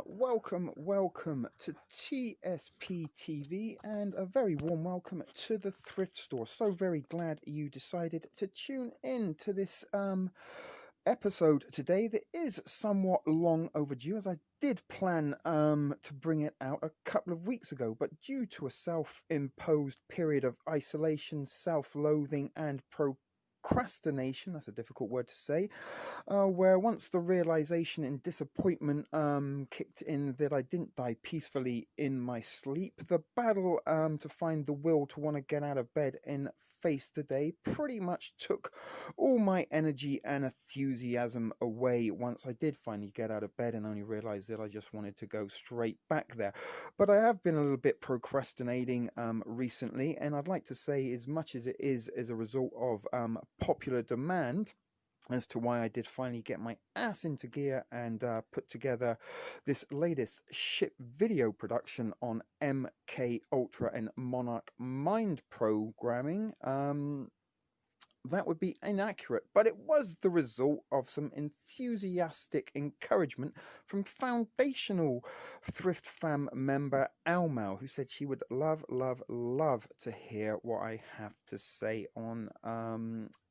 welcome to TSP TV and a very warm welcome to the thrift store. So very glad you decided to tune in to this episode today that is somewhat long overdue, as I did plan to bring it out a couple of weeks ago, but due to a self-imposed period of isolation, self-loathing and procrastination, that's a difficult word to say, where once the realization and disappointment kicked in that I didn't die peacefully in my sleep, the battle to find the will to want to get out of bed and face the day pretty much took all my energy and enthusiasm away once I did finally get out of bed and only realized that I just wanted to go straight back there. But I have been a little bit procrastinating recently, and I'd like to say, as much as it is as a result of popular demand, as to why I did finally get my ass into gear and put together this latest ship video production on MKultra and Monarch mind programming. That would be inaccurate, but it was the result of some enthusiastic encouragement from foundational Thrift Fam member Almau, who said she would love to hear what I have to say on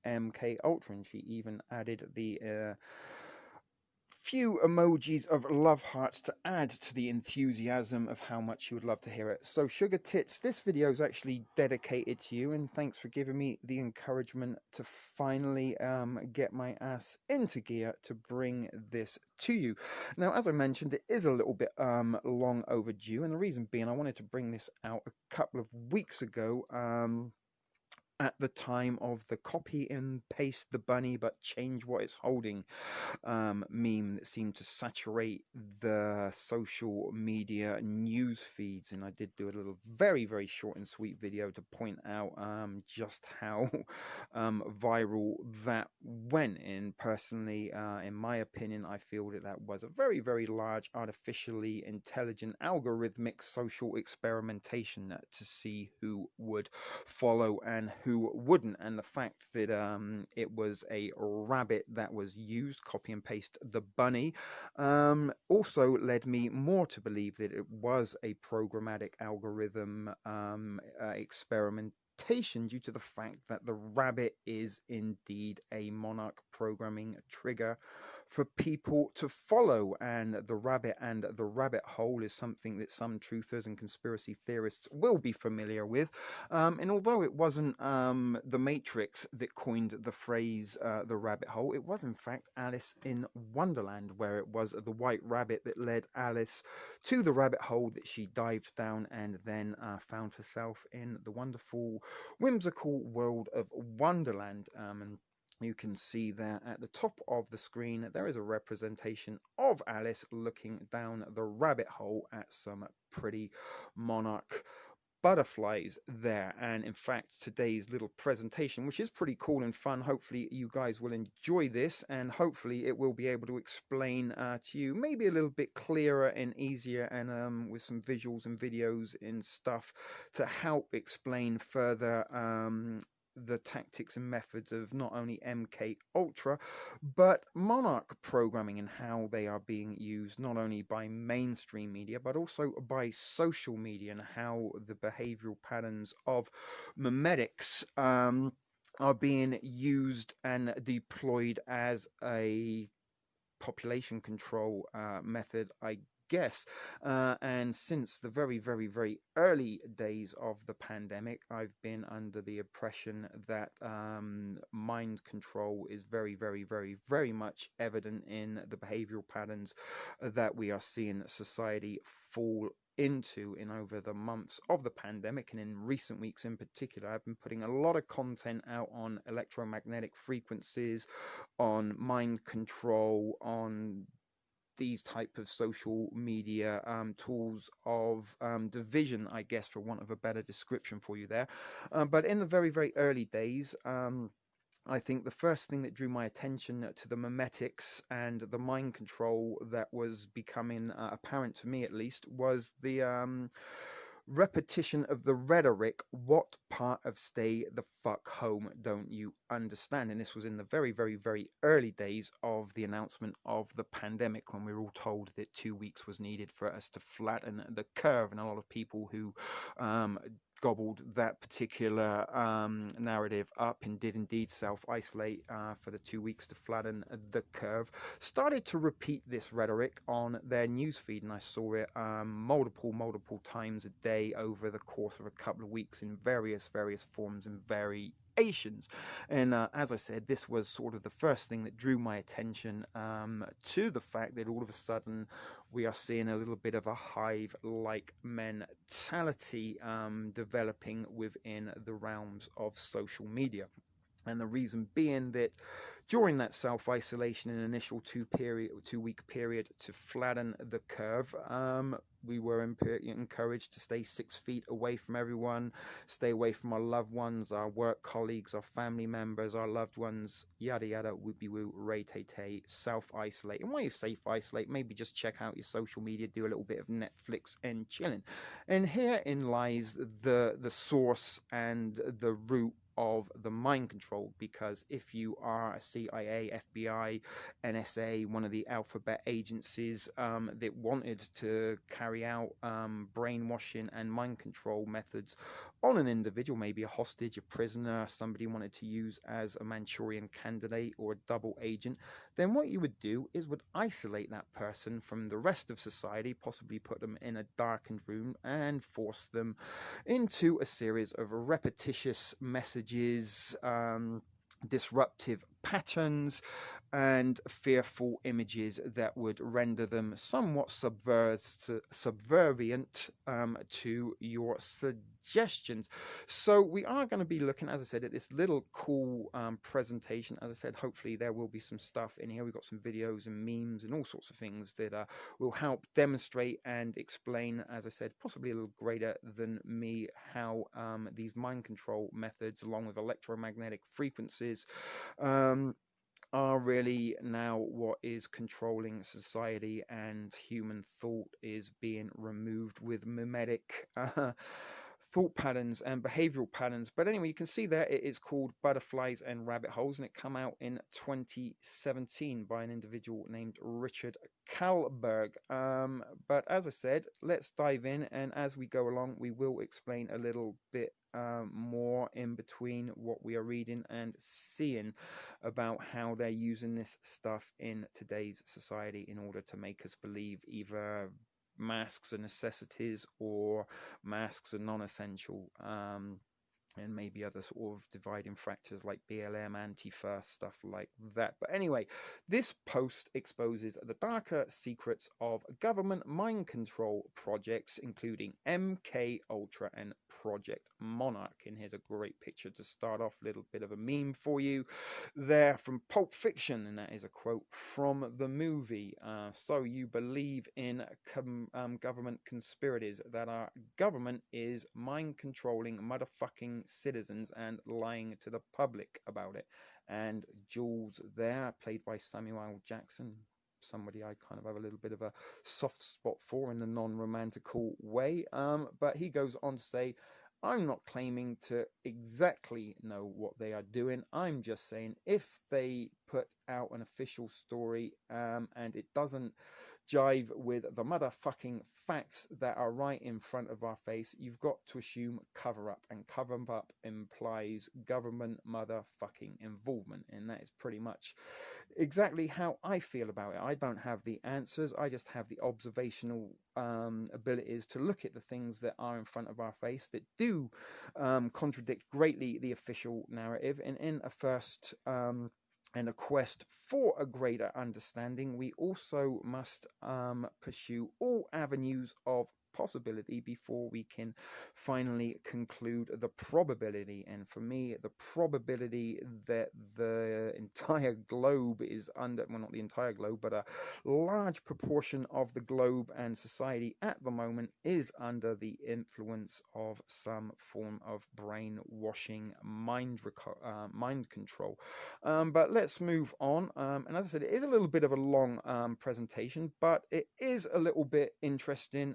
MKultra, and she even added the few emojis of love hearts to add to the enthusiasm of how much you would love to hear it. So Sugar Tits, this video is actually dedicated to you, and thanks for giving me the encouragement to finally get my ass into gear to bring this to you. Now, as I mentioned, it is a little bit long overdue, and the reason being I wanted to bring this out a couple of weeks ago, at the time of the copy and paste the bunny but change what it's holding meme that seemed to saturate the social media news feeds, and I did do a little very short and sweet video to point out just how viral that went. And personally, in my opinion, I feel that that was a very large artificially intelligent algorithmic social experimentation to see who would follow and who wouldn't, and the fact that it was a rabbit that was used, copy and paste the bunny, also led me more to believe that it was a programmatic algorithm experimentation, due to the fact that the rabbit is indeed a monarch programming trigger for people to follow, and the rabbit hole is something that some truthers and conspiracy theorists will be familiar with, and although it wasn't the Matrix that coined the phrase the rabbit hole, it was in fact Alice in Wonderland, where it was the white rabbit that led Alice to the rabbit hole that she dived down and then found herself in the wonderful whimsical world of Wonderland. And you can see there at the top of the screen, there is a representation of Alice looking down the rabbit hole at some pretty monarch butterflies there. And in fact, today's little presentation, which is pretty cool and fun, hopefully you guys will enjoy this, and hopefully it will be able to explain to you maybe a little bit clearer and easier, and with some visuals and videos and stuff to help explain further the tactics and methods of not only MKultra but monarch programming, and how they are being used not only by mainstream media but also by social media, and how the behavioral patterns of memetics are being used and deployed as a population control method, I guess. And since the very early days of the pandemic, I've been under the impression that mind control is very much evident in the behavioral patterns that we are seeing society fall into in over the months of the pandemic. And in recent weeks in particular, I've been putting a lot of content out on electromagnetic frequencies, on mind control, on these type of social media tools of division, I guess, for want of a better description for you there. But in the very early days, I think the first thing that drew my attention to the memetics and the mind control that was becoming apparent to me, at least, was the repetition of the rhetoric. What part of stay the fuck home don't you understand? And this was in the very, very, very early days of the announcement of the pandemic, when we were all told that 2 weeks was needed for us to flatten the curve. And a lot of people who gobbled that particular narrative up and did indeed self-isolate for the 2 weeks to flatten the curve, started to repeat this rhetoric on their newsfeed, and I saw it multiple times a day over the course of a couple of weeks in various forms and variations. And as I said, this was sort of the first thing that drew my attention to the fact that all of a sudden we are seeing a little bit of a hive-like mentality developing within the realms of social media. And the reason being that during that self-isolation and initial 2 week period to flatten the curve, we were encouraged to stay 6 feet away from everyone, stay away from our loved ones, our work colleagues, our family members, our loved ones, yada yada, whoopie woo, ray tay tay, self-isolate. And when you self-isolate, maybe just check out your social media, do a little bit of Netflix and chilling. And herein lies the source and the root of the mind control, because if you are a CIA, FBI, NSA, one of the alphabet agencies that wanted to carry out brainwashing and mind control methods on an individual, maybe a hostage, a prisoner, somebody wanted to use as a Manchurian candidate or a double agent, then what you would do is would isolate that person from the rest of society, possibly put them in a darkened room and force them into a series of repetitious messages, disruptive patterns, and fearful images that would render them somewhat subservient to your suggestions. So we are going to be looking, as I said, at this little cool presentation. As I said, hopefully there will be some stuff in here. We've got some videos and memes and all sorts of things that will help demonstrate and explain, as I said, possibly a little greater than me, how these mind control methods, along with electromagnetic frequencies, are really now what is controlling society, and human thought is being removed with mimetic thought patterns and behavioral patterns. But anyway, you can see there it is called Butterflies and Rabbit Holes, and it came out in 2017 by an individual named Richard Kalberg. But as I said, let's dive in, and as we go along we will explain a little bit more in between what we are reading and seeing about how they're using this stuff in today's society in order to make us believe either masks are necessities or masks are non-essential, and maybe other sort of dividing factors like BLM, Antifa, stuff like that. But anyway, this post exposes the darker secrets of government mind control projects, including MKultra and Project Monarch. And here's a great picture to start off, a little bit of a meme for you there from Pulp Fiction, and that is a quote from the movie. So you believe in government conspiracies, that our government is mind controlling motherfucking citizens and lying to the public about it. And Jules there, played by Samuel L. Jackson, somebody I kind of have a little bit of a soft spot for in a non-romantical way, but he goes on to say, I'm not claiming to exactly know what they are doing. I'm just saying if they put out an official story and it doesn't jive with the motherfucking facts that are right in front of our face, you've got to assume cover up, and cover up implies government motherfucking involvement. And that is pretty much exactly how I feel about it. I don't have the answers, I just have the observational abilities to look at the things that are in front of our face that do contradict greatly the official narrative. And in a first and a quest for a greater understanding, we also must pursue all avenues of possibility before we can finally conclude the probability. And for me, the probability that the entire globe is under, well, not the entire globe, but a large proportion of the globe and society at the moment is under the influence of some form of brainwashing, mind control. But let's move on. And as I said, it is a little bit of a long presentation, but it is a little bit interesting.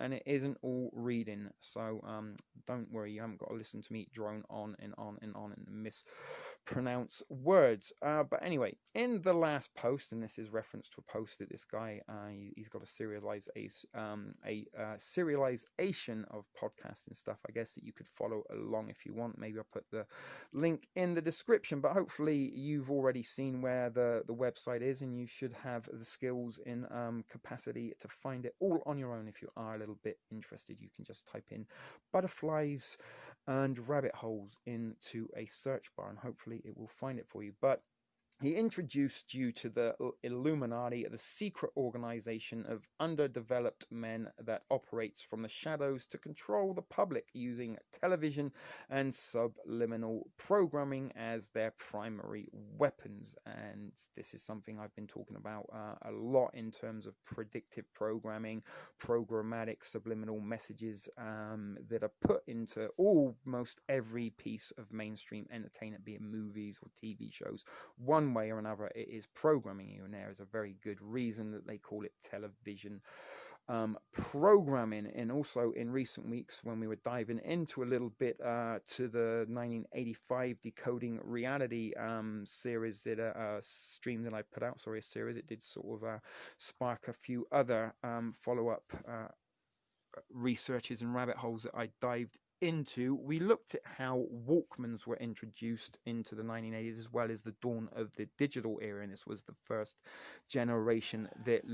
and it isn't all reading. So don't worry, you haven't got to listen to me drone on and on and on and mispronounce words. But anyway, in the last post, and this is reference to a post that this guy, he's got a serialization of podcasts and stuff, I guess, that you could follow along if you want. Maybe I'll put the link in the description, but hopefully you've already seen where the website is, and you should have the skills in capacity to find it all on your own. If you are a little bit interested, you can just type in butterflies and rabbit holes into a search bar, and hopefully it will find it for you. But he introduced you to the Illuminati, the secret organization of underdeveloped men that operates from the shadows to control the public using television and subliminal programming as their primary weapons. And this is something I've been talking about a lot in terms of predictive programming, programmatic subliminal messages that are put into almost every piece of mainstream entertainment, be it movies or TV shows. One way or another, it is programming you, and there is a very good reason that they call it television programming. And also in recent weeks, when we were diving into a little bit to the 1985 Decoding Reality series, that stream that I put out, a series, it did sort of spark a few other follow-up researches and rabbit holes that I dived into. We looked at how Walkmans were introduced into the 1980s, as well as the dawn of the digital era, and this was the first generation that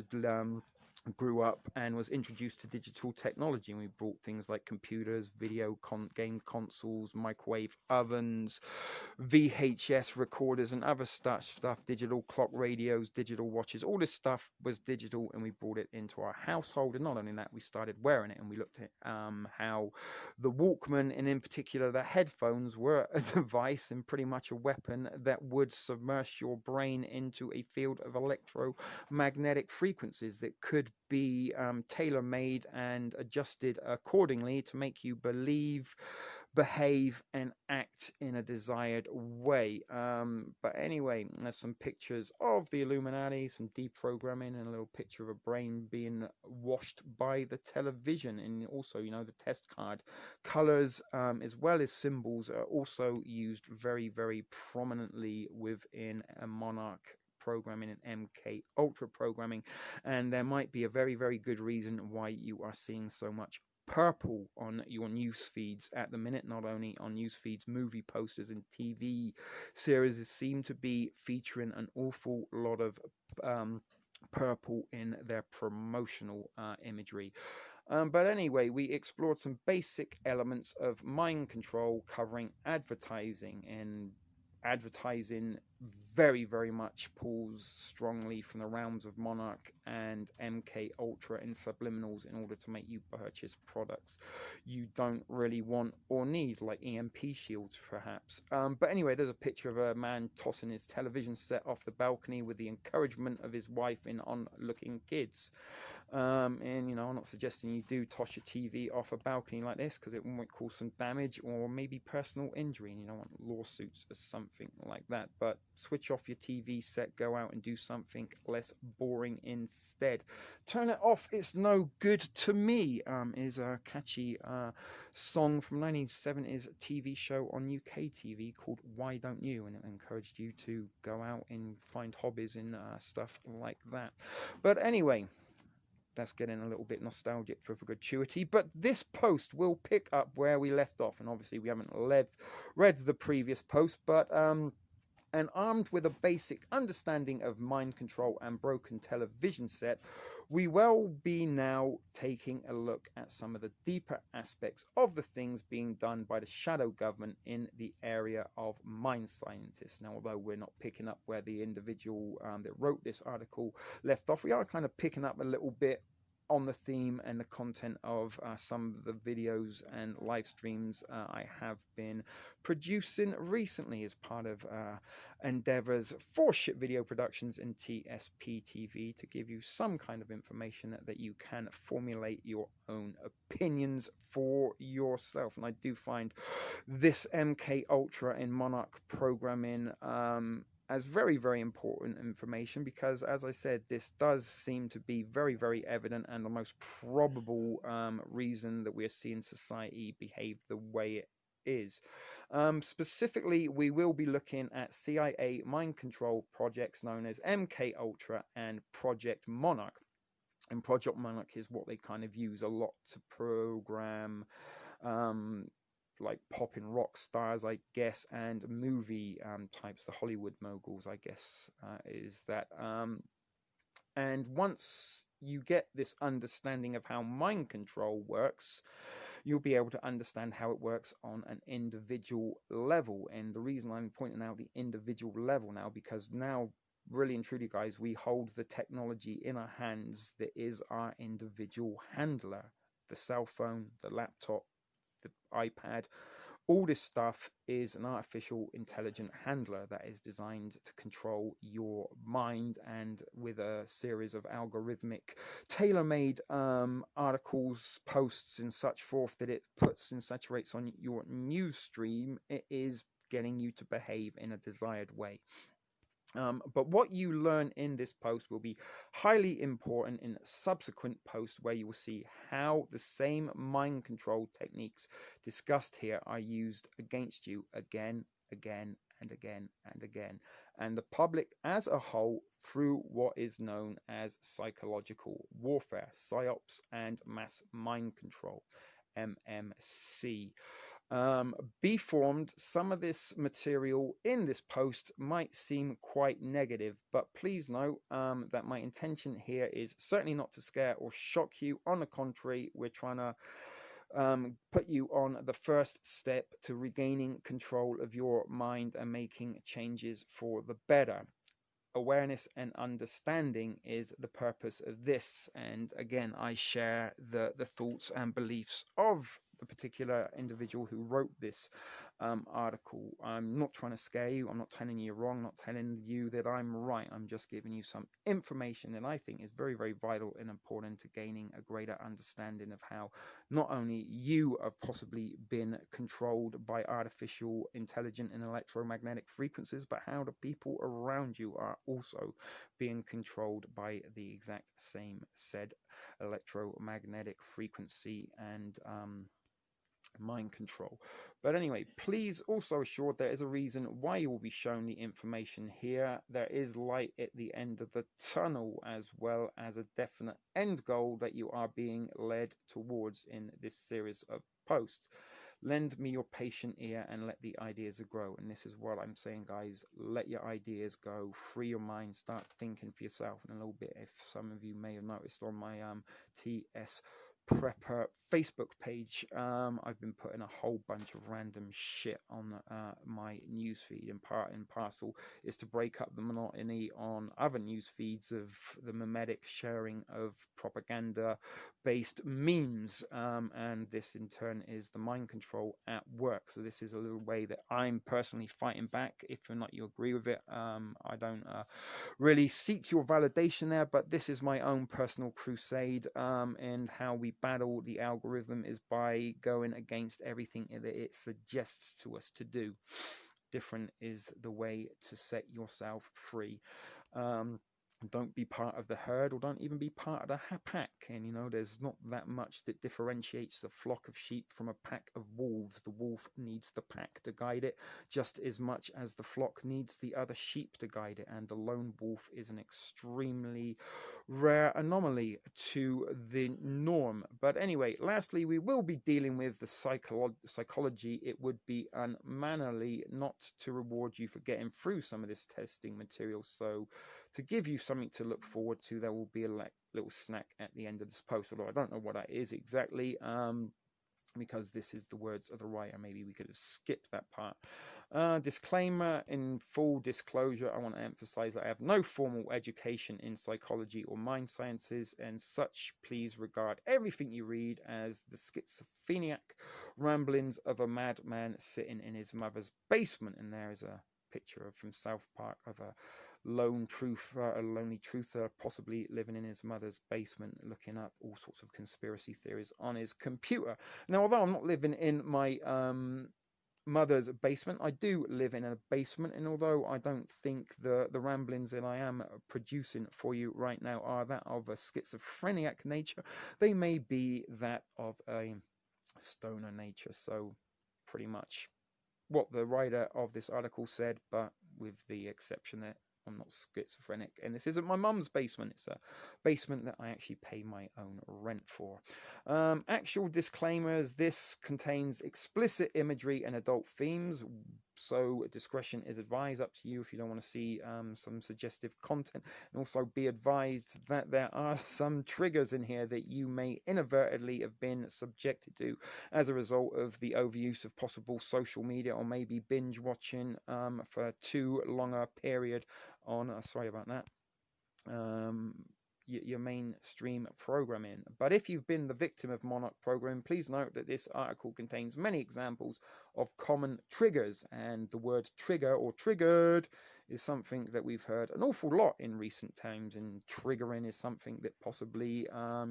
grew up and was introduced to digital technology, and we brought things like computers, game consoles, microwave ovens, VHS recorders, and other stuff, digital clock radios, digital watches. All this stuff was digital, and we brought it into our household. And not only that, we started wearing it, and we looked at how the Walkman, and in particular the headphones, were a device and pretty much a weapon that would submerge your brain into a field of electromagnetic frequencies that could be tailor-made and adjusted accordingly to make you believe, behave, and act in a desired way. But anyway, there's some pictures of the Illuminati, some deprogramming, and a little picture of a brain being washed by the television. And also, the test card colors as well as symbols are also used very, very prominently within a monarch programming and MKultra programming, and there might be a very, very good reason why you are seeing so much purple on your news feeds at the minute. Not only on news feeds, movie posters and TV series seem to be featuring an awful lot of purple in their promotional imagery. But anyway, we explored some basic elements of mind control, covering advertising, and advertising very, very much pulls strongly from the realms of Monarch and MKultra and subliminals in order to make you purchase products you don't really want or need, like EMP shields perhaps. But anyway, there's a picture of a man tossing his television set off the balcony with the encouragement of his wife and onlooking kids. And I'm not suggesting you do toss your TV off a balcony like this, because it might cause some damage or maybe personal injury, and you don't want lawsuits or something like that. But switch off your TV set, go out and do something less boring instead. Turn it off, it's no good to me, is a catchy song from 1970s TV show on UK TV called Why Don't You, and it encouraged you to go out and find hobbies and stuff like that. But anyway, that's getting a little bit nostalgic for gratuity, but this post will pick up where we left off, and obviously we haven't read the previous post, but and armed with a basic understanding of mind control and broken television set, we will be now taking a look at some of the deeper aspects of the things being done by the shadow government in the area of mind scientists. Now, although we're not picking up where the individual that wrote this article left off, we are kind of picking up a little bit on the theme and the content of some of the videos and live streams I have been producing recently as part of endeavors for Ship Video Productions and TSP TV, to give you some kind of information that you can formulate your own opinions for yourself. And I do find this MKultra and Monarch programming as very, very important information because, as I said, this does seem to be very, very evident and the most probable reason that we're seeing society behave the way it is. Specifically, we will be looking at CIA mind control projects known as MKultra and Project Monarch. And Project Monarch is what they kind of use a lot to program um, like popping rock stars, I guess, and movie types, the Hollywood moguls, I guess, is that. And once you get this understanding of how mind control works, you'll be able to understand how it works on an individual level. And the reason I'm pointing out the individual level now, because now, really and truly, guys, we hold the technology in our hands that is our individual handler. The cell phone, the laptop, the iPad, all this stuff is an artificial intelligent handler that is designed to control your mind, and with a series of algorithmic tailor-made articles, posts and such forth that it puts and saturates on your news stream, it is getting you to behave in a desired way. But what you learn in this post will be highly important in subsequent posts, where you will see how the same mind control techniques discussed here are used against you again, again, and again, and again, and the public as a whole through what is known as psychological warfare, psyops, and mass mind control, MMC. Be formed, some of this material in this post might seem quite negative, but please note that my intention here is certainly not to scare or shock you. On the contrary, we're trying to put you on the first step to regaining control of your mind and making changes for the better. Awareness and understanding is the purpose of this, and again, I share the thoughts and beliefs of the particular individual who wrote this article. I'm not trying to scare you. I'm not telling you you're wrong. I'm not telling you that I'm right. I'm just giving you some information that I think is very, very vital and important to gaining a greater understanding of how not only you have possibly been controlled by artificial intelligent and electromagnetic frequencies, but how the people around you are also being controlled by the exact same said electromagnetic frequency and mind control. But anyway, please also assured there is a reason why you will be shown the information here. There is light at the end of the tunnel, as well as a definite end goal that you are being led towards in this series of posts. Lend me your patient ear and let the ideas grow. And this is what I'm saying, guys. Let your ideas go. Free your mind. Start thinking for yourself. And a little bit, if some of you may have noticed on my TS Prepper Facebook page, I've been putting a whole bunch of random shit on my newsfeed. In part and parcel is to break up the monotony on other news feeds of the mimetic sharing of propaganda based memes, and this in turn is the mind control at work. So this is a little way that I'm personally fighting back. If or not you agree with it, I don't really seek your validation there, but this is my own personal crusade, and how we battle the algorithm is by going against everything that it suggests to us to do. Different is the way to set yourself free. Don't be part of the herd, or don't even be part of the pack. And you know, there's not that much that differentiates a flock of sheep from a pack of wolves. The wolf needs the pack to guide it just as much as the flock needs the other sheep to guide it, and the lone wolf is an extremely rare anomaly to the norm. But anyway, lastly, we will be dealing with the psychology. It would be unmannerly not to reward you for getting through some of this testing material, so to give you something to look forward to, there will be a little snack at the end of this post, although I don't know what that is exactly, because this is the words of the writer. Maybe we could have skipped that part. Disclaimer: in full disclosure, I want to emphasize that I have no formal education in psychology or mind sciences, and such please regard everything you read as the schizophrenic ramblings of a madman sitting in his mother's basement. And there is a picture from South Park of a lonely truther, possibly living in his mother's basement, looking up all sorts of conspiracy theories on his computer. Now, although I'm not living in my mother's basement. I do live in a basement, and although I don't think the ramblings that I am producing for you right now are that of a schizophrenic nature, they may be that of a stoner nature. So pretty much what the writer of this article said, but with the exception that I'm not schizophrenic, and this isn't my mum's basement. It's a basement that I actually pay my own rent for. Actual disclaimers: this contains explicit imagery and adult themes, so discretion is advised. Up to you if you don't want to see some suggestive content. And also be advised that there are some triggers in here that you may inadvertently have been subjected to as a result of the overuse of possible social media, or maybe binge watching for too long a period on, sorry about that, your mainstream programming. But if you've been the victim of monarch programming, please note that this article contains many examples of common triggers, and the word trigger or triggered is something that we've heard an awful lot in recent times, and triggering is something that possibly, I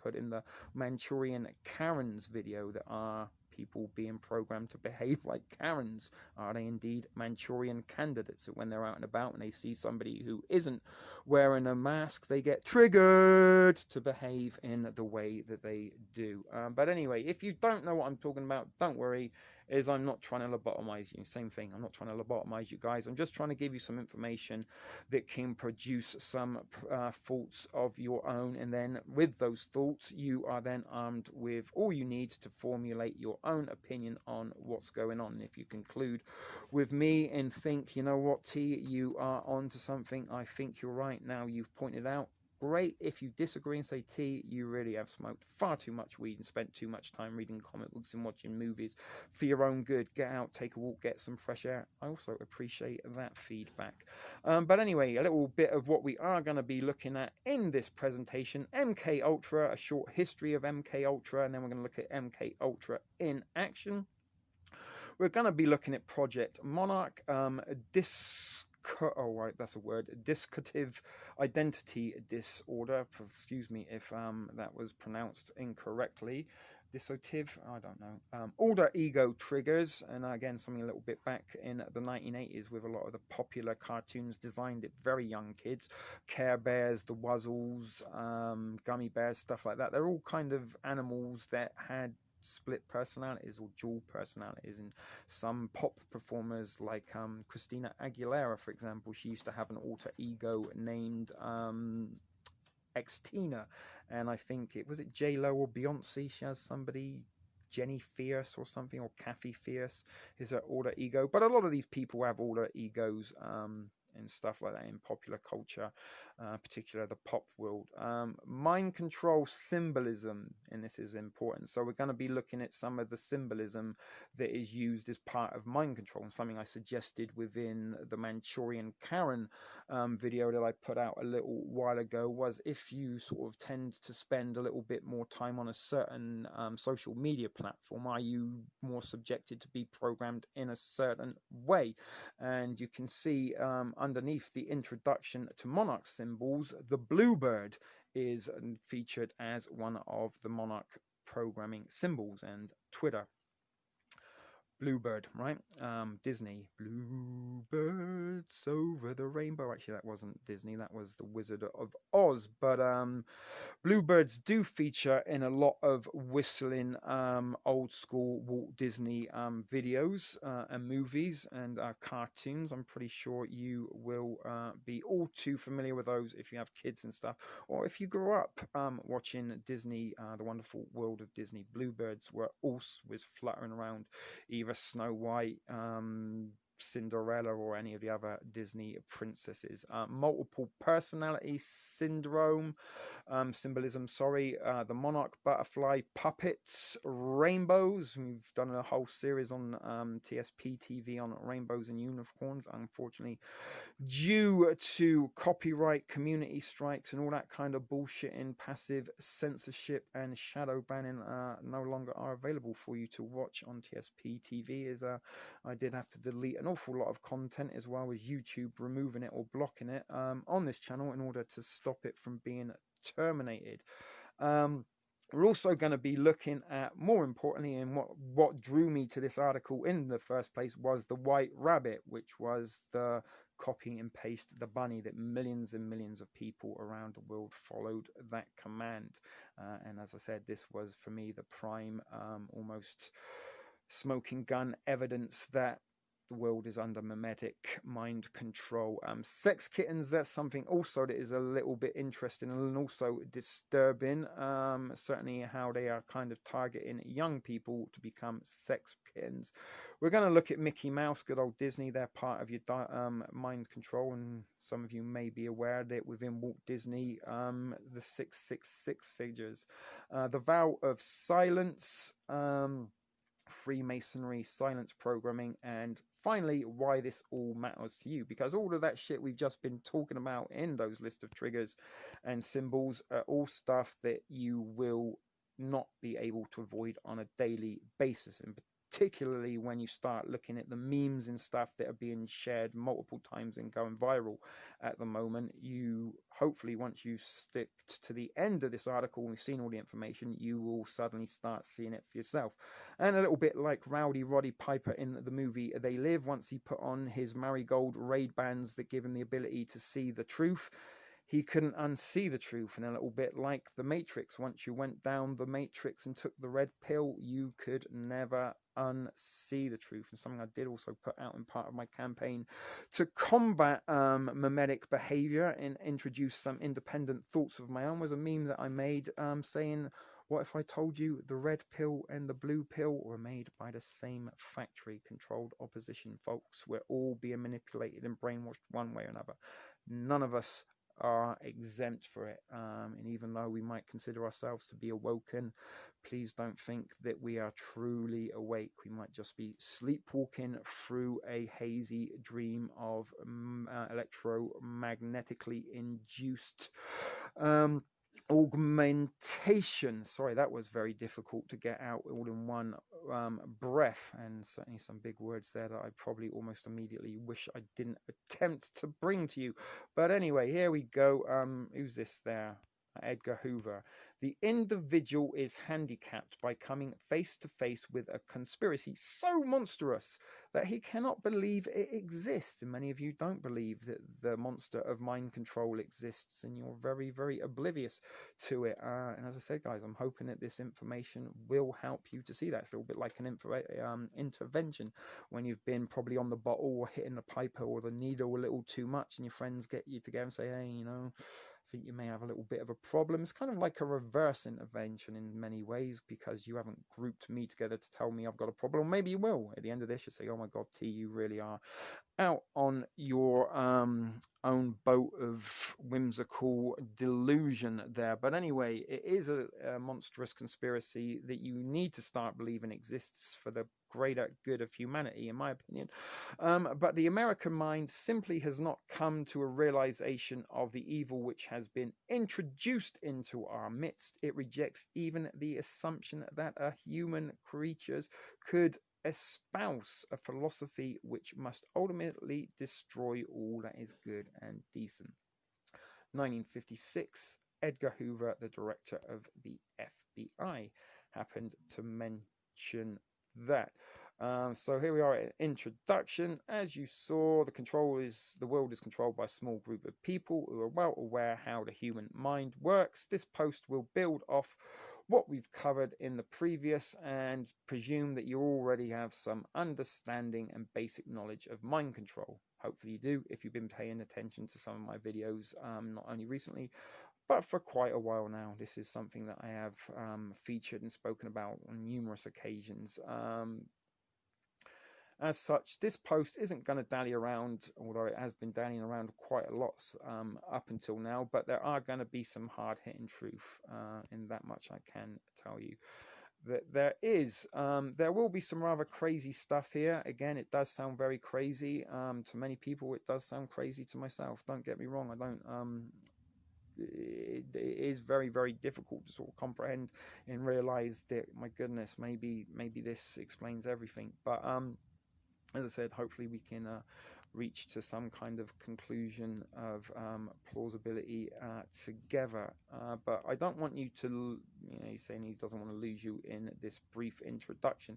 put in the Manchurian Karens video, that are people being programmed to behave like Karens. Are they indeed Manchurian candidates, that when they're out and about and they see somebody who isn't wearing a mask, they get triggered to behave in the way that they do? But anyway, if you don't know what I'm talking about, don't worry, is I'm not trying to lobotomize you. Same thing, I'm not trying to lobotomize you guys. I'm just trying to give you some information that can produce some thoughts of your own, and then with those thoughts you are then armed with all you need to formulate your own opinion on what's going on. And if you conclude with me and think, you know what, T, you are on to something, I think you're right, now you've pointed out, great. If you disagree and say, T, you really have smoked far too much weed and spent too much time reading comic books and watching movies for your own good, get out, take a walk, get some fresh air, I also appreciate that feedback. But anyway, a little bit of what we are going to be looking at in this presentation: MKultra, a short history of MKultra, and then we're going to look at MKultra in action. We're going to be looking at Project Monarch, discursive identity disorder. Excuse me if that was pronounced incorrectly. Dissociative, I don't know. Alter ego triggers, and again, something a little bit back in the 1980s with a lot of the popular cartoons designed at very young kids. Care Bears, the Wuzzles, Gummy Bears, stuff like that. They're all kind of animals that had split personalities or dual personalities, and some pop performers like Christina Aguilera, for example, she used to have an alter ego named Xtina, and I think it was J-Lo or Beyonce, she has somebody, Jenny Fierce or something, or Kathy Fierce is her alter ego. But a lot of these people have alter egos and stuff like that in popular culture, particularly the pop world. Mind control symbolism, and this is important. So we're going to be looking at some of the symbolism that is used as part of mind control, and something I suggested within the Manchurian Karen video that I put out a little while ago was, if you sort of tend to spend a little bit more time on a certain social media platform, are you more subjected to be programmed in a certain way? And you can see underneath the introduction to monarch symbols, the bluebird is featured as one of the monarch programming symbols, and Twitter. Bluebird, right? Disney. Bluebirds over the rainbow. Actually, that wasn't Disney. That was the Wizard of Oz. But bluebirds do feature in a lot of whistling old school Walt Disney videos and movies and cartoons. I'm pretty sure you will be all too familiar with those if you have kids and stuff, or if you grew up watching Disney, The Wonderful World of Disney. Bluebirds were always fluttering around either Snow White, Cinderella, or any of the other Disney princesses. Multiple personality syndrome, symbolism, sorry. The monarch butterfly puppets, rainbows. We've done a whole series on TSP TV on rainbows and unicorns. Unfortunately, due to copyright, community strikes, and all that kind of bullshit in passive censorship and shadow banning, no longer are available for you to watch on TSP TV. I did have to delete an awful lot of content, as well as YouTube removing it or blocking it on this channel in order to stop it from being terminated. We're also going to be looking at, more importantly, and what drew me to this article in the first place was the white rabbit, which was the copy and paste the bunny that millions and millions of people around the world followed that command. And as I said, this was for me the prime, almost smoking gun evidence that the world is under mimetic mind control. Sex kittens, that's something also that is a little bit interesting and also disturbing. Certainly how they are kind of targeting young people to become sex kittens. We're going to look at Mickey Mouse, good old Disney. They're part of your mind control, and some of you may be aware that within Walt Disney, the 666 figures, the vow of silence, Freemasonry, silence programming, and finally, why this all matters to you. Because all of that shit we've just been talking about in those list of triggers and symbols are all stuff that you will not be able to avoid on a daily basis. And particularly when you start looking at the memes and stuff that are being shared multiple times and going viral at the moment, you hopefully, once you stick to the end of this article and we've seen all the information, you will suddenly start seeing it for yourself. And a little bit like Rowdy Roddy Piper in the movie They Live, once he put on his marigold raid bands that give him the ability to see the truth, he couldn't unsee the truth. And a little bit like the Matrix, once you went down the Matrix and took the red pill, you could never unsee the truth. And something I did also put out in part of my campaign to combat mimetic behavior and introduce some independent thoughts of my own was a meme that I made saying, what if I told you the red pill and the blue pill were made by the same factory? Controlled opposition, folks. We're all being manipulated and brainwashed one way or another. None of us are exempt for it. And even though we might consider ourselves to be awoken, please don't think that we are truly awake. We might just be sleepwalking through a hazy dream of electromagnetically induced augmentation. Sorry, that was very difficult to get out all in one breath, and certainly some big words there that I probably almost immediately wish I didn't attempt to bring to you. But anyway, here we go. Who's this there? Edgar Hoover. The individual is handicapped by coming face to face with a conspiracy so monstrous that he cannot believe it exists. And many of you don't believe that the monster of mind control exists, and you're very, very oblivious to it. And as I said, guys, I'm hoping that this information will help you to see that. It's a little bit like an intervention when you've been probably on the bottle or hitting the pipe or the needle a little too much, and your friends get you together and say, hey, you know, I think you may have a little bit of a problem. It's kind of like a reverse intervention in many ways, because you haven't grouped me together to tell me I've got a problem. Or maybe you will. At the end of this, you say, oh my God, T, you really are out on your own boat of whimsical delusion there. But anyway, it is a monstrous conspiracy that you need to start believing exists for the greater good of humanity, in my opinion. But the American mind simply has not come to a realization of the evil which has been introduced into our midst. It rejects even the assumption that human creatures could espouse a philosophy which must ultimately destroy all that is good and decent. 1956, Edgar Hoover, the director of the FBI, happened to mention that. So here we are at introduction. As you saw, the world is controlled by a small group of people who are well aware how the human mind works. This post will build off what we've covered in the previous and presume that you already have some understanding and basic knowledge of mind control. Hopefully you do if you've been paying attention to some of my videos, not only recently, but for quite a while now. This is something that I have featured and spoken about on numerous occasions. As such, this post isn't going to dally around, although it has been dallying around quite a lot up until now, but there are going to be some hard-hitting truth, in that much I can tell you. That there will be some rather crazy stuff here. Again, it does sound very crazy to many people. It does sound crazy to myself. Don't get me wrong. I don't. It is very, very difficult to sort of comprehend and realize that, my goodness, maybe this explains everything. But as I said, hopefully we can reach to some kind of conclusion of plausibility together. But I don't want you to, he's saying he doesn't want to lose you in this brief introduction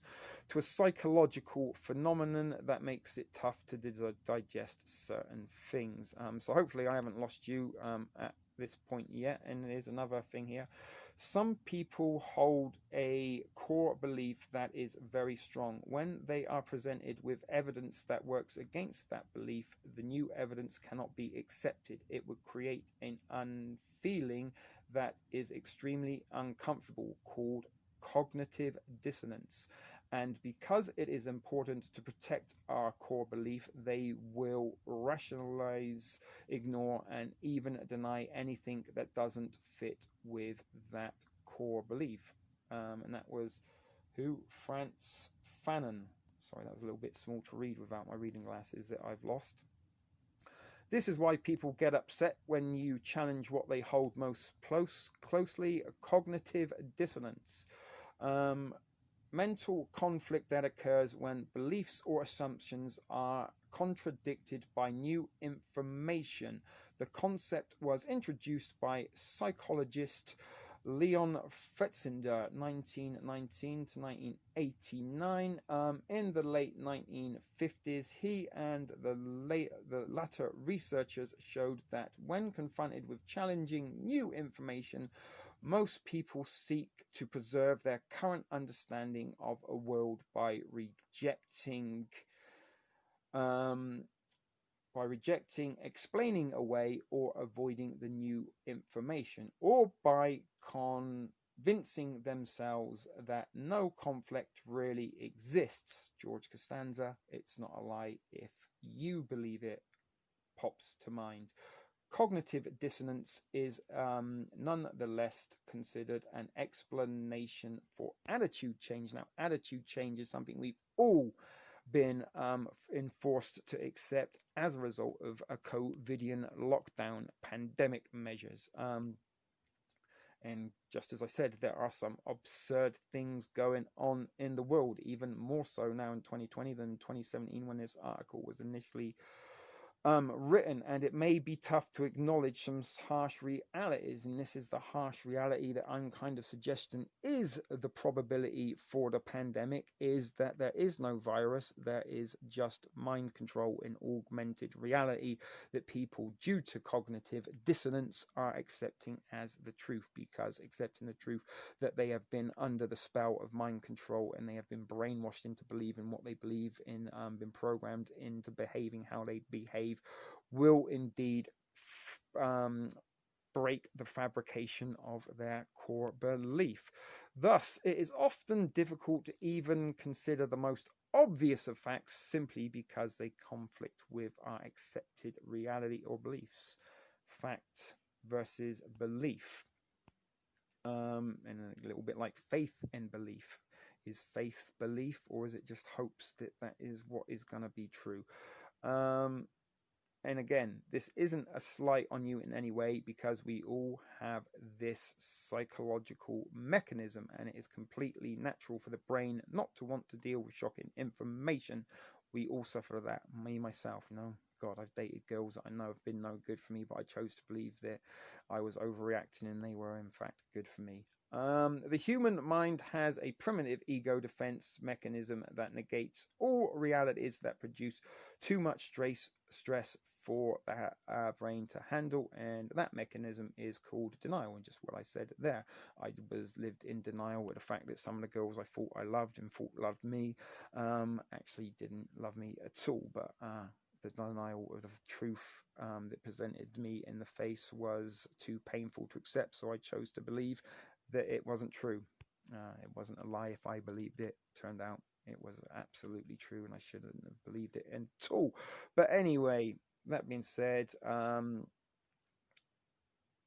to a psychological phenomenon that makes it tough to digest certain things. So hopefully I haven't lost you at this point yet. And there's another thing here. Some people hold a core belief that is very strong. When they are presented with evidence that works against that belief, the new evidence cannot be accepted. It would create an unfeeling that is extremely uncomfortable, called cognitive dissonance. And because it is important to protect our core belief, they will rationalize, ignore, and even deny anything that doesn't fit with that core belief. And that was who? Frantz Fanon. Sorry, that was a little bit small to read without my reading glasses that I've lost. This is why people get upset when you challenge what they hold most closely, cognitive dissonance. Mental conflict that occurs when beliefs or assumptions are contradicted by new information. The concept was introduced by psychologist Leon Fetzinger, 1919 to 1989. In the late 1950s, he and the latter researchers showed that when confronted with challenging new information, most people seek to preserve their current understanding of a world by rejecting, explaining away, or avoiding the new information, or by convincing themselves that no conflict really exists. George Costanza, "It's not a lie if you believe it," pops to mind. Cognitive dissonance is nonetheless considered an explanation for attitude change. Now, attitude change is something we've all been enforced to accept as a result of a COVIDian lockdown pandemic measures. And just as I said, there are some absurd things going on in the world, even more so now in 2020 than 2017 when this article was initially written, and it may be tough to acknowledge some harsh realities, and this is the harsh reality that I'm kind of suggesting is the probability for the pandemic, is that there is no virus, there is just mind control in augmented reality that people, due to cognitive dissonance, are accepting as the truth, because accepting the truth that they have been under the spell of mind control and they have been brainwashed into believing what they believe in, been programmed into behaving how they behave, will indeed break the fabrication of their core belief. Thus, it is often difficult to even consider the most obvious of facts simply because they conflict with our accepted reality or beliefs. Fact versus belief. And a little bit like faith and belief. Is faith belief, or is it just hopes that that is what is going to be true? And again, this isn't a slight on you in any way, because we all have this psychological mechanism, and it is completely natural for the brain not to want to deal with shocking information. We all suffer that. Me, myself, God, I've dated girls that I know have been no good for me, but I chose to believe that I was overreacting and they were in fact good for me. The human mind has a primitive ego defense mechanism that negates all realities that produce too much stress for the brain to handle, and that mechanism is called denial. And just what I said there, I lived in denial with the fact that some of the girls I thought I loved and thought loved me actually didn't love me at all. But the denial of the truth that presented me in the face was too painful to accept, so I chose to believe that it wasn't true. It wasn't a lie if I believed it. Turned out it was absolutely true, and I shouldn't have believed it at all. But anyway, that being said,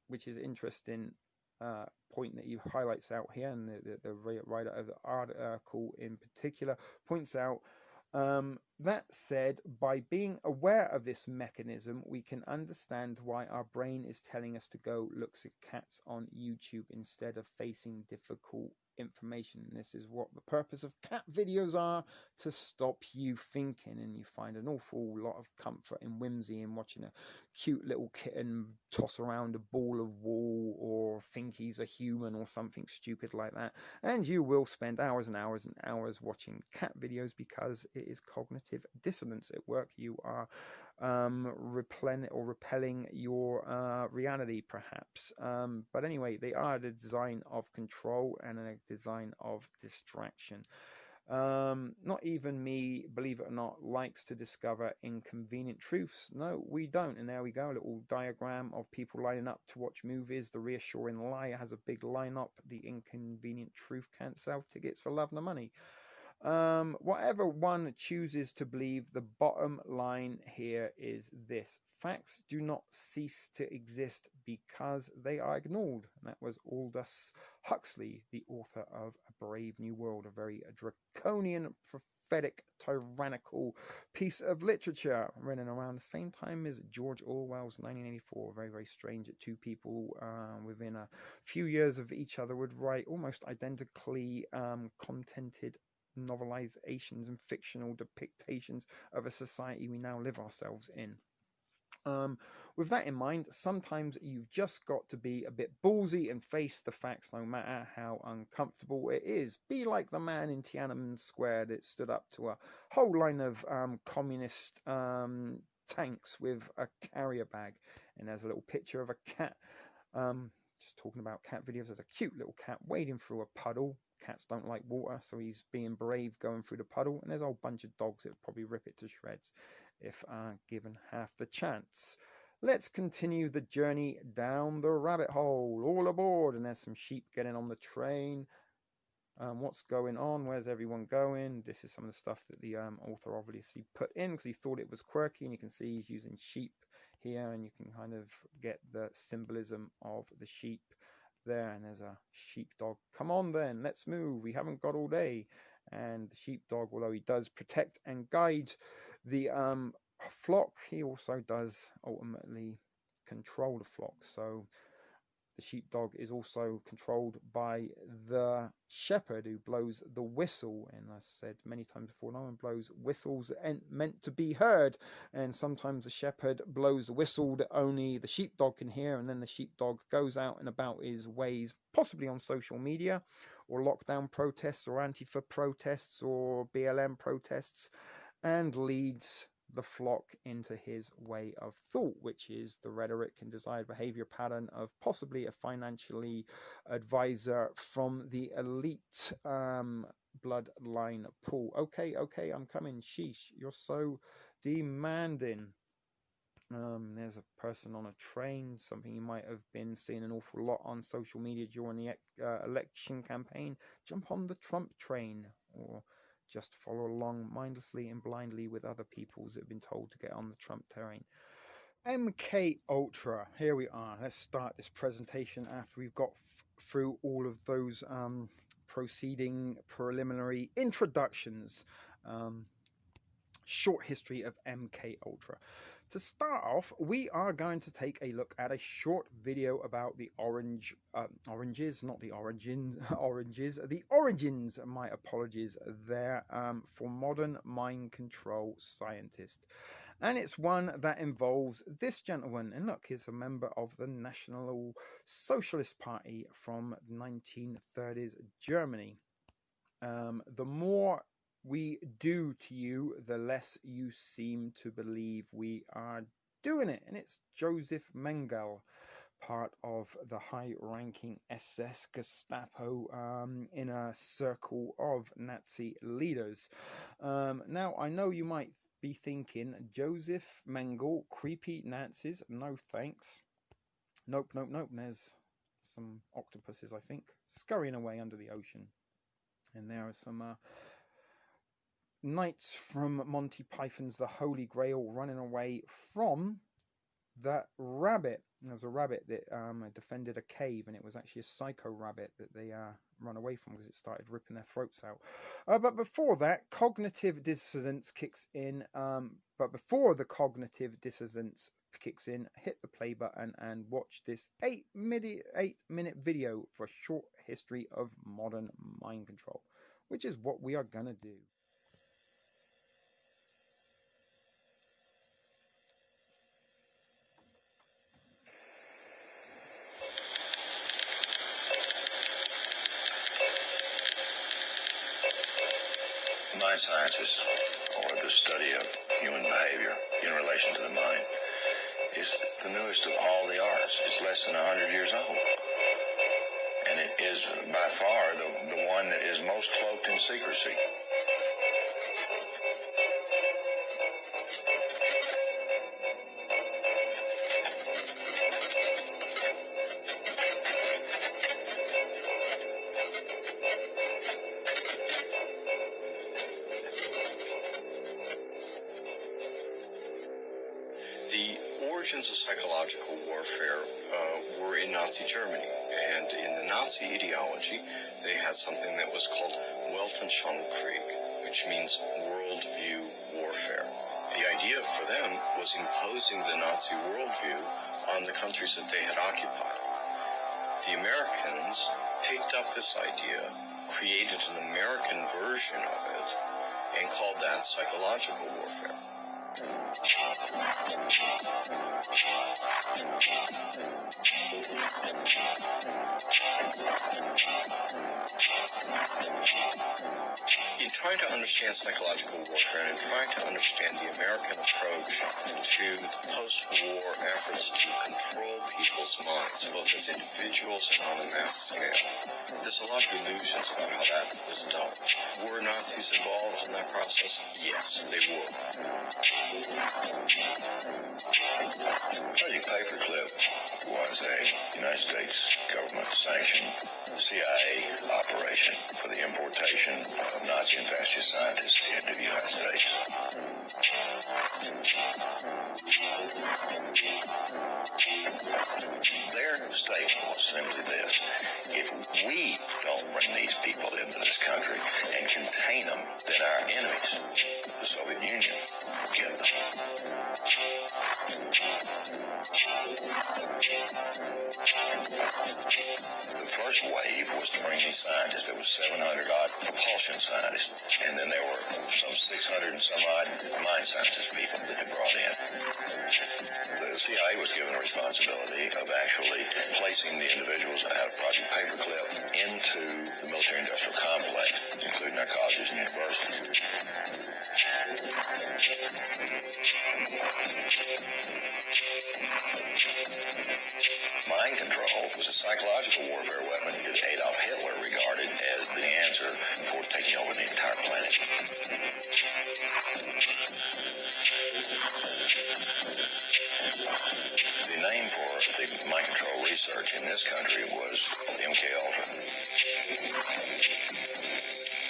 which is interesting point that you highlights out here, and the writer of the article in particular points out, that said, by being aware of this mechanism, we can understand why our brain is telling us to go look at cats on YouTube instead of facing difficult information. And this is what the purpose of cat videos are, to stop you thinking, and you find an awful lot of comfort and whimsy in watching a cute little kitten toss around a ball of wool, or think he's a human or something stupid like that. And you will spend hours and hours and hours watching cat videos because it is cognitive dissonance at work. You are repelling your reality, perhaps. But anyway, they are the design of control and a design of distraction. Not even me, believe it or not, likes to discover inconvenient truths. No, we don't. And there we go, a little diagram of people lining up to watch movies. The reassuring lie has a big lineup. The inconvenient truth can't sell tickets for love nor money. Whatever one chooses to believe, the bottom line here is this: facts do not cease to exist because they are ignored. And that was Aldous Huxley, the author of A Brave New World, a very draconian, prophetic, tyrannical piece of literature, written around the same time as George Orwell's 1984. Very, very strange that two people within a few years of each other would write almost identically contented novelizations and fictional depictions of a society we now live ourselves in. With that in mind, sometimes you've just got to be a bit ballsy and face the facts, no matter how uncomfortable it is. Be like the man in Tiananmen Square that stood up to a whole line of communist tanks with a carrier bag. And there's a little picture of a cat. Just talking about cat videos, there's a cute little cat wading through a puddle. Cats don't like water, so he's being brave going through the puddle. And there's a whole bunch of dogs that would probably rip it to shreds if given half the chance. Let's continue the journey down the rabbit hole. All aboard. And there's some sheep getting on the train. What's going on? Where's everyone going? This is some of the stuff that the author obviously put in because he thought it was quirky. And you can see he's using sheep here, and you can kind of get the symbolism of the sheep there. And there's a sheepdog. Come on then, let's move, we haven't got all day. And the sheepdog, although he does protect and guide the flock, he also does ultimately control the flock. So the sheepdog is also controlled by the shepherd, who blows the whistle. And I said many times before, no one blows whistles meant to be heard. And sometimes the shepherd blows the whistle that only the sheepdog can hear. And then the sheepdog goes out and about his ways, possibly on social media, or lockdown protests, or Antifa protests, or BLM protests, and leads the flock into his way of thought, which is the rhetoric and desired behavior pattern of possibly a financially advisor from the elite bloodline pool. Okay, I'm coming. Sheesh, you're so demanding. There's a person on a train, something you might have been seeing an awful lot on social media during the election campaign. Jump on the Trump train, or just follow along mindlessly and blindly with other peoples that have been told to get on the Trump train. MKultra, here we are. Let's start this presentation after we've got through all of those proceeding preliminary introductions. Short history of MKultra. To start off, we are going to take a look at a short video about the oranges, the origins, my apologies there, for modern mind control scientists. And it's one that involves this gentleman. And look, he's a member of the National Socialist Party from 1930s Germany. The more we do to you, the less you seem to believe we are doing it. And it's Joseph Mengele, part of the high-ranking SS Gestapo inner circle of Nazi leaders. Now, I know you might be thinking, Joseph Mengele, creepy Nazis? No thanks. Nope. There's some octopuses, I think, scurrying away under the ocean. And there are some knights from Monty Python's The Holy Grail running away from that rabbit. There was a rabbit that defended a cave, and it was actually a psycho rabbit that they run away from because it started ripping their throats out. But before that, cognitive dissonance kicks in. But before the cognitive dissonance kicks in, hit the play button and watch this 8-minute video for a short history of modern mind control, which is what we are going to do. Mind sciences, or the study of human behavior in relation to the mind, is the newest of all the arts. It's less than 100 years old. And it is by far the one that is most cloaked in secrecy. The origins of psychological warfare were in Nazi Germany, and in the Nazi ideology, they had something that was called Weltanschauungskrieg, which means worldview warfare. The idea for them was imposing the Nazi worldview on the countries that they had occupied. The Americans picked up this idea, created an American version of it, and called that psychological warfare. In trying to understand psychological warfare and in trying to understand the American approach to the post-war efforts to control people's minds, both as individuals and on a mass scale, there's a lot of illusions about how that was done. Were Nazis involved in that process? Yes, they were. Project Paperclip was a United States government-sanctioned CIA operation for the importation of Nazi and fascist scientists into the United States. Their statement was simply this: if we don't bring these people into this country and contain them, then our enemies, the Soviet Union, will get them. The first wave was to bring these scientists. There was 700 odd propulsion scientists, and then there were some 600 and some odd mind sciences people that they brought in. The CIA was given the responsibility of actually placing the individuals out of Project Paperclip into the military-industrial complex, including our colleges and universities. Mind control was a psychological warfare weapon that Adolf Hitler regarded as the answer for taking over the entire planet. The name for the mind control research in this country was MKultra.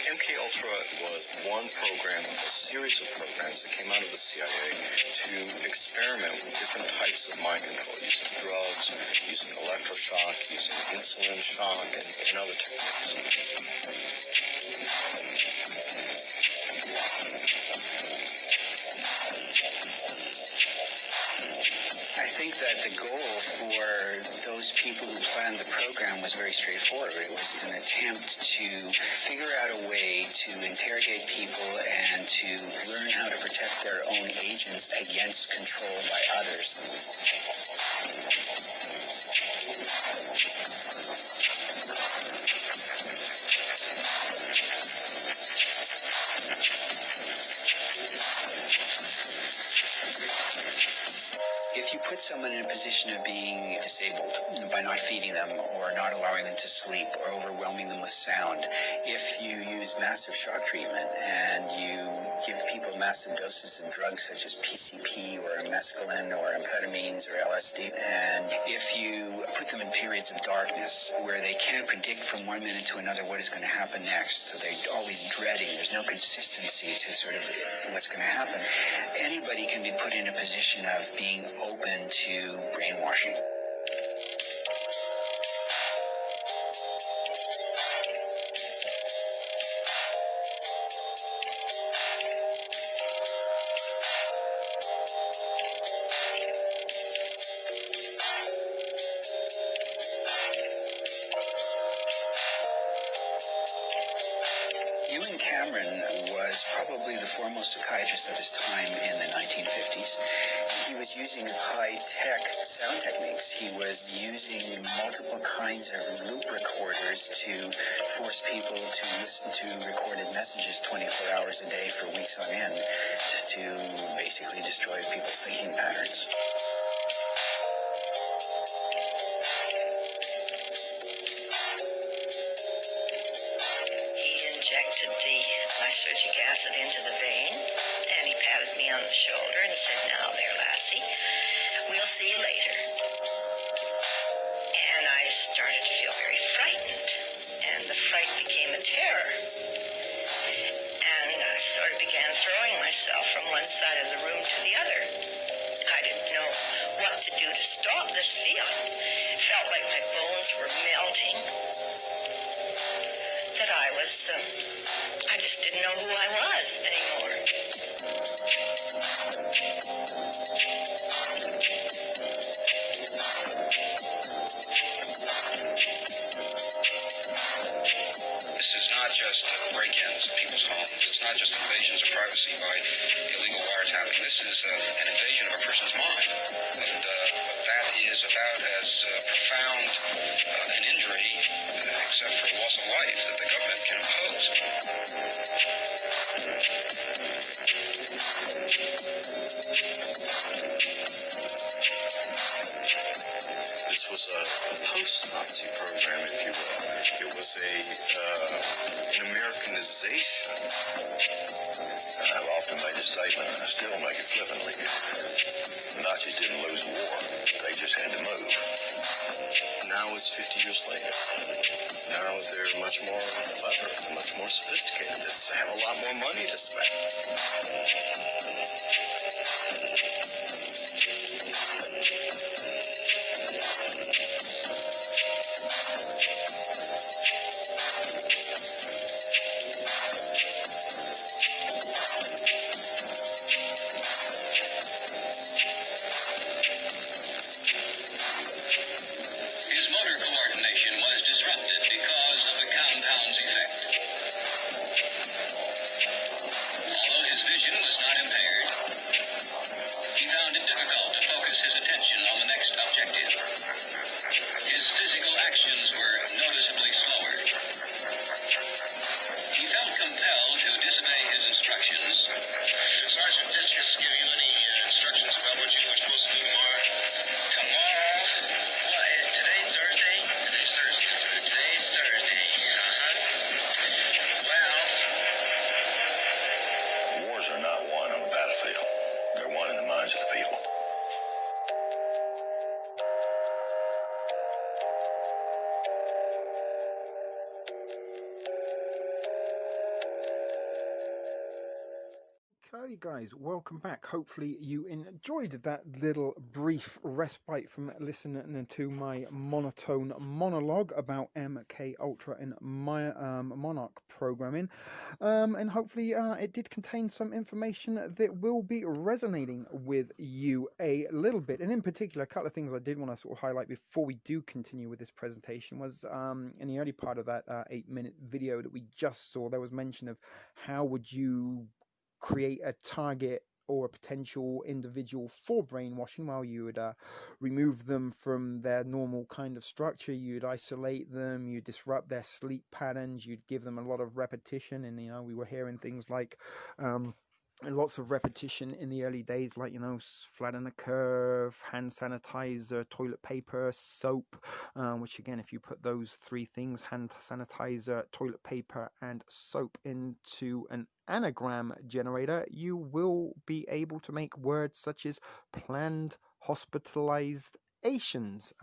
MKultra was one program, a series of programs that came out of the CIA to experiment with different types of mind control, using drugs, using electroshock, using insulin shock, and other techniques. I think that the goal for those people who planned the program was very straightforward. It was an attempt to figure out a way to interrogate people and to learn how to protect their own agents against control by others. If you put someone in a position of being disabled by not feeding them or not allowing them to sleep or overwhelming them with sound, if you use massive shock treatment and you give people massive doses of drugs such as PCP or mescaline or amphetamines or LSD, and if you put them in periods of darkness where they can't predict from one minute to another what is going to happen next, so they're always dreading, there's no consistency to sort of what's going to happen, anybody can be put in a position of being open to brainwashing. Cameron was probably the foremost psychiatrist of his time in the 1950s. He was using high-tech sound techniques. He was using multiple kinds of loop recorders to force people to listen to recorded messages 24 hours a day for weeks on end to basically destroy people's thinking patterns. Injected the lysergic acid into the vein, and he patted me on the shoulder and said, "Now there, lassie, we'll see you later." And I started to feel very frightened, and the fright became a terror. And I sort of began throwing myself from one side of the room to the other. I didn't know what to do to stop this feeling. It felt like my bones were melting, that I just didn't know who I was anymore. This is not just break-ins of people's homes. It's not just invasions of privacy by illegal wiretapping. This is an invasion of a person's mind. And that is about as profound an injury, except for loss of life, that the government can impose. This was a post-Nazi program, if you will. It was an Americanization. I've often made a statement, and I still make it flippantly. The Nazis didn't lose the war. They just had to move. Now it's 50 years later. Now they're much more clever, much more sophisticated. They have a lot more money to spend. Are not won on the battlefield. They're won in the minds of the people. Okay guys, welcome back. Hopefully you enjoyed that little brief respite from listening to my monotone monologue about MKultra and my monarch programming, and hopefully it did contain some information that will be resonating with you a little bit. And in particular, a couple of things I did want to sort of highlight before we do continue with this presentation was in the early part of that 8-minute video that we just saw, there was mention of how would you create a target or a potential individual for brainwashing. Well, you would remove them from their normal kind of structure, you'd isolate them, you disrupt their sleep patterns, you'd give them a lot of repetition. And we were hearing things like lots of repetition in the early days, like flatten the curve, hand sanitizer, toilet paper, soap, which again, if you put those three things, hand sanitizer, toilet paper and soap, into an anagram generator, you will be able to make words such as planned hospitalizations.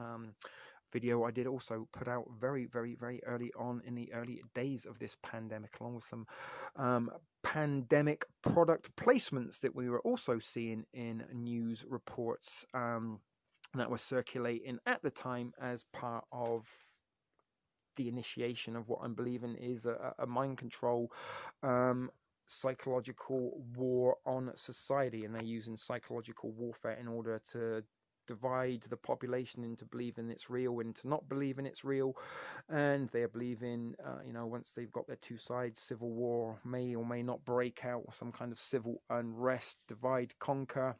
Video I did also put out very, very, very early on in the early days of this pandemic, along with some pandemic product placements that we were also seeing in news reports that were circulating at the time as part of the initiation of what I'm believing is a mind control psychological war on society, and they're using psychological warfare in order to divide the population into believing it's real and to not believing it's real. And they are believing, once they've got their two sides, civil war may or may not break out, or some kind of civil unrest, divide, conquer,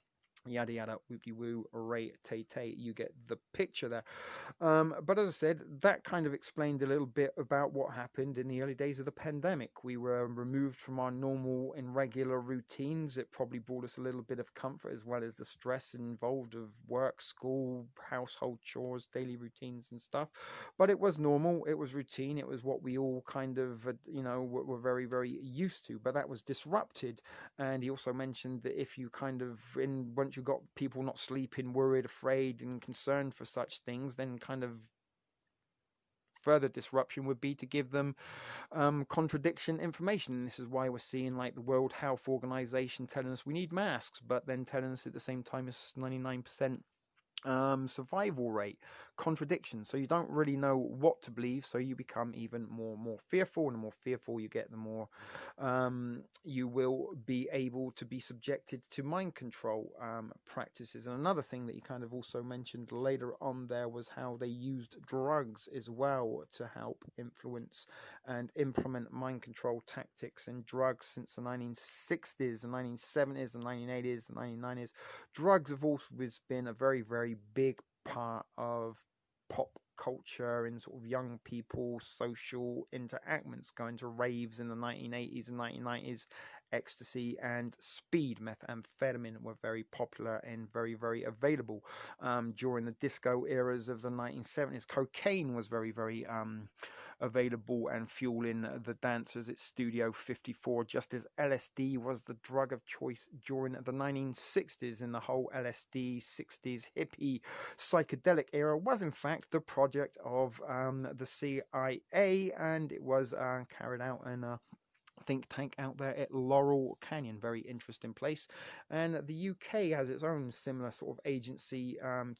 yada yada, whoopty woo, array, tay tay. You get the picture there. But as I said, that kind of explained a little bit about what happened in the early days of the pandemic. We were removed from our normal and regular routines. It probably brought us a little bit of comfort, as well as the stress involved of work, school, household chores, daily routines and stuff. But it was normal. It was routine. It was what we all kind of, were very, very used to. But that was disrupted. And he also mentioned that if you kind of, once you got people not sleeping, worried, afraid, and concerned for such things, then kind of further disruption would be to give them contradiction information. And this is why we're seeing like the World Health Organization telling us we need masks, but then telling us at the same time it's 99% survival rate. Contradiction. So you don't really know what to believe, so you become even more fearful, and the more fearful you get, the more you will be able to be subjected to mind control practices. And another thing that he kind of also mentioned later on there was how they used drugs as well to help influence and implement mind control tactics. And drugs since the 1960s, the 1970s, the 1980s, the 1990s, drugs have always been a very, very big part of pop culture and sort of young people's social interactions. Going to raves in the 1980s and 1990s, ecstasy and speed, methamphetamine, were very popular and very, very available. During the disco eras of the 1970s, cocaine was very, very available and fueling the dancers at Studio 54, just as LSD was the drug of choice during the 1960s. And the whole LSD 60s hippie psychedelic era was in fact the project of the CIA, and it was carried out in a think tank out there at Laurel Canyon. Very interesting place. And the UK has its own similar sort of agency or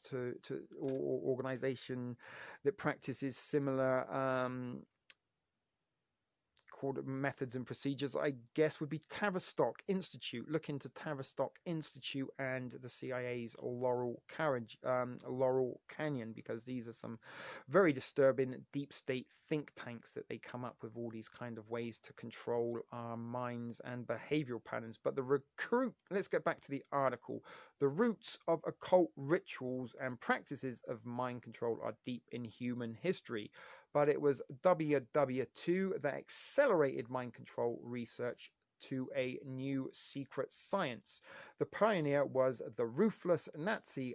organization that practices similar called methods and procedures, I guess, would be Tavistock Institute. Look into Tavistock Institute and the CIA's Laurel Canyon, because these are some very disturbing deep state think tanks that they come up with all these kind of ways to control our minds and behavioral patterns. But let's get back to the article. The roots of occult rituals and practices of mind control are deep in human history. But it was WW2 that accelerated mind control research to a new secret science. The pioneer was the ruthless Nazi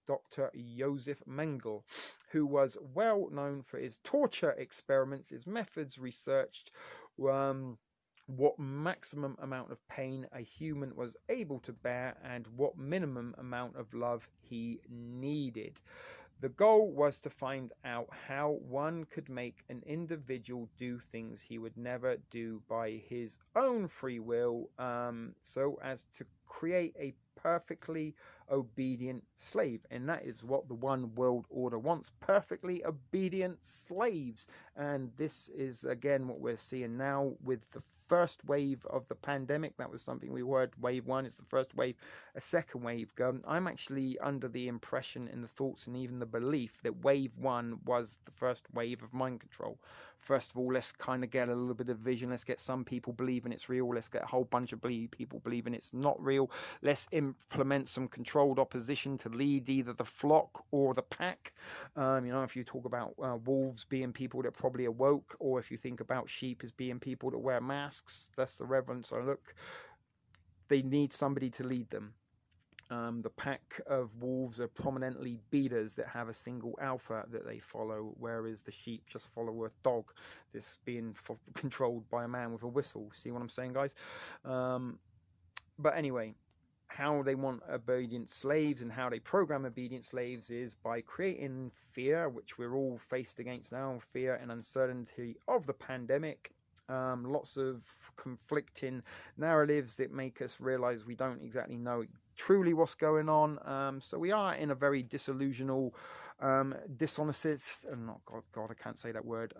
Dr. Josef Mengele, who was well known for his torture experiments. His methods researched what maximum amount of pain a human was able to bear and what minimum amount of love he needed. The goal was to find out how one could make an individual do things he would never do by his own free will, so as to create a perfectly obedient slave. And that is what the one world order wants: perfectly obedient slaves. And this is again what we're seeing now with the first wave of the pandemic. That was something we heard. Wave one is the first wave. A second wave. I'm actually under the impression and the thoughts and even the belief that wave one was the first wave of mind control. First of all, let's kind of get a little bit of vision. Let's get some people believing it's real. Let's get a whole bunch of people believing it's not real. Let's implement some controlled opposition to lead either the flock or the pack. If you talk about wolves being people that probably awoke, or if you think about sheep as being people that wear masks, that's the reverence I look. They need somebody to lead them. The pack of wolves are prominently beaters that have a single alpha that they follow, whereas the sheep just follow a dog that's being controlled by a man with a whistle. See what I'm saying, guys? But anyway, how they want obedient slaves and how they program obedient slaves is by creating fear, which we're all faced against now, fear and uncertainty of the pandemic. Lots of conflicting narratives that make us realize we don't exactly know truly what's going on. So we are in a very disillusional dishonest, not God, I can't say that word,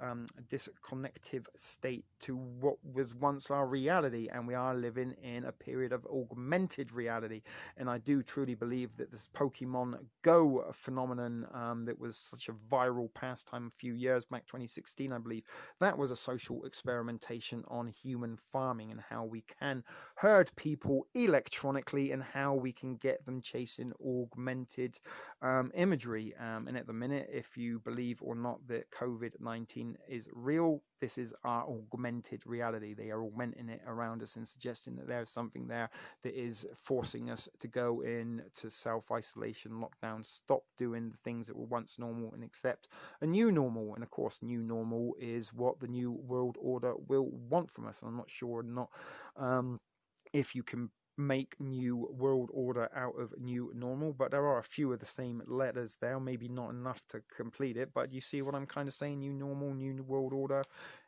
disconnective state to what was once our reality, and we are living in a period of augmented reality. And I do truly believe that this Pokemon Go phenomenon, that was such a viral pastime a few years back, 2016, I believe, that was a social experimentation on human farming and how we can herd people electronically and how we can get them chasing augmented imagery. And at the minute, if you believe or not that COVID-19 is real, this is our augmented reality. They are augmenting it around us and suggesting that there's something there that is forcing us to go into self-isolation, lockdown, stop doing the things that were once normal and accept a new normal. And of course, new normal is what the new world order will want from us. I'm not sure if you can make new world order out of new normal, but there are a few of the same letters there, maybe not enough to complete it, but you see what I'm kind of saying? New normal, new world order.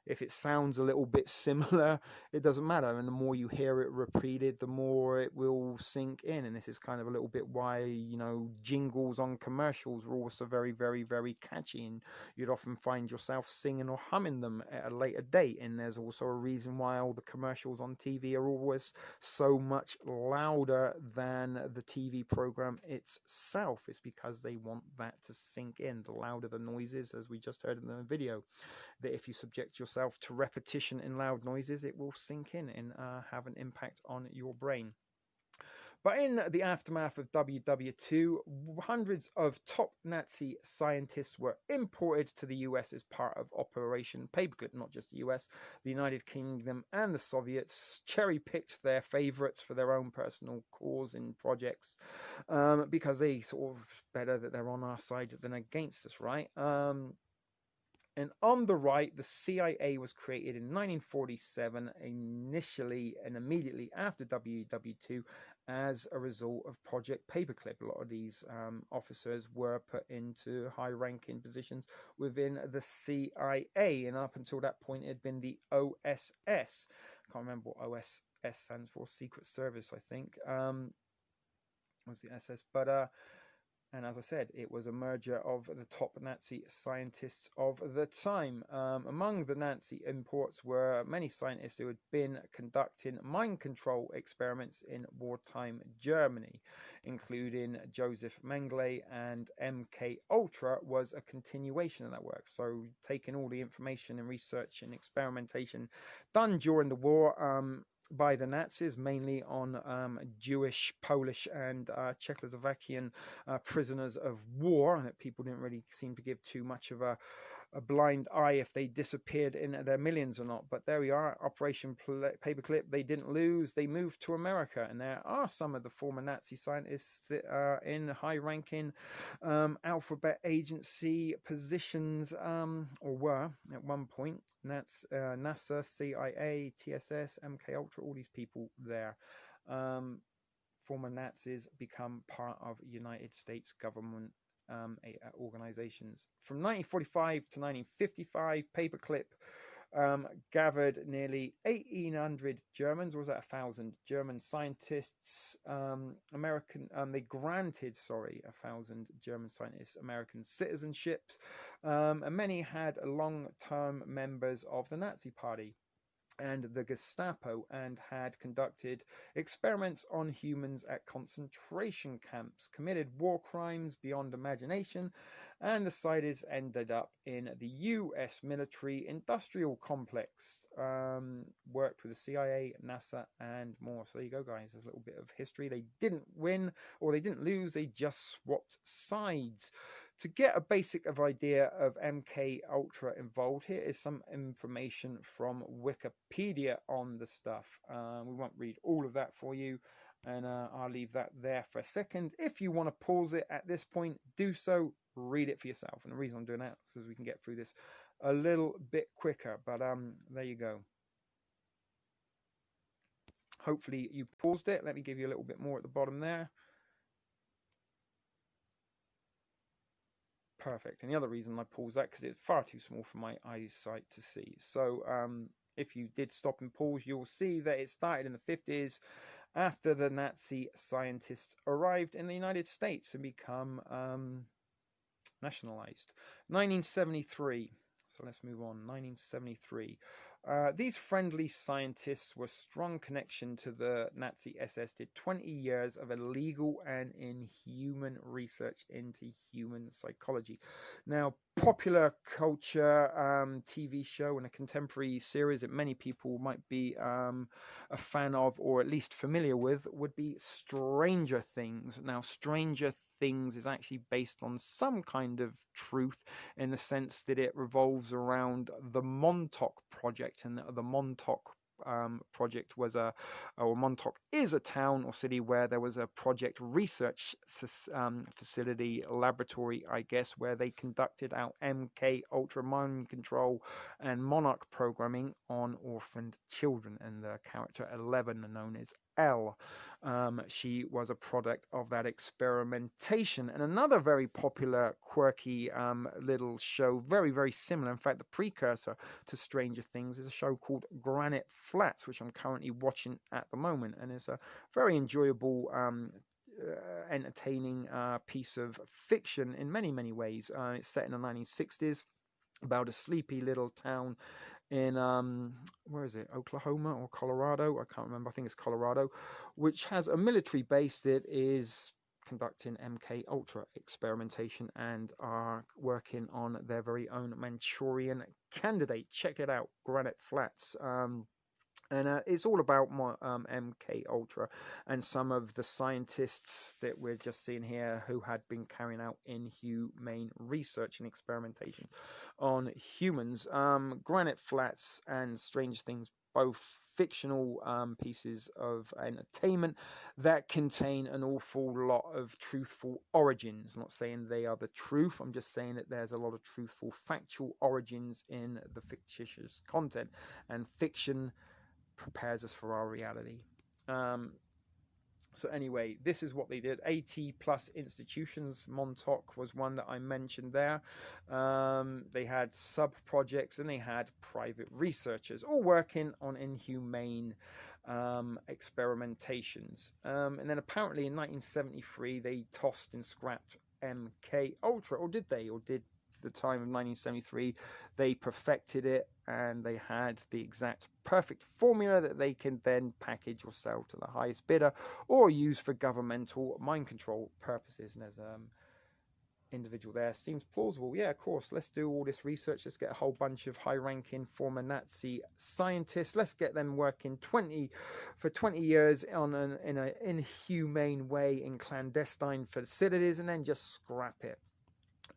If it sounds a little bit similar, it doesn't matter, and the more you hear it repeated, the more it will sink in. And this is kind of a little bit why, you know, jingles on commercials were also very, very, very catchy, and you'd often find yourself singing or humming them at a later date. And there's also a reason why all the commercials on TV are always so much louder than the TV program itself. It's because they want that to sink in. The louder the noises, as we just heard in the video, that if you subject yourself to repetition in loud noises, it will sink in and have an impact on your brain. But in the aftermath of WW2, hundreds of top Nazi scientists were imported to the US as part of Operation Paperclip. Not just the US, the United Kingdom and the Soviets cherry-picked their favorites for their own personal cause and projects, because they sort of better that they're on our side than against us, right? And on the right, the CIA was created in 1947, initially and immediately after WW2, as a result of Project Paperclip. A lot of these officers were put into high-ranking positions within the CIA, and up until that point, it had been the OSS. I can't remember what OSS stands for. Secret Service, I think. Was the SS, but and as I said, it was a merger of the top Nazi scientists of the time. Among the Nazi imports were many scientists who had been conducting mind control experiments in wartime Germany, including Joseph Mengele, and MKultra was a continuation of that work. So taking all the information and research and experimentation done during the war, by the Nazis, mainly on Jewish, Polish, and Czechoslovakian prisoners of war, that people didn't really seem to give too much of a blind eye if they disappeared in their millions or not. But there we are, Operation Paperclip. They didn't lose. They moved to America, and there are some of the former Nazi scientists that are in high-ranking alphabet agency positions, or were at one point. That's NASA, CIA, TSS, MKultra, all these people there. Former Nazis become part of United States government organizations. From 1945 to 1955, Paperclip gathered nearly 1,800 Germans, or was that 1,000 German scientists? They granted, 1,000 German scientists American citizenships, and many had long-term members of the Nazi Party and the Gestapo, and had conducted experiments on humans at concentration camps, committed war crimes beyond imagination, and the scientists ended up in the US military industrial complex, worked with the CIA, NASA, and more. So there you go, guys. There's a little bit of history. They didn't win, or they didn't lose, they just swapped sides. To get a basic idea of MKultra involved, here is some information from Wikipedia on the stuff. We won't read all of that for you, and I'll leave that there for a second. If you want to pause it at this point, do so. Read it for yourself. And the reason I'm doing that is so we can get through this a little bit quicker. But there you go. Hopefully you paused it. Let me give you a little bit more at the bottom there. Perfect. And the other reason I paused that, because it's far too small for my eyesight to see. So if you did stop and pause, you'll see that it started in the 50s after the Nazi scientists arrived in the United States and become nationalized. 1973. So let's move on. 1973. These friendly scientists were strong connection to the Nazi SS, did 20 years of illegal and inhuman research into human psychology. Now, popular culture TV show and a contemporary series that many people might be a fan of or at least familiar with would be Stranger Things. Now, Stranger Things is actually based on some kind of truth in the sense that it revolves around the Montauk Project, and the Montauk project was or Montauk is a town or city where there was a project research facility, laboratory, I guess, where they conducted out MKultra mind control and monarch programming on orphaned children, and the character 11, known as Elle, she was a product of that experimentation. And another very popular, quirky little show, very, very similar, in fact, the precursor to Stranger Things, is a show called Granite Flats, which I'm currently watching at the moment. And it's a very enjoyable, entertaining piece of fiction in many, many ways. It's set in the 1960s, about a sleepy little town in where is it, Oklahoma or Colorado? I can't remember. I think it's Colorado, which has a military base that is conducting MKultra experimentation and are working on their very own Manchurian candidate. Check it out, Granite Flats. And it's all about MKultra and some of the scientists that we're just seeing here who had been carrying out inhumane research and experimentation on humans. Granite Flats and Strange Things, both fictional pieces of entertainment that contain an awful lot of truthful origins. I'm not saying they are the truth, I'm just saying that there's a lot of truthful, factual origins in the fictitious content, and fiction prepares us for our reality. So anyway, this is what they did. 80 plus institutions. Montauk was one that I mentioned there. They had sub projects and they had private researchers all working on inhumane experimentations. And then apparently in 1973 they tossed and scrapped MKultra, or did they? Or did the time of 1973 they perfected it and they had the exact perfect formula that they can then package or sell to the highest bidder or use for governmental mind control purposes? And as individual there seems plausible. Yeah, of course, let's do all this research. Let's get a whole bunch of high-ranking former Nazi scientists. Let's get them working 20 years on in an inhumane way in clandestine facilities, and then just scrap it.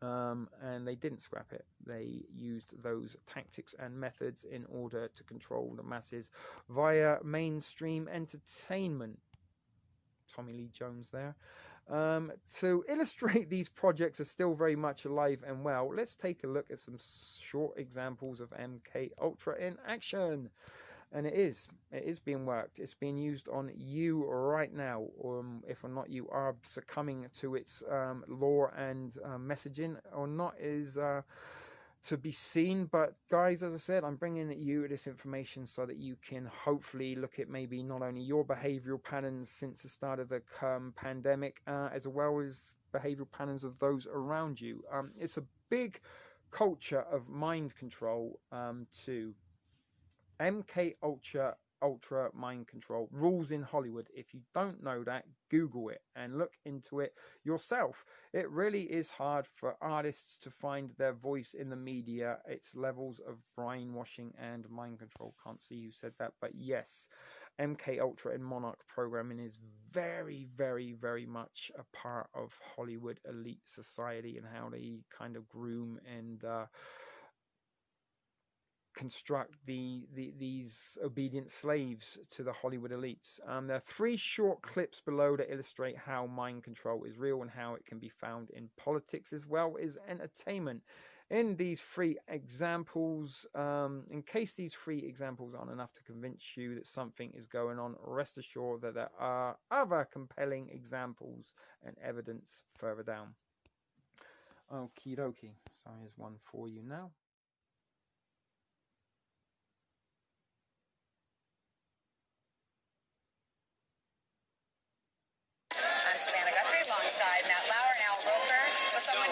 And they didn't scrap it. They used those tactics and methods in order to control the masses via mainstream entertainment. Tommy Lee Jones there. To illustrate these projects are still very much alive and well, let's take a look at some short examples of MKultra in action. And it is being worked. It's being used on you right now. If or not you are succumbing to its lore and messaging or not is to be seen. But guys, as I said, I'm bringing you this information so that you can hopefully look at maybe not only your behavioral patterns since the start of the pandemic, as well as behavioral patterns of those around you. It's a big culture of mind control too. MKultra mind control rules in Hollywood. If you don't know that, Google it and look into it yourself. It really is hard for artists to find their voice in the media. It's levels of brainwashing and mind control. Can't see who said that, but yes, MKultra and monarch programming is very, very, very much a part of Hollywood elite society and how they kind of groom and construct these obedient slaves to the Hollywood elites. There are 3 short clips below that illustrate how mind control is real and how it can be found in politics as well as entertainment. In these 3 examples, in case these 3 examples aren't enough to convince you that something is going on, rest assured that there are other compelling examples and evidence further down. Okie dokie. So here's one for you now.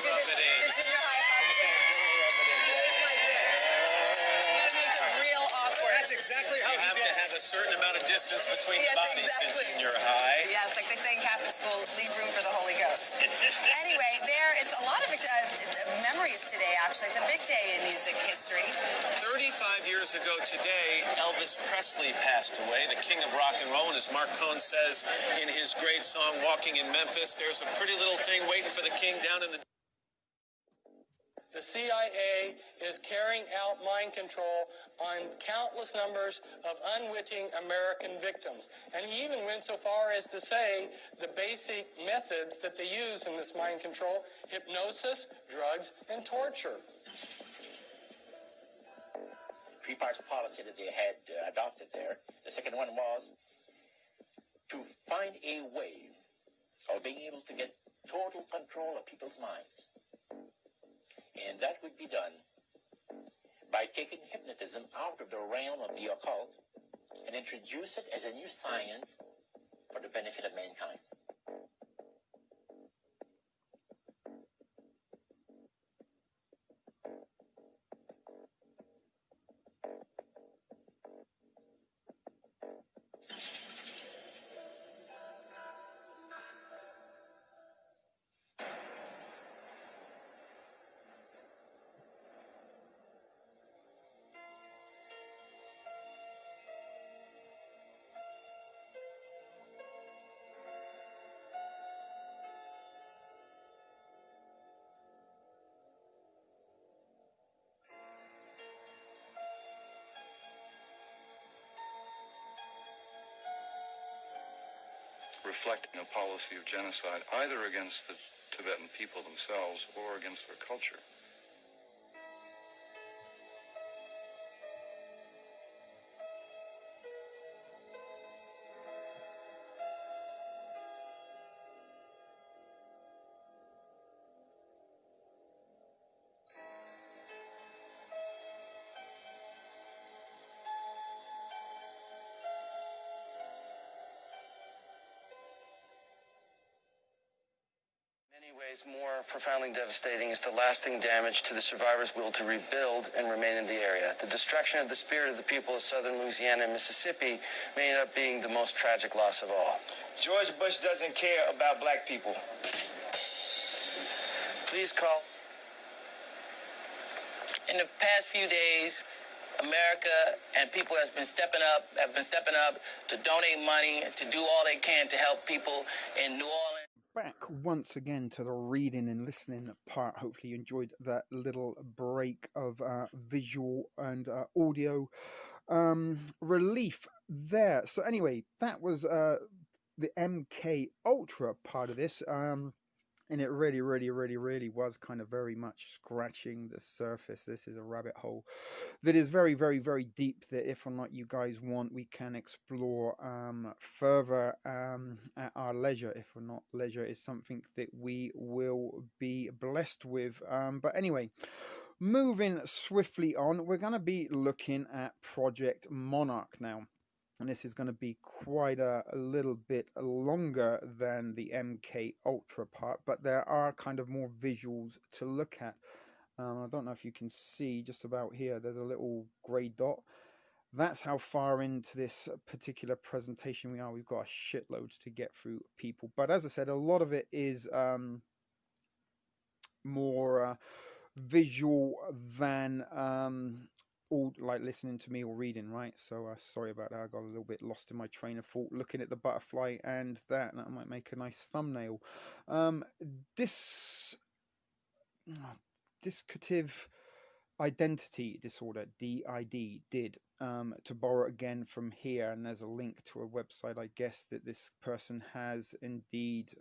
Did you have to have a certain amount of distance between the bodies. Exactly. In your high. Yes, like they say in Catholic school, leave room for the Holy Ghost. Anyway, there is a lot of memories today, actually. It's a big day in music history. 35 years ago today, Elvis Presley passed away, the king of rock and roll. And as Mark Cohn says in his great song, Walking in Memphis, there's a pretty little thing waiting for the king down in the... The CIA is carrying out mind control on countless numbers of unwitting American victims. And he even went so far as to say the basic methods that they use in this mind control: hypnosis, drugs, and torture. Three parts policy that they had adopted there. The second one was to find a way of being able to get total control of people's minds. And that would be done by taking hypnotism out of the realm of the occult and introduce it as a new science for the benefit of mankind. Reflecting a policy of genocide either against the Tibetan people themselves or against their culture. Ways more profoundly devastating is the lasting damage to the survivors' will to rebuild and remain in the area. The destruction of the spirit of the people of southern Louisiana and Mississippi may end up being the most tragic loss of all. George Bush doesn't care about black people. Please call. In the past few days, America and people have been stepping up to donate money, to do all they can to help people in New Orleans. Back once again to the reading and listening part. Hopefully you enjoyed that little break of visual and audio relief there. So anyway, that was the MKultra part of this. And it really was kind of very much scratching the surface. This is a rabbit hole that is very, very deep, that if or not you guys want, we can explore further at our leisure. If or not leisure is something that we will be blessed with. But anyway, moving swiftly on, we're going to be looking at Project Monarch now. And this is going to be quite a little bit longer than the MKultra part, but there are kind of more visuals to look at. I don't know if you can see just about here, there's a little grey dot. That's how far into this particular presentation we are. We've got a shitload to get through, people. But as I said, a lot of it is more visual than all like listening to me or reading, right? So sorry about that. I got a little bit lost in my train of thought looking at the butterfly, and that might make a nice thumbnail. Dissociative identity disorder, DID, to borrow again from here, and there's a link to a website, I guess, that this person has indeed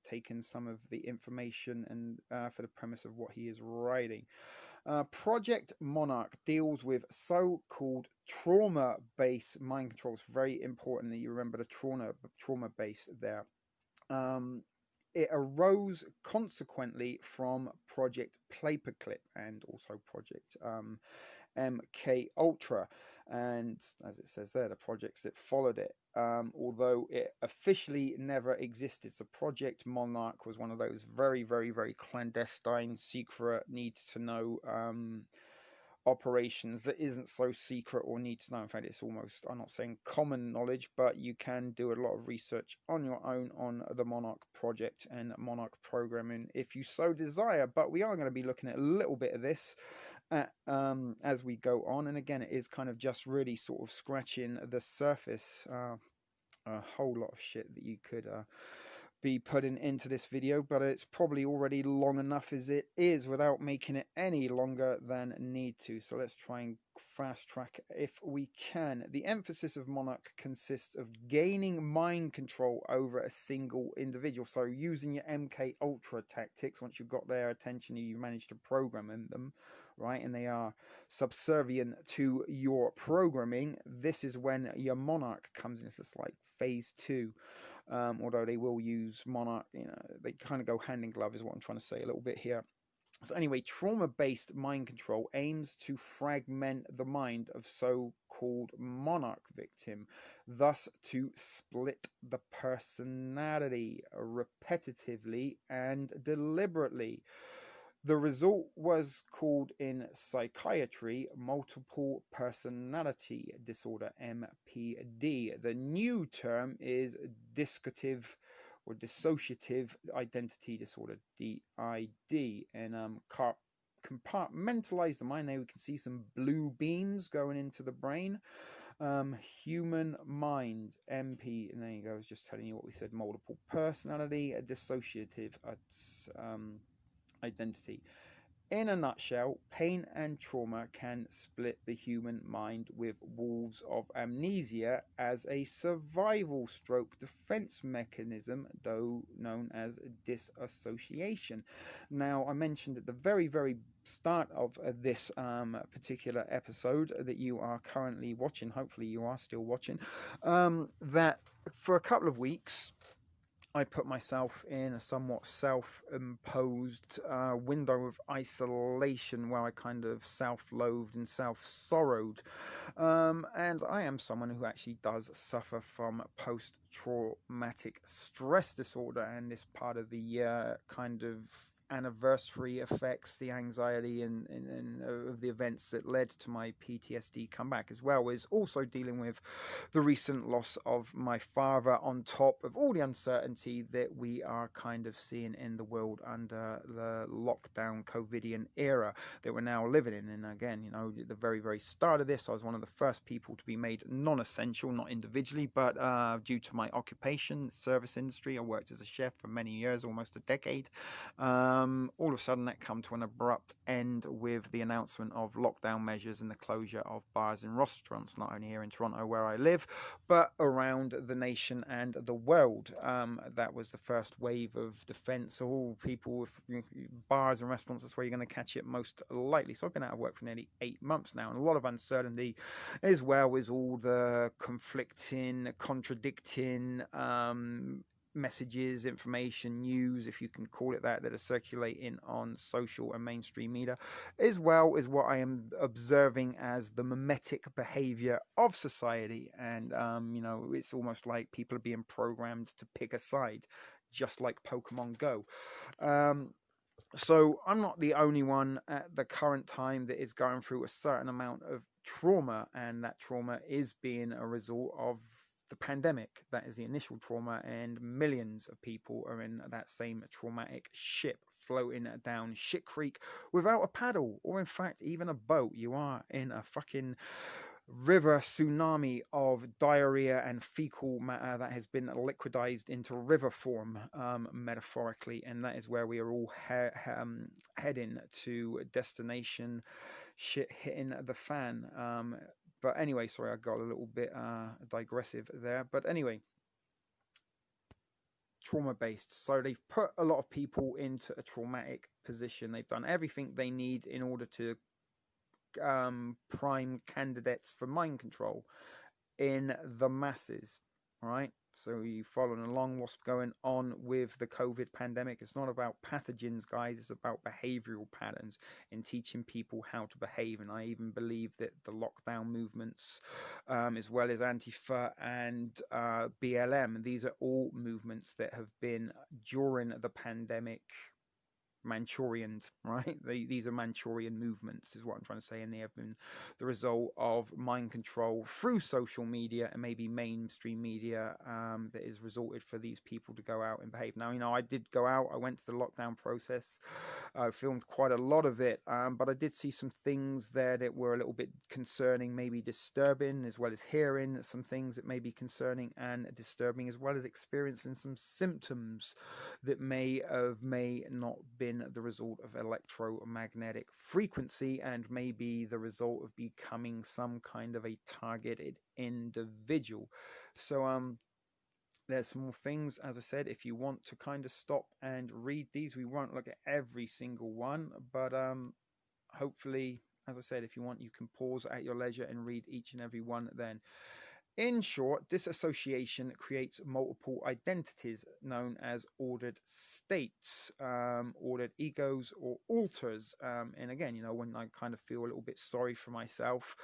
taken some of the information and for the premise of what he is writing. Project Monarch deals with so-called trauma-based mind control. It's very important that you remember the trauma base there. It arose consequently from Project Paperclip and also Project MKultra, and as it says there, the projects that followed it, although it officially never existed. So Project Monarch was one of those very clandestine, secret, need to know operations that isn't so secret or need to know. In fact, it's almost, I'm not saying common knowledge, but you can do a lot of research on your own on the Monarch project and Monarch programming if you so desire. But we are going to be looking at a little bit of this as we go on. And again, it is kind of just really sort of scratching the surface. A whole lot of shit that you could be putting into this video, but it's probably already long enough as it is without making it any longer than need to. So let's try and fast track if we can. The emphasis of Monarch consists of gaining mind control over a single individual. So using your MKultra tactics, once you've got their attention, you manage to program them, right? And they are subservient to your programming. This is when your Monarch comes in. It's just like phase 2. Although they will use Monarch, they kind of go hand in glove is what I'm trying to say a little bit here. So anyway, trauma-based mind control aims to fragment the mind of so-called Monarch victim, thus to split the personality repetitively and deliberately. The result was called in psychiatry multiple personality disorder, MPD. The new term is dissociative identity disorder, DID. And compartmentalize the mind. There we can see some blue beams going into the brain. Human mind, MP, and there you go. I was just telling you what we said. Multiple personality, dissociative identity. In a nutshell, pain and trauma can split the human mind with wolves of amnesia as a survival stroke defense mechanism, though known as disassociation. Now, I mentioned at the very, very start of this particular episode that you are currently watching, hopefully you are still watching, that for a couple of weeks, I put myself in a somewhat self-imposed window of isolation where I kind of self-loathed and self-sorrowed. And I am someone who actually does suffer from post-traumatic stress disorder, and this part of the kind of anniversary affects the anxiety and of the events that led to my PTSD comeback, as well as also dealing with the recent loss of my father, on top of all the uncertainty that we are kind of seeing in the world under the lockdown COVIDian era that we're now living in. And again, at the very, very start of this, I was one of the first people to be made non-essential, not individually, but due to my occupation, service industry. I worked as a chef for many years, almost a decade. All of a sudden that come to an abrupt end with the announcement of lockdown measures and the closure of bars and restaurants, not only here in Toronto where I live, but around the nation and the world. That was the first wave of defence. All people with bars and restaurants, that's where you're going to catch it most likely. So I've been out of work for nearly 8 months now, and a lot of uncertainty, as well as all the conflicting, contradicting messages, information, news, if you can call it that are circulating on social and mainstream media, as well as what I am observing as the mimetic behavior of society. And it's almost like people are being programmed to pick a side, just like Pokemon Go. So I'm not the only one at the current time that is going through a certain amount of trauma, and that trauma is being a result of the pandemic. That is the initial trauma, and millions of people are in that same traumatic ship, floating down shit creek without a paddle, or in fact even a boat. You are in a fucking river tsunami of diarrhea and fecal matter that has been liquidized into river form, metaphorically, and that is where we are all heading to, destination shit hitting the fan. But anyway, sorry, I got a little bit digressive there. But anyway, trauma-based. So they've put a lot of people into a traumatic position. They've done everything they need in order to prime candidates for mind control in the masses, right? So you following along what's going on with the COVID pandemic. It's not about pathogens, guys. It's about behavioral patterns and teaching people how to behave. And I even believe that the lockdown movements, as well as Antifa and BLM, these are all movements that have been during the pandemic Manchurians, right? These are Manchurian movements, is what I'm trying to say, and they have been the result of mind control through social media and maybe mainstream media that has resulted for these people to go out and behave. Now, I did go out. I went to the lockdown process. I filmed quite a lot of it, but I did see some things there that were a little bit concerning, maybe disturbing, as well as hearing some things that may be concerning and disturbing, as well as experiencing some symptoms that may not been the result of electromagnetic frequency and may be the result of becoming some kind of a targeted individual. So there's some more things, as I said. If you want to kind of stop and read these, we won't look at every single one, but hopefully, as I said, if you want, you can pause at your leisure and read each and every one then. In short, disassociation creates multiple identities known as ordered states, ordered egos, or alters. And again, when I kind of feel a little bit sorry for myself,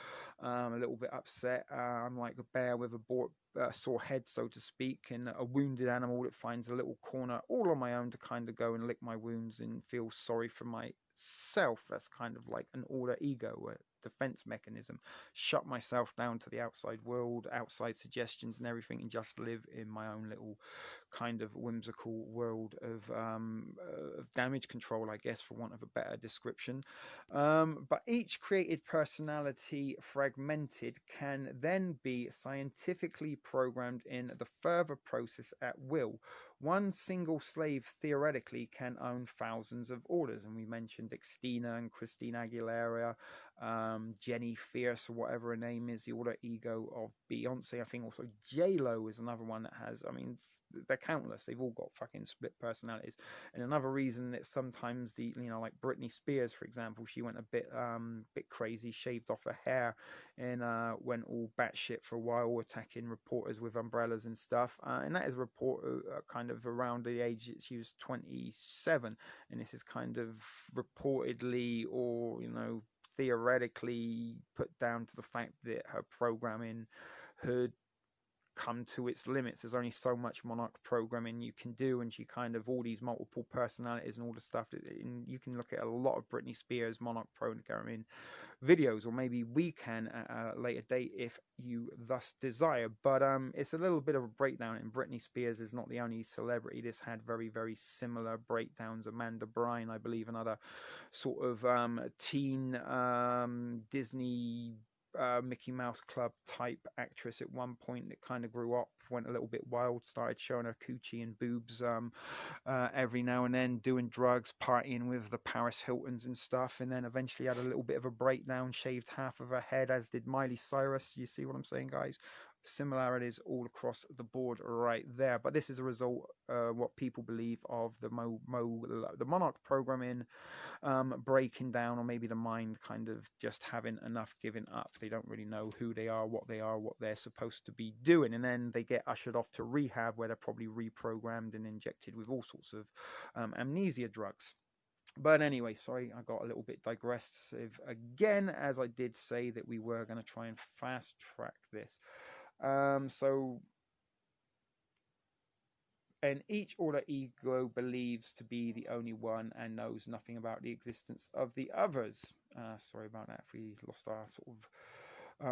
a little bit upset, I'm like a bear with a sore head, so to speak, and a wounded animal that finds a little corner all on my own to kind of go and lick my wounds and feel sorry for myself. That's kind of like an order ego, a defense mechanism. Shut myself down to the outside world, outside suggestions and everything, and just live in my own little kind of whimsical world of damage control, I guess, for want of a better description. But each created personality, fragmented, can then be scientifically programmed in the further process at will. One single slave theoretically can own thousands of orders, and we mentioned Xtina and Christina Aguilera, Jenny Fierce, or whatever her name is, the alter ego of Beyonce. I think also J-Lo is another one that has, they're countless. They've all got fucking split personalities. And another reason that sometimes like Britney Spears, for example, she went a bit crazy, shaved off her hair, and went all batshit for a while, attacking reporters with umbrellas and stuff. And that is a report kind of around the age that she was 27. And this is kind of reportedly, or theoretically, put down to the fact that her programming had come to its limits. There's only so much monarch programming you can do, and she kind of all these multiple personalities and all the stuff and you can look at a lot of Britney Spears monarch programming videos, or maybe we can at a later date if you thus desire. But it's a little bit of a breakdown, and Britney Spears is not the only celebrity. This had very, very similar breakdowns. Amanda Bryan, I believe, another sort of teen Disney Mickey Mouse Club type actress at one point that kind of grew up, went a little bit wild, started showing her coochie and boobs every now and then, doing drugs, partying with the Paris Hiltons and stuff, and then eventually had a little bit of a breakdown, shaved half of her head, as did Miley Cyrus. You see what I'm saying, guys? Similarities all across the board right there. But this is a result, what people believe, of the monarch programming breaking down, or maybe the mind kind of just having enough, giving up. They don't really know who they are, what they're supposed to be doing, and then they get ushered off to rehab, where they're probably reprogrammed and injected with all sorts of amnesia drugs. But anyway, sorry, I got a little bit digressive again, as I did say that we were going to try and fast track this. And each order ego believes to be the only one and knows nothing about the existence of the others. Sorry about that if we lost our sort of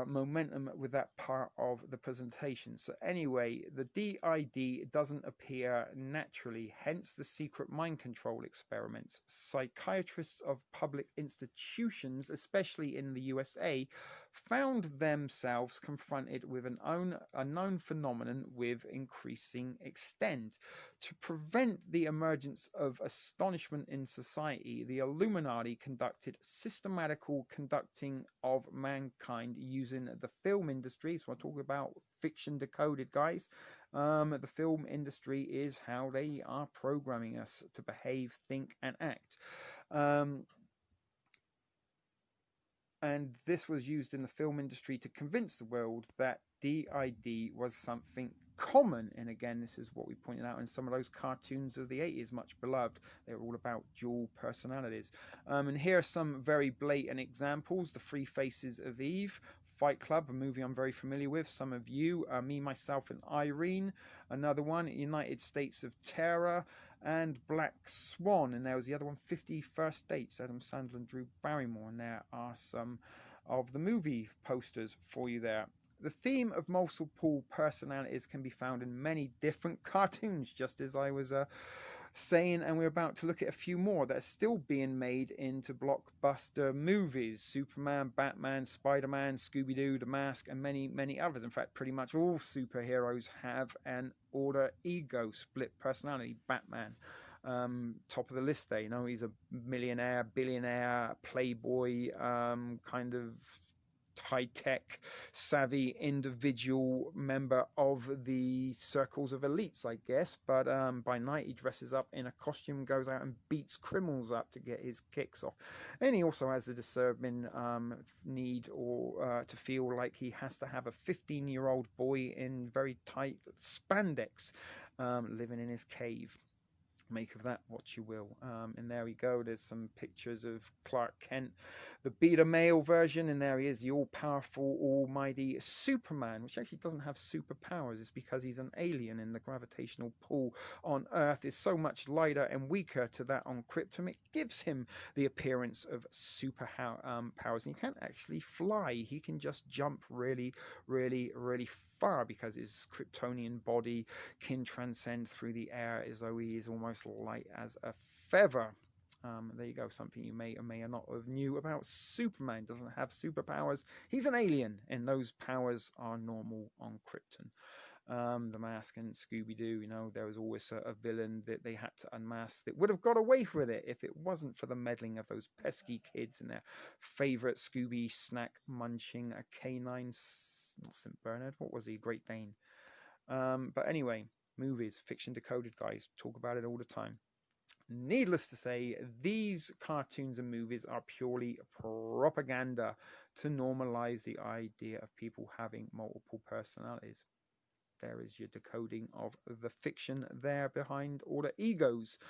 momentum with that part of the presentation. So anyway, the DID doesn't appear naturally, hence the secret mind control experiments. Psychiatrists of public institutions, especially in the USA, found themselves confronted with an unknown phenomenon with increasing extent. To prevent the emergence of astonishment in society, the Illuminati conducted systematical conducting of mankind using the film industry. So I talk about fiction decoded, guys. The film industry is how they are programming us to behave, think, and act. And this was used in the film industry to convince the world that DID was something common. And again, this is what we pointed out in some of those cartoons of the 80s, much beloved. They were all about dual personalities. And here are some very blatant examples. The Three Faces of Eve, Fight Club, a movie I'm very familiar with. Some of you, Me, Myself, and Irene. Another one, United States of Terror, and Black Swan. And there was the other one, 50 First Dates, Adam Sandler and Drew Barrymore. And there are some of the movie posters for you there. The theme of multiple personalities can be found in many different cartoons, just as I was saying, and we're about to look at a few more that are still being made into blockbuster movies. Superman, Batman, Spider-Man, Scooby-Doo, The Mask, and many, many others. In fact, pretty much all superheroes have an alter ego, split personality. Batman, top of the list there. You know, he's a millionaire, billionaire, playboy, kind of high-tech savvy individual member of the circles of elites, I guess, but by night he dresses up in a costume, goes out and beats criminals up to get his kicks off. And he also has the disturbing need or to feel like he has to have a 15-year-old boy in very tight spandex living in his cave. Make of that what you will. And there we go. There's some pictures of Clark Kent, the beta male version, and there he is, the all-powerful, almighty Superman, which actually doesn't have superpowers. It's because he's an alien, and the gravitational pull on Earth is so much lighter and weaker to that on Krypton. It gives him the appearance of super powers. And he can't actually fly. He can just jump really, really, really far because his Kryptonian body can transcend through the air as though he is almost light as a feather. There you go, something you may or may not have knew about Superman. Doesn't have superpowers. He's an alien, and those powers are normal on Krypton. The Mask and Scooby-Doo, you know, there was always a villain that they had to unmask that would have got away with it if it wasn't for the meddling of those pesky kids and their favourite Scooby snack munching, a canine, not St. Bernard, what was he, Great Dane. But anyway, movies, Fiction Decoded, guys, talk about it all the time. Needless to say, these cartoons and movies are purely propaganda to normalize the idea of people having multiple personalities. There is your decoding of the fiction there behind all the egos.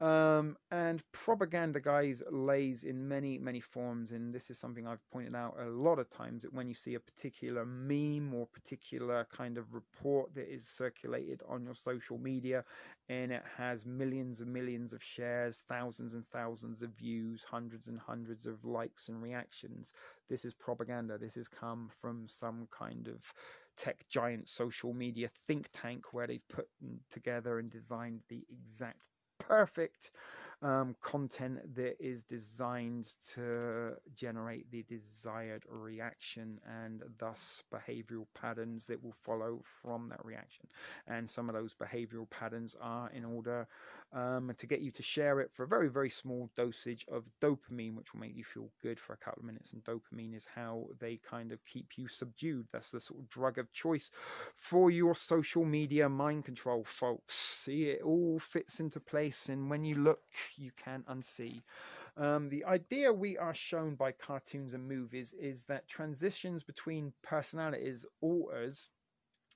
And propaganda, guys, lays in many, many forms. And this is something I've pointed out a lot of times, that when you see a particular meme or particular kind of report that is circulated on your social media, and it has millions and millions of shares, thousands and thousands of views, hundreds and hundreds of likes and reactions, this is propaganda. This has come from some kind of tech giant social media think tank where they've put together and designed the exact perfect content that is designed to generate the desired reaction, and thus behavioral patterns that will follow from that reaction. And some of those behavioral patterns are in order to get you to share it for a very, very small dosage of dopamine, which will make you feel good for a couple of minutes. And dopamine is how they kind of keep you subdued. That's the sort of drug of choice for your social media mind control, folks. See, it all fits into place, and when you look, you can unsee. The idea we are shown by cartoons and movies is that transitions between personalities alters,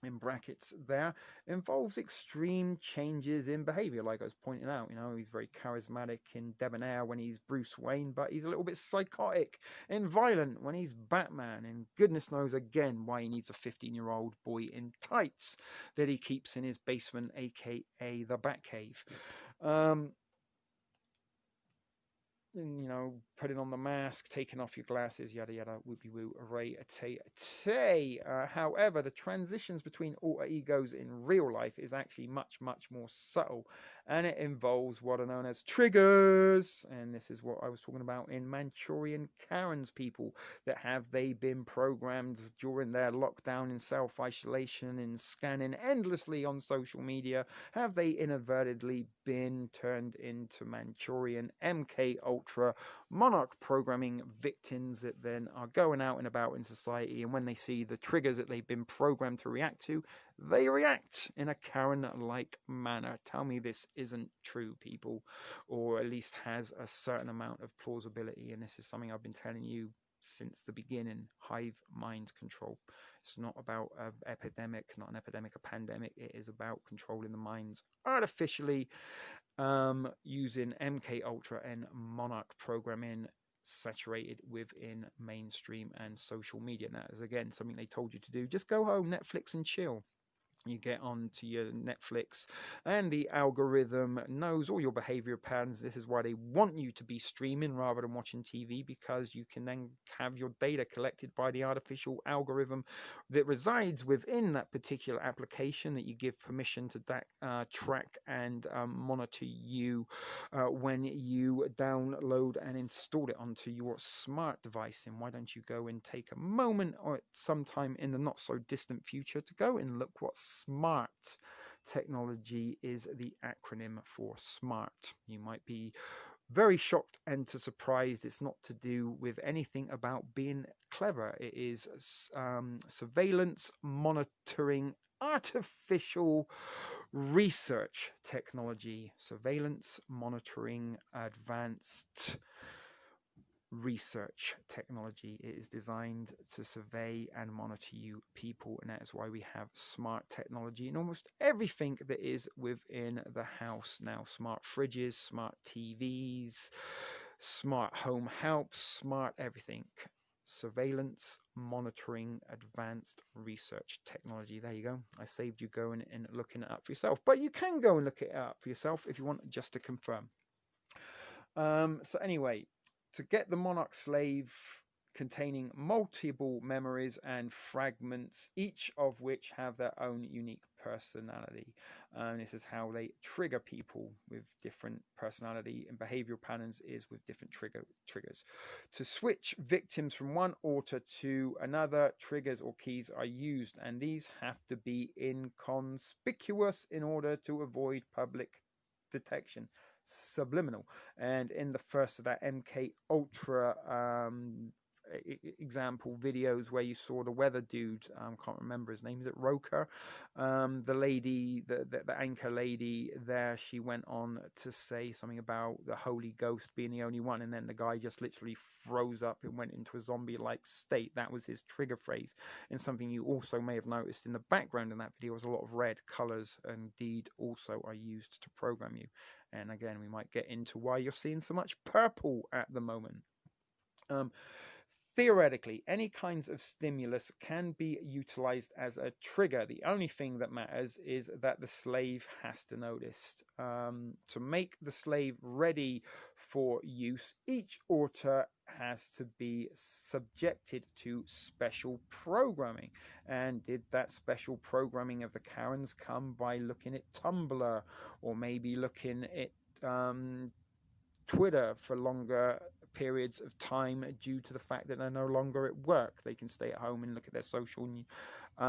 in brackets there, involves extreme changes in behavior. Like I was pointing out, you know, he's very charismatic and debonair when he's Bruce Wayne, but he's a little bit psychotic and violent when he's Batman, and goodness knows again why he needs a 15-year-old boy in tights that he keeps in his basement, aka the Batcave. You know, putting on the mask, taking off your glasses, yada yada, whoopie woo, array, tay. However, the transitions between alter egos in real life is actually much, much more subtle, and it involves what are known as triggers. And this is what I was talking about in Manchurian Karen's people. That have they been programmed during their lockdown in self-isolation and scanning endlessly on social media? Have they inadvertently been turned into Manchurian MKultra monarch programming victims that then are going out and about in society, and when they see the triggers that they've been programmed to react to, they react in a Karen-like manner? Tell me this isn't true, people, or at least has a certain amount of plausibility. And this is something I've been telling you since the beginning. Hive mind control. It's not about an epidemic, not an epidemic, a pandemic. It is about controlling the minds artificially, using MKultra and monarch programming saturated within mainstream and social media. And that is, again, something they told you to do. Just go home, Netflix, and chill. You get onto your Netflix and the algorithm knows all your behavior patterns. This is why they want you to be streaming rather than watching TV, because you can then have your data collected by the artificial algorithm that resides within that particular application that you give permission to track and monitor you when you download and install it onto your smart device. And why don't you go and take a moment or sometime in the not so distant future to go and look what SMART technology is. The acronym for SMART. You might be very shocked and surprised. It's not to do with anything about being clever. It is surveillance, monitoring, artificial research technology. Surveillance, monitoring, advanced research technology. It is designed to survey and monitor you people, and that is why we have smart technology in almost everything that is within the house now. Smart fridges, smart TVs, smart home helps, smart everything. Surveillance, monitoring, advanced research technology. There you go. I saved you going and looking it up for yourself, but you can go and look it up for yourself if you want, just to confirm. So anyway, to get the monarch slave containing multiple memories and fragments, each of which have their own unique personality. This is how they trigger people with different personality and behavioral patterns, is with different triggers. To switch victims from one author to another, triggers or keys are used, and these have to be inconspicuous in order to avoid public detection. Subliminal. And in the first of that MKultra example videos where you saw the weather dude, can't remember his name, is it Roker? The lady, the anchor lady there, she went on to say something about the Holy Ghost being the only one, and then the guy just literally froze up and went into a zombie-like state. That was his trigger phrase. And something you also may have noticed in the background in that video was a lot of red colors, indeed also are used to program you. And again, we might get into why you're seeing so much purple at the moment. Theoretically, any kinds of stimulus can be utilized as a trigger. The only thing that matters is that the slave has to notice. To make the slave ready for use, each author has to be subjected to special programming. And did that special programming of the Karens come by looking at Tumblr, or maybe looking at Twitter for longer periods of time due to the fact that they're no longer at work? They can stay at home and look at their social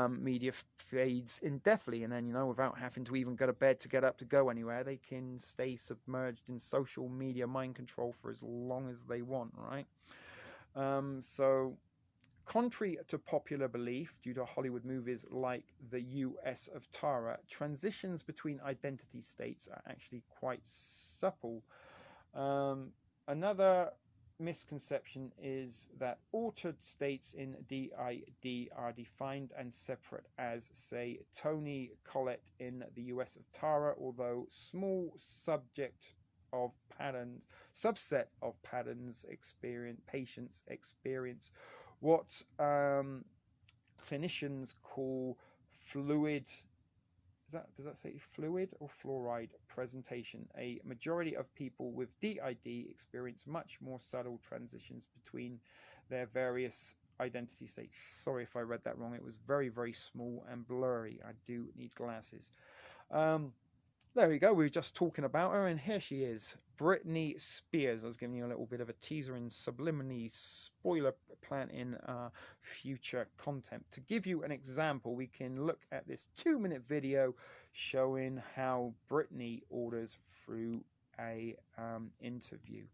media feeds indefinitely, and then, you know, without having to even go to bed to get up to go anywhere, they can stay submerged in social media mind control for as long as they want, right? So contrary to popular belief, due to Hollywood movies like The U.S. of Tara, transitions between identity states are actually quite supple. Another misconception is that altered states in DID are defined and separate as, say, Tony Collette in The U.S. of Tara, although small subset of patterns patients experience what clinicians call fluid. Does that say fluid or fluoride presentation? A majority of people with DID experience much more subtle transitions between their various identity states. Sorry if I read that wrong. It was very, very small and blurry. I do need glasses. There we go. We were just talking about her, and here she is, Britney Spears. I was giving you a little bit of a teaser and subliminally spoiler planting future content. To give you an example, we can look at this 2-minute video showing how Britney orders through a interview.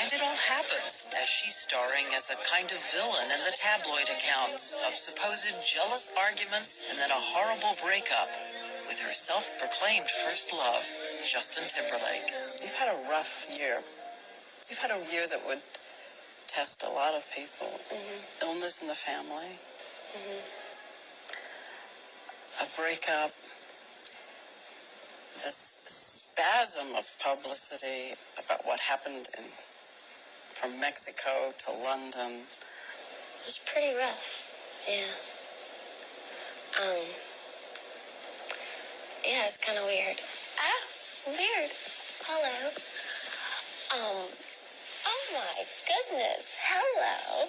And it all happens as she's starring as a kind of villain in the tabloid accounts of supposed jealous arguments and then a horrible breakup with her self-proclaimed first love, Justin Timberlake. You've had a rough year. You've had a year that would test a lot of people. Illness in the family. A breakup. This spasm of publicity about what happened from Mexico to London. It was pretty rough, yeah. Yeah, it's kind of weird. Ah, weird. Hello. Oh my goodness. Hello.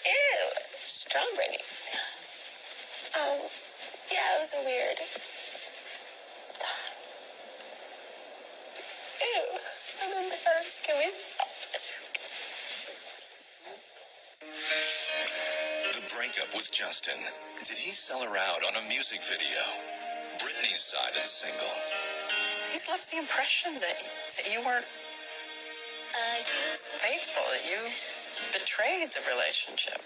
Ew, strawberry. Yeah, it was a weird. Ew, I'm embarrassed. Can we stop this? The breakup with Justin. Did he sell her out on a music video? Britney's side of the single. He's left the impression that you weren't faithful, that you betrayed the relationship.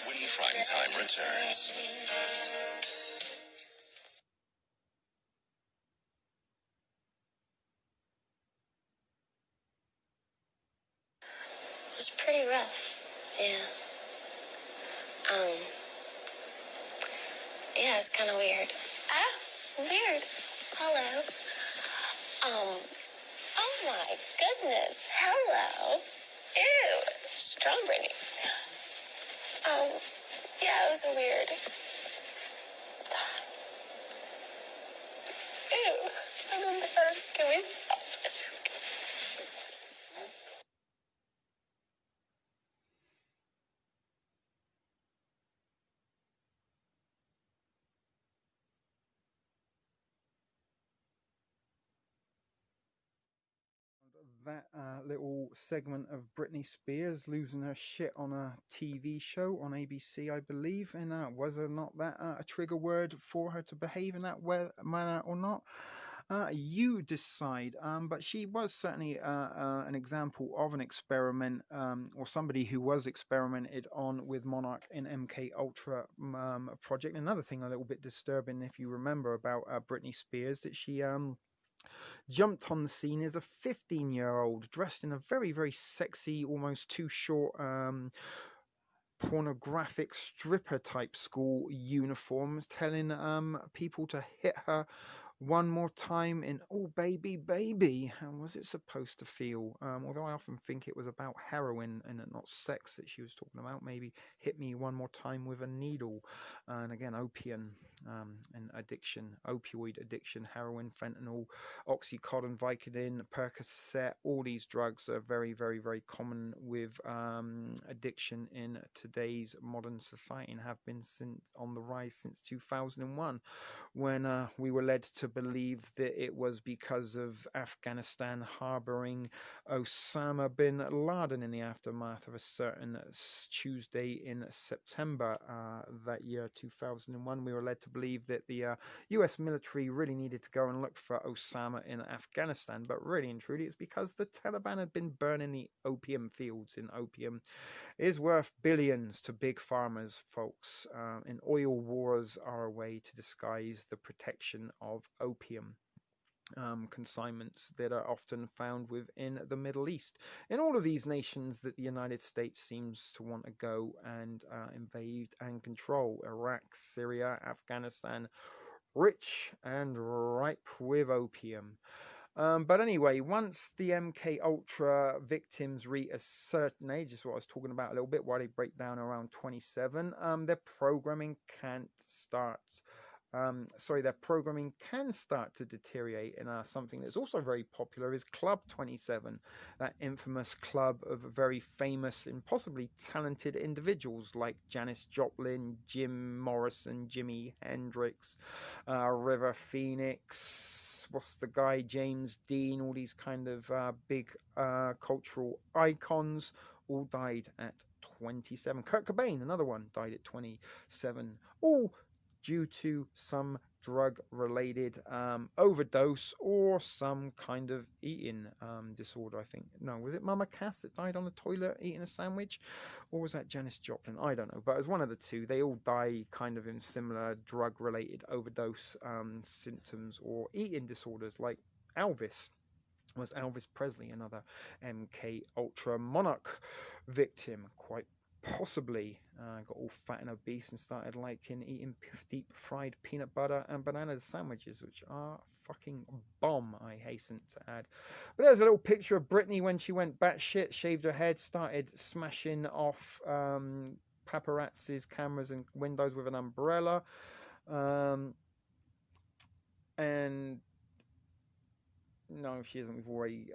When Prime Time returns. It was pretty rough, yeah. Yeah, it's kind of weird. Ah, weird. Hello. Oh my goodness. Hello. Ew, strawberry. Yeah, it was a weird. Ew, I'm embarrassed. Can we stop this? That little segment of Britney Spears losing her shit on a TV show on ABC, I believe, and was or not that a trigger word for her to behave in that manner or not? You decide. But she was certainly an example of an experiment, or somebody who was experimented on with Monarch in MKultra project. Another thing a little bit disturbing, if you remember, about Britney Spears, that she jumped on the scene as a 15-year-old dressed in a very, very sexy, almost too short pornographic stripper type school uniforms, telling people to hit her one more time in "Oh Baby Baby." How was it supposed to feel? Although I often think it was about heroin and not sex that she was talking about. Maybe hit me one more time with a needle. And again, opium and addiction, opioid addiction, heroin, fentanyl, oxycodone, Vicodin, Percocet. All these drugs are very, very, very common with addiction in today's modern society and have been on the rise since 2001. When we were led to believe that it was because of Afghanistan harboring Osama bin Laden in the aftermath of a certain Tuesday in September that year, 2001. We were led to believe that the US military really needed to go and look for Osama in Afghanistan, but really and truly it's because the Taliban had been burning the opium fields, and opium is worth billions to big farmers, folks. And oil wars are a way to disguise the protection of opium consignments that are often found within the Middle East. In all of these nations that the United States seems to want to go and invade and control: Iraq, Syria, Afghanistan, rich and ripe with opium. But anyway, once the MKultra victims reach a certain age, is what I was talking about a little bit, why they break down around 27, their programming can start to deteriorate. And something that's also very popular is Club 27, that infamous club of very famous and possibly talented individuals like Janis Joplin, Jim Morrison, Jimi Hendrix, River Phoenix, what's the guy, James Dean, all these kind of big cultural icons all died at 27. Kurt Cobain, another one, died at 27. All due to some drug-related overdose or some kind of eating disorder, I think. No, was it Mama Cass that died on the toilet eating a sandwich? Or was that Janis Joplin? I don't know. But as one of the two, they all die kind of in similar drug-related overdose symptoms or eating disorders, like Elvis. Was Elvis Presley another MKultra monarch victim? Quite possibly. Got all fat and obese and started liking eating deep fried peanut butter and banana sandwiches, which are fucking bomb, I hasten to add. But there's a little picture of Britney when she went batshit, shaved her head, started smashing off paparazzi's cameras and windows with an umbrella. And no, she isn't. We've already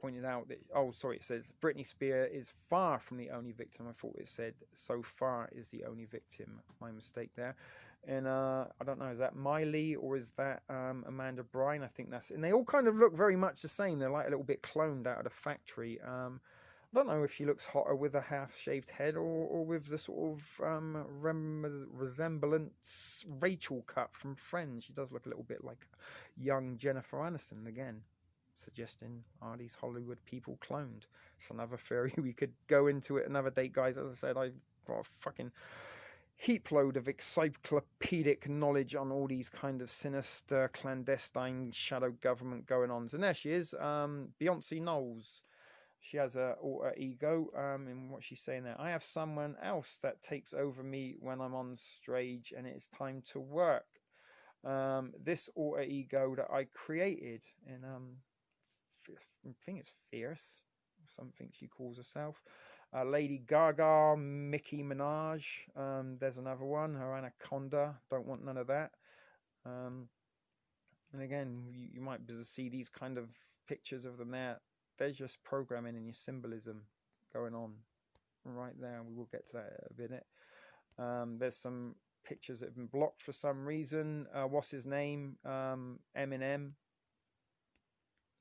pointed out that, oh, sorry, it says Britney Spears is far from the only victim. I thought it said so far is the only victim. My mistake there. And I don't know, is that Miley or is that Amanda Bryan? I think that's, and they all kind of look very much the same. They're like a little bit cloned out of the factory. I don't know if she looks hotter with a half-shaved head or with the sort of resemblance Rachel cut from Friends. She does look a little bit like young Jennifer Aniston again, suggesting, are these Hollywood people cloned? It's another theory. We could go into it another day, guys. As I said, I've got a fucking heap load of encyclopedic knowledge on all these kind of sinister, clandestine shadow government going on. And there she is, Beyonce Knowles. She has a alter ego in what she's saying there. I have someone else that takes over me when I'm on stage and it's time to work. This alter ego that I created, and I think it's Fierce, something she calls herself. Lady Gaga, Nicki Minaj. There's another one, her Anaconda. Don't want none of that. And again, you might be able to see these kind of pictures of them there. There's just programming and your symbolism going on right there. We will get to that in a minute. There's some pictures that have been blocked for some reason. What's his name? Eminem.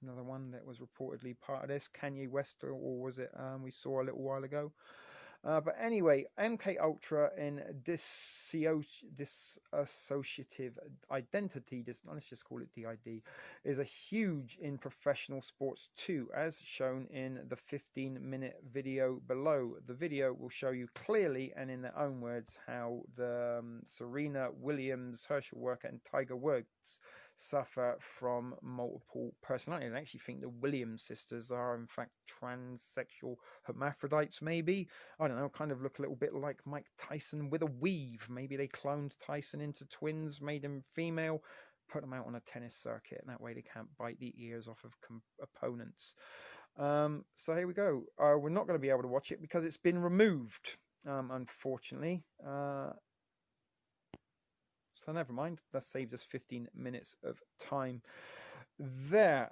Another one that was reportedly part of this. Kanye West, or was it we saw a little while ago? But anyway, MKultra in dissociative identity, let's just call it DID, is a huge in professional sports too, as shown in the 15-minute video below. The video will show you clearly and in their own words how the Serena Williams, Herschel Walker and Tiger Woods suffer from multiple personalities. I actually think the Williams sisters are in fact transsexual hermaphrodites, maybe. I don't know, kind of look a little bit like Mike Tyson with a weave. Maybe they cloned Tyson into twins, made him female, put them out on a tennis circuit, and that way they can't bite the ears off of opponents. So here we go. We're not going to be able to watch it because it's been removed, unfortunately. So never mind. That saved us 15 minutes of time there.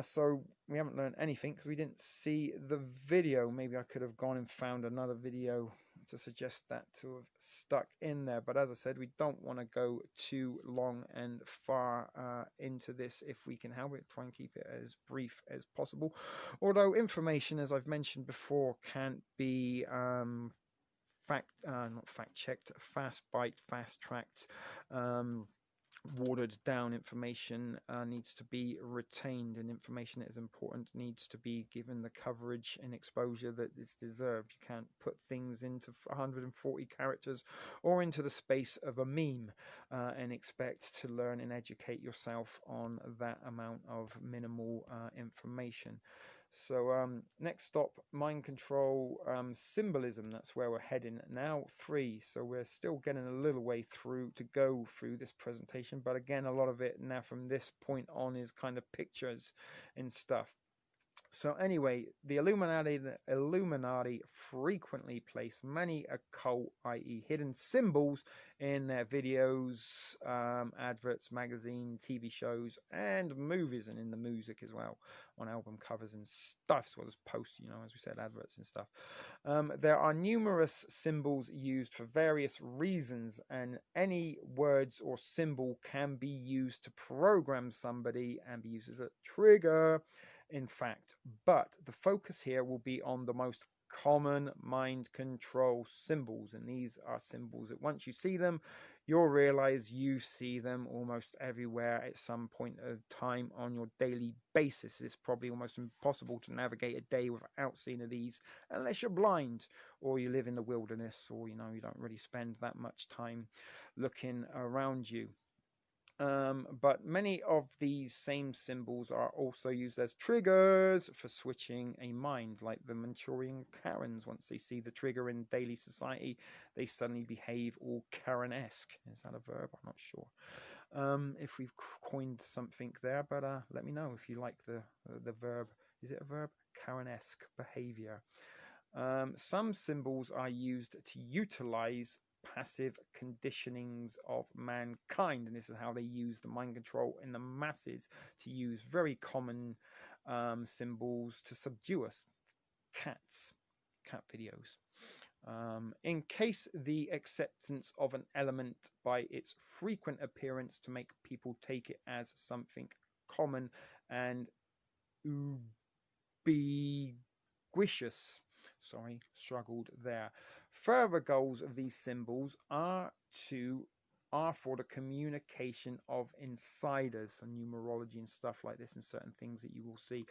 So we haven't learned anything because we didn't see the video. Maybe I could have gone and found another video to suggest that to have stuck in there. But as I said, we don't want to go too long and far into this if we can help it. Try and keep it as brief as possible. Although information, as I've mentioned before, can't be not fact-checked, fast-bite, fast-tracked, watered down information needs to be retained, and information that is important needs to be given the coverage and exposure that is deserved. You can't put things into 140 characters or into the space of a meme and expect to learn and educate yourself on that amount of minimal information. So next stop, mind control, symbolism. That's where we're heading now. 3. So we're still getting a little way through to go through this presentation. But again, a lot of it now from this point on is kind of pictures and stuff. So anyway, the Illuminati frequently place many occult, i.e. hidden symbols in their videos, adverts, magazine, TV shows, and movies, and in the music as well, on album covers and stuff, as well as posts, as we said, adverts and stuff. There are numerous symbols used for various reasons, and any words or symbol can be used to program somebody and be used as a trigger, in fact. But the focus here will be on the most common mind control symbols, and these are symbols that once you see them, you'll realize you see them almost everywhere at some point of time on your daily basis. It's probably almost impossible to navigate a day without seeing these unless you're blind or you live in the wilderness, or you don't really spend that much time looking around you. But many of these same symbols are also used as triggers for switching a mind, like the Manchurian Karens. Once they see the trigger in daily society, they suddenly behave all Karen-esque. Is that a verb? I'm not sure. If we've coined something there, but let me know if you like the verb. Is it a verb? Karen-esque behavior. Some symbols are used to utilize passive conditionings of mankind, and this is how they use the mind control in the masses to use very common symbols to subdue us. Cat videos. In case the acceptance of an element by its frequent appearance to make people take it as something common and ubiquitous. Sorry, struggled there. Further goals of these symbols are for the communication of insiders and numerology and stuff like this, and certain things that you will see.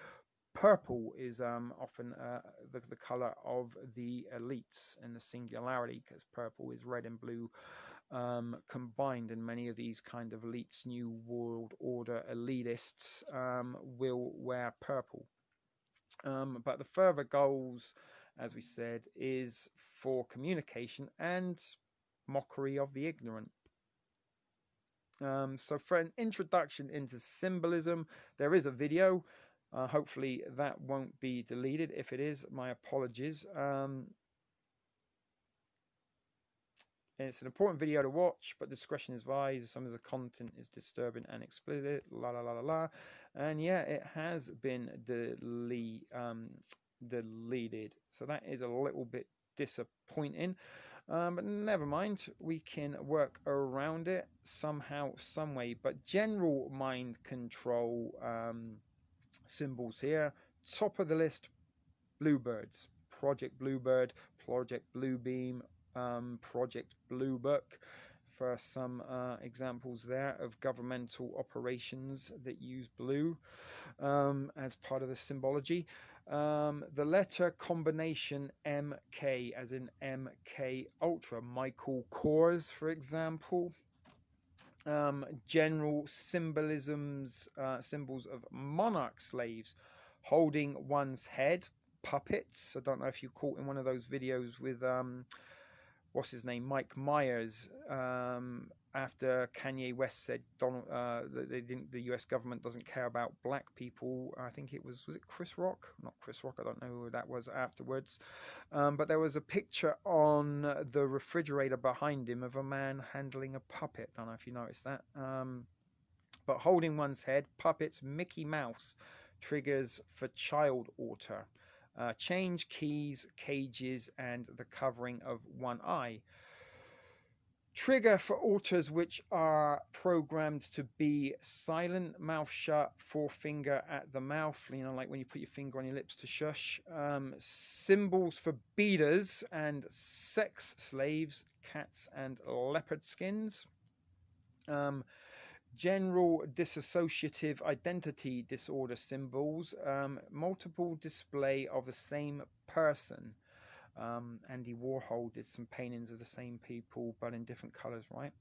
Purple is often the color of the elites in the singularity, because purple is red and blue combined, and many of these kind of elites, new world order elitists, will wear purple. But the further goals, as we said, is for communication and mockery of the ignorant. So for an introduction into symbolism, there is a video. Hopefully that won't be deleted. If it is, my apologies. It's an important video to watch, but discretion is advised. Some of the content is disturbing and explicit. La la la la la. And yeah, it has been deleted. So that is a little bit disappointing. But never mind, we can work around it somehow, some way. But general mind control symbols here. Top of the list, Bluebirds. Project Bluebird, Project Bluebeam, Project Blue Book, for some examples there of governmental operations that use blue as part of the symbology. The letter combination MK, as in MKultra, Michael Kors, for example. General symbols of monarch slaves holding one's head, puppets. I don't know if you caught in one of those videos with what's his name, Mike Myers, after Kanye West said the US government doesn't care about black people. I think was it Chris Rock? Not Chris Rock, I don't know who that was afterwards. But there was a picture on the refrigerator behind him of a man handling a puppet. I don't know if you noticed that. But holding one's head, puppets, Mickey Mouse, triggers for child author. Change keys, cages, and the covering of one eye. Trigger for altars which are programmed to be silent, mouth shut, forefinger at the mouth, like when you put your finger on your lips to shush. Symbols for beaters and sex slaves, cats and leopard skins. General dissociative identity disorder symbols, multiple display of the same person. Andy Warhol did some paintings of the same people, but in different colors, right?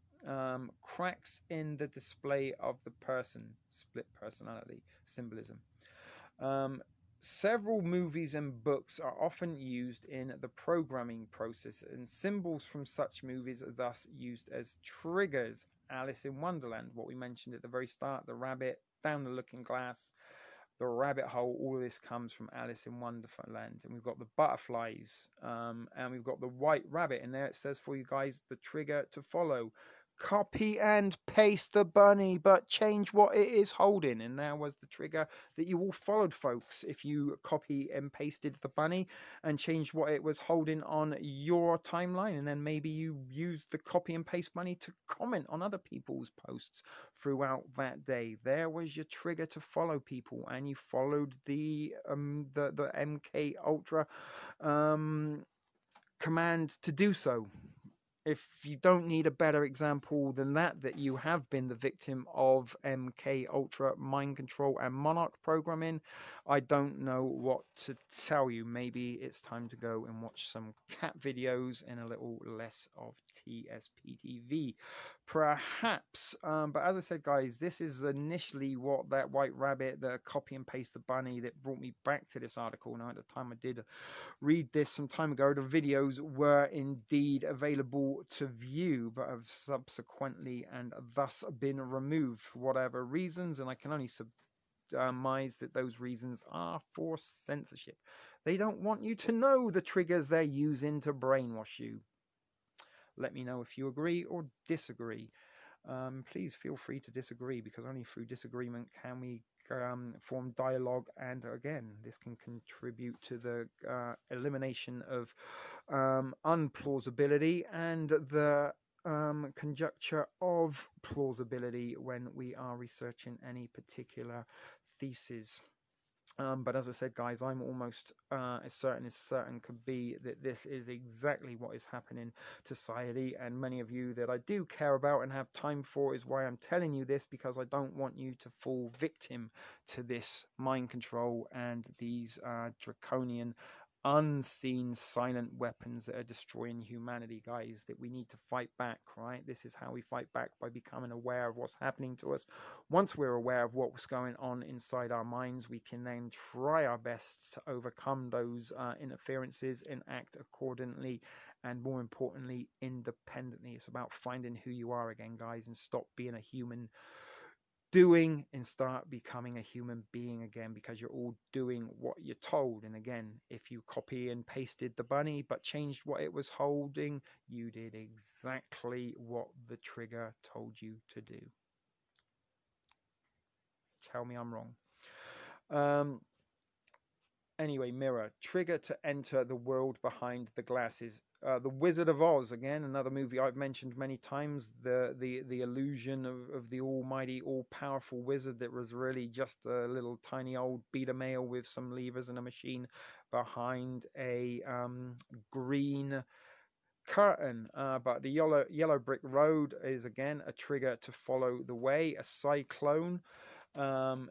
Cracks in the display of the person, split personality symbolism. Several movies and books are often used in the programming process, and symbols from such movies are thus used as triggers. Alice in Wonderland, what we mentioned at the very start, the rabbit, down the looking glass, the rabbit hole, all of this comes from Alice in Wonderland. And we've got the butterflies, and we've got the white rabbit, and there it says for you guys the trigger to follow. Copy and paste the bunny, but change what it is holding. And there was the trigger that you all followed, folks. If you copy and pasted the bunny and changed what it was holding on your timeline, and then maybe you used the copy and paste bunny to comment on other people's posts throughout that day, there was your trigger to follow people, and you followed the MKultra command to do so. if you don't need a better example than that you have been the victim of MKultra mind control and monarch programming, I don't know what to tell you. Maybe it's time to go and watch some cat videos and a little less of TSPTV, perhaps. But as I said, guys, this is initially what that white rabbit, the copy and paste the bunny, that brought me back to this article. Now, at the time I did read this some time ago, the videos were indeed available to view, but have subsequently and thus been removed for whatever reasons, and I can only surmise that those reasons are for censorship. They don't want you to know the triggers they're using to brainwash you. Let me know if you agree or disagree. Please feel free to disagree, because only through disagreement can we form dialogue, and again, this can contribute to the elimination of unplausibility and the conjecture of plausibility when we are researching any particular thesis. But as I said, guys, I'm almost as certain could be that this is exactly what is happening to society, and many of you that I do care about and have time for is why I'm telling you this, because I don't want you to fall victim to this mind control and these draconian, unseen, silent weapons that are destroying humanity, guys, that we need to fight back, right? This is how we fight back, by becoming aware of what's happening to us. Once we're aware of what's going on inside our minds, we can then try our best to overcome those interferences and act accordingly, and more importantly, independently. It's about finding who you are again, guys, and stop being a human doing and start becoming a human being again, because you're all doing what you're told. And again, if you copy and pasted the bunny but changed what it was holding, you did exactly what the trigger told you to do. Tell me I'm wrong. Anyway, mirror. Trigger to enter the world behind the glasses. The Wizard of Oz, again, another movie I've mentioned many times. The illusion of the almighty, all-powerful wizard that was really just a little tiny old beta male with some levers and a machine behind a green curtain. But the yellow brick road is, again, a trigger to follow the way. A cyclone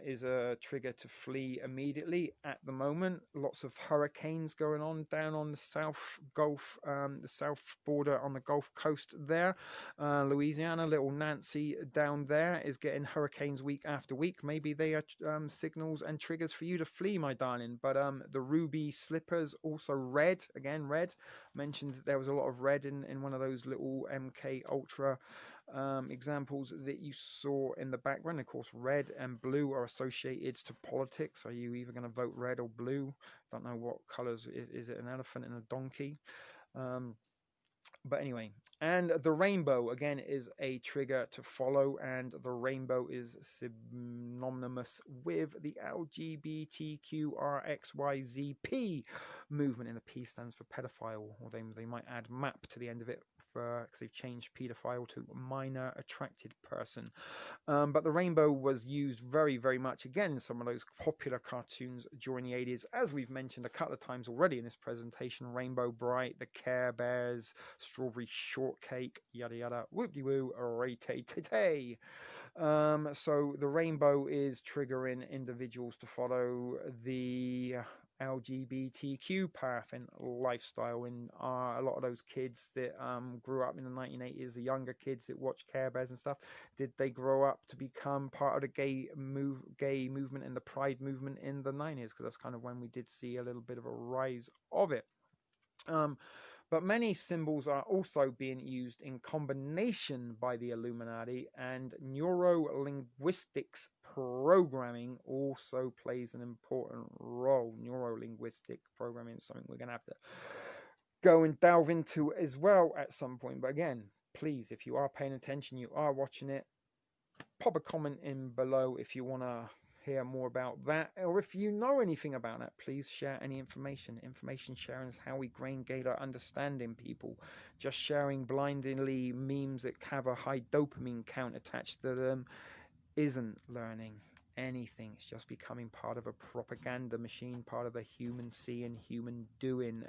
is a trigger to flee immediately. At the moment, lots of hurricanes going on down on the South Gulf, the south border on the Gulf Coast there. Louisiana, little Nancy down there is getting hurricanes week after week. Maybe they are signals and triggers for you to flee, my darling. But the ruby slippers, also red, again, red. Mentioned that there was a lot of red in one of those little MKultra examples that you saw in the background. Of course, red and blue are associated to politics. Are you either going to vote red or blue? Don't know what colors. Is it an elephant and a donkey? But anyway, and the rainbow, again, is a trigger to follow, and the rainbow is synonymous with the LGBTQRXYZP movement, and the P stands for pedophile, or they might add map to the end of it, because they've changed pedophile to minor attracted person. But the rainbow was used very, very much, again, in some of those popular cartoons during the 80s, as we've mentioned a couple of times already in this presentation. Rainbow Bright, the Care Bears, Strawberry Shortcake, yada yada, whoop-de-woo, ray-tay-tay-tay. So the rainbow is triggering individuals to follow the LGBTQ path and lifestyle, and a lot of those kids that grew up in the 1980s, the younger kids that watch Care Bears and stuff, did they grow up to become part of the gay movement and the pride movement in the 90s? Because that's kind of when we did see a little bit of a rise of it. But many symbols are also being used in combination by the Illuminati, and neuro-linguistics programming also plays an important role. Neuro-linguistic programming is something we're going to have to go and delve into as well at some point. But again, please, if you are paying attention, you are watching it, pop a comment in below if you want to hear more about that, or if you know anything about that, please share any information. Information sharing is how we gain greater understanding, people. Just sharing blindly memes that have a high dopamine count attached to them isn't learning. anything. It's just becoming part of a propaganda machine, part of a human seeing, human doing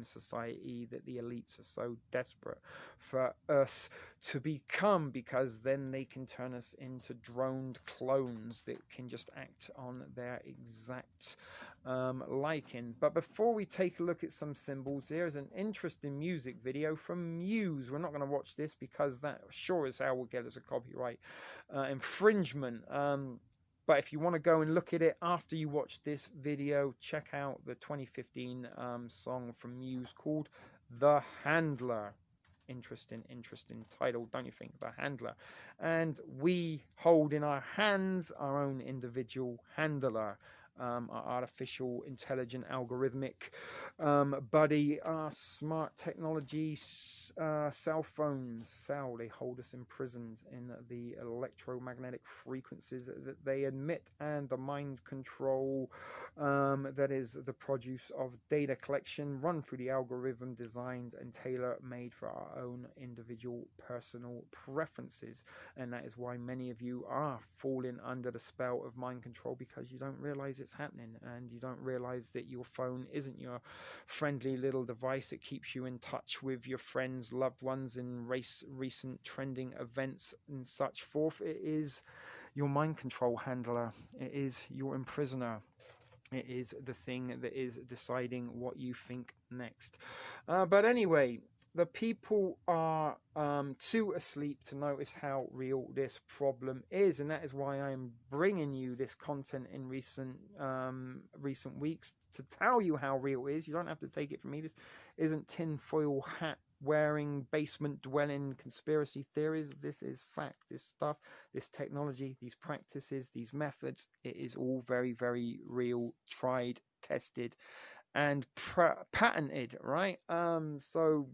society that the elites are so desperate for us to become, because then they can turn us into droned clones that can just act on their exact liking. But before we take a look at some symbols, here's an interesting music video from Muse. We're not going to watch this because that sure as hell will get us a copyright infringement. But if you want to go and look at it after you watch this video, check out the 2015 song from Muse called The Handler. Interesting title, don't you think? The Handler. And we hold in our hands our own individual handler, our artificial, intelligent, algorithmic buddy, our smart technology, cell phones. They hold us imprisoned in the electromagnetic frequencies that they emit, and the mind control that is the produce of data collection run through the algorithm, designed and tailor-made for our own individual personal preferences. And that is why many of you are falling under the spell of mind control, because you don't realize it's happening, and you don't realize that your phone isn't your friendly little device that keeps you in touch with your friends, loved ones, in recent trending events and such forth. It is your mind control handler. It is your imprisoner. It is the thing that is deciding what you think next. But anyway, the people are too asleep to notice how real this problem is, and that is why I'm bringing you this content in recent weeks to tell you how real it is. You don't have to take it from me. This isn't tinfoil hat wearing, basement dwelling conspiracy theories. This is fact. This stuff, this technology, these practices, these methods, it is all very, very real, tried, tested, and patented, right? So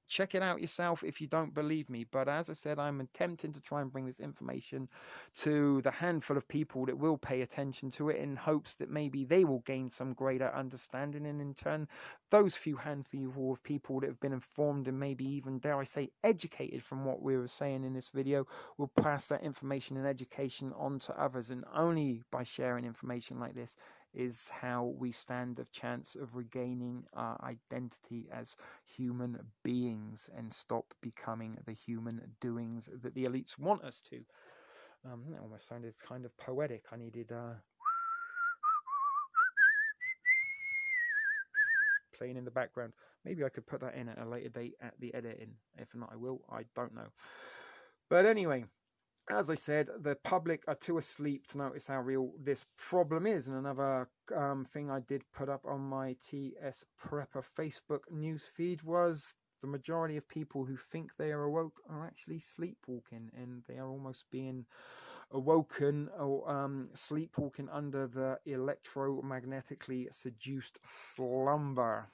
check it out yourself if you don't believe me. But as I said, I'm attempting to try and bring this information to the handful of people that will pay attention to it, in hopes that maybe they will gain some greater understanding, and in turn those few handful of people that have been informed and maybe even, dare I say, educated from what we were saying in this video, will pass that information and education on to others. And only by sharing information like this is how we stand a chance of regaining our identity as human beings and stop becoming the human doings that the elites want us to. That almost sounded kind of poetic. I needed playing in the background. Maybe I could put that in at a later date at the editing. If not, I will. I don't know. But anyway, as I said, the public are too asleep to notice how real this problem is. And another thing I did put up on my TS Prepper Facebook newsfeed was the majority of people who think they are awoke are actually sleepwalking, and they are almost being awoken or sleepwalking under the electromagnetically seduced slumber.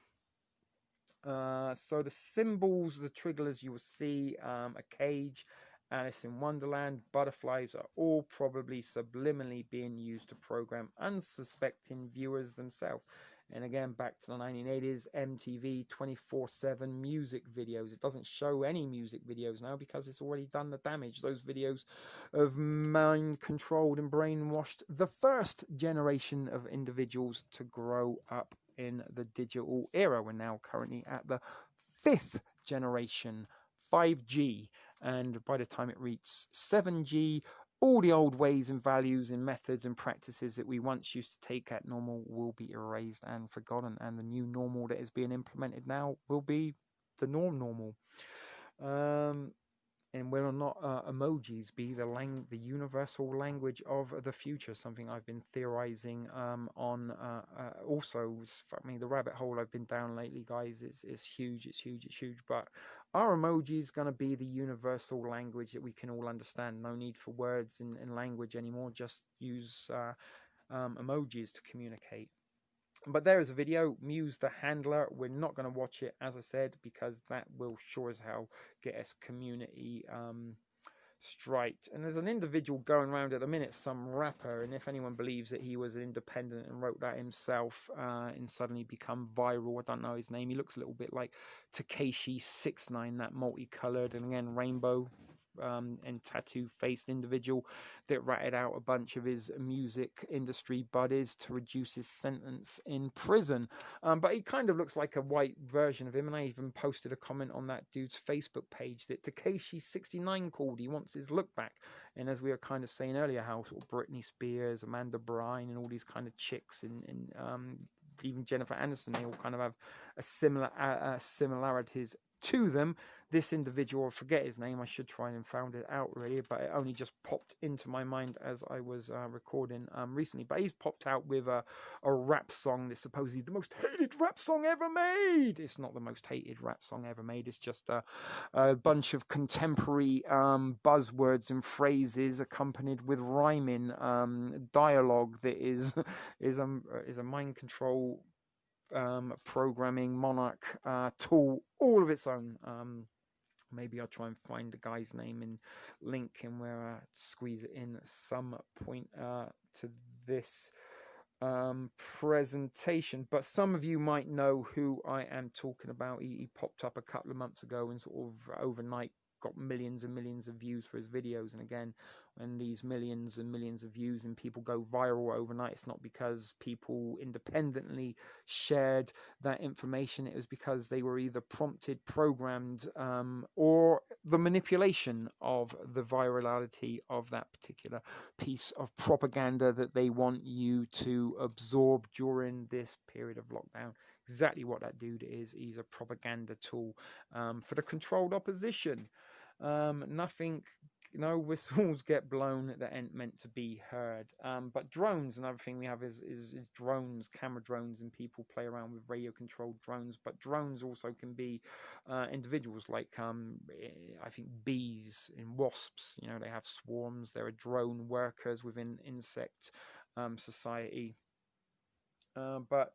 So the symbols, the triggers you will see, a cage, Alice in Wonderland, butterflies, are all probably subliminally being used to program unsuspecting viewers themselves. And again, back to the 1980s, MTV 24/7 music videos. It doesn't show any music videos now because it's already done the damage. Those videos of mind-controlled and brainwashed the first generation of individuals to grow up in the digital era. We're now currently at the 5th generation, 5G. And by the time it reaches 7G, all the old ways and values and methods and practices that we once used to take at normal will be erased and forgotten. And the new normal that is being implemented now will be the normal. And will not emojis be the universal language of the future? Something I've been theorizing on. Also, I mean, the rabbit hole I've been down lately, guys, is huge. It's huge. But are emojis going to be the universal language that we can all understand? No need for words and language anymore. Just use emojis to communicate. But there is a video, Muse the Handler. We're not going to watch it, as I said, because that will sure as hell get us community striked. And there's an individual going around at the minute, some rapper, and if anyone believes that he was independent and wrote that himself and suddenly become viral, I don't know his name. He looks a little bit like Tekashi 6ix9ine, that multicolored and again rainbow and tattoo-faced individual that ratted out a bunch of his music industry buddies to reduce his sentence in prison. But he kind of looks like a white version of him, and I even posted a comment on that dude's Facebook page that Takeshi69 called. He wants his look back. And as we were kind of saying earlier, how sort of Britney Spears, Amanda Bryan, and all these kind of chicks, and even Jennifer Aniston, they all kind of have a similar similarities to them. This individual, I forget his name, I should try and found it out really, but it only just popped into my mind as I was recording recently. But he's popped out with a rap song that's supposedly the most hated rap song ever made. It's not the most hated rap song ever made. It's just a bunch of contemporary buzzwords and phrases accompanied with rhyming dialogue that is a mind control programming monarch tool all of its own. Maybe I'll try and find the guy's name and link him where I squeeze it in at some point to this presentation. But some of you might know who I am talking about. He popped up a couple of months ago and sort of overnight got millions and millions of views for his videos. And again, when these millions and millions of views and people go viral overnight, it's not because people independently shared that information. It was because they were either prompted, programmed, or the manipulation of the virality of that particular piece of propaganda that they want you to absorb during this period of lockdown. Exactly what that dude is. He's a propaganda tool for the controlled opposition. Nothing, no whistles get blown that ain't meant to be heard. But drones, another thing we have is drones, camera drones, and people play around with radio controlled drones. But drones also can be individuals, like I think bees and wasps. You know, they have swarms. There are drone workers within insect society. But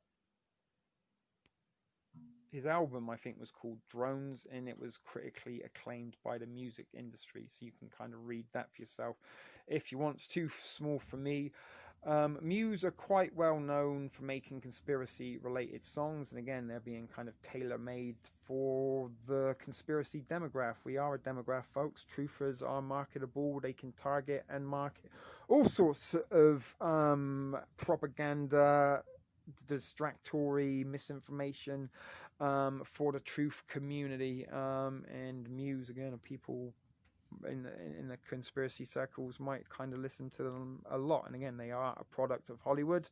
his album, I think, was called Drones, and it was critically acclaimed by the music industry. So you can kind of read that for yourself if you want. It's too small for me. Muse are quite well known for making conspiracy-related songs, and again, they're being kind of tailor-made for the conspiracy demographic. We are a demographic, folks. Truthers are marketable. They can target and market all sorts of propaganda, distractory misinformation for the truth community, and Muse, again, people in the conspiracy circles might kind of listen to them a lot. And again, they are a product of Hollywood.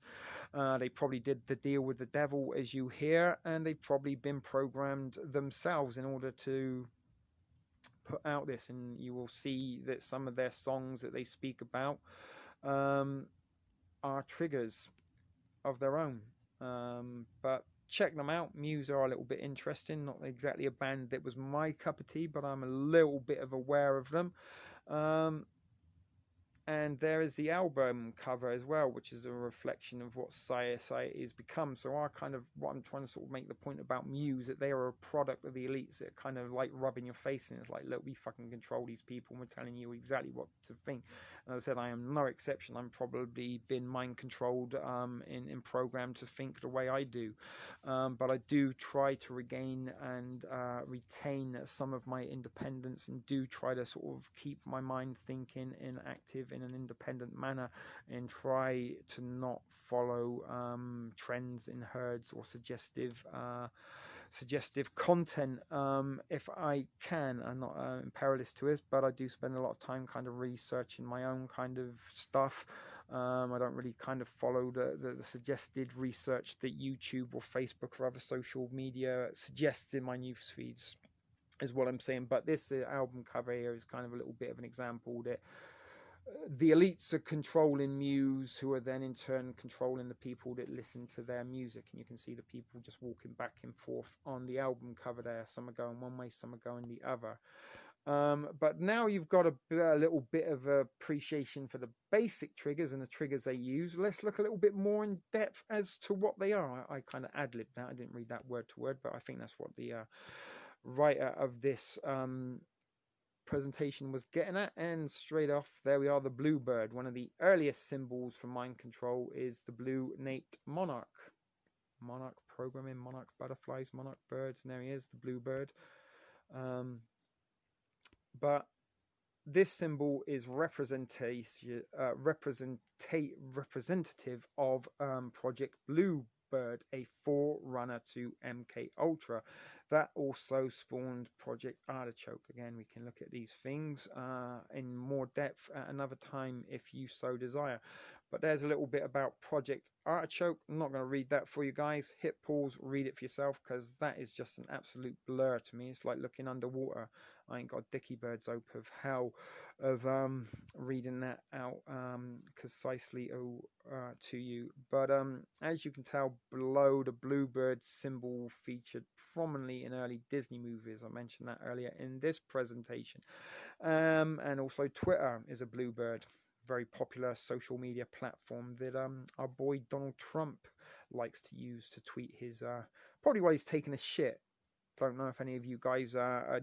They probably did the deal with the devil, as you hear, and they've probably been programmed themselves in order to put out this. And you will see that some of their songs that they speak about are triggers of their own. But check them out. Muse are a little bit interesting. Not exactly a band that was my cup of tea, but I'm a little bit of aware of them. And there is the album cover as well, which is a reflection of what society has become. So what I'm trying to sort of make the point about Muse, that they are a product of the elites that kind of like rubbing your face, and it's like, look, we fucking control these people, and we're telling you exactly what to think. And as I said, I am no exception. I'm probably been mind controlled in programmed to think the way I do. But I do try to regain and retain some of my independence, and do try to sort of keep my mind thinking and active in an independent manner, and try to not follow trends in herds or suggestive content if I can. I'm not imperialist to this, but I do spend a lot of time kind of researching my own kind of stuff. I don't really kind of follow the suggested research that YouTube or Facebook or other social media suggests in my news feeds, is what I'm saying. But this album cover here is kind of a little bit of an example that the elites are controlling Muse, who are then in turn controlling the people that listen to their music. And you can see the people just walking back and forth on the album cover there. Some are going one way, some are going the other. But now you've got a little bit of appreciation for the basic triggers and the triggers they use. Let's look a little bit more in depth as to what they are. I kind of ad-libbed that. I didn't read that word to word, but I think that's what the writer of this presentation was getting at. And straight off, there we are, the bluebird. One of the earliest symbols for mind control is the blue-naped monarch. Monarch programming, monarch butterflies, monarch birds, and there he is, the bluebird. But this symbol is representative of Project Bluebird, a forerunner to MKultra. That also spawned Project Artichoke. Again, we can look at these things in more depth at another time if you so desire. But there's a little bit about Project Artichoke. I'm not going to read that for you guys. Hit pause, read it for yourself, because that is just an absolute blur to me. It's like looking underwater. I ain't got dicky bird's hope of hell of reading that out concisely to you. But as you can tell below, the bluebird symbol featured prominently in early Disney movies. I mentioned that earlier in this presentation. And also Twitter is a bluebird, very popular social media platform that our boy Donald Trump likes to use to tweet his probably while he's taking a shit. Don't know if any of you guys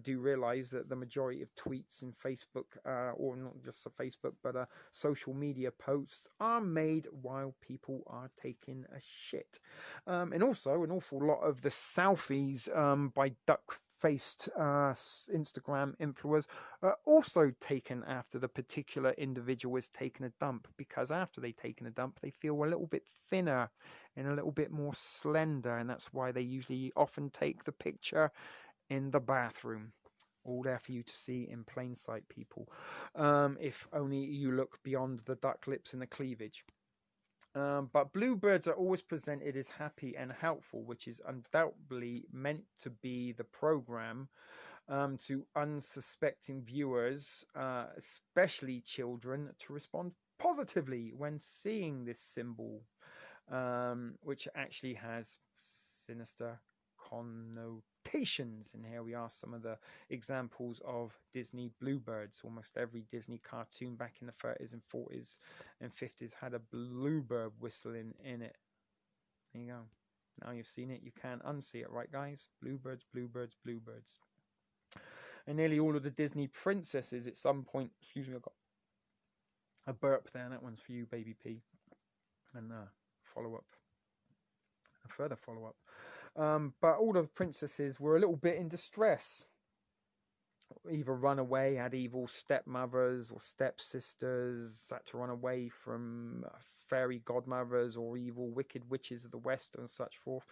do realize that the majority of tweets in Facebook, or not just Facebook, but social media posts are made while people are taking a shit. And also, an awful lot of the selfies by duck-faced Instagram influencers are also taken after the particular individual is taking a dump, because after they've taken a dump, they feel a little bit thinner and a little bit more slender, and that's why they usually often take the picture in the bathroom. All there for you to see in plain sight, people. If only you look beyond the duck lips and the cleavage. But bluebirds are always presented as happy and helpful, which is undoubtedly meant to be the program to unsuspecting viewers, especially children, to respond positively when seeing this symbol, which actually has sinister connotations. And here we are, some of the examples of Disney bluebirds. Almost every Disney cartoon back in the 30s and 40s and 50s had a bluebird whistling in it. There you go. Now you've seen it, you can't unsee it, right guys? Bluebirds, bluebirds, bluebirds. And nearly all of the Disney princesses at some point, excuse me, I've got a burp there, that one's for you, baby P. And follow-up, a further follow-up. But all of the princesses were a little bit in distress. Either run away, had evil stepmothers or stepsisters, had to run away from fairy godmothers or evil wicked witches of the West and such forth.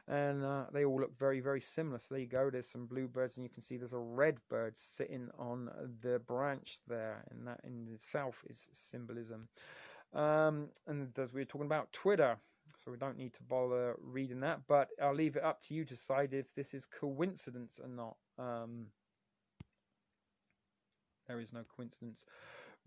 And they all look very, very similar. So there you go. There's some bluebirds, and you can see there's a red bird sitting on the branch there, and that in itself is symbolism. And as we were talking about Twitter, so we don't need to bother reading that, but I'll leave it up to you to decide if this is coincidence or not. There is no coincidence.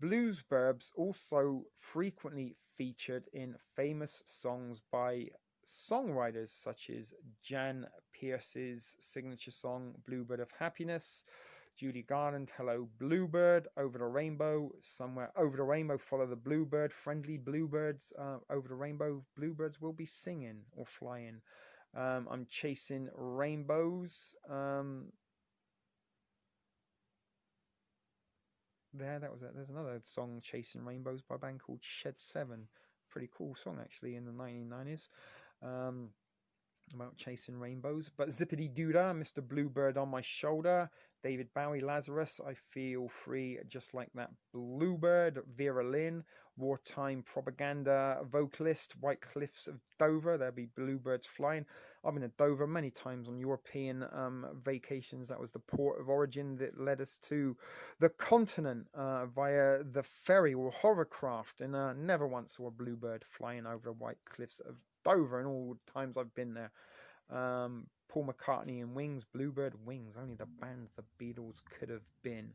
Bluesbirds also frequently featured in famous songs by songwriters such as Jan Pearce's signature song Bluebird of Happiness, Judy Garland, Hello Bluebird, Over the Rainbow, Somewhere Over the Rainbow, Follow the Bluebird, Friendly Bluebirds, Over the Rainbow, Bluebirds Will Be Singing or Flying. I'm Chasing Rainbows. There's another song, Chasing Rainbows, by a band called Shed 7. Pretty cool song, actually, in the 1990s. About chasing rainbows. But Zippity Doodah, Mr. Bluebird on My Shoulder, David Bowie, Lazarus, I Feel Free Just Like That Bluebird, Vera Lynn, Wartime Propaganda vocalist, White Cliffs of Dover, there'll be bluebirds flying. I've been to Dover many times on European vacations. That was the port of origin that led us to the continent via the ferry or hovercraft, and never once saw a bluebird flying over the White Cliffs of Dover in all the times I've been there. Paul McCartney and Wings, Bluebird Wings, only the band the Beatles could have been.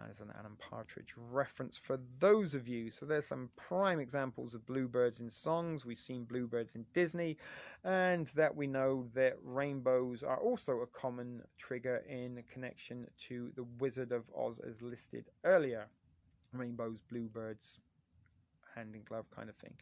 As an Alan Partridge reference for those of you. So there's some prime examples of bluebirds in songs. We've seen bluebirds in Disney, and that we know that rainbows are also a common trigger in connection to the Wizard of Oz as listed earlier. Rainbows, bluebirds, hand in glove kind of thing.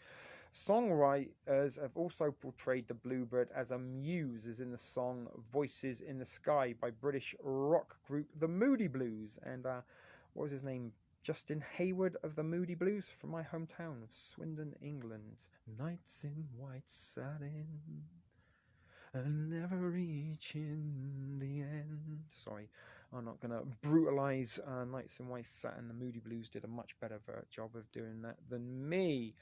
Songwriters have also portrayed the bluebird as a muse, as in the song Voices in the Sky by British rock group The Moody Blues. And what was his name? Justin Hayward of The Moody Blues, from my hometown of Swindon, England. Nights in white satin, and never reach in the end. Sorry, I'm not going to brutalize Nights in White Satin. The Moody Blues did a much better job of doing that than me.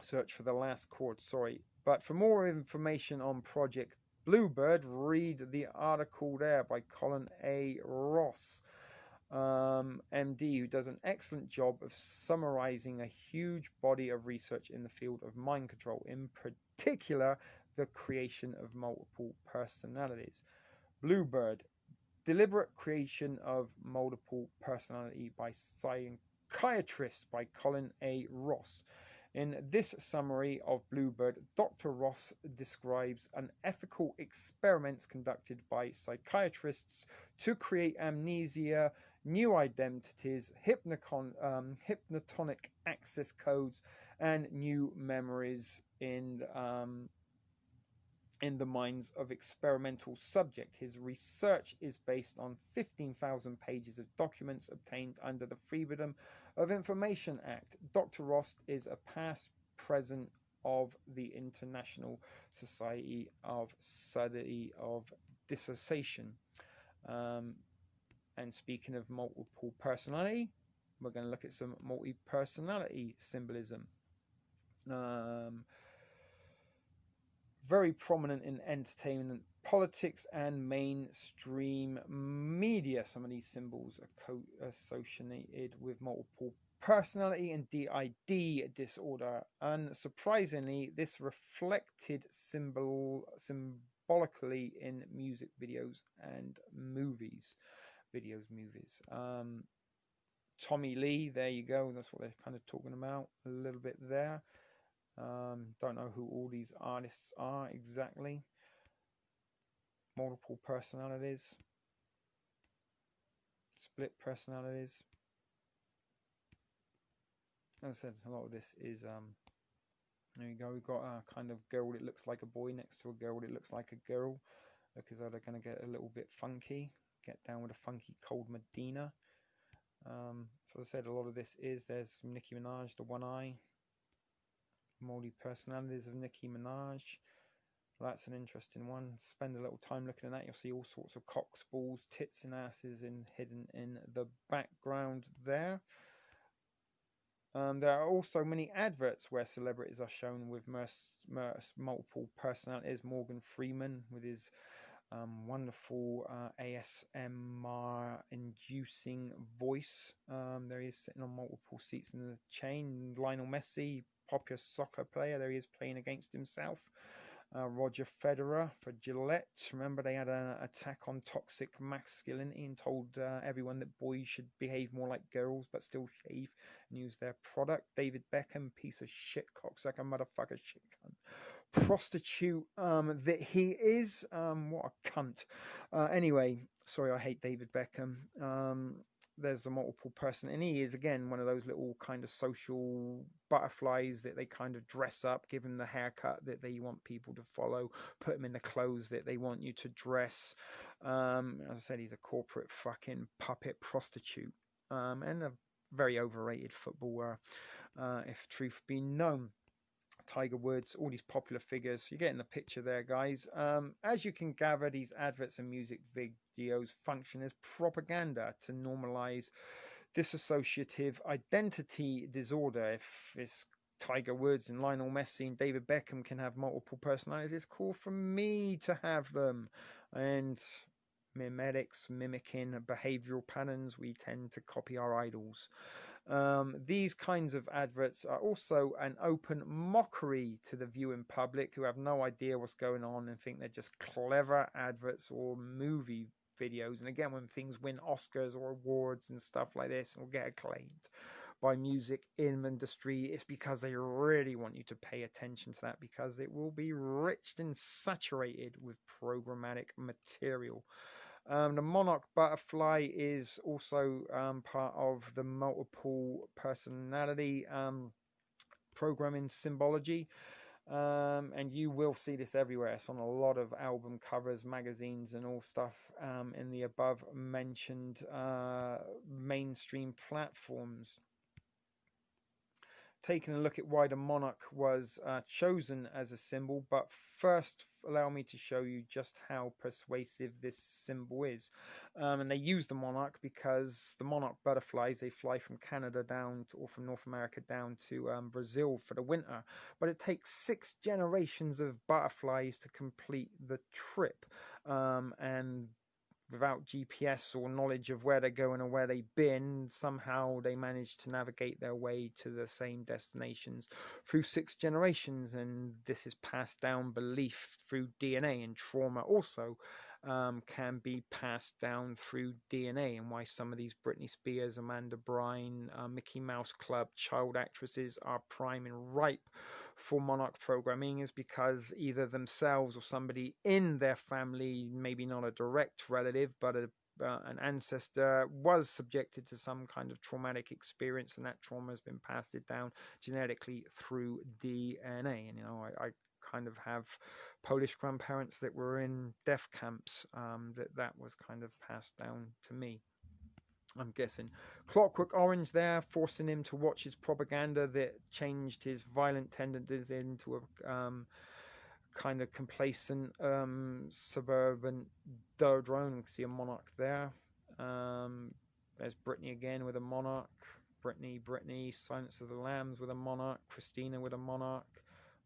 Search for the last chord, sorry. But for more information on Project Bluebird, read the article there by Colin A. Ross, MD, who does an excellent job of summarizing a huge body of research in the field of mind control, in particular the creation of multiple personalities. Bluebird, Deliberate Creation of Multiple Personality by Psychiatrist by Colin A. Ross. In this summary of Bluebird, Dr. Ross describes unethical experiments conducted by psychiatrists to create amnesia, new identities, hypnotonic access codes, and new memories in the minds of experimental subject. His research is based on 15,000 pages of documents obtained under the Freedom of Information Act. Dr. Ross is a past president of the International Society of Study of Dissociation. And speaking of multiple personality, we're going to look at some multi-personality symbolism. Very prominent in entertainment, politics, and mainstream media. Some of these symbols are associated with multiple personality and DID disorder. Unsurprisingly, this reflected symbolically in music videos and movies. Tommy Lee, there you go. That's what they're kind of talking about a little bit there. Don't know who all these artists are exactly. Multiple personalities. Split personalities. As I said, a lot of this is, there you go. We've got a kind of girl that looks like a boy next to a girl that looks like a girl. Because they're going to get a little bit funky. Get down with a funky cold Medina. So as I said, a lot of this is, there's some Nicki Minaj, the one eye. Multi-personalities of Nicki Minaj. That's an interesting one. Spend a little time looking at that. You'll see all sorts of cocks, balls, tits and asses hidden in the background there. There are also many adverts where celebrities are shown with multiple personalities. Morgan Freeman with his wonderful ASMR-inducing voice. There he is sitting on multiple seats in the chain. Lionel Messi, popular soccer player, there he is playing against himself. Roger Federer for Gillette. Remember, they had an attack on toxic masculinity and told everyone that boys should behave more like girls but still shave and use their product. David Beckham, piece of shit, cocksucker, motherfucker, shit cunt, prostitute that he is. What a cunt. Anyway, sorry, I hate David Beckham. There's a multiple person, and he is again one of those little kind of social butterflies that they kind of dress up, give him the haircut that they want people to follow, put him in the clothes that they want you to dress. As I said, he's a corporate fucking puppet prostitute, and a very overrated footballer, if truth be known. Tiger Woods, all these popular figures. You're getting the picture there, guys. As you can gather, these adverts and music videos function as propaganda to normalize dissociative identity disorder. If it's Tiger Woods and Lionel Messi and David Beckham can have multiple personalities, it's cool for me to have them. And mimetics, mimicking behavioral patterns, we tend to copy our idols. These kinds of adverts are also an open mockery to the viewing public who have no idea what's going on and think they're just clever adverts or movie videos. And again, when things win Oscars or awards and stuff like this or get acclaimed by music industry, it's because they really want you to pay attention to that, because it will be rich and saturated with programmatic material. The monarch butterfly is also part of the multiple personality programming symbology. And you will see this everywhere. It's on a lot of album covers, magazines, and all stuff in the above mentioned mainstream platforms. taking a look at why the monarch was chosen as a symbol. But first, allow me to show you just how persuasive this symbol is. And they use the monarch because the monarch butterflies, they fly from Canada down to, or from North America down to Brazil for the winter. But it takes 6 generations of butterflies to complete the trip. And without GPS or knowledge of where they're going or where they've been, somehow they managed to navigate their way to the same destinations through 6 generations. And this is passed down belief through DNA, and trauma also can be passed down through DNA. And why some of these Britney Spears, Amanda Bynes, Mickey Mouse Club child actresses are prime and ripe for monarch programming is because either themselves or somebody in their family, maybe not a direct relative, but an ancestor, was subjected to some kind of traumatic experience, and that trauma has been passed it down genetically through DNA. And I kind of have Polish grandparents that were in death camps, that was kind of passed down to me, I'm guessing. Clockwork Orange there, forcing him to watch his propaganda that changed his violent tendencies into a kind of complacent suburban drone. We can see a monarch there. There's Britney again with a monarch. Britney, Silence of the Lambs with a monarch. Christina with a monarch.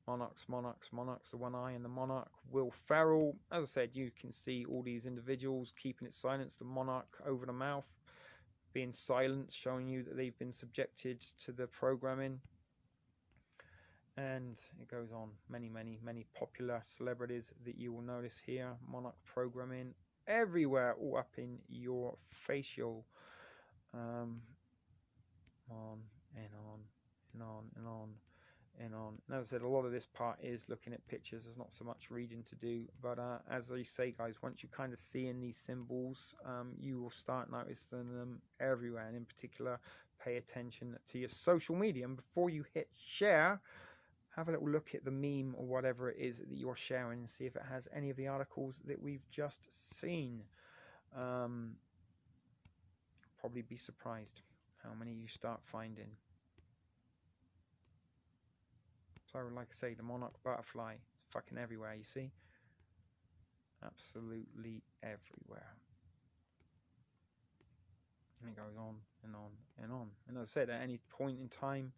Monarchs, the one eye and the monarch. Will Ferrell. As I said, you can see all these individuals keeping it silent. The monarch over the mouth, being silent, showing you that they've been subjected to the programming. And it goes on. Many popular celebrities that you will notice here. Monarch programming everywhere, all up in your facial. On and on and on and on and on. And as I said, a lot of this part is looking at pictures. There's not so much reading to do. But as I say, guys, once you kind of see in these symbols, you will start noticing them everywhere. And in particular, pay attention to your social media. And before you hit share, have a little look at the meme or whatever it is that you're sharing and see if it has any of the articles that we've just seen. Probably be surprised how many you start finding. So, like I say, the monarch butterfly is fucking everywhere, you see? Absolutely everywhere. And it goes on and on and on. And as I said, at any point in time,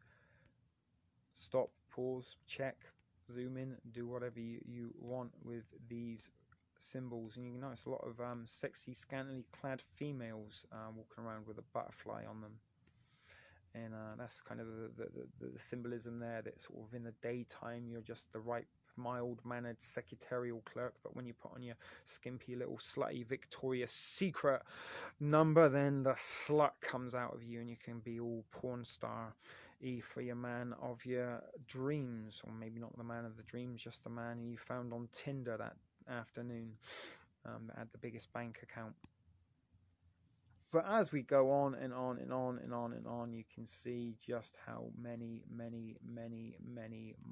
stop, pause, check, zoom in, do whatever you want with these symbols. And you can notice a lot of sexy, scantily clad females walking around with a butterfly on them. And that's kind of the symbolism there, that sort of in the daytime you're just the right mild-mannered secretarial clerk, but when you put on your skimpy little slutty Victoria's Secret number, then the slut comes out of you and you can be all porn star for your man of your dreams, or maybe not the man of the dreams, just the man you found on Tinder that afternoon that had the biggest bank account. But as we go on and on and on and on and on, you can see just how many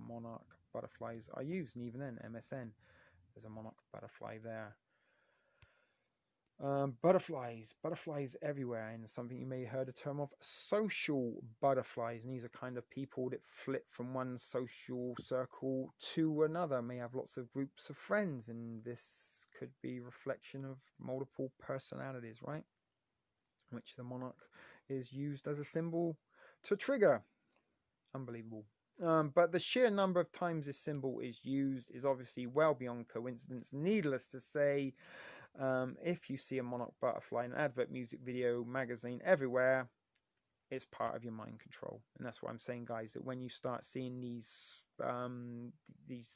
monarch butterflies are used. And even then, MSN, there's a monarch butterfly there. Butterflies everywhere, and something you may have heard a term of social butterflies. And these are kind of people that flip from one social circle to another, may have lots of groups of friends, and this could be a reflection of multiple personalities, right? Which the monarch is used as a symbol to trigger. Unbelievable. But the sheer number of times this symbol is used is obviously well beyond coincidence. Needless to say, if you see a monarch butterfly in an advert, music video, magazine, everywhere, it's part of your mind control. And that's what I'm saying, guys, that when you start seeing these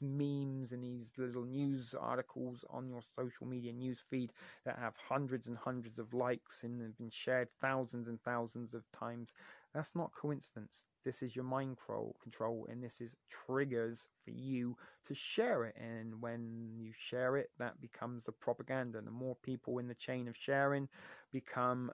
memes and these little news articles on your social media news feed that have hundreds and hundreds of likes and have been shared thousands and thousands of times, that's not coincidence. This is your mind control, and this is triggers for you to share it. And when you share it, that becomes the propaganda. And the more people in the chain of sharing become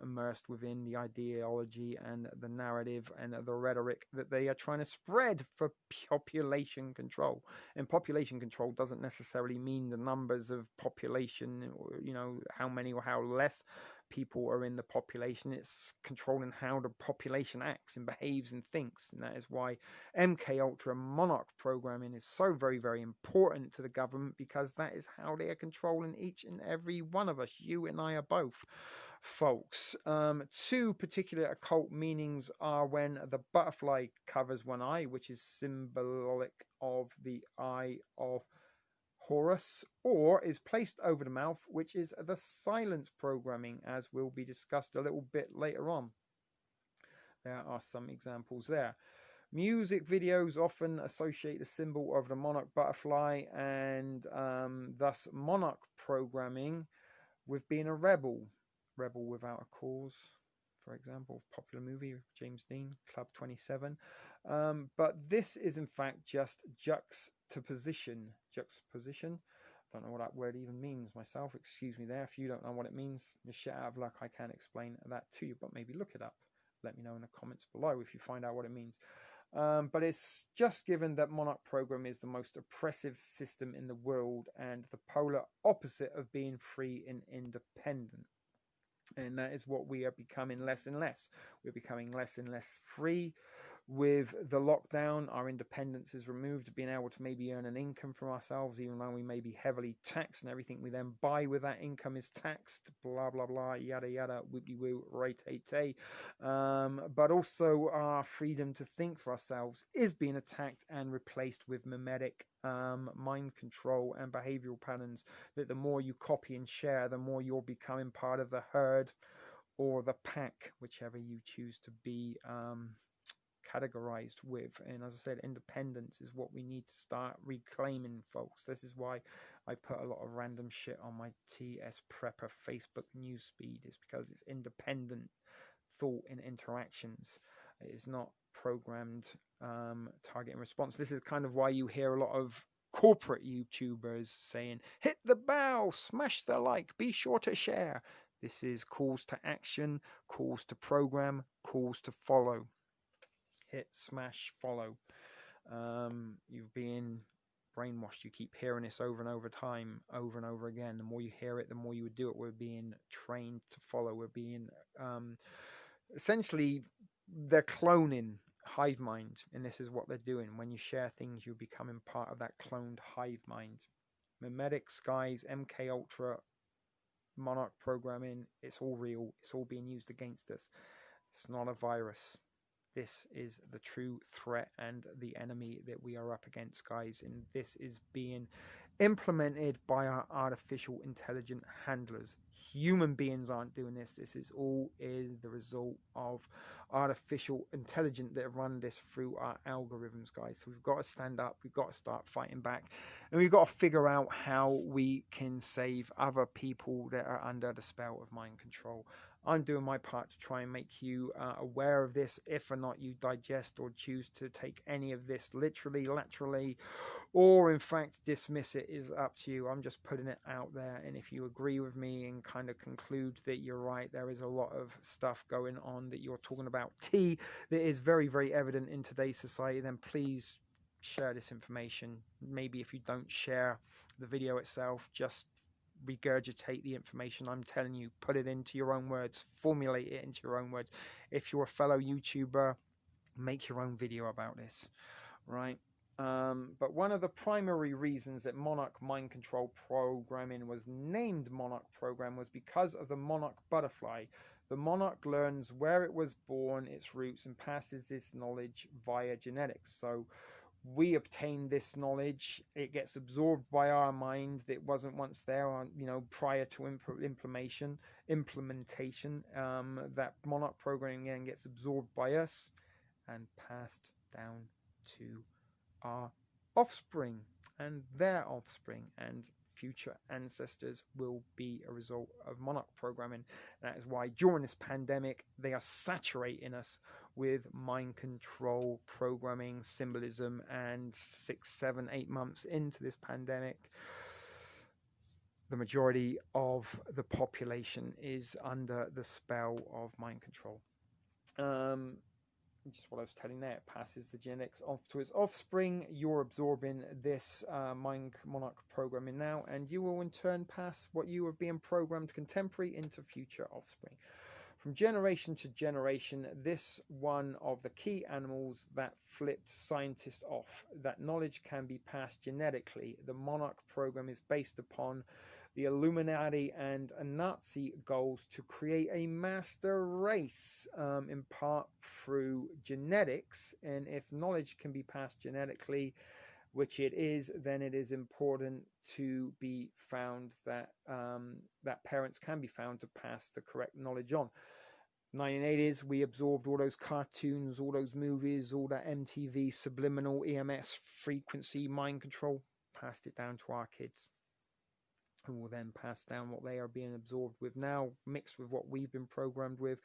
immersed within the ideology and the narrative and the rhetoric that they are trying to spread for population control. And population control doesn't necessarily mean the numbers of population, or, you know, how many or how less people are in the population. It's controlling how the population acts and behaves and thinks. And that is why MKultra monarch programming is so very, very important to the government, because that is how they are controlling each and every one of us. You and I are both, folks. Two particular occult meanings are when the butterfly covers one eye, which is symbolic of the eye of Horus, or is placed over the mouth, which is the silence programming, as will be discussed a little bit later on. There are some examples there. Music videos often associate the symbol of the monarch butterfly, and thus monarch programming with being a rebel without a cause, for example, popular movie with James Dean, Club 27. But this is in fact just juxtaposition. Don't know what that word even means myself. Excuse me there. If you don't know what it means, you're shit out of luck. I can't explain that to you, but maybe look it up. Let me know in the comments below if you find out what it means. But it's just given that monarch program is the most oppressive system in the world and the polar opposite of being free and independent. And that is what we are becoming less and less. We're becoming less and less free. With the lockdown, our independence is removed, being able to maybe earn an income from ourselves, even though we may be heavily taxed, and everything we then buy with that income is taxed, blah, blah, blah, yada, yada, whoopty-woo, right-tay-tay. But also our freedom to think for ourselves is being attacked and replaced with mimetic mind control and behavioral patterns, that the more you copy and share, the more you're becoming part of the herd or the pack, whichever you choose to be categorized with. And as I said, independence is what we need to start reclaiming, folks. This is why I put a lot of random shit on my TS Prepper Facebook newsfeed, is because it's independent thought and interactions. It is not programmed target and response. This is kind of why you hear a lot of corporate YouTubers saying, hit the bell, smash the like, be sure to share. This is calls to action, calls to program, calls to follow. Hit, smash, follow. You've been brainwashed. You keep hearing this over and over and over again. The more you hear it, the more you would do it. We're being trained to follow. We're being essentially, they're cloning hive mind, and this is what they're doing. When you share things, you're becoming part of that cloned hive mind. Mimetic skies, MKultra, monarch programming, it's all real. It's all being used against us. It's not a virus. This is the true threat and the enemy that we are up against, guys. And this is being implemented by our artificial intelligent handlers. Human beings aren't doing this. This is all the result of artificial intelligence that run this through our algorithms, guys. So we've got to stand up. We've got to start fighting back. And we've got to figure out how we can save other people that are under the spell of mind control. I'm doing my part to try and make you aware of this. If or not you digest or choose to take any of this literally, laterally, or in fact dismiss it, is up to you. I'm just putting it out there, and if you agree with me and kind of conclude that you're right, there is a lot of stuff going on that you're talking about that is very, very evident in today's society, then please share this information. Maybe if you don't share the video itself, just regurgitate the information I'm telling you, put it into your own words, formulate it into your own words. If you're a fellow YouTuber, make your own video about this, right? But one of the primary reasons that monarch mind control programming was named monarch program was because of the monarch butterfly. The monarch learns where it was born, its roots, and passes this knowledge via genetics. So we obtain this knowledge, it gets absorbed by our mind that wasn't once there, prior to implementation. That monarch programming again gets absorbed by us and passed down to our offspring and their offspring, and future ancestors will be a result of monarch programming. That is why during this pandemic they are saturating us with mind control programming, symbolism, and 6, 7, 8 months into this pandemic, the majority of the population is under the spell of mind control. just what I was telling there, it passes the genetics off to its offspring. You're absorbing this monarch programming now, and you will in turn pass what you are being programmed contemporary into future offspring. From generation to generation, this one of the key animals that flipped scientists off, that knowledge can be passed genetically. The monarch program is based upon the Illuminati and Nazi goals to create a master race, in part through genetics. And if knowledge can be passed genetically, which it is, then it is important to be found that that parents can be found to pass the correct knowledge on. 1980s, we absorbed all those cartoons, all those movies, all that MTV subliminal EMS frequency mind control, passed it down to our kids, who will then pass down what they are being absorbed with now, mixed with what we've been programmed with.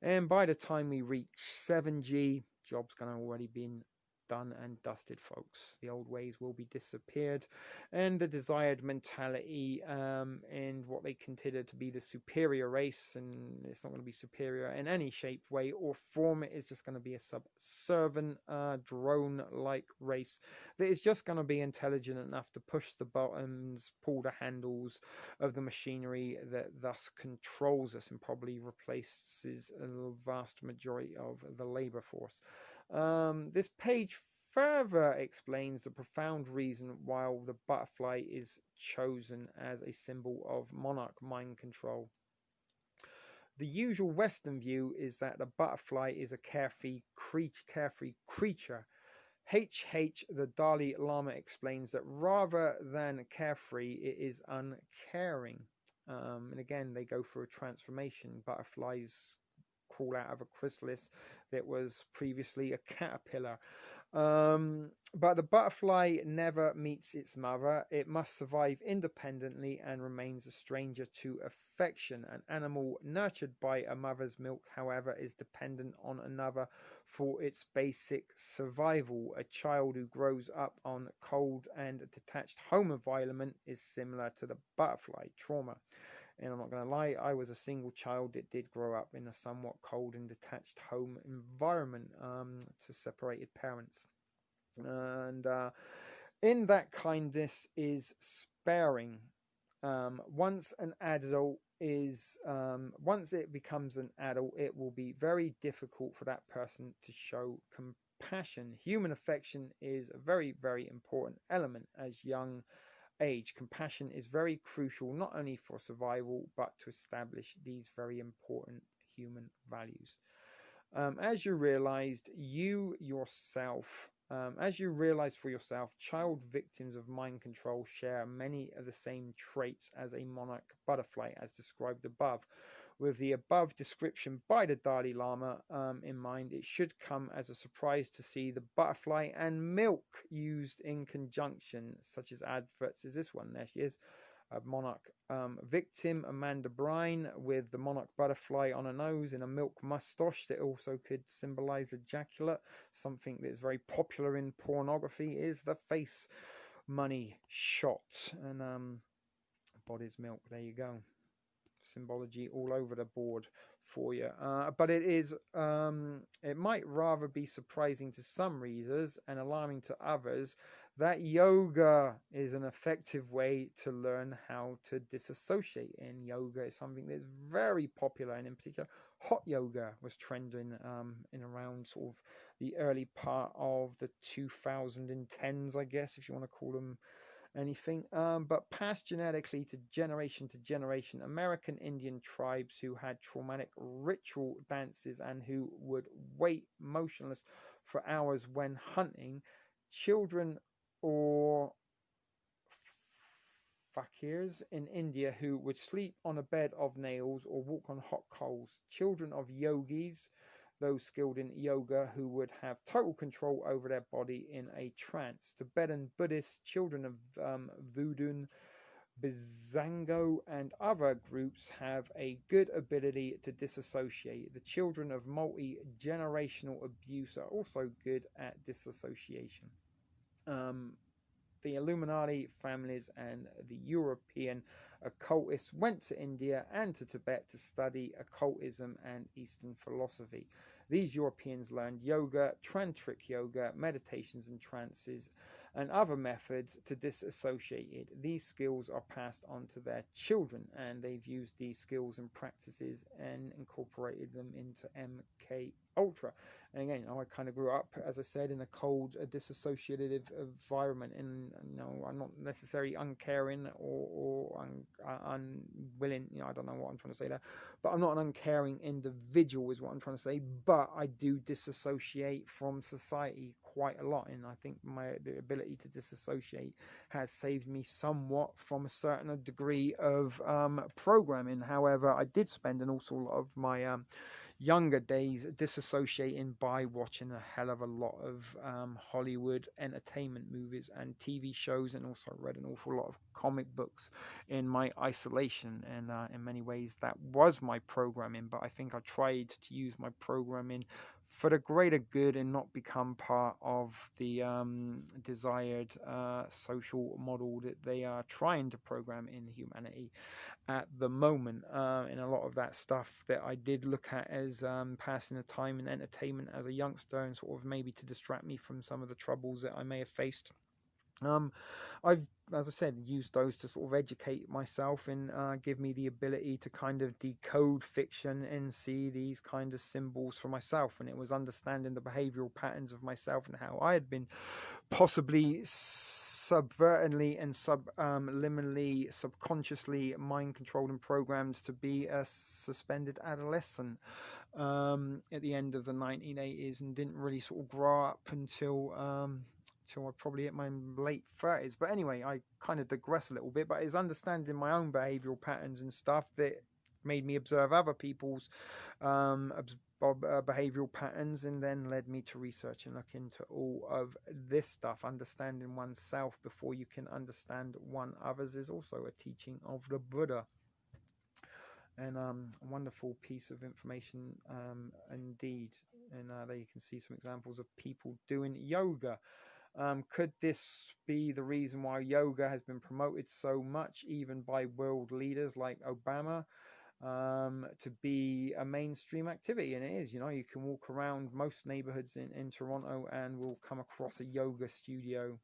And by the time we reach 7G, job's going to already been done and dusted, folks. The old ways will be disappeared, and the desired mentality and what they consider to be the superior race, and it's not going to be superior in any shape, way, or form. It is just going to be a subservient drone-like race that is just going to be intelligent enough to push the buttons, pull the handles of the machinery that thus controls us and probably replaces a vast majority of the labor force. This page further explains the profound reason why the butterfly is chosen as a symbol of monarch mind control. The usual Western view is that the butterfly is a carefree creature. H.H. the Dalai Lama explains that rather than carefree, it is uncaring. And again, they go through a transformation. Butterflies crawl out of a chrysalis that was previously a caterpillar. But the butterfly never meets its mother. It must survive independently and remains a stranger to affection. An animal nurtured by a mother's milk, however, is dependent on another for its basic survival. A child who grows up on cold and detached home environment is similar to the butterfly trauma. And I'm not going to lie, I was a single child that did grow up in a somewhat cold and detached home environment to separated parents. And in that kindness is sparing. Once it becomes an adult, it will be very difficult for that person to show compassion. Human affection is a very, very important element as young age. Compassion is very crucial, not only for survival, but to establish these very important human values. As you realized for yourself, child victims of mind control share many of the same traits as a monarch butterfly, as described above. With the above description by the Dalai Lama in mind, it should come as a surprise to see the butterfly and milk used in conjunction, such as adverts as this one. There she is, a monarch victim, Amanda Brine, with the monarch butterfly on her nose and a milk moustache that also could symbolize ejaculate. Something that is very popular in pornography is the face money shot, and body's milk. There you go. Symbology all over the board for you, but it might rather be surprising to some readers and alarming to others that yoga is an effective way to learn how to disassociate. And yoga is something that's very popular, and in particular hot yoga was trending in around sort of the early part of the 2010s, I guess, if you want to call them anything, but passed genetically to generation, American Indian tribes who had traumatic ritual dances and who would wait motionless for hours when hunting. Children or fakirs in India who would sleep on a bed of nails or walk on hot coals. Children of yogis, those skilled in yoga, who would have total control over their body in a trance. Tibetan Buddhists, children of Voodoo, Bizango, and other groups have a good ability to disassociate. The children of multi-generational abuse are also good at disassociation. The Illuminati families and the European occultists went to India and to Tibet to study occultism and Eastern philosophy. These Europeans learned yoga, tantric yoga, meditations and trances, and other methods to disassociate it. These skills are passed on to their children, and they've used these skills and practices and incorporated them into MKultra. And again, I kind of grew up, as I said, in a cold, disassociative environment, and I'm not necessarily uncaring or unwilling. I don't know what I'm trying to say there, but I'm not an uncaring individual, is what I'm trying to say. But I do disassociate from society quite a lot, and I think the ability to disassociate has saved me somewhat from a certain degree of programming. However, I did spend an awful lot of my younger days disassociating by watching a hell of a lot of Hollywood entertainment movies and TV shows, and also read an awful lot of comic books in my isolation. And in many ways that was my programming, but I think I tried to use my programming for the greater good and not become part of the desired social model that they are trying to program in humanity at the moment. And a lot of that stuff that I did look at as passing the time and entertainment as a youngster, and sort of maybe to distract me from some of the troubles that I may have faced. I've, as I said, used those to sort of educate myself and give me the ability to kind of decode fiction and see these kind of symbols for myself. And it was understanding the behavioral patterns of myself and how I had been possibly subvertently and subliminally, subconsciously mind controlled and programmed to be a suspended adolescent at the end of the 1980s, and didn't really sort of grow up until I probably hit my late 30s. But anyway, I kind of digress a little bit, but it's understanding my own behavioral patterns and stuff that made me observe other people's behavioral patterns, and then led me to research and look into all of this stuff. Understanding oneself before you can understand one others is also a teaching of the Buddha. And a wonderful piece of information indeed. And there you can see some examples of people doing yoga. Could this be the reason why yoga has been promoted so much, even by world leaders like Obama, to be a mainstream activity? And it is. You can walk around most neighborhoods in Toronto and we'll come across a yoga studio.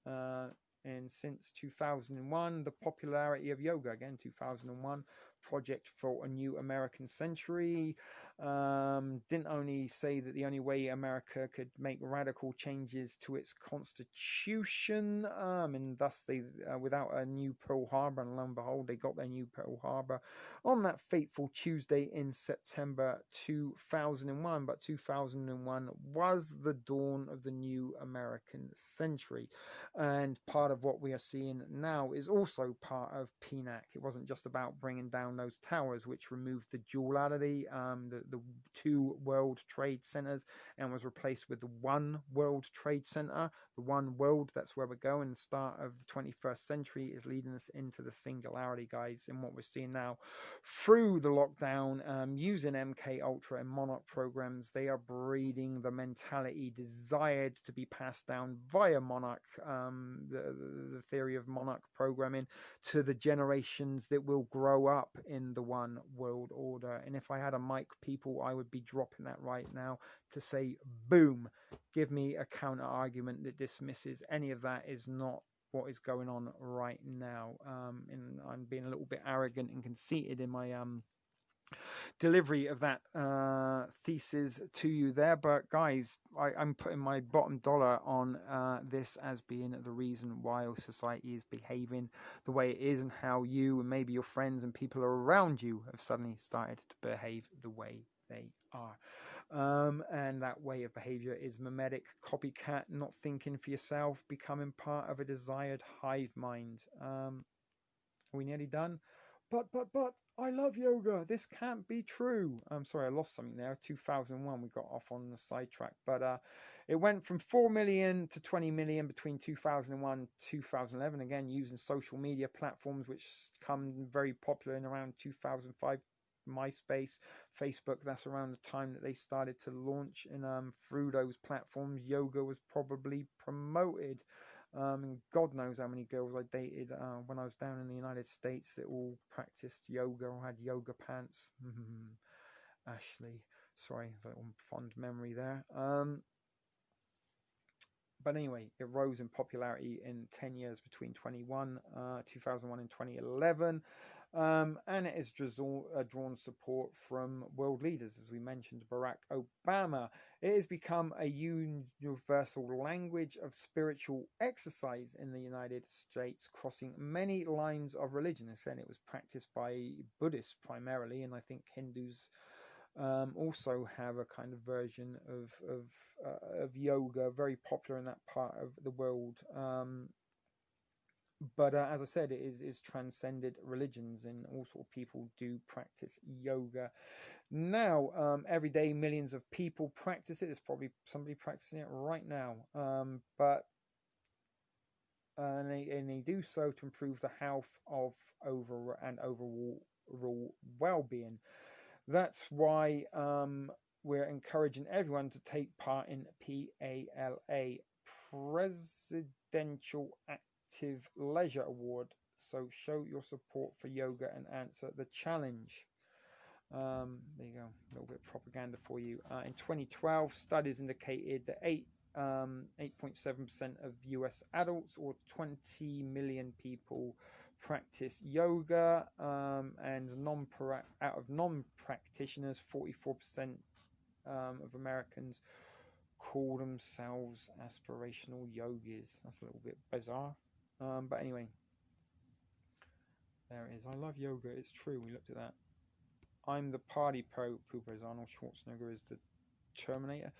And since 2001, the popularity of yoga, again 2001, Project for a New American Century, didn't only say that the only way America could make radical changes to its constitution, and thus they, without a new Pearl Harbor, and lo and behold, they got their new Pearl Harbor on that fateful Tuesday in September 2001. But 2001 was the dawn of the new American century. And part of what we are seeing now is also part of PNAC. It wasn't just about bringing down those towers, which removed the duality, the two World Trade Centers, and was replaced with the one World Trade Center. The one world, that's where we're going. The start of the 21st century is leading us into the singularity, guys. And what we're seeing now through the lockdown, using MKultra and monarch programs, they are breeding the mentality desired to be passed down via monarch, the theory of monarch programming, to the generations that will grow up in the one world order. And if I had a mic, people, I would be dropping that right now to say, boom, give me a counter argument that dismisses any of that is not what is going on right now. And I'm being a little bit arrogant and conceited in my delivery of that thesis to you there. But guys, I'm putting my bottom dollar on this as being the reason why our society is behaving the way it is, and how you and maybe your friends and people around you have suddenly started to behave the way they are. And that way of behavior is mimetic, copycat, not thinking for yourself, becoming part of a desired hive mind. Are we nearly done? But I love yoga. This can't be true. I'm sorry, I lost something there. 2001, we got off on the sidetrack. But it went from 4 million to 20 million between 2001 and 2011. Again, using social media platforms, which come very popular in around 2005. MySpace, Facebook, that's around the time that they started to launch. And through those platforms, yoga was probably promoted. And God knows how many girls I dated when I was down in the United States that all practiced yoga or had yoga pants. Ashley. Sorry, a little fond memory there. But anyway, it rose in popularity in 10 years between 2001 and 2011. And it has drawn support from world leaders, as we mentioned, Barack Obama. It has become a universal language of spiritual exercise in the United States, crossing many lines of religion. As I said, it was practiced by Buddhists primarily, and I think Hindus also have a kind of version of yoga, very popular in that part of the world. But as I said, it is transcended religions, and all sort of people do practice yoga. Now, every day, millions of people practice it. There's probably somebody practicing it right now. And they do so to improve the health of overall well-being. That's why we're encouraging everyone to take part in PALA, Presidential Active Leisure Award. So show your support for yoga and answer the challenge. There you go, a little bit of propaganda for you. In 2012, studies indicated that 8.7% of US adults, or 20 million people, practice yoga, and out of non-practitioners, 44% of Americans call themselves aspirational yogis. That's a little bit bizarre, but anyway, there it is. I love yoga. It's true. We looked at that. I'm the party pooper, as Arnold Schwarzenegger is the Terminator.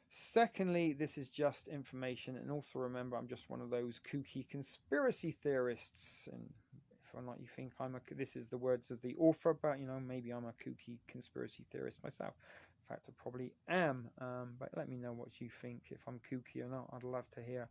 Secondly, this is just information, and also remember, I'm just one of those kooky conspiracy theorists, and if or not you think this is the words of the author, but maybe I'm a kooky conspiracy theorist myself. In fact, I probably am, but let me know what you think, if I'm kooky or not. I'd love to hear.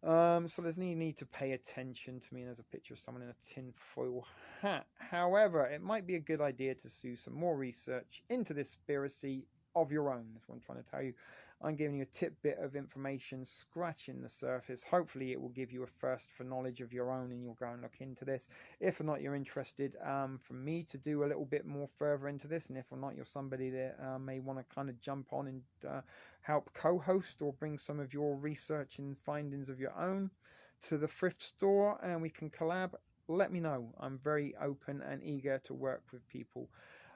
So there's no need to pay attention to me. There's a picture of someone in a tinfoil hat. However, it might be a good idea to do some more research into this conspiracy of your own. That's what I'm trying to tell you. I'm giving you a tidbit of information, scratching the surface. Hopefully it will give you a thirst for knowledge of your own, and you'll go and look into this. If or not you're interested for me to do a little bit more further into this, and if or not you're somebody that may want to kind of jump on and help co-host or bring some of your research and findings of your own to the thrift store and we can collab, let me know. I'm very open and eager to work with people.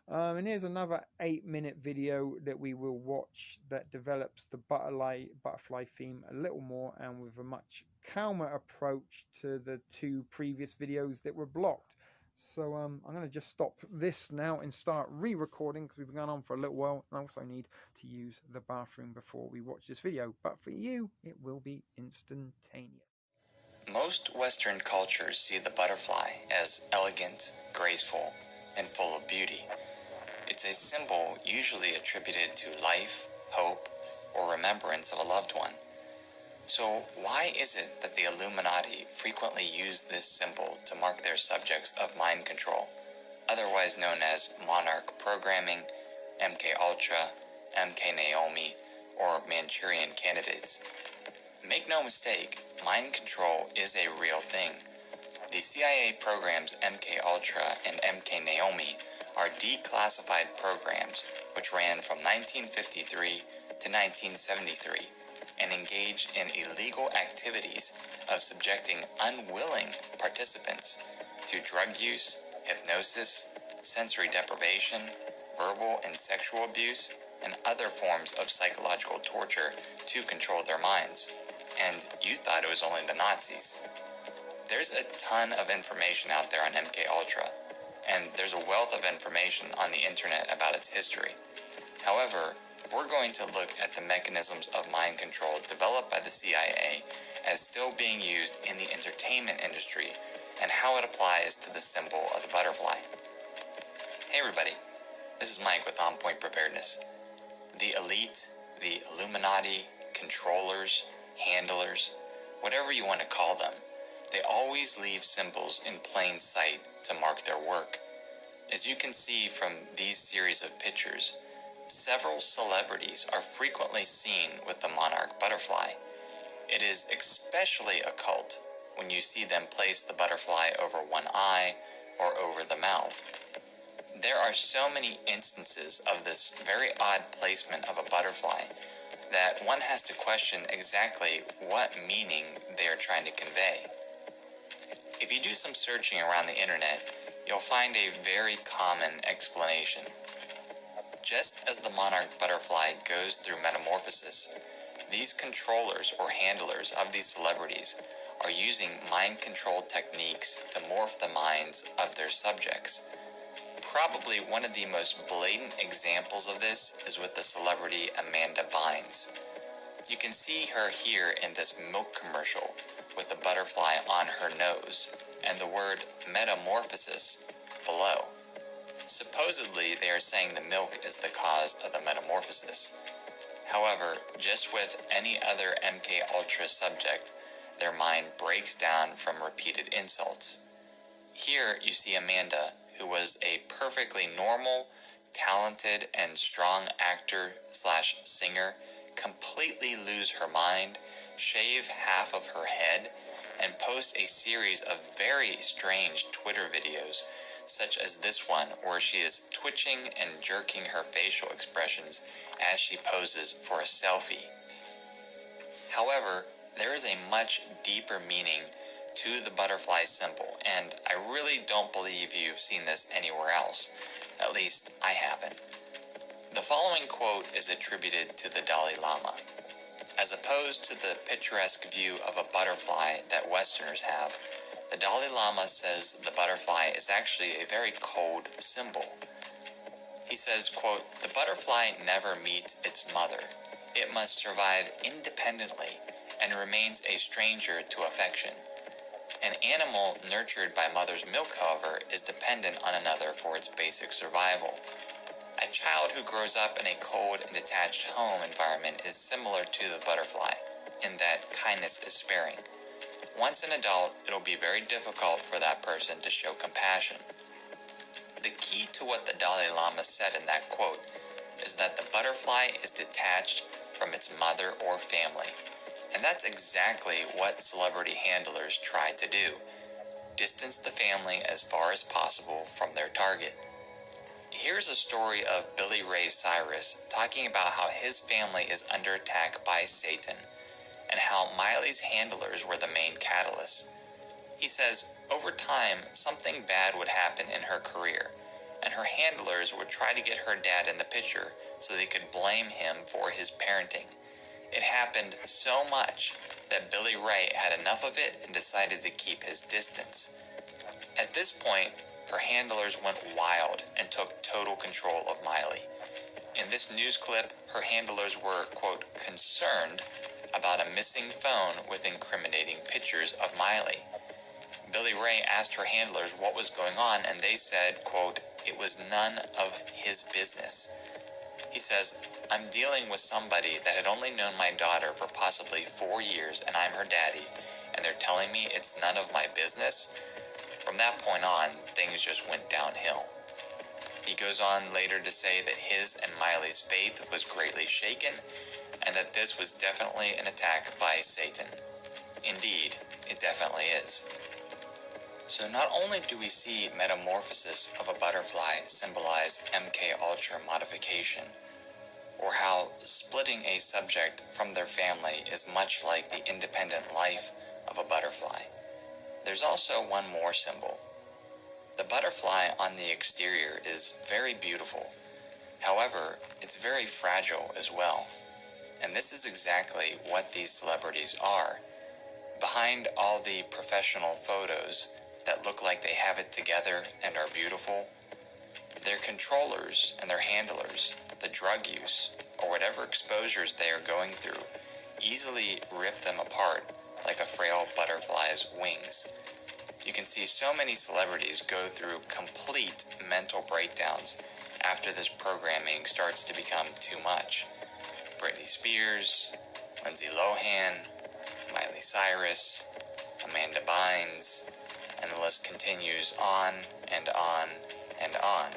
And here's another 8-minute video that we will watch that develops the butterfly theme a little more, and with a much calmer approach to the 2 previous videos that were blocked. So I'm going to just stop this now and start re-recording, because we've been going on for a little while, and I also need to use the bathroom before we watch this video. But for you, it will be instantaneous. Most Western cultures see the butterfly as elegant, graceful, and full of beauty. It's a symbol usually attributed to life, hope, or remembrance of a loved one. So why is it that the Illuminati frequently use this symbol to mark their subjects of mind control, otherwise known as monarch programming, MKultra, MK Naomi, or Manchurian candidates? Make no mistake, mind control is a real thing. The CIA programs MKultra and MK Naomi are declassified programs which ran from 1953 to 1973 and engaged in illegal activities of subjecting unwilling participants to drug use, hypnosis, sensory deprivation, verbal and sexual abuse, and other forms of psychological torture to control their minds. And you thought it was only the Nazis. There's a ton of information out there on MKultra, and there's a wealth of information on the internet about its history. However, we're going to look at the mechanisms of mind control developed by the CIA as still being used in the entertainment industry and how it applies to the symbol of the butterfly. Hey everybody, this is Mike with On Point Preparedness. The elite, the Illuminati, controllers, handlers, whatever you want to call them, they always leave symbols in plain sight to mark their work. As you can see from these series of pictures, several celebrities are frequently seen with the monarch butterfly. It is especially occult when you see them place the butterfly over one eye or over the mouth. There are so many instances of this very odd placement of a butterfly that one has to question exactly what meaning they are trying to convey. If you do some searching around the internet, you'll find a very common explanation. Just as the monarch butterfly goes through metamorphosis, these controllers or handlers of these celebrities are using mind-controlled techniques to morph the minds of their subjects. Probably one of the most blatant examples of this is with the celebrity Amanda Bynes. You can see her here in this milk commercial with the butterfly on her nose and the word metamorphosis below. Supposedly, they are saying the milk is the cause of the metamorphosis. However, just with any other MKultra subject, their mind breaks down from repeated insults. Here you see Amanda, who was a perfectly normal, talented, and strong actor/singer, completely lose her mind, shave half of her head, and post a series of very strange Twitter videos, such as this one where she is twitching and jerking her facial expressions as she poses for a selfie. However, there is a much deeper meaning to the butterfly symbol, and I really don't believe you've seen this anywhere else. At least I haven't. The following quote is attributed to the Dalai Lama. As opposed to the picturesque view of a butterfly that Westerners have, the Dalai Lama says the butterfly is actually a very cold symbol. He says, quote, "The butterfly never meets its mother. It must survive independently and remains a stranger to affection. An animal nurtured by mother's milk, however, is dependent on another for its basic survival. A child who grows up in a cold and detached home environment is similar to the butterfly, in that kindness is sparing. Once an adult, it'll be very difficult for that person to show compassion." The key to what the Dalai Lama said in that quote is that the butterfly is detached from its mother or family. And that's exactly what celebrity handlers try to do: distance the family as far as possible from their target. Here's a story of Billy Ray Cyrus talking about how his family is under attack by Satan, and how Miley's handlers were the main catalyst. He says, over time, something bad would happen in her career, and her handlers would try to get her dad in the picture so they could blame him for his parenting. It happened so much that Billy Ray had enough of it and decided to keep his distance. At this point, her handlers went wild and took total control of Miley. In this news clip, her handlers were, quote, concerned about a missing phone with incriminating pictures of Miley. Billy Ray asked her handlers what was going on, and they said, quote, "It was none of his business." He says, "I'm dealing with somebody that had only known my daughter for possibly 4 years, and I'm her daddy, and they're telling me it's none of my business?" From that point on, things just went downhill. He goes on later to say that his and Miley's faith was greatly shaken, and that this was definitely an attack by Satan. Indeed, it definitely is. So not only do we see metamorphosis of a butterfly symbolize MKultra modification, or how splitting a subject from their family is much like the independent life of a butterfly, there's also one more symbol. The butterfly on the exterior is very beautiful. However, it's very fragile as well. And this is exactly what these celebrities are. Behind all the professional photos that look like they have it together and are beautiful, their controllers and their handlers, the drug use, or whatever exposures they are going through, easily rip them apart like a frail butterfly's wings. You can see so many celebrities go through complete mental breakdowns after this programming starts to become too much. Britney Spears, Lindsay Lohan, Miley Cyrus, Amanda Bynes, and the list continues on and on and on.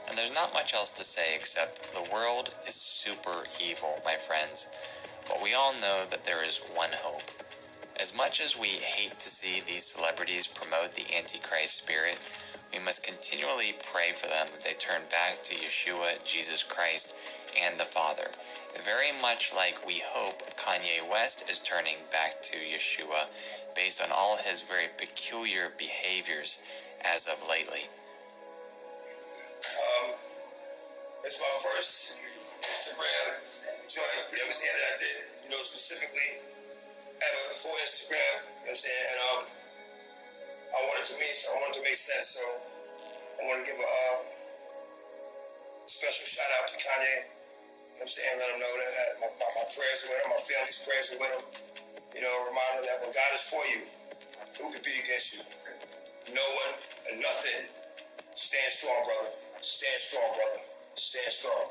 And there's not much else to say except the world is super evil, my friends, but we all know that there is one hope. As much as we hate to see these celebrities promote the Antichrist spirit, We must continually pray for them that they turn back to Yeshua, Jesus Christ, and the Father. Very much like we hope Kanye West is turning back to Yeshua based on all his very peculiar behaviors as of lately. It's my first Instagram joint, you know what I'm saying, that I did, you know, specifically ever for Instagram, you know what I'm saying, and I wanted to make sense, so I want to give a special shout out to Kanye, you know what I'm saying, let him know that my prayers are with him, my family's prayers are with him, you know, remind him that when God is for you, who could be against you? No one and nothing. Stand strong, brother. Stand strong, brother. Stand strong.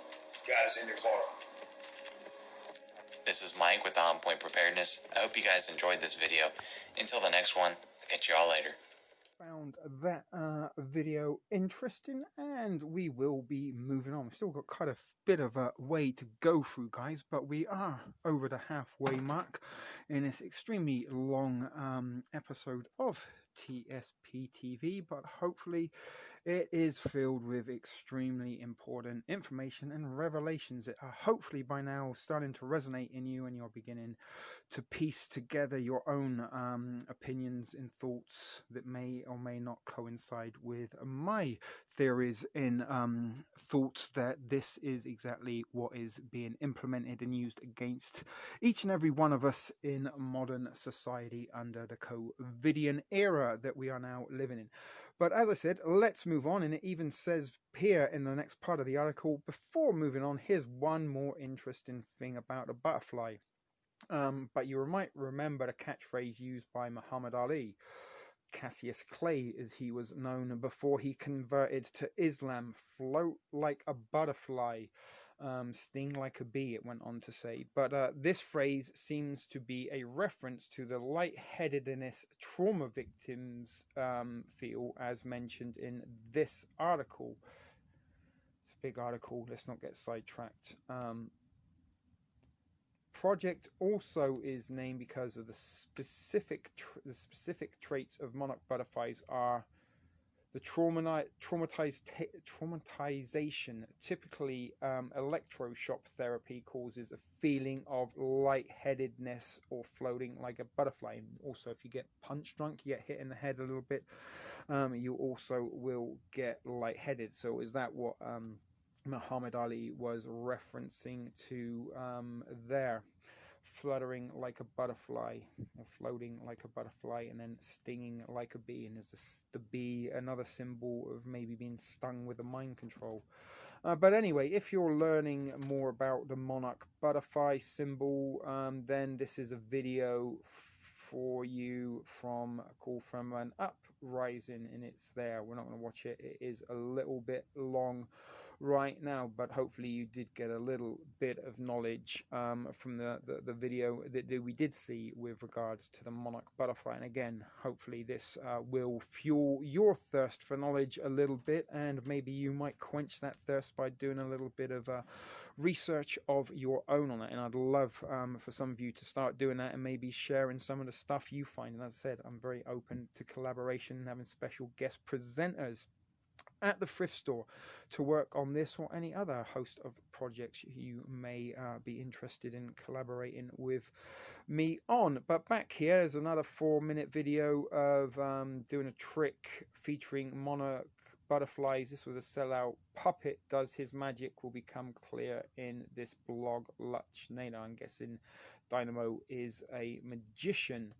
God is in your corner. This is Mike with On Point Preparedness. I hope you guys enjoyed this video. Until the next one, catch you all later. Found that video interesting, and we will be moving on. We've still got quite a bit of a way to go through, guys, but we are over the halfway mark in this extremely long episode of TSP TV, but hopefully it is filled with extremely important information and revelations that are hopefully by now starting to resonate in you, and you're beginning to piece together your own opinions and thoughts that may or may not coincide with my theories and thoughts that this is exactly what is being implemented and used against each and every one of us in modern society under the COVIDian era that we are now living in. But as I said, let's move on, and it even says here in the next part of the article, before moving on, here's one more interesting thing about a butterfly. But you might remember the catchphrase used by Muhammad Ali, Cassius Clay as he was known before he converted to Islam: float like a butterfly, sting like a bee, it went on to say. But this phrase seems to be a reference to the lightheadedness trauma victims feel, as mentioned in this article. It's a big article, let's not get sidetracked. Project also is named because of the specific traits of monarch butterflies are the traumatization. Typically, electroshock therapy causes a feeling of lightheadedness or floating like a butterfly. And also, if you get punch drunk, you get hit in the head a little bit, you also will get lightheaded. So is that what Muhammad Ali was referencing to there? Fluttering like a butterfly, or floating like a butterfly, and then stinging like a bee. And is the bee another symbol of maybe being stung with a mind control? But anyway, if you're learning more about the monarch butterfly symbol, then this is a video for you from a call from an uprising, and it's there. We're not going to watch it. It is a little bit long right now, but hopefully you did get a little bit of knowledge from the video that we did see with regards to the monarch butterfly. And again, hopefully this will fuel your thirst for knowledge a little bit, and maybe you might quench that thirst by doing a little bit of research of your own on it. And I'd love for some of you to start doing that and maybe sharing some of the stuff you find. And as I said, I'm very open to collaboration and having special guest presenters at the thrift store to work on this or any other host of projects you may be interested in collaborating with me on. But back here is another 4-minute video of doing a trick featuring monarch butterflies. This was a sellout. Puppet does his magic will become clear in this blog. Luch Nader, I'm guessing Dynamo is a magician.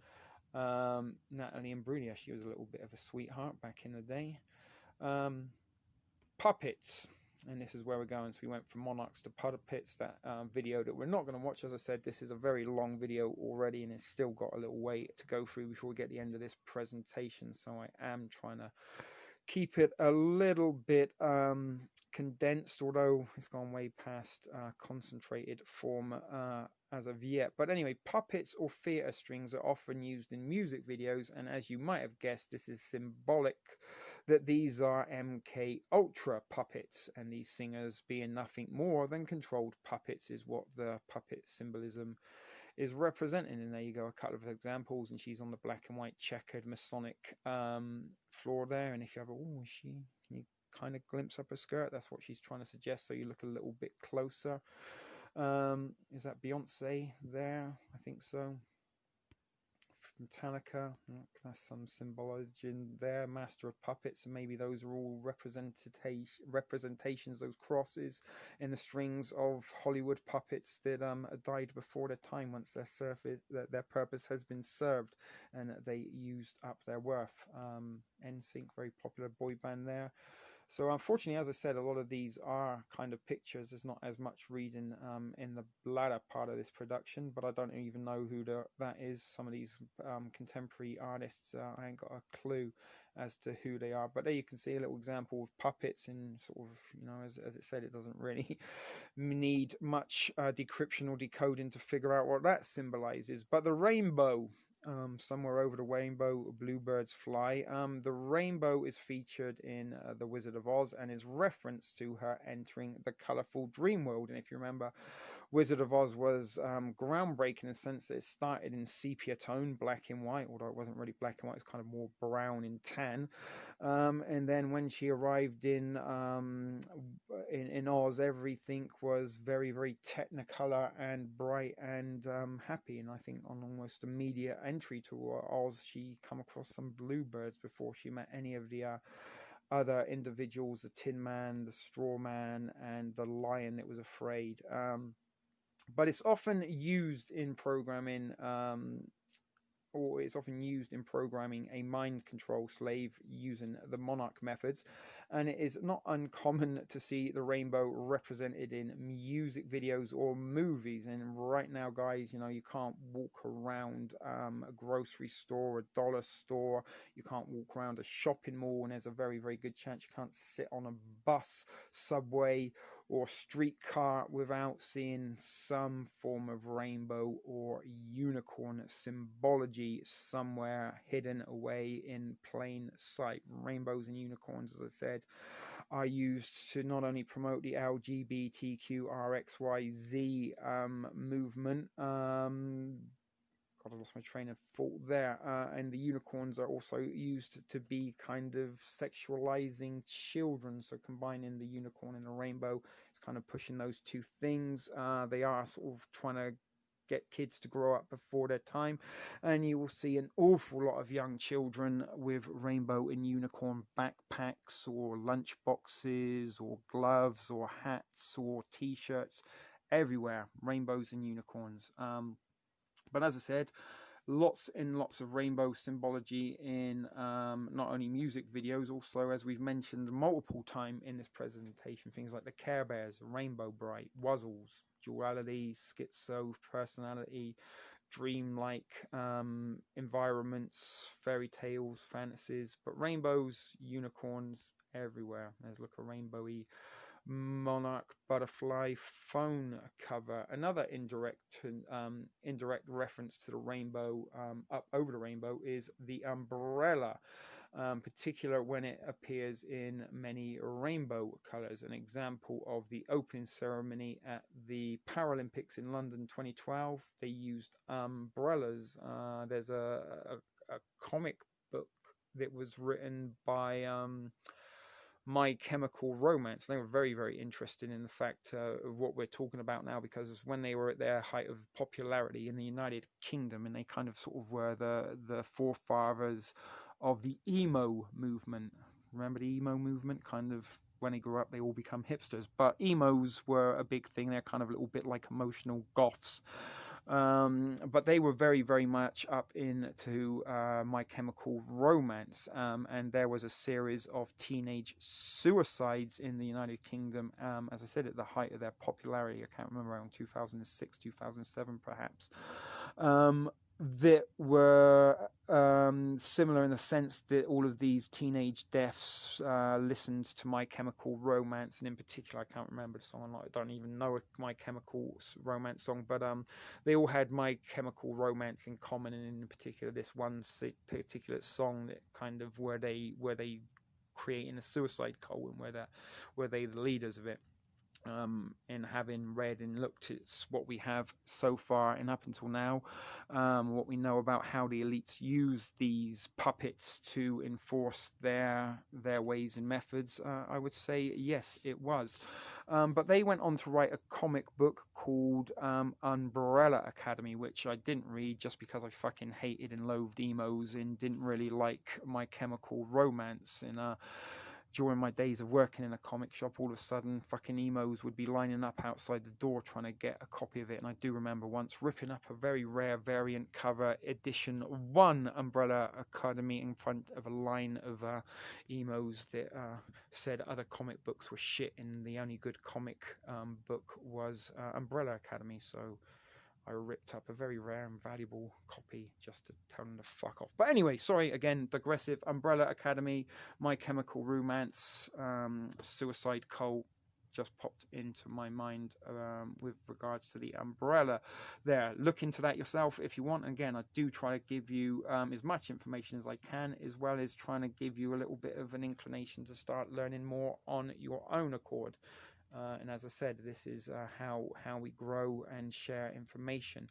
Natalie Imbruglia, she was a little bit of a sweetheart back in the day. Puppets, and this is where we're going. So we went from monarchs to puppets. That video that we're not going to watch, as I said, this is a very long video already, and it's still got a little way to go through before we get the end of this presentation. So I am trying to keep it a little bit condensed, although it's gone way past concentrated form as of yet. But anyway, puppets or theatre strings are often used in music videos, and as you might have guessed, this is symbolic that these are MKultra puppets, and these singers being nothing more than controlled puppets is what the puppet symbolism is represented. And there you go, a couple of examples, and she's on the black and white checkered Masonic floor there. And if you have can you kind of glimpse up her skirt? That's what she's trying to suggest. So you look a little bit closer. Is that Beyonce there? I think so. Metallica, that's some symbology in there. Master of Puppets, and maybe those are all representations, those crosses in the strings of Hollywood puppets that died before their time, once their purpose has been served, and they used up their worth. NSYNC, very popular boy band there. So unfortunately, as I said, a lot of these are kind of pictures. There's not as much reading in the latter part of this production, but I don't even know who that is. Some of these contemporary artists, I ain't got a clue as to who they are. But there you can see a little example of puppets, and sort of, as it said, it doesn't really need much decryption or decoding to figure out what that symbolizes. But the rainbow. Somewhere over the rainbow, bluebirds fly. The rainbow is featured in The Wizard of Oz and is reference to her entering the colorful dream world. And if you remember, Wizard of Oz was groundbreaking in the sense that it started in sepia tone, black and white, although it wasn't really black and white, it's kind of more brown and tan. And then when she arrived in Oz, everything was very, very technicolor and bright and happy. And I think on almost immediate entry to Oz, she come across some bluebirds before she met any of the other individuals, the Tin Man, the Straw Man, and the lion that was afraid. But it's often used in programming, or it's often used in programming a mind control slave using the monarch methods. And it is not uncommon to see the rainbow represented in music videos or movies. And right now, guys, you can't walk around a grocery store, a dollar store, you can't walk around a shopping mall, and there's a very, very good chance you can't sit on a bus, subway, or streetcar without seeing some form of rainbow or unicorn symbology somewhere hidden away in plain sight. Rainbows and unicorns, as I said, are used to not only promote the LGBTQRXYZ movement. God, I lost my train of thought there. And the unicorns are also used to be kind of sexualizing children. So combining the unicorn and the rainbow is kind of pushing those two things. They are sort of trying to get kids to grow up before their time. And you will see an awful lot of young children with rainbow and unicorn backpacks or lunch boxes or gloves or hats or t-shirts everywhere. Rainbows and unicorns. But as I said, lots and lots of rainbow symbology in not only music videos, also, as we've mentioned multiple times in this presentation, things like the Care Bears, Rainbow Bright, Wuzzles, duality, schizo personality, dreamlike environments, fairy tales, fantasies, but rainbows, unicorns everywhere. There's look a rainbowy monarch butterfly phone cover. Another indirect reference to the rainbow, up over the rainbow, is the umbrella, particular when it appears in many rainbow colors. An example of the opening ceremony at the Paralympics in London 2012, they used umbrellas. There's a comic book that was written by My Chemical Romance. They were very, very interested in the fact of what we're talking about now, because when they were at their height of popularity in the United Kingdom, and they kind of sort of were the forefathers of the emo movement. Remember the emo movement? Kind of when they grew up, they all become hipsters. But emos were a big thing. They're kind of a little bit like emotional goths. But they were very, very much up into My Chemical Romance, and there was a series of teenage suicides in the United Kingdom, as I said, at the height of their popularity. I can't remember, around 2006, 2007 perhaps, that were similar in the sense that all of these teenage deaths listened to My Chemical Romance, and in particular, I can't remember the song. I don't even know a My Chemical Romance song, but they all had My Chemical Romance in common, and in particular, this one particular song that kind of where they create in a suicide cult, and where they the leaders of it. in having read and looked at what we have so far and up until now, what we know about how the elites use these puppets to enforce their ways and methods, I would say yes, it was. But they went on to write a comic book called Umbrella Academy, which I didn't read just because I fucking hated and loathed emos and didn't really like My Chemical Romance. And during my days of working in a comic shop, all of a sudden fucking emos would be lining up outside the door trying to get a copy of it. And I do remember once ripping up a very rare variant cover edition 1 Umbrella Academy in front of a line of emos that said other comic books were shit and the only good comic book was Umbrella Academy. So I ripped up a very rare and valuable copy just to tell them to fuck off. But anyway, sorry, again, digressive. Umbrella Academy, My Chemical Romance, Suicide Cult just popped into my mind with regards to the umbrella there. Look into that yourself if you want. Again, I do try to give you as much information as I can, as well as trying to give you a little bit of an inclination to start learning more on your own accord. And as I said, this is how we grow and share information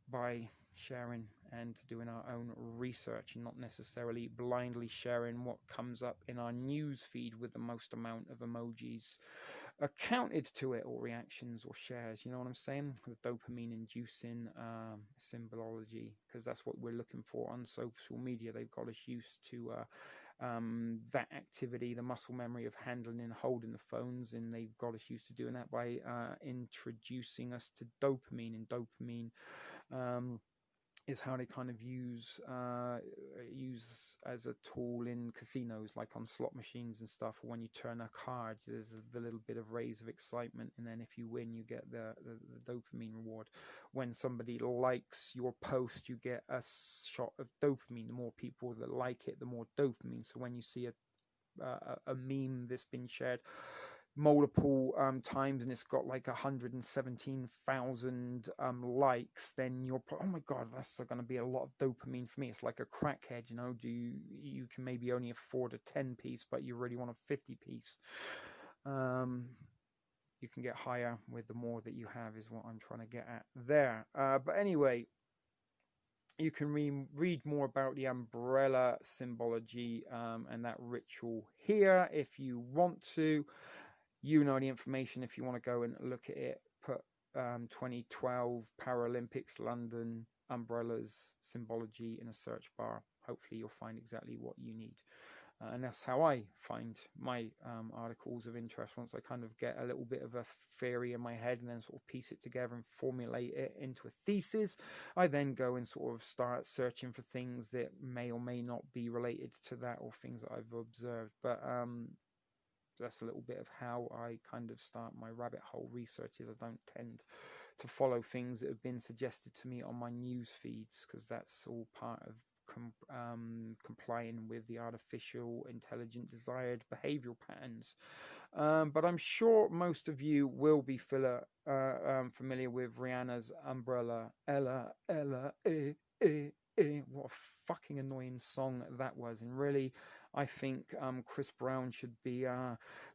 by sharing and doing our own research, and not necessarily blindly sharing what comes up in our news feed with the most amount of emojis accounted to it, or reactions or shares. You know what I'm saying? The dopamine inducing symbology, because that's what we're looking for on social media. They've got us used to that activity, the muscle memory of handling and holding the phones, and they've got us used to doing that by introducing us to dopamine. And dopamine is how they kind of use as a tool in casinos, like on slot machines and stuff. When you turn a card, there's the little bit of raise of excitement, and then if you win, you get the dopamine reward. When somebody likes your post, you get a shot of dopamine. The more people that like it, the more dopamine. So when you see a meme that's been shared multiple times and it's got like 117,000 likes, then you're, oh my god, that's going to be a lot of dopamine for me. It's like a crackhead, you know. You can maybe only afford a 10 piece, but you really want a 50 piece. You can get higher with the more that you have, is what I'm trying to get at there. But anyway, you can read more about the umbrella symbology and that ritual here if you want to. You know the information if you want to go and look at it. Put 2012 Paralympics London umbrellas symbology in a search bar. Hopefully you'll find exactly what you need. And that's how I find my articles of interest. Once I kind of get a little bit of a theory in my head and then sort of piece it together and formulate it into a thesis, I then go and sort of start searching for things that may or may not be related to that, or things that I've observed. But that's a little bit of how I kind of start my rabbit hole researches. I don't tend to follow things that have been suggested to me on my news feeds, because that's all part of complying with the artificial intelligent desired behavioral patterns. But I'm sure most of you will be familiar with Rihanna's Umbrella. Ella, Ella, what a fucking annoying song that was. And really, I think Chris Brown should be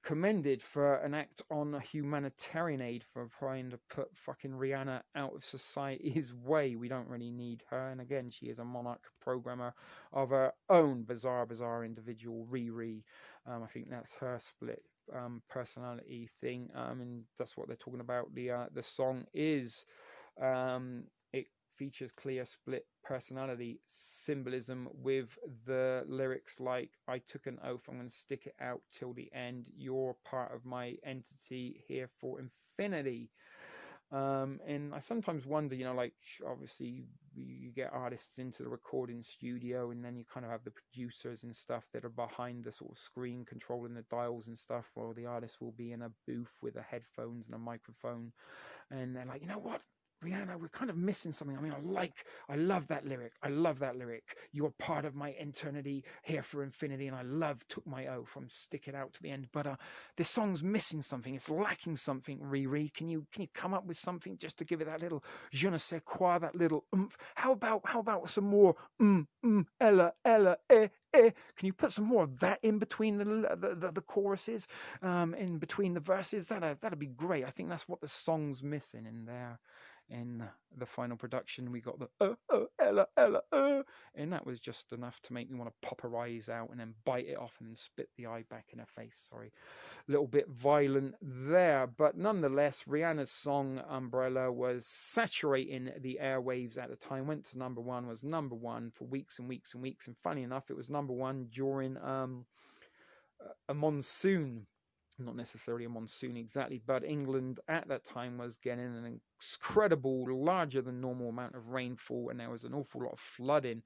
commended for an act on humanitarian aid, for trying to put fucking Rihanna out of society's way. We don't really need her. And again, she is a monarch programmer of her own. Bizarre individual. Riri. I think that's her split personality thing. And that's what they're talking about. The song is it features clear split personality symbolism, with the lyrics like, I took an oath, I'm going to stick it out till the end, you're part of my entity, here for infinity. And I sometimes wonder, you know, like, obviously you get artists into the recording studio, and then you kind of have the producers and stuff that are behind the sort of screen controlling the dials and stuff, while the artist will be in a booth with the headphones and a microphone, and they're like, you know what, Rihanna, we're kind of missing something. I mean, I love that lyric. I love that lyric. You're part of my eternity, here for infinity, and I love took my oath from stick it out to the end. But this song's missing something. It's lacking something. Riri, can you come up with something just to give it that little je ne sais quoi, that little oomph? How about some more ella eh eh? Can you put some more of that in between the choruses, in between the verses? That'd be great. I think that's what the song's missing in there. In the final production, we got the ella, and that was just enough to make me want to pop her eyes out and then bite it off and then spit the eye back in her face. Sorry, a little bit violent there, but nonetheless, Rihanna's song Umbrella was saturating the airwaves at the time. Went to number one, was number one for weeks and weeks and weeks, and funny enough, it was number one during a monsoon. Not necessarily a monsoon exactly, but England at that time was getting an incredible, larger than normal amount of rainfall, and there was an awful lot of flooding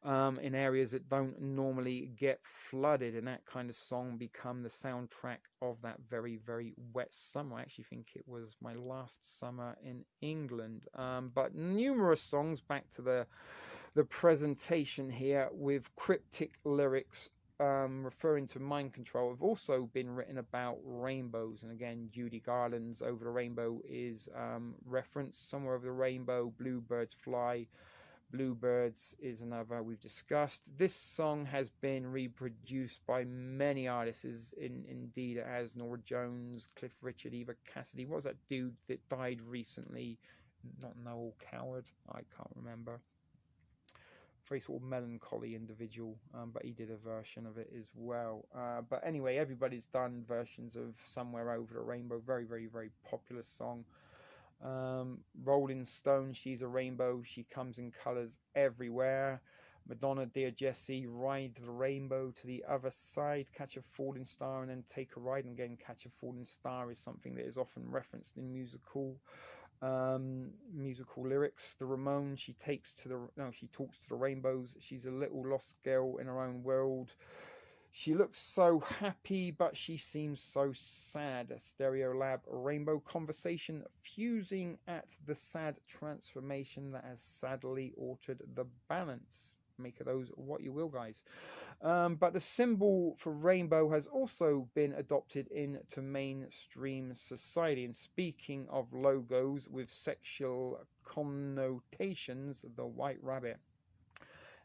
in areas that don't normally get flooded, and that kind of song become the soundtrack of that very, very wet summer. I actually think it was my last summer in England. But numerous songs, back to the presentation here, with cryptic lyrics referring to mind control, have also been written about rainbows. And again, Judy Garland's Over the Rainbow is referenced. Somewhere Over the Rainbow, Bluebirds Fly. Bluebirds is another we've discussed. This song has been reproduced by many artists. Indeed, it has Norah Jones, Cliff Richard, Eva Cassidy. What was that dude that died recently? Not Noel Coward. I can't remember. Very sort of melancholy individual, but he did a version of it as well. But anyway, everybody's done versions of Somewhere Over the Rainbow. Very, very, very popular song. Rolling Stone, She's a Rainbow. She comes in colors everywhere. Madonna, Dear Jessie, Ride the Rainbow to the Other Side, Catch a Falling Star, and then Take a Ride. And again, Catch a Falling Star is something that is often referenced in musical lyrics. The Ramones, she talks to the rainbows. She's a little lost girl in her own world. She looks so happy, but she seems so sad. A Stereolab Rainbow Conversation, fusing at the sad transformation that has sadly altered the balance. Make of those what you will, guys. But the symbol for rainbow has also been adopted into mainstream society. And speaking of logos with sexual connotations, the white rabbit.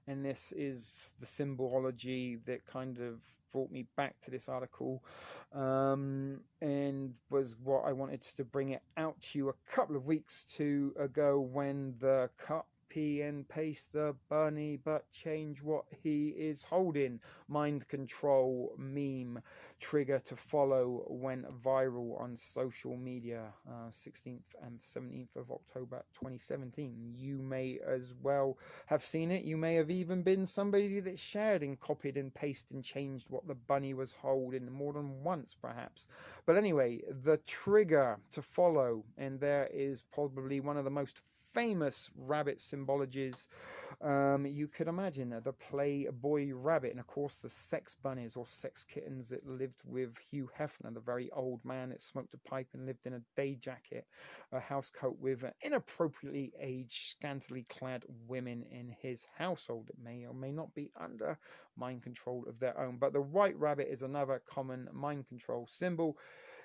And this is the symbology that kind of brought me back to this article, and was what I wanted to bring it out to you a couple of weeks ago when the copy and paste the bunny but change what he is holding mind control meme trigger to follow went viral on social media, 16th and 17th of October 2017. You may as well have seen it. You may have even been somebody that shared and copied and pasted and changed what the bunny was holding more than once, perhaps. But anyway, the trigger to follow, and there is probably one of the most famous rabbit symbologies you could imagine, the Playboy rabbit, and of course the sex bunnies or sex kittens that lived with Hugh Hefner, the very old man that smoked a pipe and lived in a day jacket, a house coat with inappropriately aged, scantily clad women in his household that may or may not be under mind control of their own. But the white rabbit is another common mind control symbol.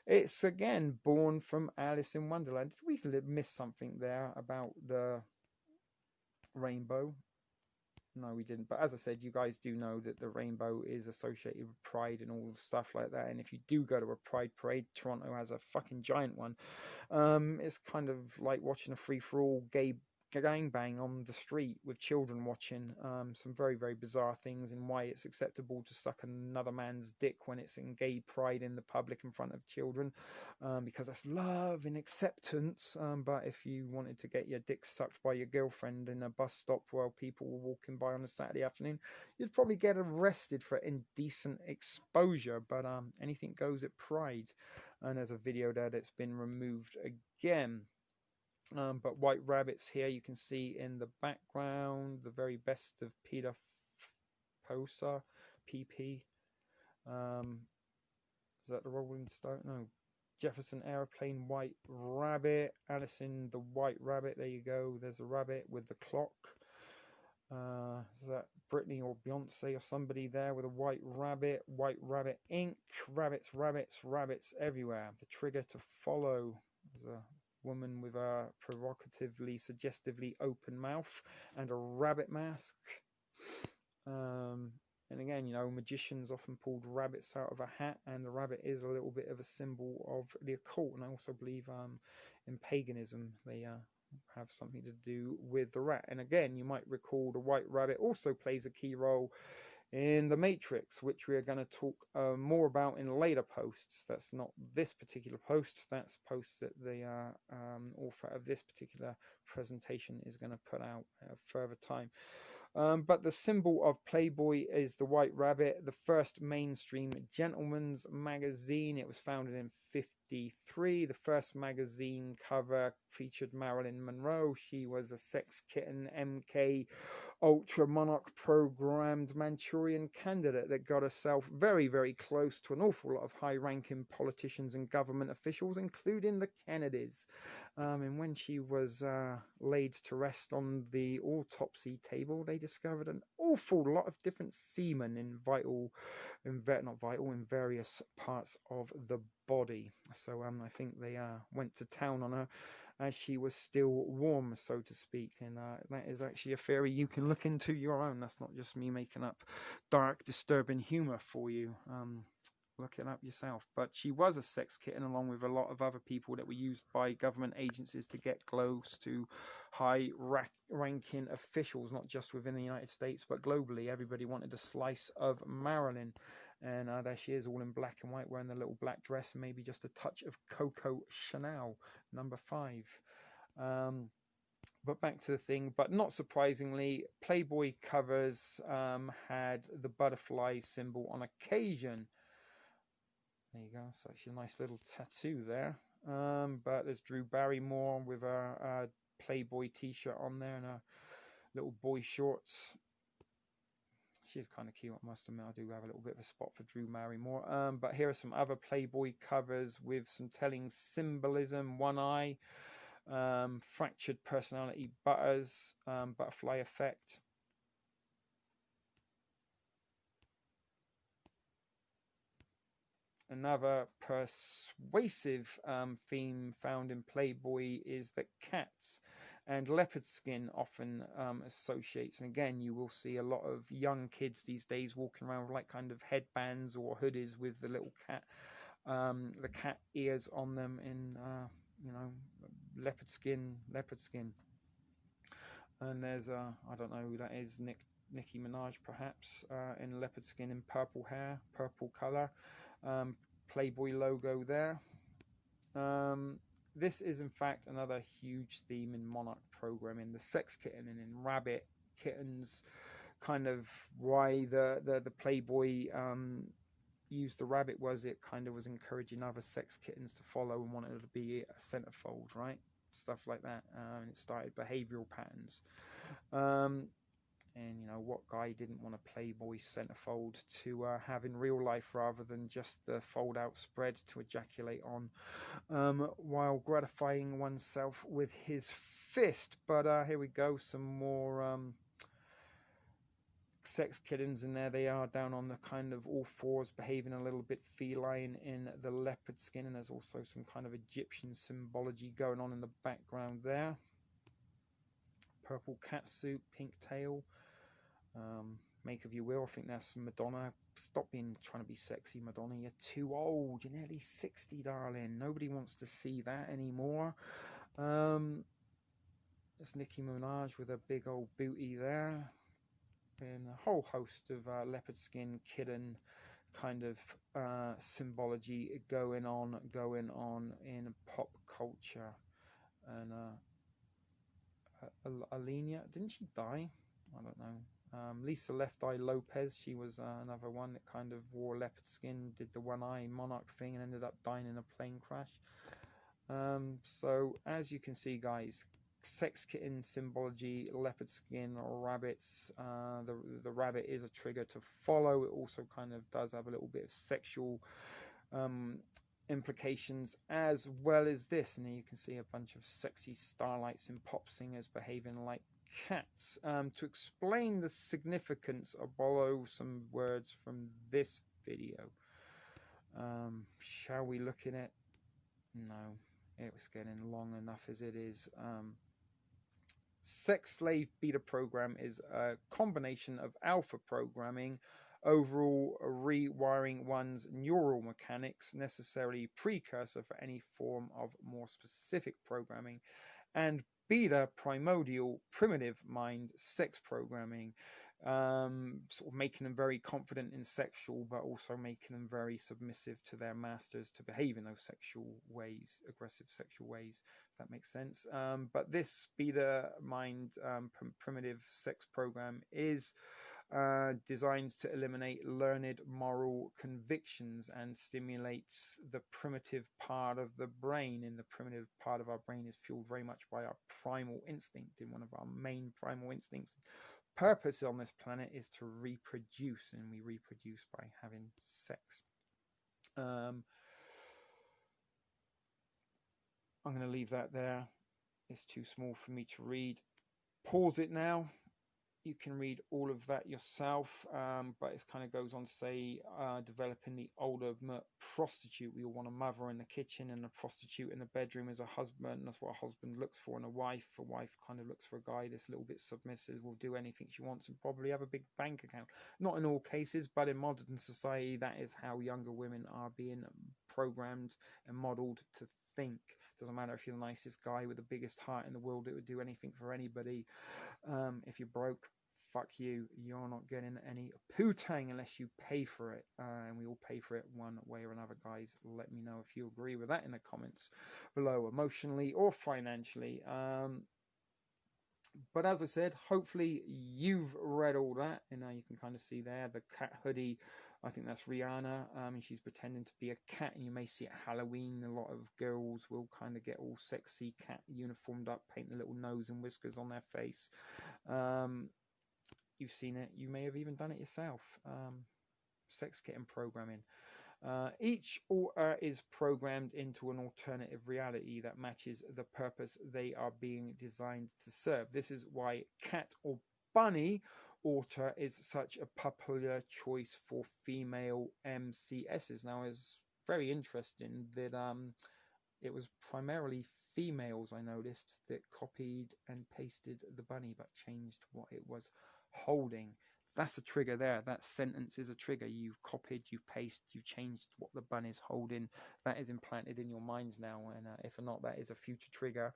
It's again born from Alice in Wonderland. Did we miss something there about the rainbow? No, we didn't. But as I said, you guys do know that the rainbow is associated with pride and all the stuff like that. And if you do go to a pride parade, Toronto has a fucking giant one. It's kind of like watching a free-for-all gay gangbang on the street with children watching. Some very, very bizarre things, and why it's acceptable to suck another man's dick when it's in gay pride in the public in front of children, because that's love and acceptance. But if you wanted to get your dick sucked by your girlfriend in a bus stop while people were walking by on a Saturday afternoon, you'd probably get arrested for indecent exposure. But anything goes at pride, and there's a video there that's been removed again. But white rabbits here, you can see in the background the very best of Peter Posa, PP. Is that the Rolling Stone? No, Jefferson Aeroplane, White Rabbit. Alison the White Rabbit. There you go. There's a rabbit with the clock. Is that Britney or Beyonce or somebody there with a white rabbit? White Rabbit Inc. Rabbits, rabbits, rabbits everywhere. The trigger to follow. There's a woman with a provocatively, suggestively open mouth and a rabbit mask. And again, you know, magicians often pulled rabbits out of a hat, and the rabbit is a little bit of a symbol of the occult. And I also believe in paganism they have something to do with the rat. And again, you might recall the white rabbit also plays a key role in the Matrix, which we are going to talk more about in later posts. That's not this particular post, that's posts that the author of this particular presentation is going to put out further time. But the symbol of Playboy is the white rabbit, the first mainstream gentleman's magazine. It was founded in 1953. The first magazine cover featured Marilyn Monroe. She was a sex kitten, MKultra monarch programmed Manchurian candidate that got herself very, very close to an awful lot of high-ranking politicians and government officials, including the Kennedys. And when she was laid to rest on the autopsy table, they discovered an awful lot of different semen in various parts of the body. So I think they went to town on her as she was still warm, so to speak. And that is actually a theory you can look into your own. That's not just me making up dark, disturbing humor for you. Look it up yourself. But she was a sex kitten, along with a lot of other people that were used by government agencies to get close to high-ranking officials, not just within the United States, but globally. Everybody wanted a slice of Marilyn. And there she is, all in black and white, wearing the little black dress, and maybe just a touch of Coco Chanel, number 5. But back to the thing, but not surprisingly, Playboy covers had the butterfly symbol on occasion. There you go. It's actually a nice little tattoo there. But there's Drew Barrymore with a Playboy t-shirt on there and a little boy shorts. She's kind of cute, I must admit. I do have a little bit of a spot for Drew Barrymore. But here are some other Playboy covers with some telling symbolism. One eye, fractured personality butters, butterfly effect. Another persuasive theme found in Playboy is that cats and leopard skin often associates. And again, you will see a lot of young kids these days walking around with like kind of headbands or hoodies with the little cat, the cat ears on them in, you know, leopard skin. And there's I don't know who that is, Nicki Minaj perhaps, in leopard skin and purple hair, purple color. Playboy logo there. This is in fact another huge theme in monarch programming, the sex kitten, and in rabbit kittens, kind of why the Playboy used the rabbit was it kind of was encouraging other sex kittens to follow and wanted to be a centerfold, right? Stuff like that. And it started behavioral patterns. And, you know, what guy didn't want a Playboy centerfold to have in real life rather than just the fold-out spread to ejaculate on while gratifying oneself with his fist? But here we go, some more sex kittens in there. They are down on the kind of all fours, behaving a little bit feline in the leopard skin. And there's also some kind of Egyptian symbology going on in the background there. Purple catsuit, pink tail. Make of you will. I think that's Madonna. Stop trying to be sexy, Madonna. You're too old. You're nearly 60, darling. Nobody wants to see that anymore. It's Nicki Minaj with a big old booty there. And a whole host of leopard skin kitten kind of symbology going on in pop culture. And Alenia, didn't she die? I don't know. Lisa Left Eye Lopez, she was another one that kind of wore leopard skin, did the one eye monarch thing, and ended up dying in a plane crash. So as you can see, guys, sex kitten symbology, leopard skin, rabbits. The rabbit is a trigger to follow. It also kind of does have a little bit of sexual implications as well as this. And here you can see a bunch of sexy starlights and pop singers behaving like cats. To explain the significance, I'll borrow some words from this video. Shall we look at it? No, it was getting long enough as it is. Sex slave beta program is a combination of alpha programming, overall rewiring one's neural mechanics, necessarily precursor for any form of more specific programming, and beta primordial primitive mind sex programming, sort of making them very confident in sexual, but also making them very submissive to their masters to behave in those sexual ways, aggressive sexual ways, if that makes sense. But this beta mind primitive sex program is designed to eliminate learned moral convictions and stimulates the primitive part of the brain. And the primitive part of our brain is fueled very much by our primal instinct. And one of our main primal instincts, purpose on this planet, is to reproduce, and we reproduce by having sex. I'm going to leave that there. It's too small for me to read. Pause it now. You can read all of that yourself, but it kind of goes on to say developing the older prostitute. We all want a mother in the kitchen and a prostitute in the bedroom as a husband. That's what a husband looks for in a wife. A wife kind of looks for a guy that's a little bit submissive, will do anything she wants, and probably have a big bank account. Not in all cases, but in modern society, that is how younger women are being programmed and modeled to think. Doesn't matter if you're the nicest guy with the biggest heart in the world, it would do anything for anybody. If you're broke, fuck you, you're not getting any poo-tang unless you pay for it, and we all pay for it one way or another. Guys, let me know if you agree with that in the comments below, emotionally or financially. But as I said, hopefully you've read all that, and now you can kind of see there the cat hoodie. I think that's Rihanna, and she's pretending to be a cat, and you may see at Halloween a lot of girls will kind of get all sexy cat uniformed up, paint the little nose and whiskers on their face. You've seen it, you may have even done it yourself. Sex kitten programming. Each is programmed into an alternative reality that matches the purpose they are being designed to serve. This is why cat or bunny alter is such a popular choice for female MCSs. Now, it's very interesting that it was primarily females, I noticed, that copied and pasted the bunny but changed what it was holding. That's a trigger there. That sentence is a trigger. You've copied, you've pasted, you've changed what the bunny's holding. That is implanted in your minds now, and if not, that is a future trigger.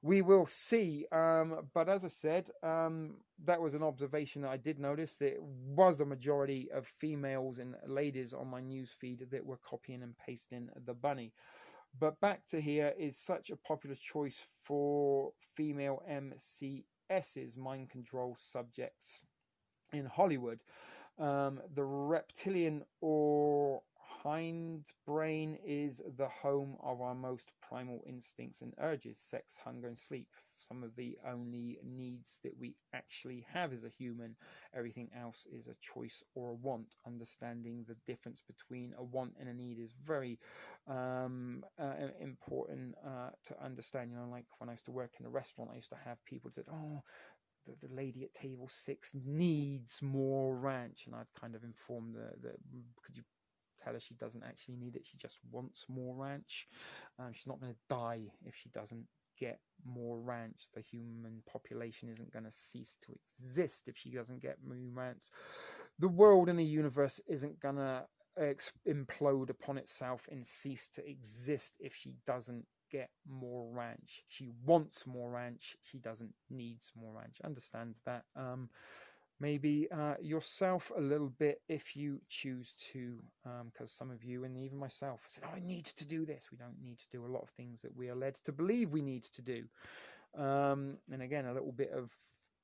We will see. But as I said, that was an observation that I did notice. That it was a majority of females and ladies on my news feed that were copying and pasting the bunny. But back to here is such a popular choice for female MCSs, mind control subjects in Hollywood. The reptilian or hindbrain is the home of our most primal instincts and urges: sex, hunger, and sleep. Some of the only needs that we actually have as a human. Everything else is a choice or a want. Understanding the difference between a want and a need is very important to understand. You know, like when I used to work in a restaurant, I used to have people that said, "Oh, the lady at table 6 needs more ranch," and I'd kind of inform could you tell her she doesn't actually need it, she just wants more ranch. She's not going to die if she doesn't get more ranch. The human population isn't going to cease to exist if she doesn't get more ranch. The world and the universe isn't going to implode upon itself and cease to exist if she doesn't get more ranch. She wants more ranch. She doesn't need more ranch. Understand that. Maybe yourself a little bit if you choose to, because some of you and even myself said, "Oh, I need to do this." We don't need to do a lot of things that we are led to believe we need to do. And again, a little bit of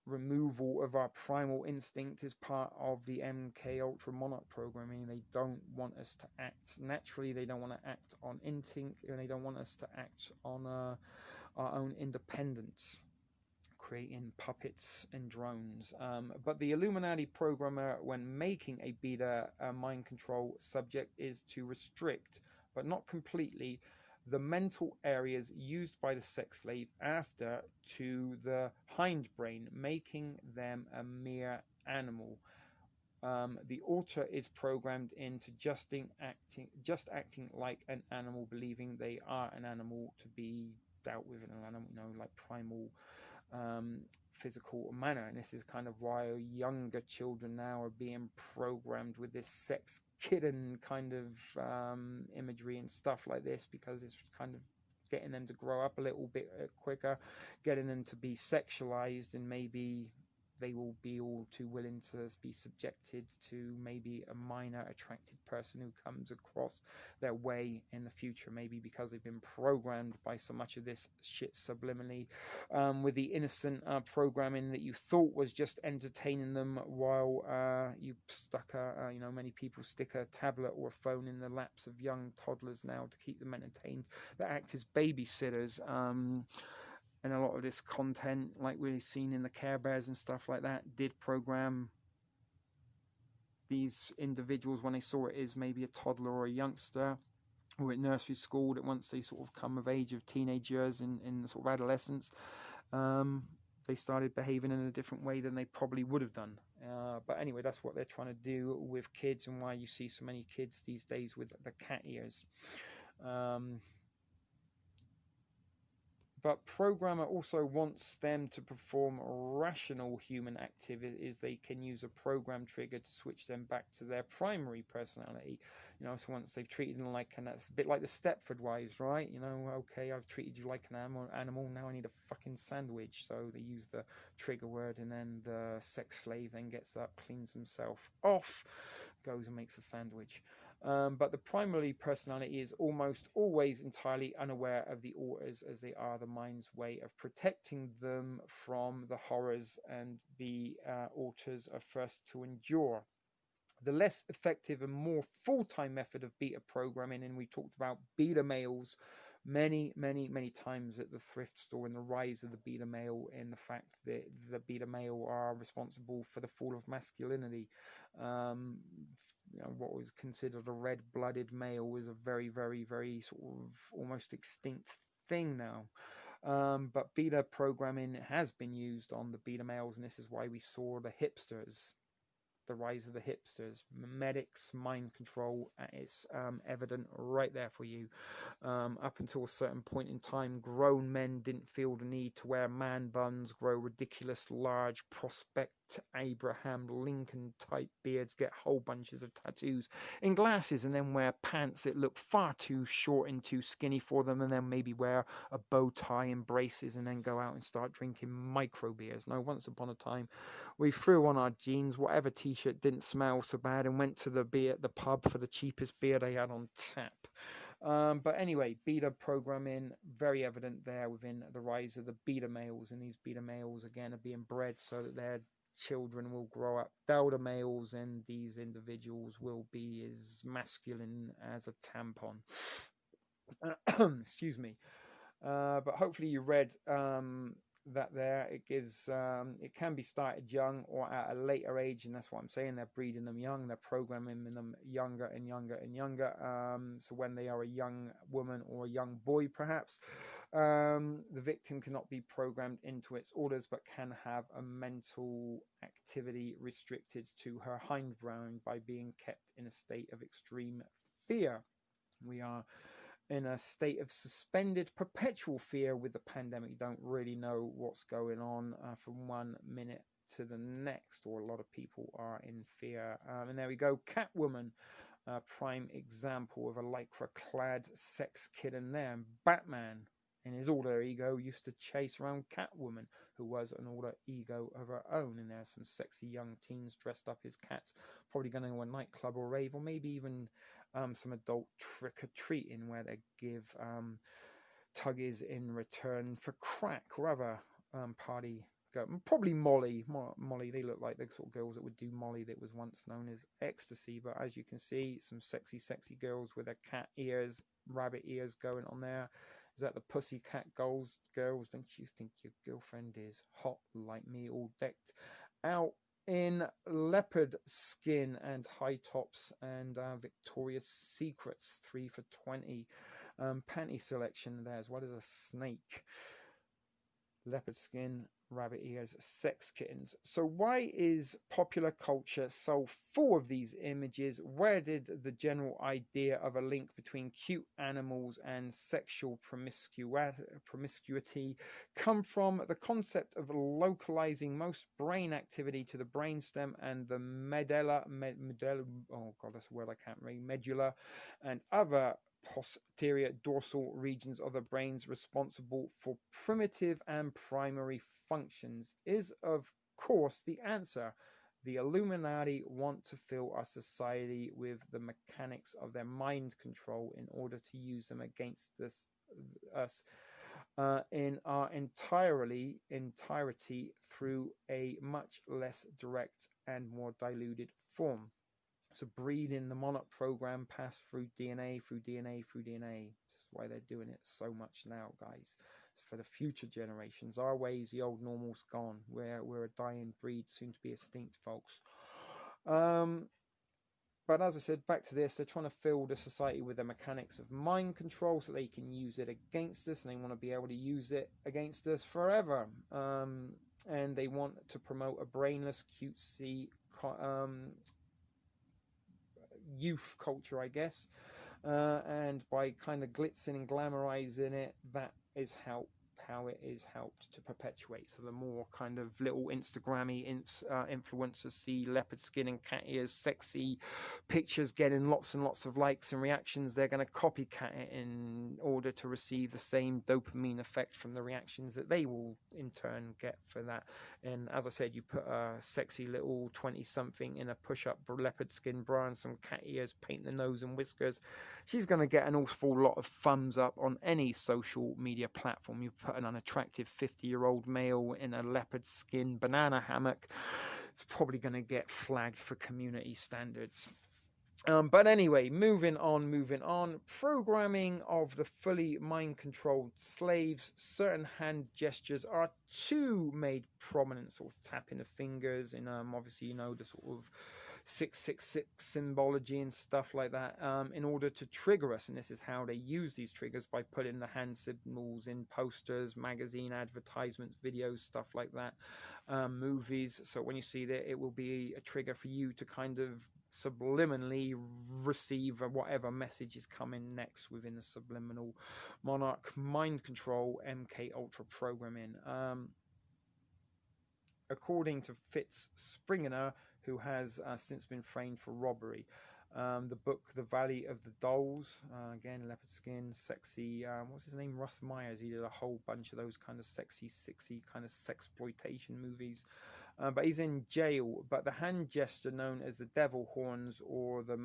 removal of our primal instinct is part of the MKultra monarch programming. They don't want us to act naturally. They don't want to act on instinct, and they don't want us to act on our own independence, creating puppets and drones. But the Illuminati programmer, when making a beta mind control subject, is to restrict but not completely, the mental areas used by the sex slave after to the hindbrain, making them a mere animal. The author is programmed into just acting like an animal, believing they are an animal to be dealt with in an animal, like primal physical manner. And this is kind of why younger children now are being programmed with this sex kitten kind of imagery and stuff like this, because it's kind of getting them to grow up a little bit quicker, getting them to be sexualized, and maybe they will be all too willing to be subjected to maybe a minor attracted person who comes across their way in the future, maybe because they've been programmed by so much of this shit subliminally, with the innocent programming that you thought was just entertaining them, while you stuck many people stick a tablet or a phone in the laps of young toddlers now to keep them entertained, that act as babysitters. And a lot of this content, like we've seen in the Care Bears and stuff like that, did program these individuals when they saw it as maybe a toddler or a youngster or at nursery school, that once they sort of come of age of teenage years in sort of adolescence, they started behaving in a different way than they probably would have done. But anyway, that's what they're trying to do with kids, and why you see so many kids these days with the cat ears. But programmer also wants them to perform rational human activities. They can use a program trigger to switch them back to their primary personality. So once they've treated them like, and that's a bit like the Stepford Wives, right? Okay, I've treated you like an animal, now I need a fucking sandwich. So they use the trigger word, and then the sex slave then gets up, cleans himself off, goes and makes a sandwich. But the primary personality is almost always entirely unaware of the authors, as they are the mind's way of protecting them from the horrors and the authors are first to endure. The less effective and more full-time method of beta programming, and we talked about beta males many times at the thrift store, and the rise of the beta male, and the fact that the beta male are responsible for the fall of masculinity. What was considered a red-blooded male was a very sort of almost extinct thing now. But beta programming has been used on the beta males, and this is why we saw the hipsters, the rise of the hipsters. Medics, mind control, it's evident right there for you. Up until a certain point in time, grown men didn't feel the need to wear man buns, grow ridiculous large prospect Abraham Lincoln type beards, get whole bunches of tattoos and glasses, and then wear pants that look far too short and too skinny for them, and then maybe wear a bow tie and braces, and then go out and start drinking micro beers. No, once upon a time we threw on our jeans, whatever t-shirt didn't smell so bad, and went to the beer at the pub for the cheapest beer they had on tap. But anyway, beta programming, very evident there within the rise of the beta males, and these beta males again are being bred so that their children will grow up delta males, and these individuals will be as masculine as a tampon. Excuse me. But hopefully you read that there. It gives it can be started young or at a later age, and that's what I'm saying. They're breeding them young, they're programming them younger and younger and younger. So when they are a young woman or a young boy, perhaps, the victim cannot be programmed into its orders, but can have a mental activity restricted to her hindbrain by being kept in a state of extreme fear. We are in a state of suspended perpetual fear with the pandemic. You don't really know what's going on from 1 minute to the next, or a lot of people are in fear. And there we go, Catwoman, prime example of a lycra clad sex kitten there. And Batman, in his alter ego, used to chase around Catwoman, who was an alter ego of her own. And there's some sexy young teens dressed up as cats, probably going to a nightclub or rave, or maybe even some adult trick-or-treating where they give tuggies in return for crack or other party. Probably Molly. They look like the sort of girls that would do Molly, that was once known as ecstasy. But as you can see, some sexy girls with their cat ears, rabbit ears going on there. Is that the pussycat girls? Don't you think your girlfriend is hot like me, all decked out in leopard skin and high tops, and Victoria's Secret's 3 for $20 panty selection there, as well as a snake, leopard skin, rabbit ears, sex kittens. So why is popular culture so full of these images? Where did the general idea of a link between cute animals and sexual promiscuity come from? The concept of localizing most brain activity to the brainstem and the medulla, oh god, that's a word I can't read, medulla, and other posterior dorsal regions of the brains responsible for primitive and primary functions is, of course, the answer. The Illuminati want to fill our society with the mechanics of their mind control in order to use them against us in our entirety through a much less direct and more diluted form. So breeding the monarch program passed through DNA, through DNA, through DNA. This is why they're doing it so much now, guys. It's for the future generations. Our ways, the old normal's gone. We're a dying breed, soon to be extinct, folks. But as I said, back to this, they're trying to fill the society with the mechanics of mind control so they can use it against us, and they want to be able to use it against us forever. And they want to promote a brainless, cutesy, youth culture, I guess, and by kind of glitzing and glamorizing it, that is how it is helped to perpetuate. So the more kind of little Instagrammy influencers see leopard skin and cat ears, sexy pictures getting lots and lots of likes and reactions, they're going to copycat it in order to receive the same dopamine effect from the reactions that they will in turn get for that. And as I said, you put a sexy little 20-something in a push-up leopard skin bra and some cat ears, paint the nose and whiskers, she's going to get an awful lot of thumbs up on any social media platform. You put an unattractive 50-year-old male in a leopard skin banana hammock, it's probably going to get flagged for community standards. But anyway, moving on. Programming of the fully mind-controlled slaves. Certain hand gestures are too made prominent, sort of tapping the fingers, and obviously, you know, the sort of 666 symbology and stuff like that, in order to trigger us. And this is how they use these triggers, by putting the hand signals in posters, magazine advertisements, videos, stuff like that, movies. So when you see that, it will be a trigger for you to kind of subliminally receive whatever message is coming next within the subliminal monarch mind control MKultra programming. According to Fitz Springer, who has since been framed for robbery. The book The Valley of the Dolls, again, leopard skin, sexy, what's his name, Russ Myers, he did a whole bunch of those kind of sexy kind of sexploitation movies. But he's in jail. But the hand gesture known as the devil horns, or the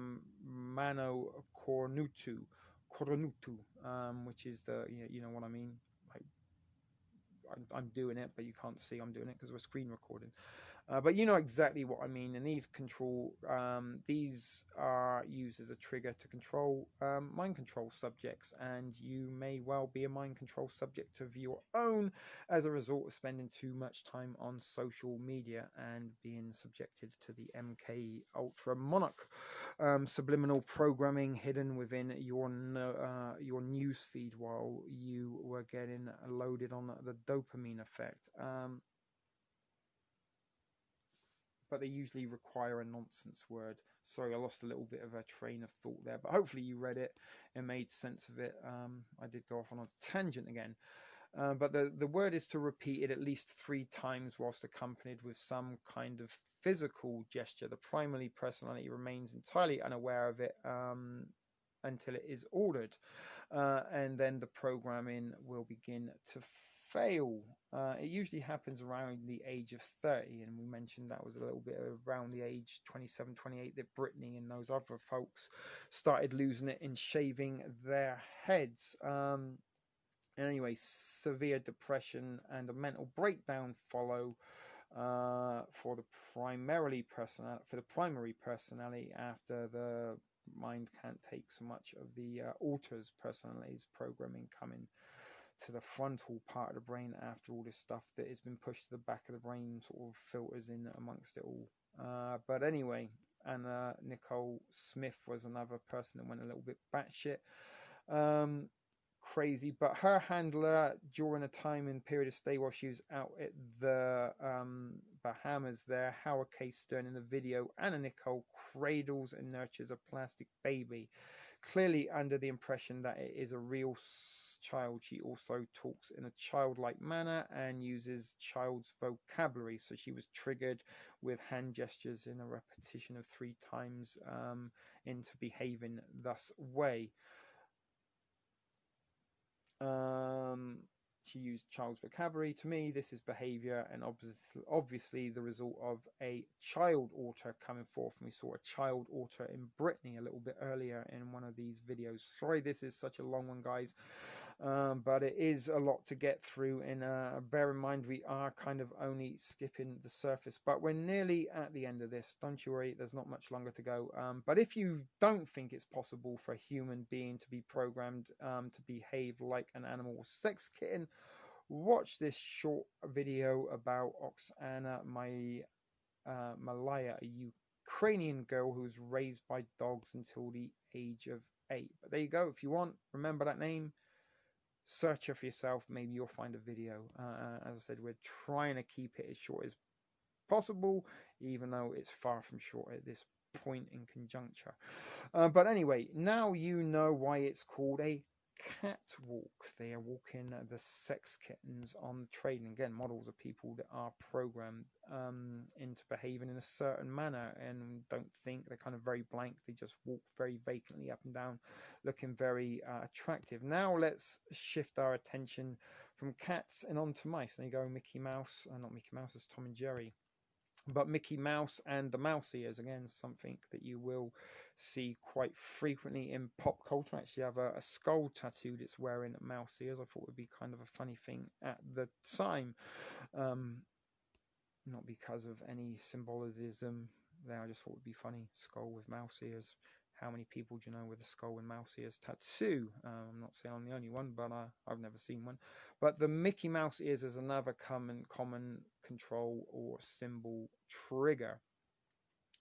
mano cornutu, which is the, you know what I mean, like, I'm doing it, but you can't see I'm doing it because we're screen recording. But you know exactly what I mean. And these are used as a trigger to control mind control subjects, and you may well be a mind control subject of your own as a result of spending too much time on social media and being subjected to the MKultra monarch subliminal programming hidden within your news feed while you were getting loaded on the dopamine effect. But they usually require a nonsense word. Sorry, I lost a little bit of a train of thought there, but hopefully you read it and made sense of it. I did go off on a tangent again. But the word is to repeat it at least 3 times whilst accompanied with some kind of physical gesture. The primary personality remains entirely unaware of it until it is ordered. And then the programming will begin to fail. It usually happens around the age of 30, and we mentioned that was a little bit around the age 27, 28 that Britney and those other folks started losing it and shaving their heads. Anyway, severe depression and a mental breakdown follow for the primary personality after the mind can't take so much of the alters personalities programming coming to the frontal part of the brain after all this stuff that has been pushed to the back of the brain sort of filters in amongst it all. But anyway, and Nicole Smith was another person that went a little bit batshit crazy. But her handler, during a time and period of stay while she was out at the Bahamas there, Howard K. Stern in the video, Anna Nicole cradles and nurtures a plastic baby, clearly under the impression that it is a real child. She also talks in a childlike manner and uses child's vocabulary. So she was triggered with hand gestures in a repetition of 3 times into behaving thus way. She used child's vocabulary. To me, this is behavior and obviously the result of a child author coming forth. And we saw a child author in Brittany a little bit earlier in one of these videos. Sorry, this is such a long one, guys. But it is a lot to get through, and bear in mind we are kind of only skipping the surface, but we're nearly at the end of this. Don't you worry, there's not much longer to go. But if you don't think it's possible for a human being to be programmed to behave like an animal or sex kitten, watch this short video about Oksana Malaya, a Ukrainian girl who was raised by dogs until the age of 8. But there you go. If you want, remember that name. Search her for yourself. Maybe you'll find a video. As I said, we're trying to keep it as short as possible, even though it's far from short at this point in conjuncture. But anyway, now you know why it's called a catwalk. They are walking the sex kittens on the train. Again, models of people that are programmed into behaving in a certain manner and don't think. They're kind of very blank. They just walk very vacantly up and down, looking very attractive. Now let's shift our attention from cats and onto mice. There you go, Mickey Mouse. Not Mickey Mouse, it's Tom and Jerry. But Mickey Mouse and the mouse ears, again, something that you will see quite frequently in pop culture. I actually have a skull tattoo that's wearing mouse ears. I thought it would be kind of a funny thing at the time. Not because of any symbolism there, I just thought it would be funny. Skull with mouse ears. How many people do you know with a skull and mouse ears tattoo? I'm not saying I'm the only one, but I've never seen one. But the Mickey Mouse ears is another common control or symbol trigger.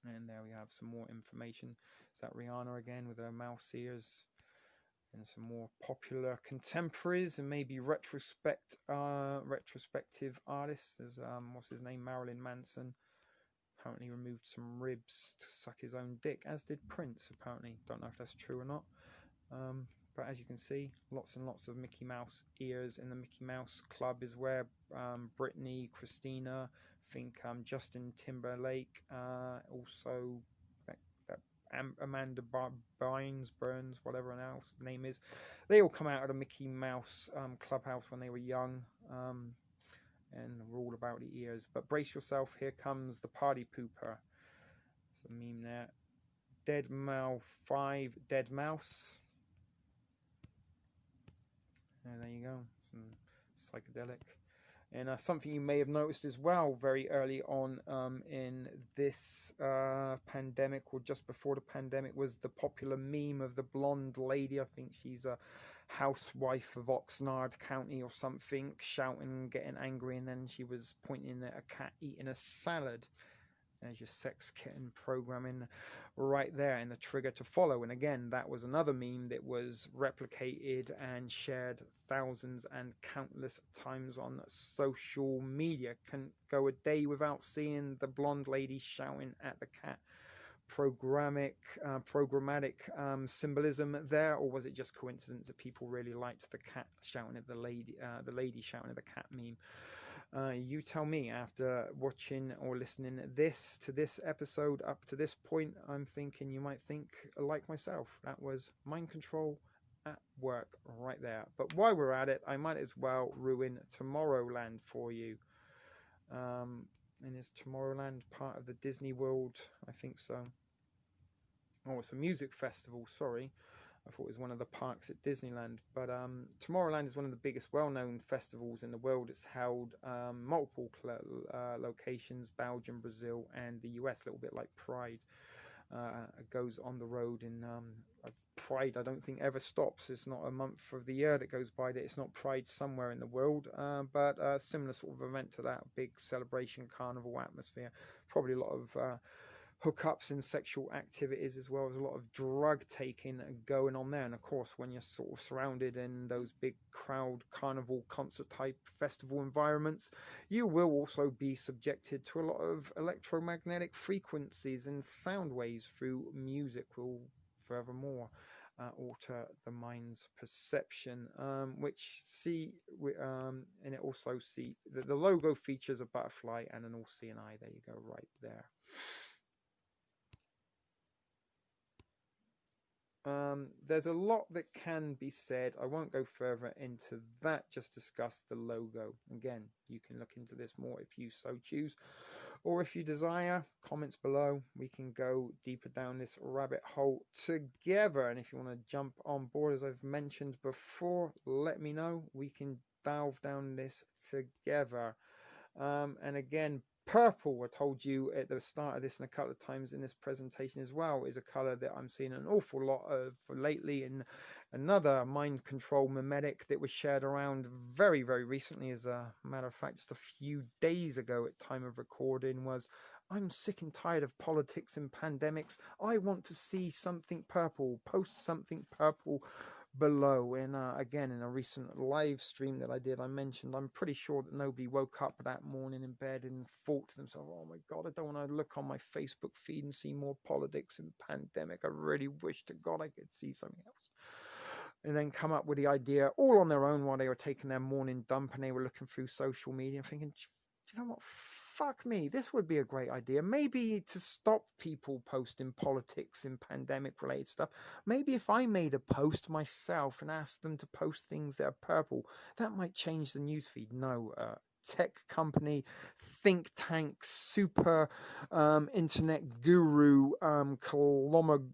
And there we have some more information. Is that Rihanna again with her mouse ears? And some more popular contemporaries and maybe retrospective artists. There's what's his name, Marilyn Manson. Apparently removed some ribs to suck his own dick, as did Prince, apparently. Don't know if that's true or not. But as you can see, lots and lots of Mickey Mouse ears in the Mickey Mouse Club is where Britney, Christina, I think Justin Timberlake, also that Amanda Burns, whatever her name is. They all come out of the Mickey Mouse clubhouse when they were young. And we're all about the ears. But brace yourself, here comes the party pooper. It's a meme there. Dead Mouse 5 Dead Mouse. And there you go. Some psychedelic. And something you may have noticed as well very early on in this pandemic, or just before the pandemic, was the popular meme of the blonde lady. I think she's a housewife of Oxnard County or something, shouting, getting angry, and then she was pointing at a cat eating a salad. There's your sex kitten programming right there, and the trigger to follow. And again, that was another meme that was replicated and shared thousands and countless times on social media. Can go a day without seeing the blonde lady shouting at the cat. Programmatic symbolism there, or was it just coincidence that people really liked the cat shouting at the lady shouting at the cat meme? You tell me. After watching or listening to this episode up to this point, I'm thinking you might think like myself. That was mind control at work right there. But while we're at it, I might as well ruin Tomorrowland for you. And is Tomorrowland part of the Disney World? I think so. Oh, it's a music festival, sorry. I thought it was one of the parks at Disneyland. But Tomorrowland is one of the biggest well-known festivals in the world. It's held multiple locations, Belgium, Brazil, and the US, a little bit like Pride. goes on the road in Pride. I don't think ever stops. It's not a month of the year that goes by that it's not Pride somewhere in the world, but a similar sort of event to that, big celebration, carnival atmosphere, probably a lot of hookups and sexual activities, as well as a lot of drug taking going on there. And of course, when you're sort of surrounded in those big crowd carnival concert type festival environments, you will also be subjected to a lot of electromagnetic frequencies and sound waves through music will furthermore alter the mind's perception, which and it also the logo features a butterfly and an all-seeing eye. There you go, right there. There's a lot that can be said. I won't go further into that, just discuss the logo. Again, you can look into this more if you so choose, or if you desire, comments below. We can go deeper down this rabbit hole together. And if you want to jump on board, as I've mentioned before, let me know. We can delve down this together. And again, purple, I told you at the start of this and a couple of times in this presentation as well, is a color that I'm seeing an awful lot of lately in another mind control mimetic that was shared around very, very recently. As a matter of fact, just a few days ago at time of recording, was I'm sick and tired of politics and pandemics. I want to see something purple. Post something purple below. And again, in a recent live stream that I did, I mentioned I'm pretty sure that nobody woke up that morning in bed and thought to themselves, oh my god, I don't want to look on my Facebook feed and see more politics and pandemic. I really wish to god I could see something else. And then come up with the idea all on their own while they were taking their morning dump, and they were looking through social media and thinking, do you know what, fuck me, this would be a great idea. Maybe to stop people posting politics and pandemic related stuff, maybe if I made a post myself and asked them to post things that are purple, that might change the newsfeed. No, tech company, think tank, super internet guru, conglomerate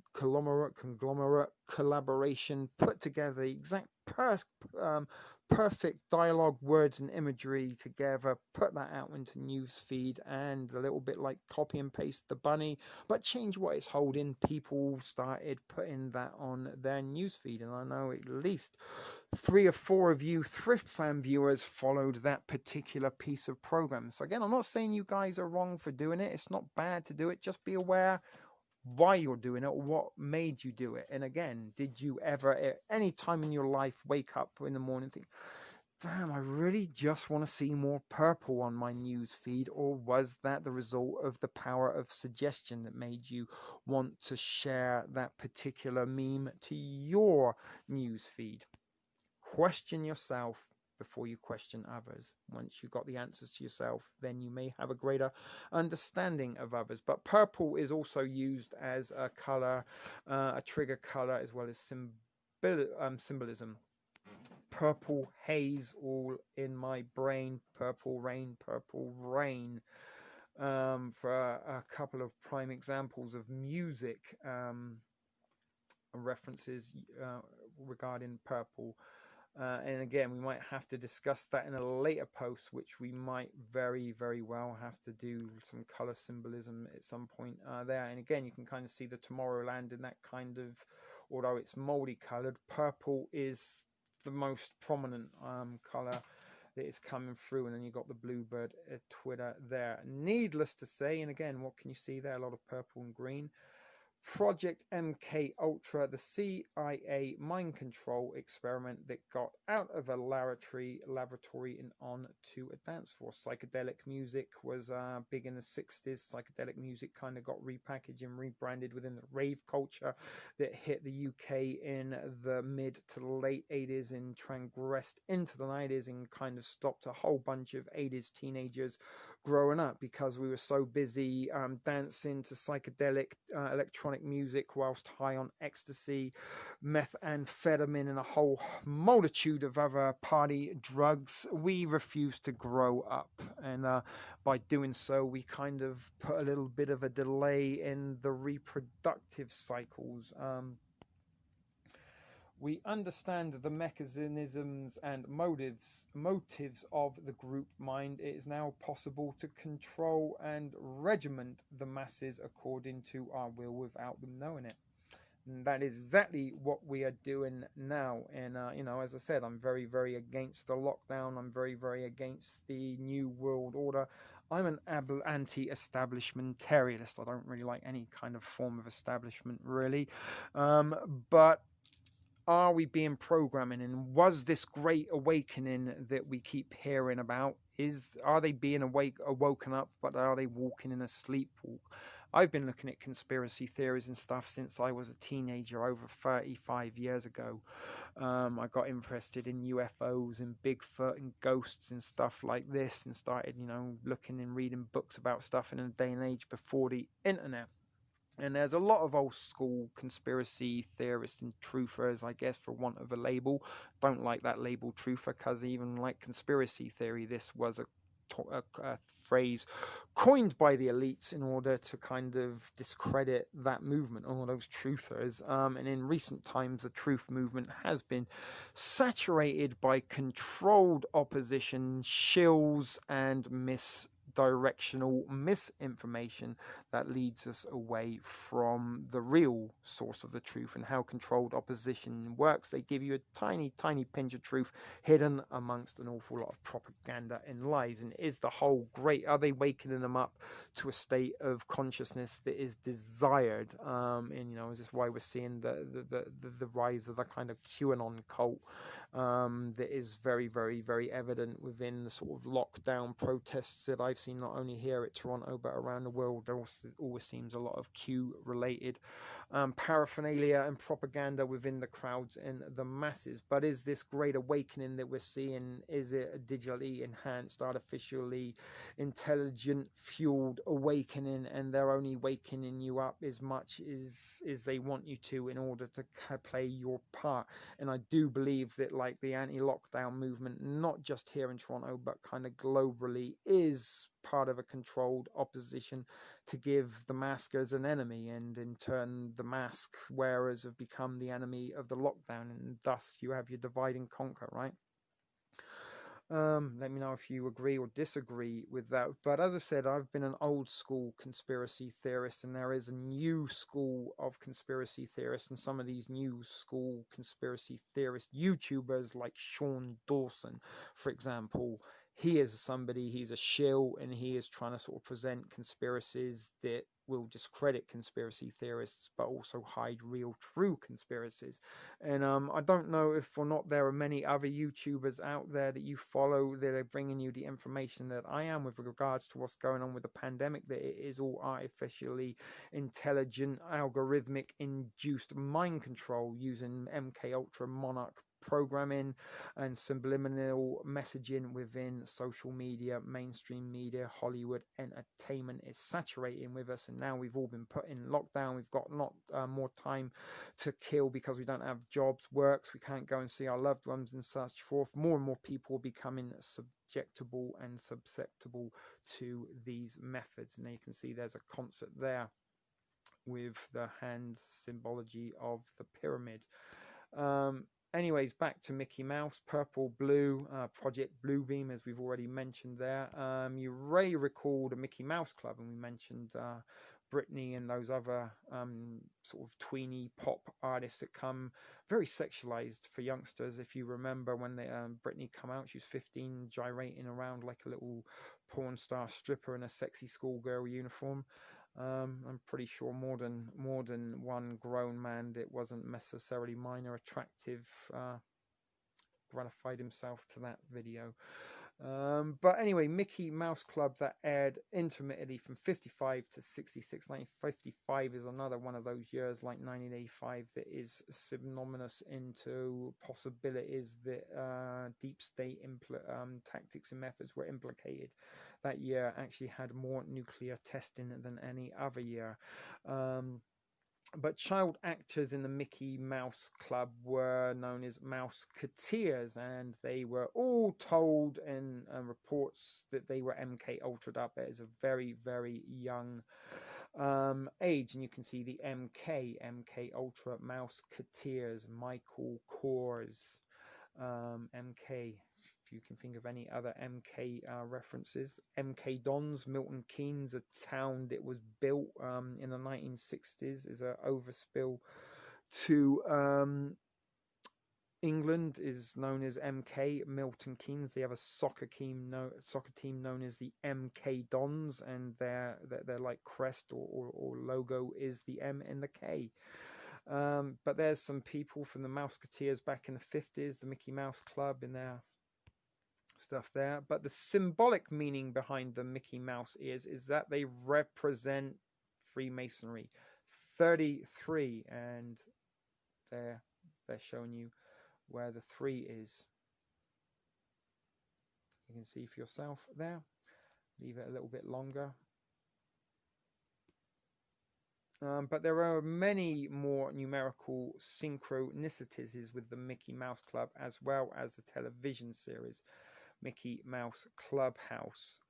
collaboration, put together the exact perfect dialogue, words and imagery together, put that out into newsfeed, and a little bit like copy and paste the bunny, but change what it's holding. People started putting that on their newsfeed, and I know at least 3 or 4 of you Thrift Fan viewers followed that particular piece of program. So again, I'm not saying you guys are wrong for doing it. It's not bad to do it. Just be aware why you're doing it, what made you do it. And again, did you ever at any time in your life wake up in the morning and think, damn, I really just want to see more purple on my news feed? Or was that the result of the power of suggestion that made you want to share that particular meme to your news feed? Question yourself before you question others. Once you've got the answers to yourself, then you may have a greater understanding of others. But purple is also used as a color, a trigger color, as well as symbolism. Purple haze all in my brain. Purple rain, purple rain. For a couple of prime examples of music references regarding purple. And again, we might have to discuss that in a later post, which we might very, very well have to do some color symbolism at some point there. And again, you can kind of see the Tomorrowland in that kind of, although it's multicolored, purple is the most prominent color that is coming through. And then you've got the Bluebird Twitter there. Needless to say, and again, what can you see there? A lot of purple and green. Project MKultra, the CIA mind control experiment that got out of a laboratory and on to a dance floor. Psychedelic music was big in the 60s. Psychedelic music kind of got repackaged and rebranded within the rave culture that hit the UK in the mid to late 80s and transgressed into the 90s and kind of stopped a whole bunch of 80s teenagers growing up because we were so busy dancing to psychedelic electronic music whilst high on ecstasy, methamphetamine, and a whole multitude of other party drugs. We refused to grow up, and by doing so, we kind of put a little bit of a delay in the reproductive cycles. We understand the mechanisms and motives of the group mind. It is now possible to control and regiment the masses according to our will without them knowing it. And that is exactly what we are doing now. And, you know, as I said, I'm very, very against the lockdown. I'm very, very against the New World Order. I'm an anti-establishmentarianist. I don't really like any kind of form of establishment, really. But are we being programming, and was this great awakening that we keep hearing about, are they being awoken up, but are they walking in a sleepwalk? I've been looking at conspiracy theories and stuff since I was a teenager over 35 years ago. I got interested in UFOs and Bigfoot and ghosts and stuff like this, and started, you know, looking and reading books about stuff in a day and age before the internet. And there's a lot of old school conspiracy theorists and truthers, I guess, for want of a label. Don't like that label, truther, because even like conspiracy theory, this was a phrase coined by the elites in order to kind of discredit that movement, all those truthers. And in recent times, the truth movement has been saturated by controlled opposition, shills, and directional misinformation that leads us away from the real source of the truth and how controlled opposition works. They give you a tiny, tiny pinch of truth hidden amongst an awful lot of propaganda and lies. And is the whole great? Are they wakening them up to a state of consciousness that is desired? And you know, is this why we're seeing the rise of the kind of QAnon cult that is very, very, very evident within the sort of lockdown protests that I've seen not only here at Toronto but around the world. There always seems a lot of Q related paraphernalia and propaganda within the crowds and the masses. But is this great awakening that we're seeing, is it a digitally enhanced, artificially intelligent fueled awakening, and they're only wakening you up as much as they want you to in order to play your part? And I do believe that, like, the anti-lockdown movement, not just here in Toronto but kind of globally, is part of a controlled opposition to give the maskers an enemy, and in turn the mask wearers have become the enemy of the lockdown, and thus you have your divide and conquer, right? Let me know if you agree or disagree with that. But as I said, I've been an old school conspiracy theorist, and there is a new school of conspiracy theorists, and some of these new school conspiracy theorist YouTubers like Sean Dawson, for example, he's a shill, and he is trying to sort of present conspiracies that will discredit conspiracy theorists but also hide real true conspiracies. And I don't know if or not there are many other YouTubers out there that you follow that are bringing you the information that I am with regards to what's going on with the pandemic, that it is all artificially intelligent, algorithmic induced mind control using MKultra monarch programming and subliminal messaging within social media, mainstream media, Hollywood entertainment is saturating with us. And now we've all been put in lockdown. We've got not more time to kill because we don't have jobs, works, we can't go and see our loved ones and such forth. More and more people are becoming subjectable and susceptible to these methods. And there you can see there's a concert there with the hand symbology of the pyramid. Anyways, back to Mickey Mouse, Purple Blue, Project Bluebeam, as we've already mentioned there. You may recall the Mickey Mouse Club, and we mentioned Britney and those other sort of tweeny pop artists that come very sexualized for youngsters. If you remember when Britney come out, she was 15, gyrating around like a little porn star stripper in a sexy schoolgirl uniform. I'm pretty sure more than one grown man that wasn't necessarily minor attractive gratified himself to that video. But anyway, Mickey Mouse Club, that aired intermittently from 55 to 66. 1955 is another one of those years, like 1985, that is synonymous into possibilities that deep state tactics and methods were implicated. That year actually had more nuclear testing than any other year. But child actors in the Mickey Mouse Club were known as Mouseketeers, and they were all told in reports that they were MK Ultra'd up as a very, very young Age, and you can see the MKultra, Mouseketeers, Michael Kors, MK. If you can think of any other MK references, MK Dons, Milton Keynes, a town that was built in the 1960s, is an overspill to England, is known as MK, Milton Keynes. They have a soccer team known as the MK Dons, and their like crest or logo is the M and the K. But there's some people from the Mouseketeers back in the 50s, the Mickey Mouse Club, in their stuff there. But the symbolic meaning behind the Mickey Mouse ears is that they represent Freemasonry. 33, and they're showing you where the 3 is. You can see for yourself there. Leave it a little bit longer. But there are many more numerical synchronicities with the Mickey Mouse Club, as well as the television series Mickey Mouse Clubhouse,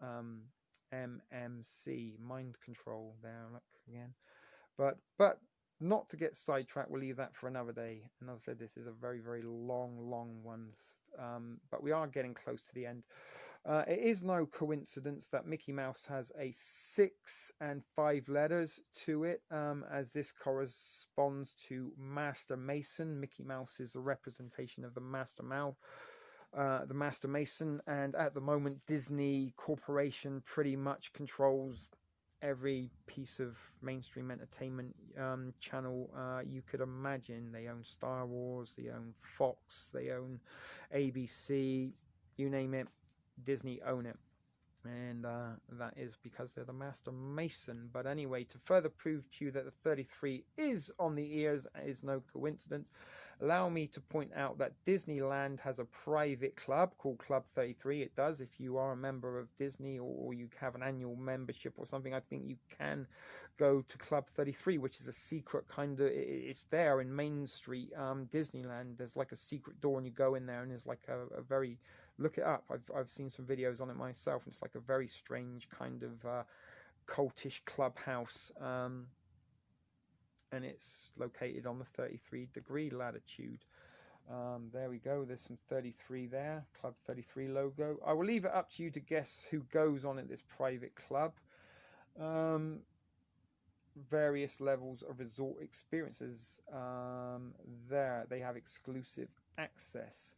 MMC, Mind Control there, look again. But not to get sidetracked, we'll leave that for another day. And as I said, this is a very, very long one. But we are getting close to the end. It is no coincidence that Mickey Mouse has a 6 and 5 letters to it, as this corresponds to Master Mason. Mickey Mouse is a representation of the Master Mason, and at the moment Disney Corporation pretty much controls every piece of mainstream entertainment channel you could imagine. They own Star Wars, they own Fox, they own ABC, you name it, Disney own it. And that is because they're the Master Mason. But anyway, to further prove to you that the 33 is on the ears is no coincidence, allow me to point out that Disneyland has a private club called Club 33. It does. If you are a member of Disney, or you have an annual membership or something, I think you can go to Club 33, which is a secret kind of, it's there in Main Street, Disneyland. There's like a secret door, and you go in there, and there's like a very, look it up. I've seen some videos on it myself. It's like a very strange kind of cultish clubhouse, and it's located on the 33-degree latitude. There we go. There's some 33 there, Club 33 logo. I will leave it up to you to guess who goes on at this private club. Various levels of resort experiences. There they have exclusive access.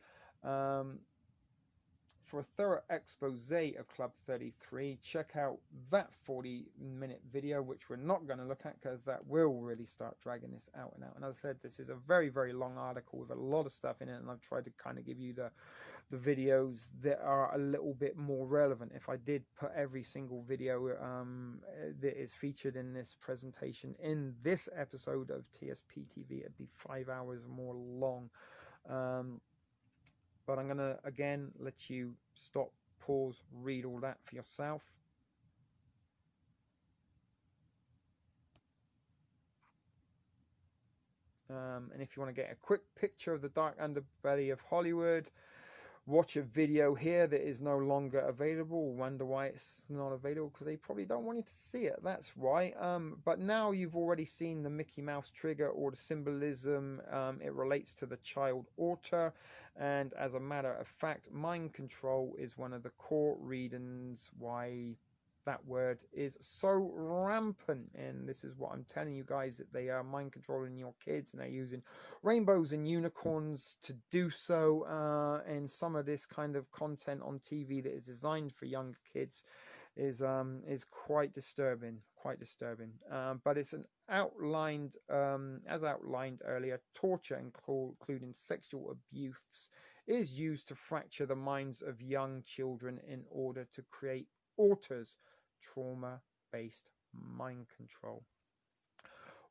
For a thorough expose of Club 33, check out that 40-minute video, which we're not going to look at because that will really start dragging this out and out. And as I said, this is a very, very long article with a lot of stuff in it, and I've tried to kind of give you the videos that are a little bit more relevant. If I did put every single video that is featured in this presentation in this episode of TSP TV, it'd be 5 hours or more long. But I'm going to, again, let you stop, pause, read all that for yourself. And if you want to get a quick picture of the dark underbelly of Hollywood, watch a video here that is no longer available. Wonder why it's not available, because they probably don't want you to see it. That's why. But now you've already seen the Mickey Mouse trigger, or the symbolism. It relates to the child author, and as a matter of fact, mind control is one of the core reasons why that word is so rampant. And this is what I'm telling you guys, that they are mind controlling your kids, and they're using rainbows and unicorns to do so. And some of this kind of content on TV that is designed for younger kids is quite disturbing, but it's an outlined, as outlined earlier, torture, including sexual abuse, is used to fracture the minds of young children in order to create authors trauma-based mind control.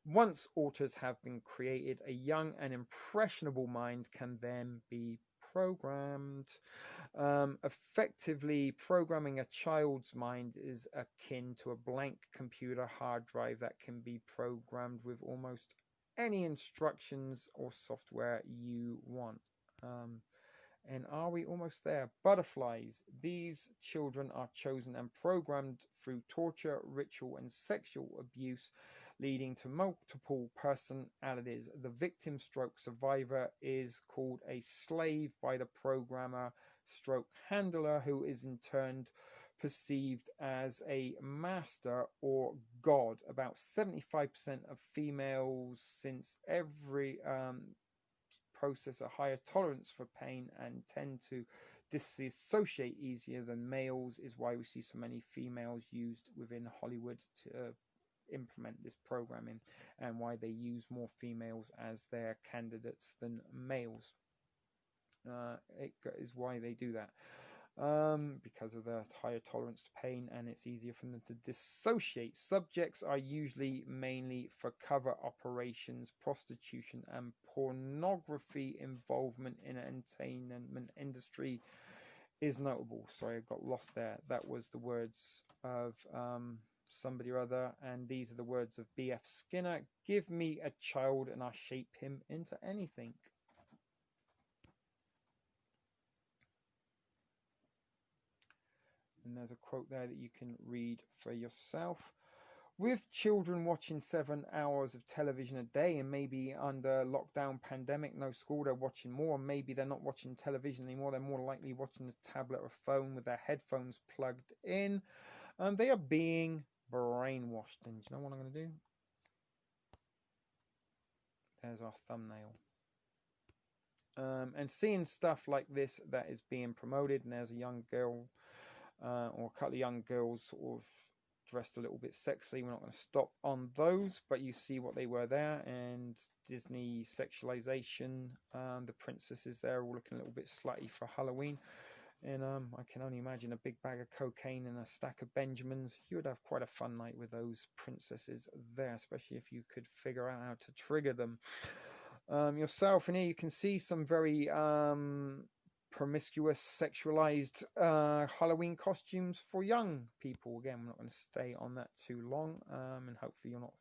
Once authors have been created, a young and impressionable mind can then be programmed. Effectively, programming a child's mind is akin to a blank computer hard drive that can be programmed with almost any instructions or software you want. And are we almost there? Butterflies. These children are chosen and programmed through torture, ritual, and sexual abuse, leading to multiple personalities. The victim stroke survivor is called a slave by the programmer stroke handler, who is in turn perceived as a master or god. About 75% of females, since every process a higher tolerance for pain and tend to disassociate easier than males, is why we see so many females used within Hollywood to implement this programming, and why they use more females as their candidates than males. It is why they do that. Because of the higher tolerance to pain, and it's easier for them to dissociate. Subjects are usually mainly for cover operations, prostitution, and pornography. Involvement in an entertainment industry is notable. Sorry, I got lost there. That was the words of somebody or other, and these are the words of B.F. Skinner. Give me a child and I'll shape him into anything. And there's a quote there that you can read for yourself. With children watching 7 hours of television a day, and maybe under lockdown pandemic, no school, they're watching more. Maybe they're not watching television anymore. They're more likely watching a tablet or phone with their headphones plugged in. And they are being brainwashed. And do you know what I'm going to do? There's our thumbnail. And seeing stuff like this that is being promoted, and there's a young girl or a couple of young girls sort of dressed a little bit sexily. We're not going to stop on those, but you see what they were there, and Disney sexualization. The princesses there all looking a little bit slutty for Halloween. And I can only imagine a big bag of cocaine and a stack of Benjamins. You would have quite a fun night with those princesses there, especially if you could figure out how to trigger them yourself. And here you can see some very promiscuous, sexualized Halloween costumes for young people. Again, we're not going to stay on that too long, and hopefully you're not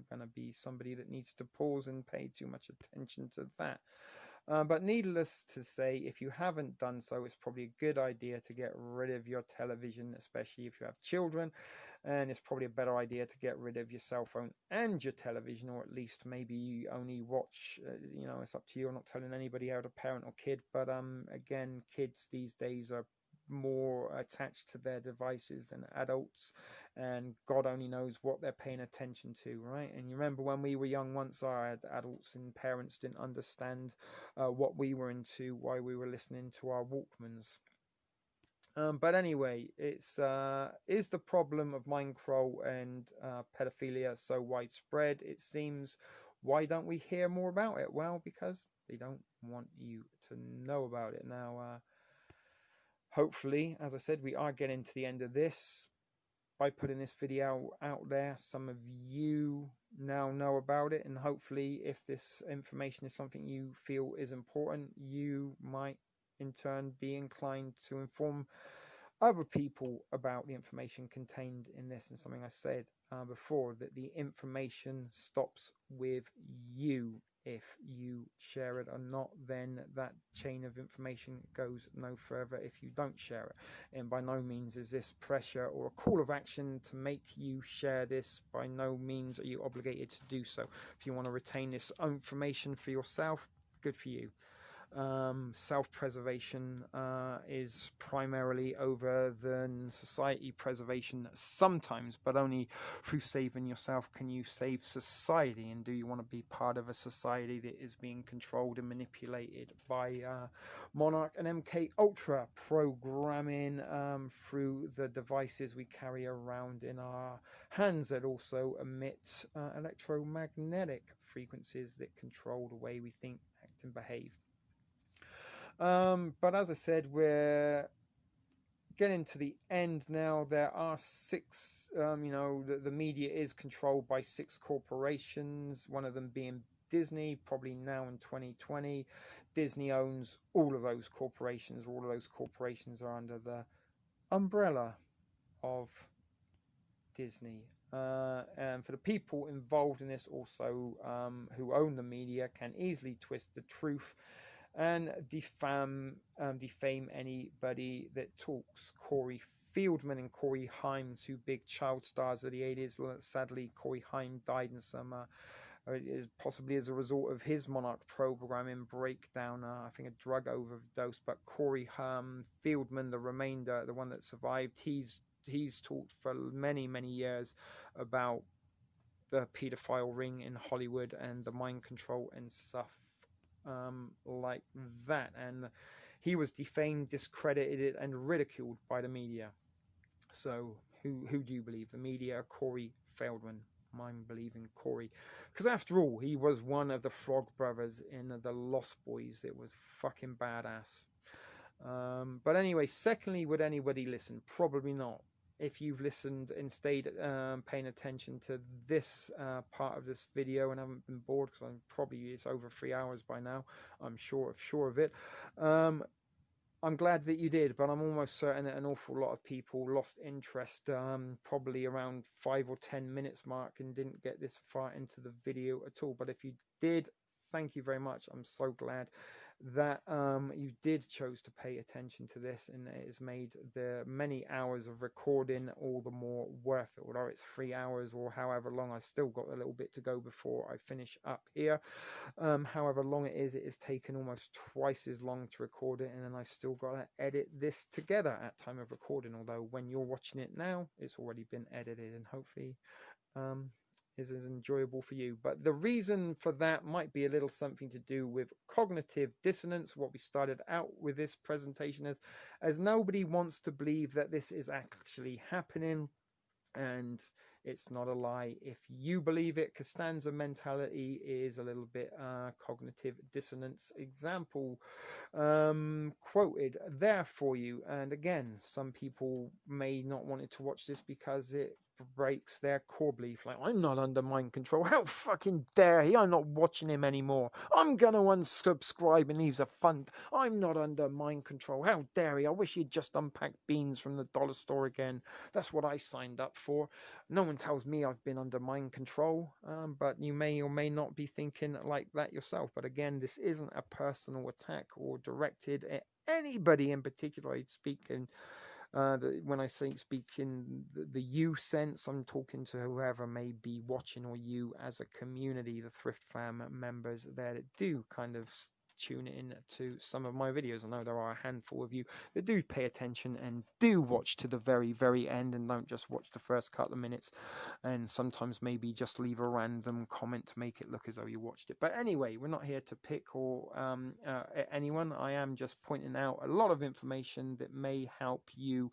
going to be somebody that needs to pause and pay too much attention to that. But needless to say, if you haven't done so, it's probably a good idea to get rid of your television, especially if you have children. And it's probably a better idea to get rid of your cell phone and your television, or at least maybe you only watch, it's up to you. I'm not telling anybody how to parent or kid, but again, kids these days are more attached to their devices than adults, and God only knows what they're paying attention to, right? And you remember when we were young once, our adults and parents didn't understand what we were into, why we were listening to our Walkmans. But anyway, it's is the problem of mind control and pedophilia so widespread? It seems. Why don't we hear more about it? Well, because they don't want you to know about it. Now, hopefully, as I said, we are getting to the end of this. By putting this video out there, some of you now know about it, and hopefully if this information is something you feel is important, you might in turn be inclined to inform other people about the information contained in this. And something I said before, that the information stops with you. If you share it or not, then that chain of information goes no further if you don't share it. And by no means is this pressure or a call of action to make you share this. By no means are you obligated to do so. If you want to retain this information for yourself, good for you. Self-preservation is primarily over than society preservation sometimes, but only through saving yourself can you save society. And do you want to be part of a society that is being controlled and manipulated by Monarch and MKultra programming through the devices we carry around in our hands that also emit electromagnetic frequencies that control the way we think, act, and behave? But as I said, we're getting to the end now. There are 6, the media is controlled by 6 corporations, one of them being Disney, probably now in 2020. Disney owns all of those corporations. All of those corporations are under the umbrella of Disney. And for the people involved in this also, who own the media, can easily twist the truth and defame anybody that talks. Corey Feldman and Corey Haim, two big child stars of the 80s. Sadly, Corey Haim died in some is possibly as a result of his Monarch programming breakdown, I think a drug overdose. But Corey Feldman, the remainder, the one that survived, he's talked for many years about the pedophile ring in Hollywood and the mind control and stuff like that. And he was defamed, discredited, and ridiculed by the media. So who do you believe, the media or Corey Feldman? I'm believing Corey, because after all, he was one of the Frog Brothers in the Lost Boys. It was fucking badass. But anyway, secondly, would anybody listen? Probably not. If you've listened and stayed paying attention to this part of this video and haven't been bored, because it's over 3 hours by now, I'm sure of it. I'm glad that you did, but I'm almost certain that an awful lot of people lost interest probably around 5 or 10 minutes mark and didn't get this far into the video at all. But if you did, thank you very much. I'm so glad that you did chose to pay attention to this, and it has made the many hours of recording all the more worth it. Although it's 3 hours or however long, I still got a little bit to go before I finish up here. However long it has taken almost twice as long to record it, and then I still got to edit this together at time of recording. Although when you're watching it now, it's already been edited, and hopefully is as enjoyable for you. But the reason for that might be a little something to do with cognitive dissonance, what we started out with this presentation as nobody wants to believe that this is actually happening, and it's not a lie if you believe it. Costanza mentality is a little bit cognitive dissonance example quoted there for you. And again, some people may not want it to watch this because it breaks their core belief, like, I'm not under mind control, how fucking dare he, I'm not watching him anymore, I'm gonna unsubscribe and leaves a fund, I'm not under mind control, how dare he, I wish he'd just unpack beans from the dollar store again, that's what I signed up for. No one tells me I've been under mind control, but you may or may not be thinking like that yourself. But again, this isn't a personal attack or directed at anybody in particular. I'd speak in when I say speak in the you sense, I'm talking to whoever may be watching, or you as a community, the Thrift Fam members there that do kind of tune in to some of my videos. I know there are a handful of you that do pay attention and do watch to the very end, and don't just watch the first couple of minutes, and sometimes maybe just leave a random comment to make it look as though you watched it. But anyway, we're not here to pick or anyone. I am just pointing out a lot of information that may help you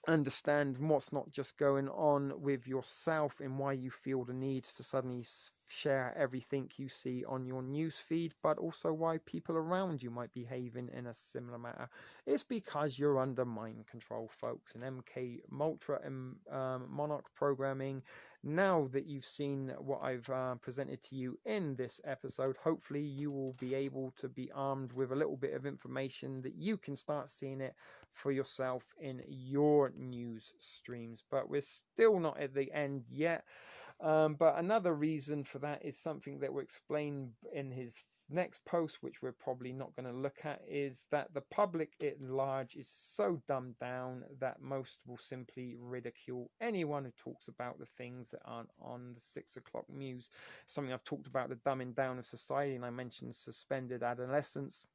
understand what's not just going on with yourself and why you feel the need to suddenly share everything you see on your news feed, but also why people around you might be behaving in a similar manner. It's because you're under mind control, folks. And MKultra and Monarch programming, now that you've seen what I've presented to you in this episode, hopefully you will be able to be armed with a little bit of information that you can start seeing it for yourself in your news streams. But we're still not at the end yet. But another reason for that is something that will explain in his next post, which we're probably not going to look at, is that the public at large is so dumbed down that most will simply ridicule anyone who talks about the things that aren't on the 6 o'clock news. Something I've talked about, the dumbing down of society, and I mentioned suspended adolescence.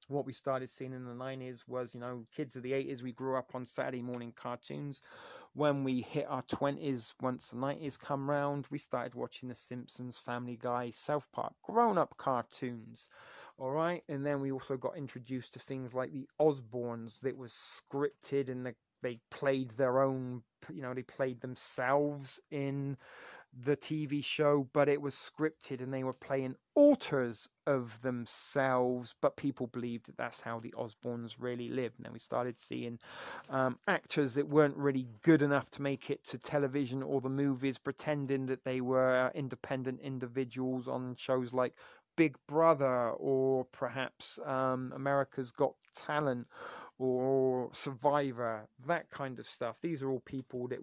What we started seeing in the 90s was, kids of the 80s, we grew up on Saturday morning cartoons. When we hit our 20s, once the 90s come round, we started watching The Simpsons, Family Guy, South Park, grown-up cartoons. All right, and then we also got introduced to things like the Osbournes that was scripted, and they played their own, they played themselves in the TV show, but it was scripted and they were playing alters of themselves, but people believed that that's how the Osbournes really lived. And then we started seeing actors that weren't really good enough to make it to television or the movies, pretending that they were independent individuals on shows like Big Brother or perhaps America's Got Talent or Survivor, that kind of stuff. These are all people that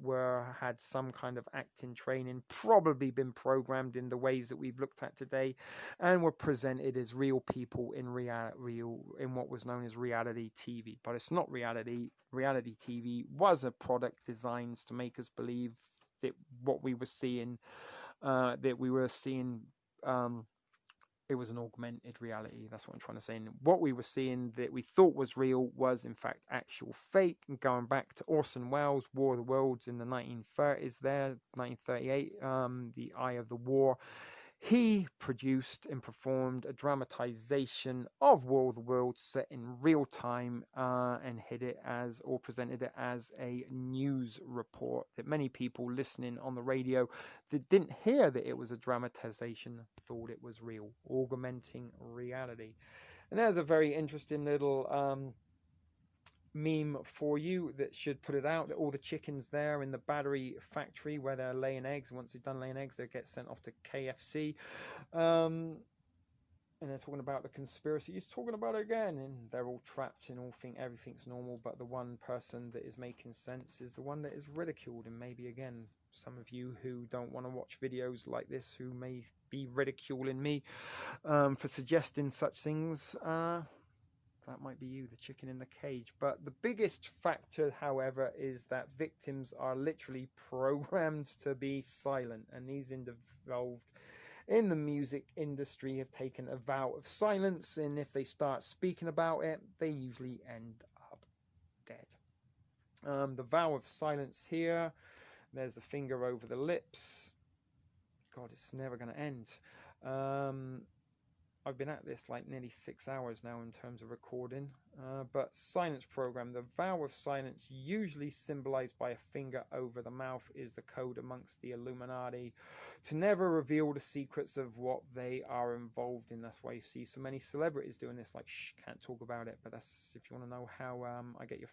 had some kind of acting training, probably been programmed in the ways that we've looked at today, and were presented as real people in in what was known as reality TV. But it's not reality. Reality TV was a product designed to make us believe that what we were seeing, it was an augmented reality. That's what I'm trying to say. And what we were seeing that we thought was real was in fact actual fake. And going back to Orson Welles' War of the Worlds in the 1930s there, 1938, The Eye of the War. He produced and performed a dramatization of War of the Worlds set in real time and presented it as a news report that many people listening on the radio that didn't hear that it was a dramatization thought it was real, augmenting reality. And there's a very interesting little meme for you that should put it out, that all the chickens there in the battery factory where they're laying eggs, once they've done laying eggs they get sent off to KFC, and they're talking about the conspiracy. He's talking about it again, and they're all trapped and all think everything's normal, but the one person that is making sense is the one that is ridiculed. And maybe again, some of you who don't want to watch videos like this, who may be ridiculing me for suggesting such things, that might be you, the chicken in the cage. But the biggest factor, however, is that victims are literally programmed to be silent. And these involved in the music industry have taken a vow of silence. And if they start speaking about it, they usually end up dead. The vow of silence here. There's the finger over the lips. God, it's never going to end. I've been at this like nearly 6 hours now in terms of recording, but silence program, the vow of silence, usually symbolized by a finger over the mouth, is the code amongst the Illuminati to never reveal the secrets of what they are involved in. That's why you see so many celebrities doing this, like, shh, can't talk about it. But that's, if you want to know how I get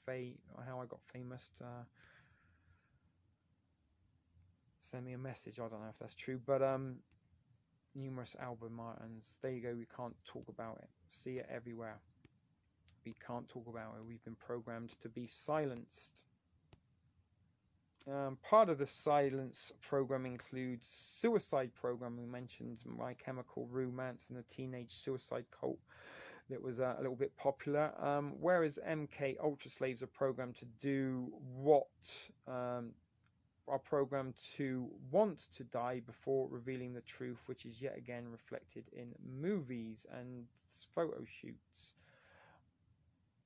how I got famous, send me a message. I don't know if that's true, but numerous Albert Martins. There you go. We can't talk about it. See it everywhere. We can't talk about it. We've been programmed to be silenced. Part of the silence program includes suicide program. We mentioned My Chemical Romance and the teenage suicide cult that was a little bit popular. Whereas MKultra slaves are programmed to do what are programmed to want to die before revealing the truth, which is yet again reflected in movies and photo shoots.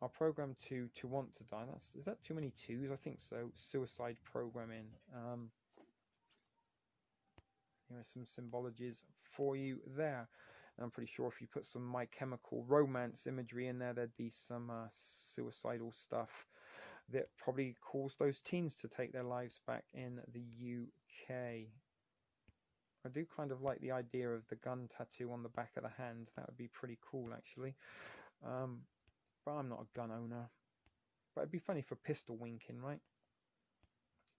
Are programmed to want to die. Is that too many twos? I think so. Suicide programming. Here are some symbologies for you there. And I'm pretty sure if you put some My Chemical Romance imagery in there, there'd be some suicidal stuff that probably caused those teens to take their lives back in the UK. I do kind of like the idea of the gun tattoo on the back of the hand. That would be pretty cool, actually. But I'm not a gun owner. But it'd be funny for pistol winking, right?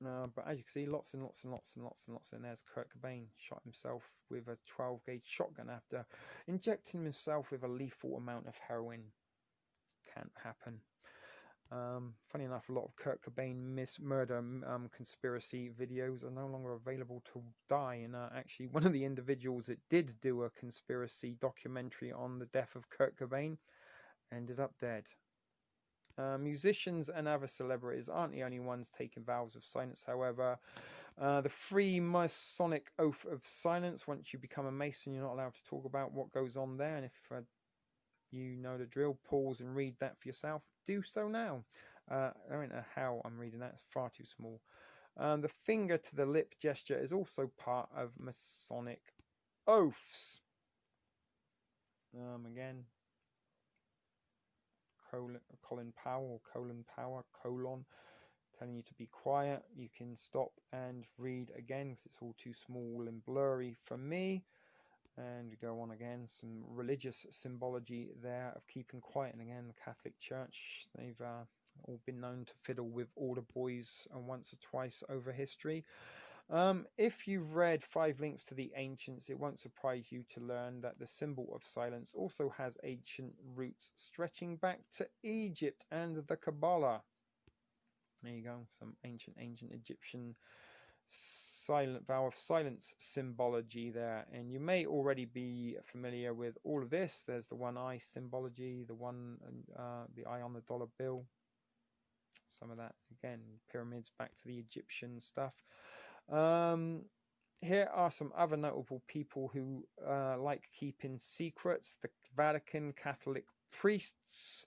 But as you can see, lots and lots and lots and lots and lots. And there's Kurt Cobain, shot himself with a 12-gauge shotgun after injecting himself with a lethal amount of heroin. Can't happen. Funny enough, a lot of Kurt Cobain murder conspiracy videos are no longer available to die. And actually, one of the individuals that did do a conspiracy documentary on the death of Kurt Cobain ended up dead. Musicians and other celebrities aren't the only ones taking vows of silence, however. The Freemasonic Oath of Silence, once you become a Mason, you're not allowed to talk about what goes on there. And if you know the drill, pause and read that for yourself. Do so now. I don't know how I'm reading that. It's far too small. The finger to the lip gesture is also part of Masonic oaths. Again, Colin Powell, telling you to be quiet. You can stop and read again because it's all too small and blurry for me. And go on again, some religious symbology there of keeping quiet. And again, the Catholic Church, they've all been known to fiddle with order boys once or twice over history. If you've read Five Links to the Ancients, it won't surprise you to learn that the symbol of silence also has ancient roots stretching back to Egypt and the Kabbalah. There you go, some ancient Egyptian silent vow of silence symbology there. And you may already be familiar with all of this. There's the one eye symbology, the eye on the dollar bill. Some of that, again, pyramids, back to the Egyptian stuff. Here are some other notable people who like keeping secrets: the Vatican, Catholic priests,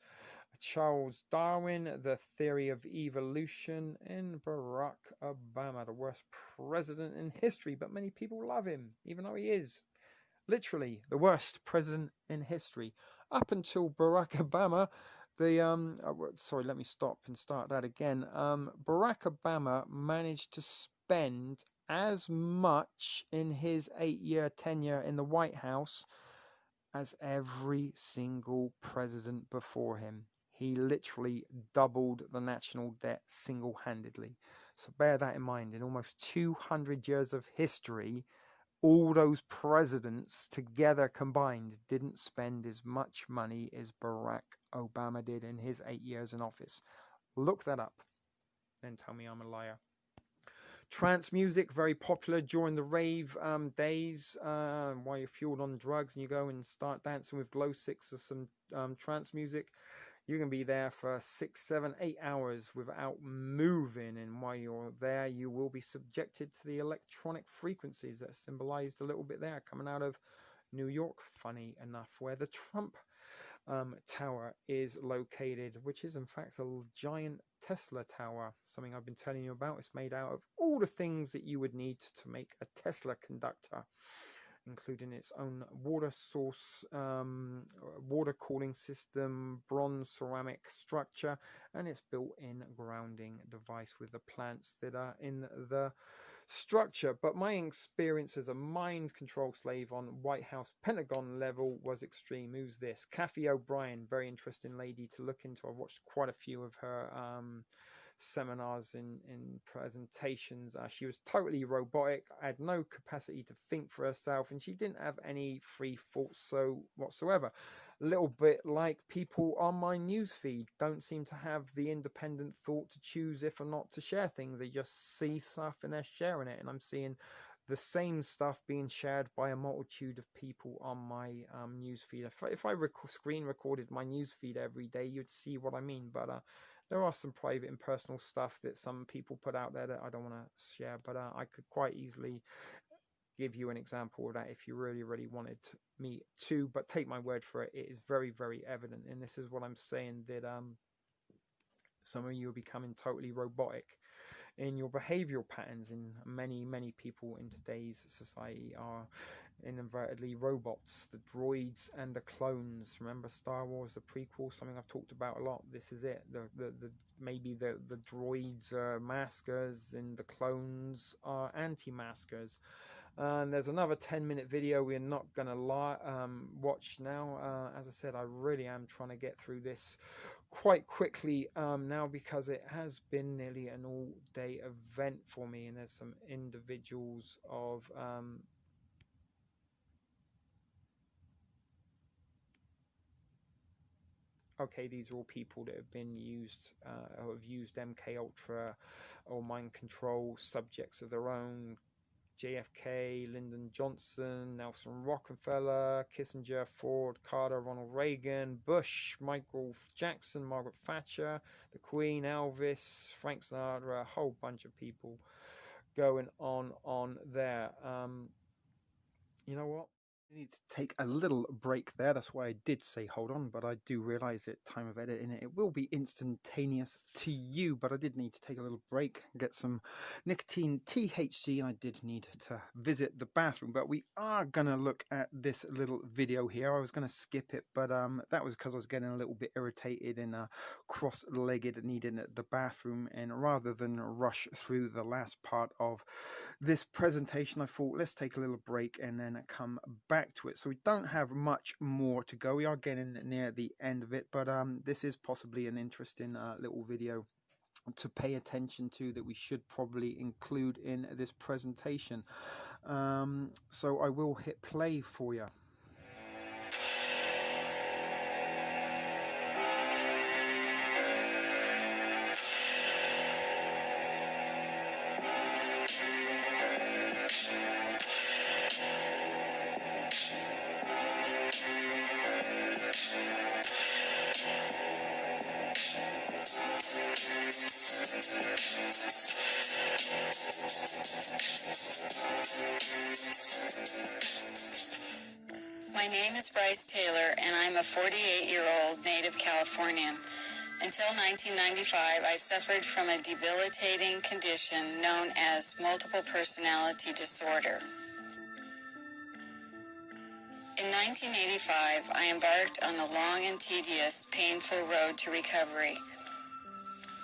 Charles Darwin, the theory of evolution, and Barack Obama, the worst president in history. But many people love him, even though he is literally the worst president in history. Up until Barack Obama, sorry, let me stop and start that again. Barack Obama managed to spend as much in his 8-year tenure in the White House as every single president before him. He literally doubled the national debt single-handedly. So bear that in mind. In almost 200 years of history, all those presidents together combined didn't spend as much money as Barack Obama did in his 8 years in office. Look that up, then tell me I'm a liar. Trance music, very popular during the rave days, while you're fueled on drugs and you go and start dancing with glow sticks or some trance music. You can be there for 6, 7, 8 hours without moving, and while you're there, you will be subjected to the electronic frequencies that are symbolized a little bit there, coming out of New York, funny enough, where the Trump Tower is located, which is in fact a giant Tesla tower, something I've been telling you about. It's made out of all the things that you would need to make a Tesla conductor, including its own water source, water cooling system, bronze ceramic structure, and its built-in grounding device with the plants that are in the structure. But my experience as a mind control slave on White House Pentagon level was extreme. Who's this? Kathy O'Brien, very interesting lady to look into. I've watched quite a few of her seminars and presentations. She was totally robotic, had no capacity to think for herself, and she didn't have any free thoughts whatsoever. A little bit like people on my newsfeed don't seem to have the independent thought to choose if or not to share things. They just see stuff and they're sharing it, and I'm seeing the same stuff being shared by a multitude of people on my newsfeed. If I screen recorded my newsfeed every day, you'd see what I mean. But there are some private and personal stuff that some people put out there that I don't want to share, but I could quite easily give you an example of that if you really, really wanted me to. But take my word for it, it is very, very evident. And this is what I'm saying, that some of you are becoming totally robotic in your behavioral patterns, and many people in today's society are inadvertently robots. The droids and the clones. Remember Star Wars, the prequel, something I've talked about a lot. This is it. Maybe the droids are maskers and the clones are anti-maskers. And there's another 10-minute video we're not going to watch now. As I said, I really am trying to get through this quite quickly now, because it has been nearly an all-day event for me, and there's some individuals of okay, these are all people that have been used, who have used MKultra or mind control subjects of their own. JFK, Lyndon Johnson, Nelson Rockefeller, Kissinger, Ford, Carter, Ronald Reagan, Bush, Michael Jackson, Margaret Thatcher, the Queen, Elvis, Frank Sinatra, a whole bunch of people going on there. You know what? I need to take a little break there. That's why I did say hold on, but I do realize at time of editing it will be instantaneous to you. But I did need to take a little break, get some nicotine THC. I did need to visit the bathroom, but we are going to look at this little video here. I was going to skip it, but that was because I was getting a little bit irritated and cross-legged, needing the bathroom. And rather than rush through the last part of this presentation, I thought let's take a little break and then come back to it. So we don't have much more to go. We are getting near the end of it, but this is possibly an interesting little video to pay attention to, that we should probably include in this presentation. So I will hit play for you. My name is Bryce Taylor, and I'm a 48-year-old native Californian. Until 1995, I suffered from a debilitating condition known as multiple personality disorder. In 1985, I embarked on the long and tedious, painful road to recovery.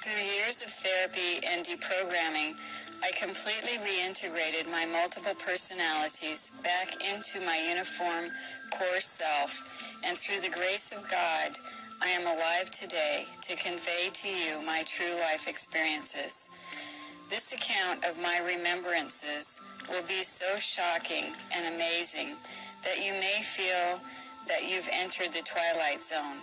Through years of therapy and deprogramming, I completely reintegrated my multiple personalities back into my uniform core self, and through the grace of God, I am alive today to convey to you my true life experiences. This account of my remembrances will be so shocking and amazing that you may feel that you've entered the twilight zone.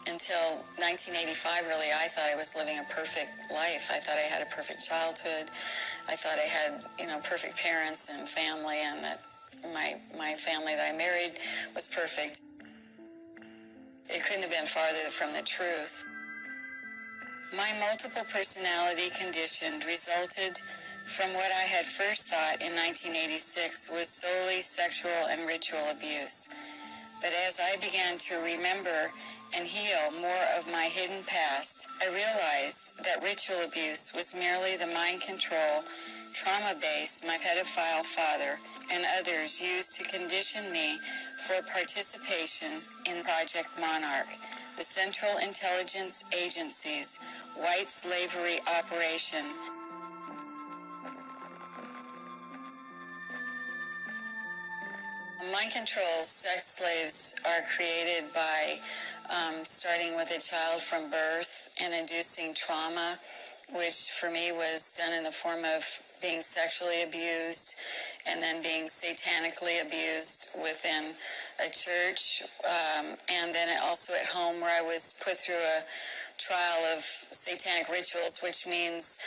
Until 1985, really, I thought I was living a perfect life. I thought I had a perfect childhood. I thought I had, perfect parents and family, and that my family that I married was perfect. It couldn't have been farther from the truth. My multiple personality condition resulted from what I had first thought in 1986 was solely sexual and ritual abuse. But as I began to remember and heal more of my hidden past, I realized that ritual abuse was merely the mind control, trauma base my pedophile father and others used to condition me for participation in Project Monarch, the Central Intelligence Agency's white slavery operation. Mind control sex slaves are created by starting with a child from birth and inducing trauma, which for me was done in the form of being sexually abused and then being satanically abused within a church, and then also at home where I was put through a trial of satanic rituals, which means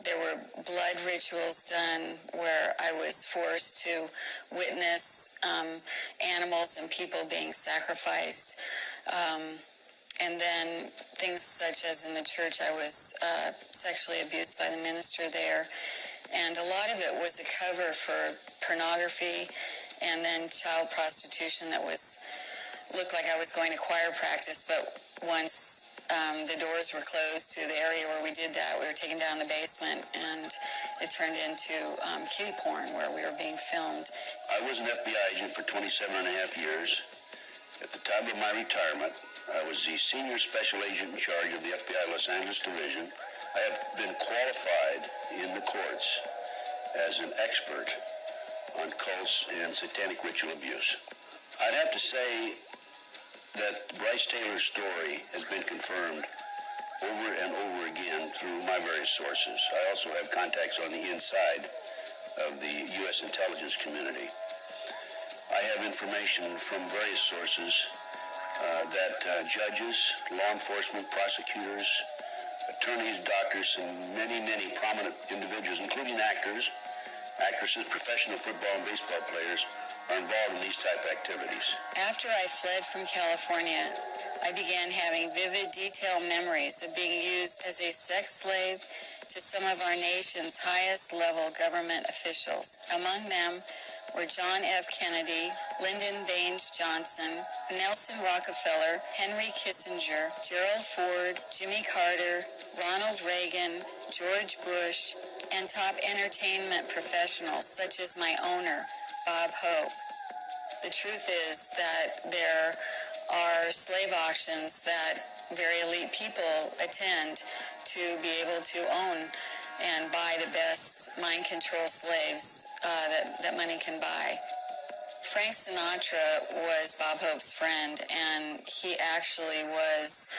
there were blood rituals done where I was forced to witness animals and people being sacrificed. And then things such as in the church, I was sexually abused by the minister there. And a lot of it was a cover for pornography and then child prostitution that looked like I was going to choir practice, but once the doors were closed to the area where we did that, we were taken down the basement, and it turned into kiddie porn where we were being filmed. I was an FBI agent for 27 and a half years. At the time of my retirement, I was the senior special agent in charge of the FBI Los Angeles Division. I have been qualified in the courts as an expert on cults and satanic ritual abuse. I'd have to say that Bryce Taylor's story has been confirmed over and over again through my various sources. I also have contacts on the inside of the U.S. intelligence community. I have information from various sources that judges, law enforcement, prosecutors, attorneys, doctors, and many, many prominent individuals, including actors, actresses, professional football and baseball players, are involved in these type of activities. After I fled from California, I began having vivid, detailed memories of being used as a sex slave to some of our nation's highest level government officials. Among them were John F. Kennedy, Lyndon Baines Johnson, Nelson Rockefeller, Henry Kissinger, Gerald Ford, Jimmy Carter, Ronald Reagan, George Bush, and top entertainment professionals such as my owner, Bob Hope. The truth is that there are slave auctions that very elite people attend to be able to own and buy the best mind control slaves that money can buy. Frank Sinatra was Bob Hope's friend, and he actually was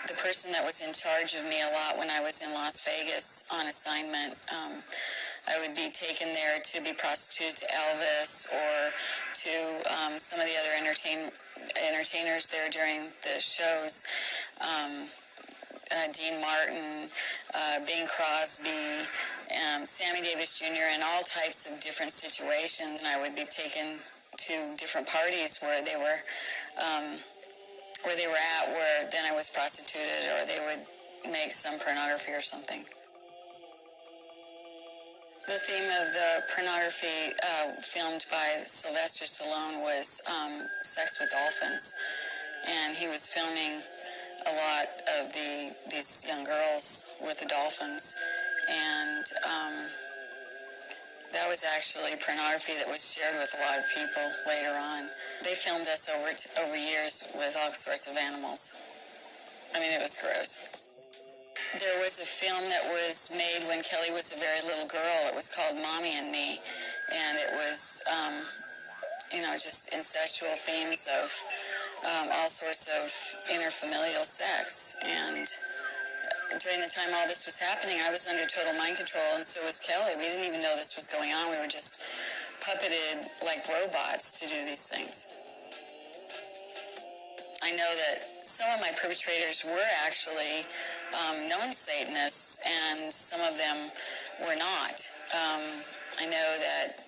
the person that was in charge of me a lot when I was in Las Vegas on assignment. I would be taken there to be prostituted to Elvis or to some of the other entertainers there during the shows. Dean Martin, Bing Crosby, Sammy Davis Jr., and all types of different situations. And I would be taken to different parties where they were at, where then I was prostituted, or they would make some pornography or something. The theme of the pornography filmed by Sylvester Stallone was sex with dolphins, and he was filming a lot of these young girls with the dolphins, and that was actually pornography that was shared with a lot of people later on. They filmed us over years with all sorts of animals. I mean, it was gross. There was a film that was made when Kelly was a very little girl. It was called Mommy and Me, and it was, just incestual themes of all sorts of interfamilial sex. And during the time all this was happening, I was under total mind control, and so was Kelly. We didn't even know this was going on. We were just puppeted like robots to do these things. I know that some of my perpetrators were actually known Satanists, and some of them were not. I know that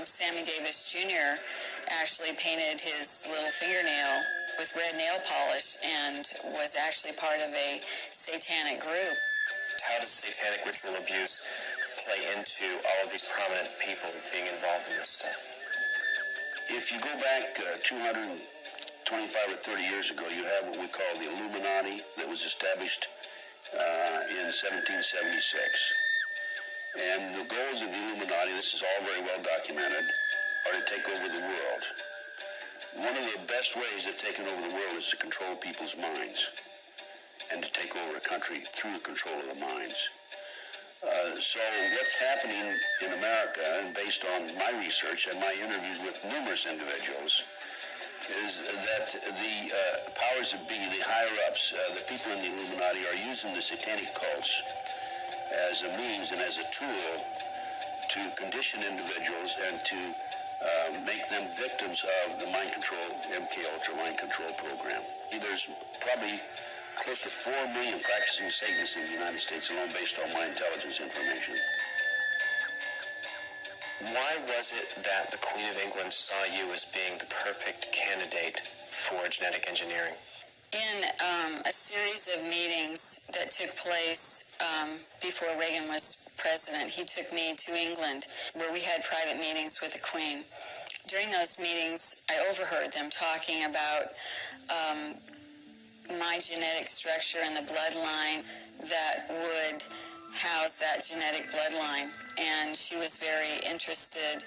Sammy Davis Jr. actually painted his little fingernail with red nail polish and was actually part of a satanic group. How does satanic ritual abuse play into all of these prominent people being involved in this stuff? If you go back 225 or 30 years ago, you have what we call the Illuminati that was established in 1776. And the goals of the Illuminati, this is all very well documented, are to take over the world. One of the best ways of taking over the world is to control people's minds and to take over a country through the control of the minds. So what's happening in America, and based on my research and my interviews with numerous individuals, is that the powers that be, the higher-ups, the people in the Illuminati are using the satanic cults as a means and as a tool to condition individuals and to make them victims of the mind control, MKultra mind control program. There's probably close to 4 million practicing Satanists in the United States alone based on my intelligence information. Why was it that the Queen of England saw you as being the perfect candidate for genetic engineering? In a series of meetings that took place before Reagan was president, he took me to England where we had private meetings with the Queen. During those meetings, I overheard them talking about my genetic structure and the bloodline that would house that genetic bloodline. And she was very interested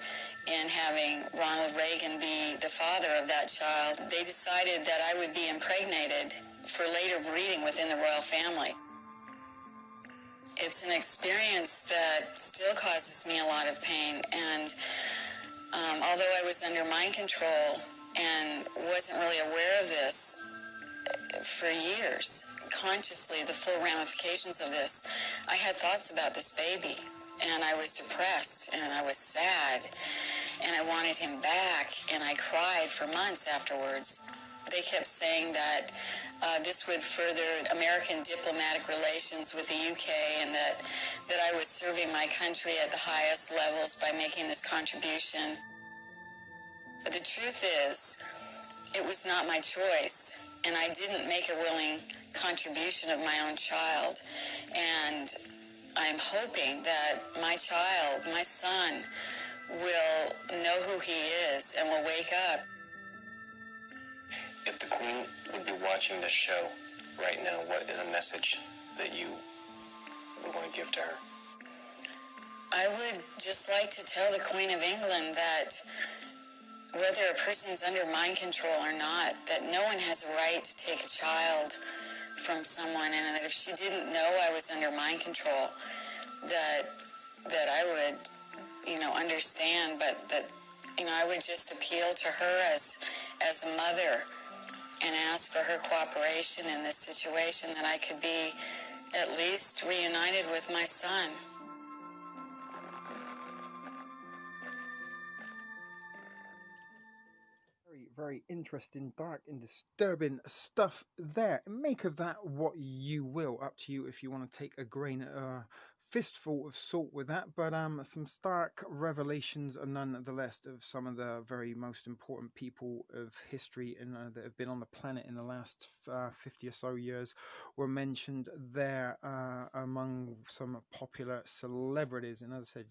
in having Ronald Reagan be the father of that child. They decided that I would be impregnated for later breeding within the royal family. It's an experience that still causes me a lot of pain, and although I was under mind control and wasn't really aware of this for years, consciously, the full ramifications of this, I had thoughts about this baby, and I was depressed, and I was sad, and I wanted him back, and I cried for months afterwards. They kept saying that this would further American diplomatic relations with the UK, and that I was serving my country at the highest levels by making this contribution. But the truth is, it was not my choice, and I didn't make a willing contribution of my own child. And I'm hoping that my child, my son, will know who he is and will wake up. If the Queen would be watching this show right now, what is a message that you would want to give to her? I would just like to tell the Queen of England that whether a person's under mind control or not, that no one has a right to take a child from someone, and that if she didn't know I was under mind control, that I would, understand, but that, I would just appeal to her as a mother and ask for her cooperation in this situation, that I could be at least reunited with my son. Very, very interesting, dark and disturbing stuff there. Make of that what you will. Up to you if you want to take a grain, fistful of salt with that. But some stark revelations, nonetheless, of some of the very most important people of history and that have been on the planet in the last 50 or so years were mentioned there among some popular celebrities. And as I said,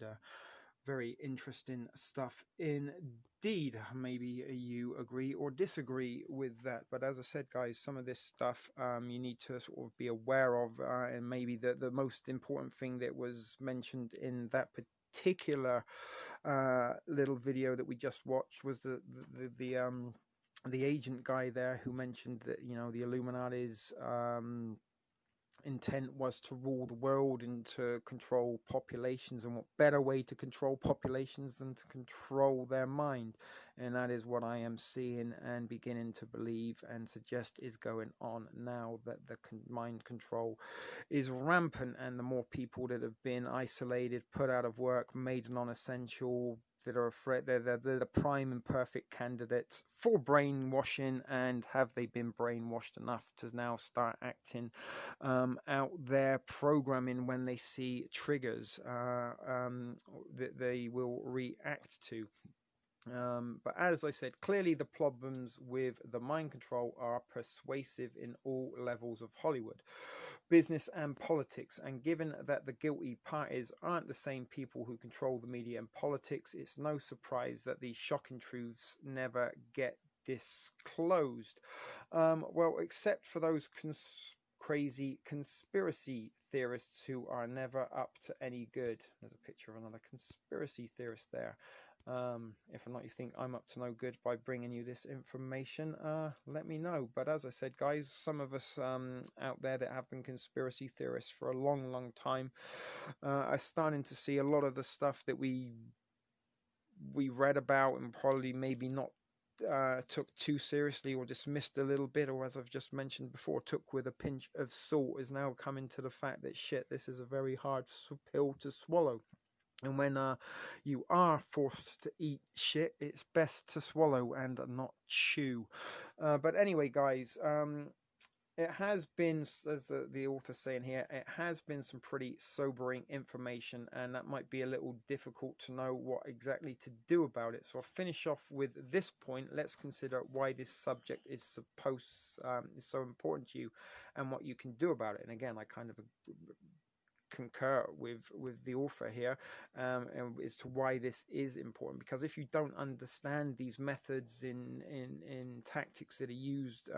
very interesting stuff indeed. Maybe you agree or disagree with that, but as I said, guys, some of this stuff you need to sort of be aware of, and maybe the most important thing that was mentioned in that particular little video that we just watched was the agent guy there who mentioned that, you know, the Illuminati's intent was to rule the world and to control populations, and what better way to control populations than to control their mind. And that is what I am seeing and beginning to believe and suggest is going on now, that the mind control is rampant, and the more people that have been isolated, put out of work, made non-essential, that are afraid, they're the prime and perfect candidates for brainwashing. And have they been brainwashed enough to now start acting out their programming when they see triggers that they will react to? But as I said, clearly the problems with the mind control are persuasive in all levels of Hollywood, business and politics. And given that the guilty parties aren't the same people who control the media and politics, it's no surprise that these shocking truths never get disclosed. Well, except for those crazy conspiracy theorists who are never up to any good. There's a picture of another conspiracy theorist there. If or not you think I'm up to no good by bringing you this information, let me know. But as I said, guys, some of us out there that have been conspiracy theorists for a long time are starting to see a lot of the stuff that we read about and probably maybe not took too seriously or dismissed a little bit, or as I've just mentioned before, took with a pinch of salt, is now coming to the fact that shit, this is a very hard pill to swallow. And when you are forced to eat shit, it's best to swallow and not chew. But anyway, guys, it has been, as the author's saying here, it has been some pretty sobering information, and that might be a little difficult to know what exactly to do about it. So I'll finish off with this point. Let's consider why this subject is so important to you and what you can do about it. And again, I kind of concur with the author here as to why this is important, because if you don't understand these methods in tactics that are used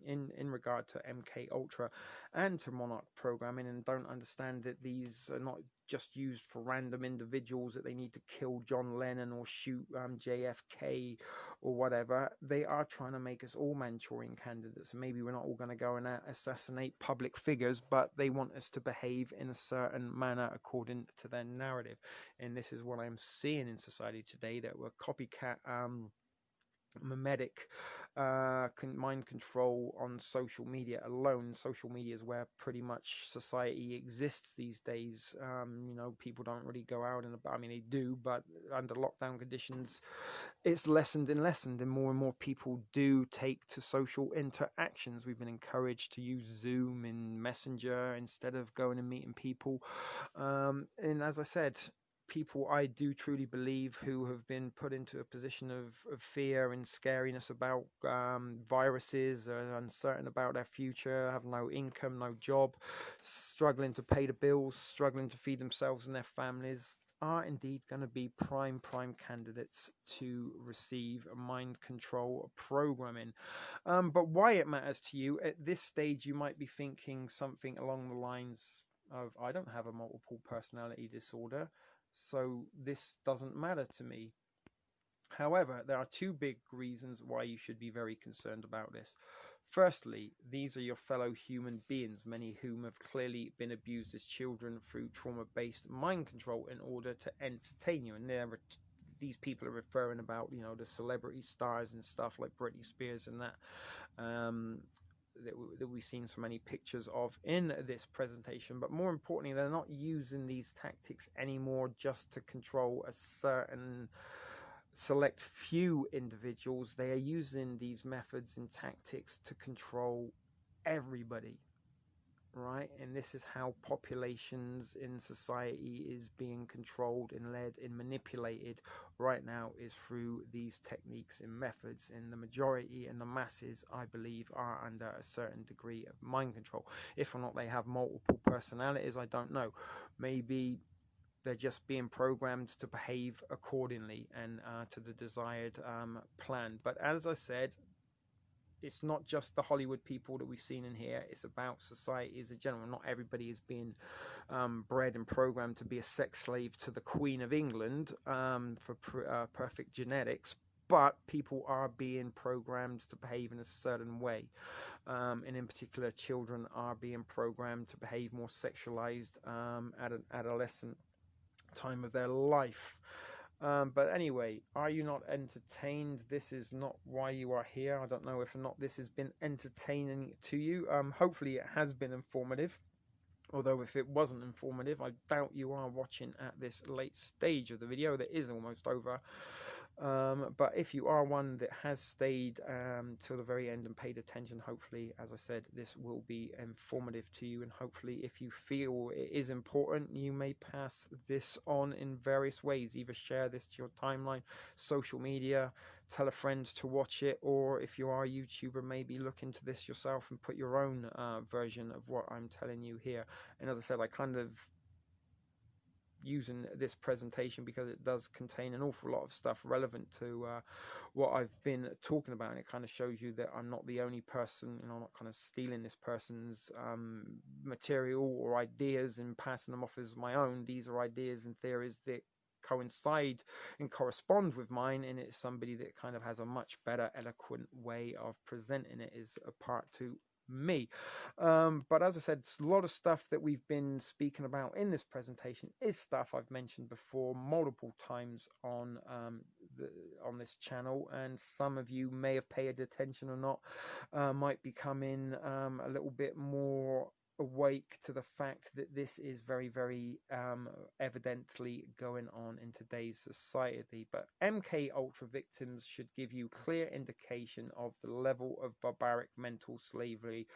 in regard to MKultra and to monarch programming, and don't understand that these are not just used for random individuals, that they need to kill John Lennon or shoot JFK or whatever, they are trying to make us all Manchurian candidates. And maybe we're not all going to go and assassinate public figures, but they want us to behave in a certain manner according to their narrative. And this is what I'm seeing in society today, that we're copycat mimetic mind control on social media alone. Social media is where pretty much society exists these days. You know, people don't really go out and about. I mean, they do, but under lockdown conditions, it's lessened and more people do take to social interactions. We've been encouraged to use Zoom and Messenger instead of going and meeting people. And as I said, people I do truly believe who have been put into a position of fear and scariness about viruses, are uncertain about their future, have no income, no job, struggling to pay the bills, struggling to feed themselves and their families, are indeed going to be prime candidates to receive mind control programming. But why it matters to you at this stage, you might be thinking something along the lines of, I don't have a multiple personality disorder, so this doesn't matter to me. However, there are two big reasons why you should be very concerned about this. Firstly, these are your fellow human beings, many of whom have clearly been abused as children through trauma-based mind control in order to entertain you, and these people are referring about, you know, the celebrity stars and stuff like Britney Spears and that, that we've seen so many pictures of in this presentation. But more importantly, they're not using these tactics anymore just to control a certain select few individuals. They are using these methods and tactics to control everybody, right? And this is how populations in society is being controlled and led and manipulated right now, is through these techniques and methods. And the majority and the masses, I believe, are under a certain degree of mind control. If or not they have multiple personalities, I don't know. Maybe they're just being programmed to behave accordingly and to the desired plan. But as I said, it's not just the Hollywood people that we've seen in here. It's about society as a general. Not everybody is being bred and programmed to be a sex slave to the Queen of England for perfect genetics, but people are being programmed to behave in a certain way. And in particular, children are being programmed to behave more sexualized at an adolescent time of their life. But anyway, are you not entertained? This is not why you are here. I don't know if or not this has been entertaining to you. Hopefully it has been informative. Although if it wasn't informative, I doubt you are watching at this late stage of the video that is almost over. But if you are one that has stayed till the very end and paid attention, hopefully, as I said, this will be informative to you. And hopefully, if you feel it is important, you may pass this on in various ways. Either share this to your timeline, social media, tell a friend to watch it, or if you are a YouTuber, maybe look into this yourself and put your own version of what I'm telling you here. And as I said, I kind of using this presentation because it does contain an awful lot of stuff relevant to what I've been talking about, and it kind of shows you that I'm not the only person, you know, I'm not kind of stealing this person's material or ideas and passing them off as my own. These are ideas and theories that coincide and correspond with mine, and it's somebody that kind of has a much better eloquent way of presenting it is a part to me. But as I said, a lot of stuff that we've been speaking about in this presentation is stuff I've mentioned before multiple times on this channel, and some of you may have paid attention or not, might be coming a little bit more awake to the fact that this is very, very evidently going on in today's society. But MKultra victims should give you clear indication of the level of barbaric mental slavery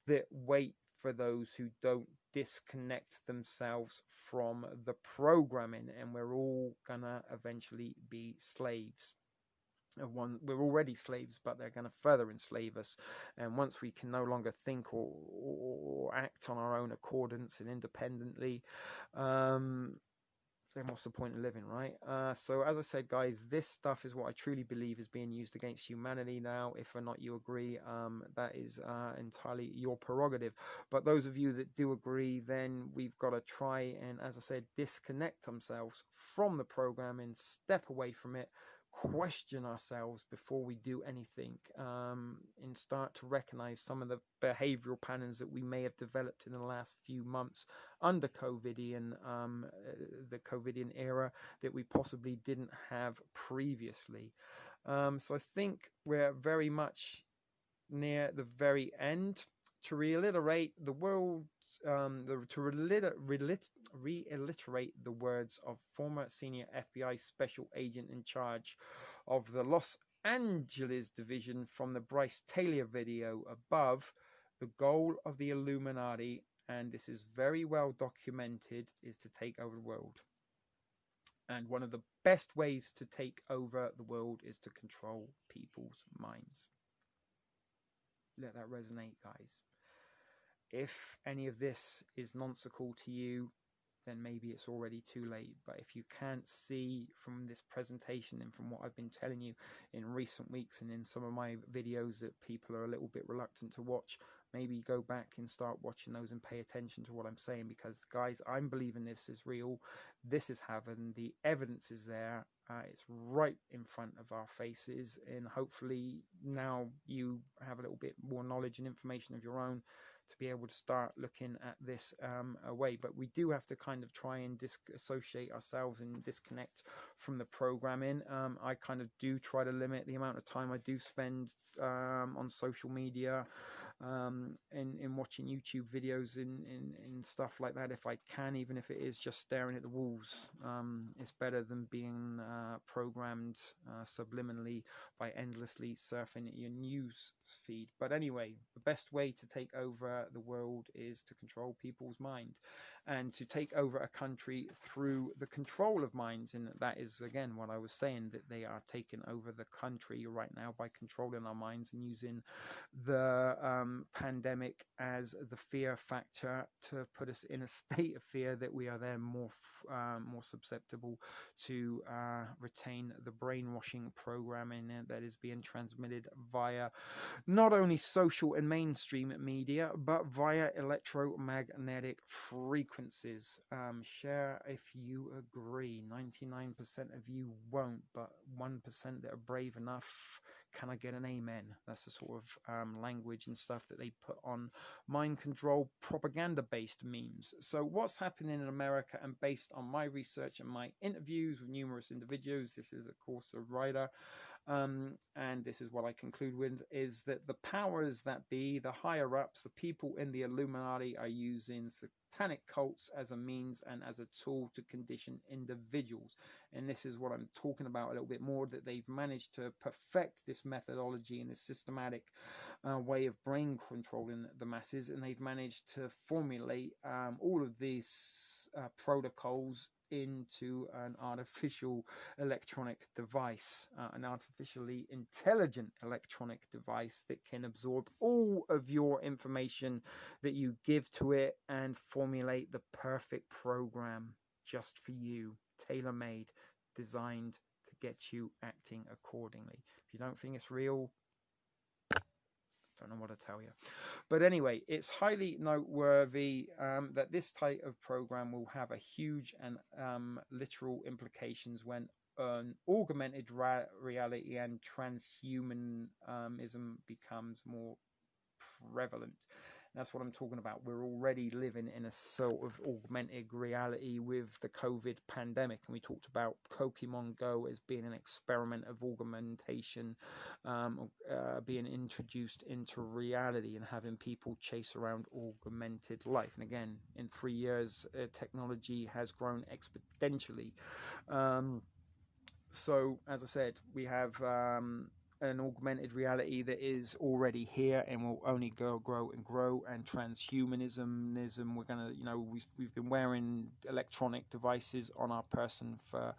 that wait for those who don't disconnect themselves from the programming, and we're all gonna eventually be slaves. We're already slaves, but they're going to further enslave us. And once we can no longer think or act on our own accordance and independently, then what's the point of living, right? So as I said, guys, this stuff is what I truly believe is being used against humanity now. If or not you agree, that is entirely your prerogative. But those of you that do agree, then we've got to try and, as I said, disconnect ourselves from the program and step away from it, question ourselves before we do anything, and start to recognize some of the behavioral patterns that we may have developed in the last few months under COVIDian, the COVIDian era, that we possibly didn't have previously. So I think we're very much near the very end. To reiterate the world, reiterate the words of former senior FBI special agent in charge of the Los Angeles division from the Bryce Taylor video above, the goal of the Illuminati, and this is very well documented, is to take over the world. And one of the best ways to take over the world is to control people's minds. Let that resonate, guys. If any of this is nonsensical to you, then maybe it's already too late. But if you can't see from this presentation and from what I've been telling you in recent weeks and in some of my videos that people are a little bit reluctant to watch, maybe go back and start watching those and pay attention to what I'm saying, because guys, I'm believing this is real. This is happening. The evidence is there. It's right in front of our faces, and hopefully now you have a little bit more knowledge and information of your own to be able to start looking at this away. But we do have to kind of try and disassociate ourselves and disconnect from the programming. I kind of do try to limit the amount of time I do spend on social media, in watching YouTube videos, in stuff like that, if I can, even if it is just staring at the walls. It's better than being programmed subliminally by endlessly surfing at your news feed. But anyway, the best way to take over the world is to control people's mind, and to take over a country through the control of minds. And that is, again, what I was saying, that they are taking over the country right now by controlling our minds and using the pandemic as the fear factor to put us in a state of fear, that we are then more susceptible to retain the brainwashing programming that is being transmitted via not only social and mainstream media, but via electromagnetic frequencies. Share if you agree. 99% of you won't, but 1% that are brave enough. Can I get an amen? That's the sort of language and stuff that they put on mind control propaganda based memes. So what's happening in America, and based on my research and my interviews with numerous individuals, this is of course a writer, and this is what I conclude with, is that the powers that be, the higher ups, the people in the Illuminati, are using satanic cults as a means and as a tool to condition individuals. And this is what I'm talking about a little bit more, that they've managed to perfect this methodology and this systematic way of brain controlling the masses, and they've managed to formulate all of these protocols into an artificial electronic device, an artificially intelligent electronic device that can absorb all of your information that you give to it and formulate the perfect program just for you, tailor-made, designed to get you acting accordingly. If you don't think it's real, don't know what to tell you. But anyway, it's highly noteworthy that this type of program will have a huge and literal implications when augmented reality and transhumanism becomes more prevalent. That's what I'm talking about. We're already living in a sort of augmented reality with the COVID pandemic, and we talked about Pokemon Go as being an experiment of augmentation, being introduced into reality and having people chase around augmented life. And again, in 3 years, technology has grown exponentially. So, as I said, we have an augmented reality that is already here and will only grow and grow. And transhumanism, we're gonna, we've been wearing electronic devices on our person for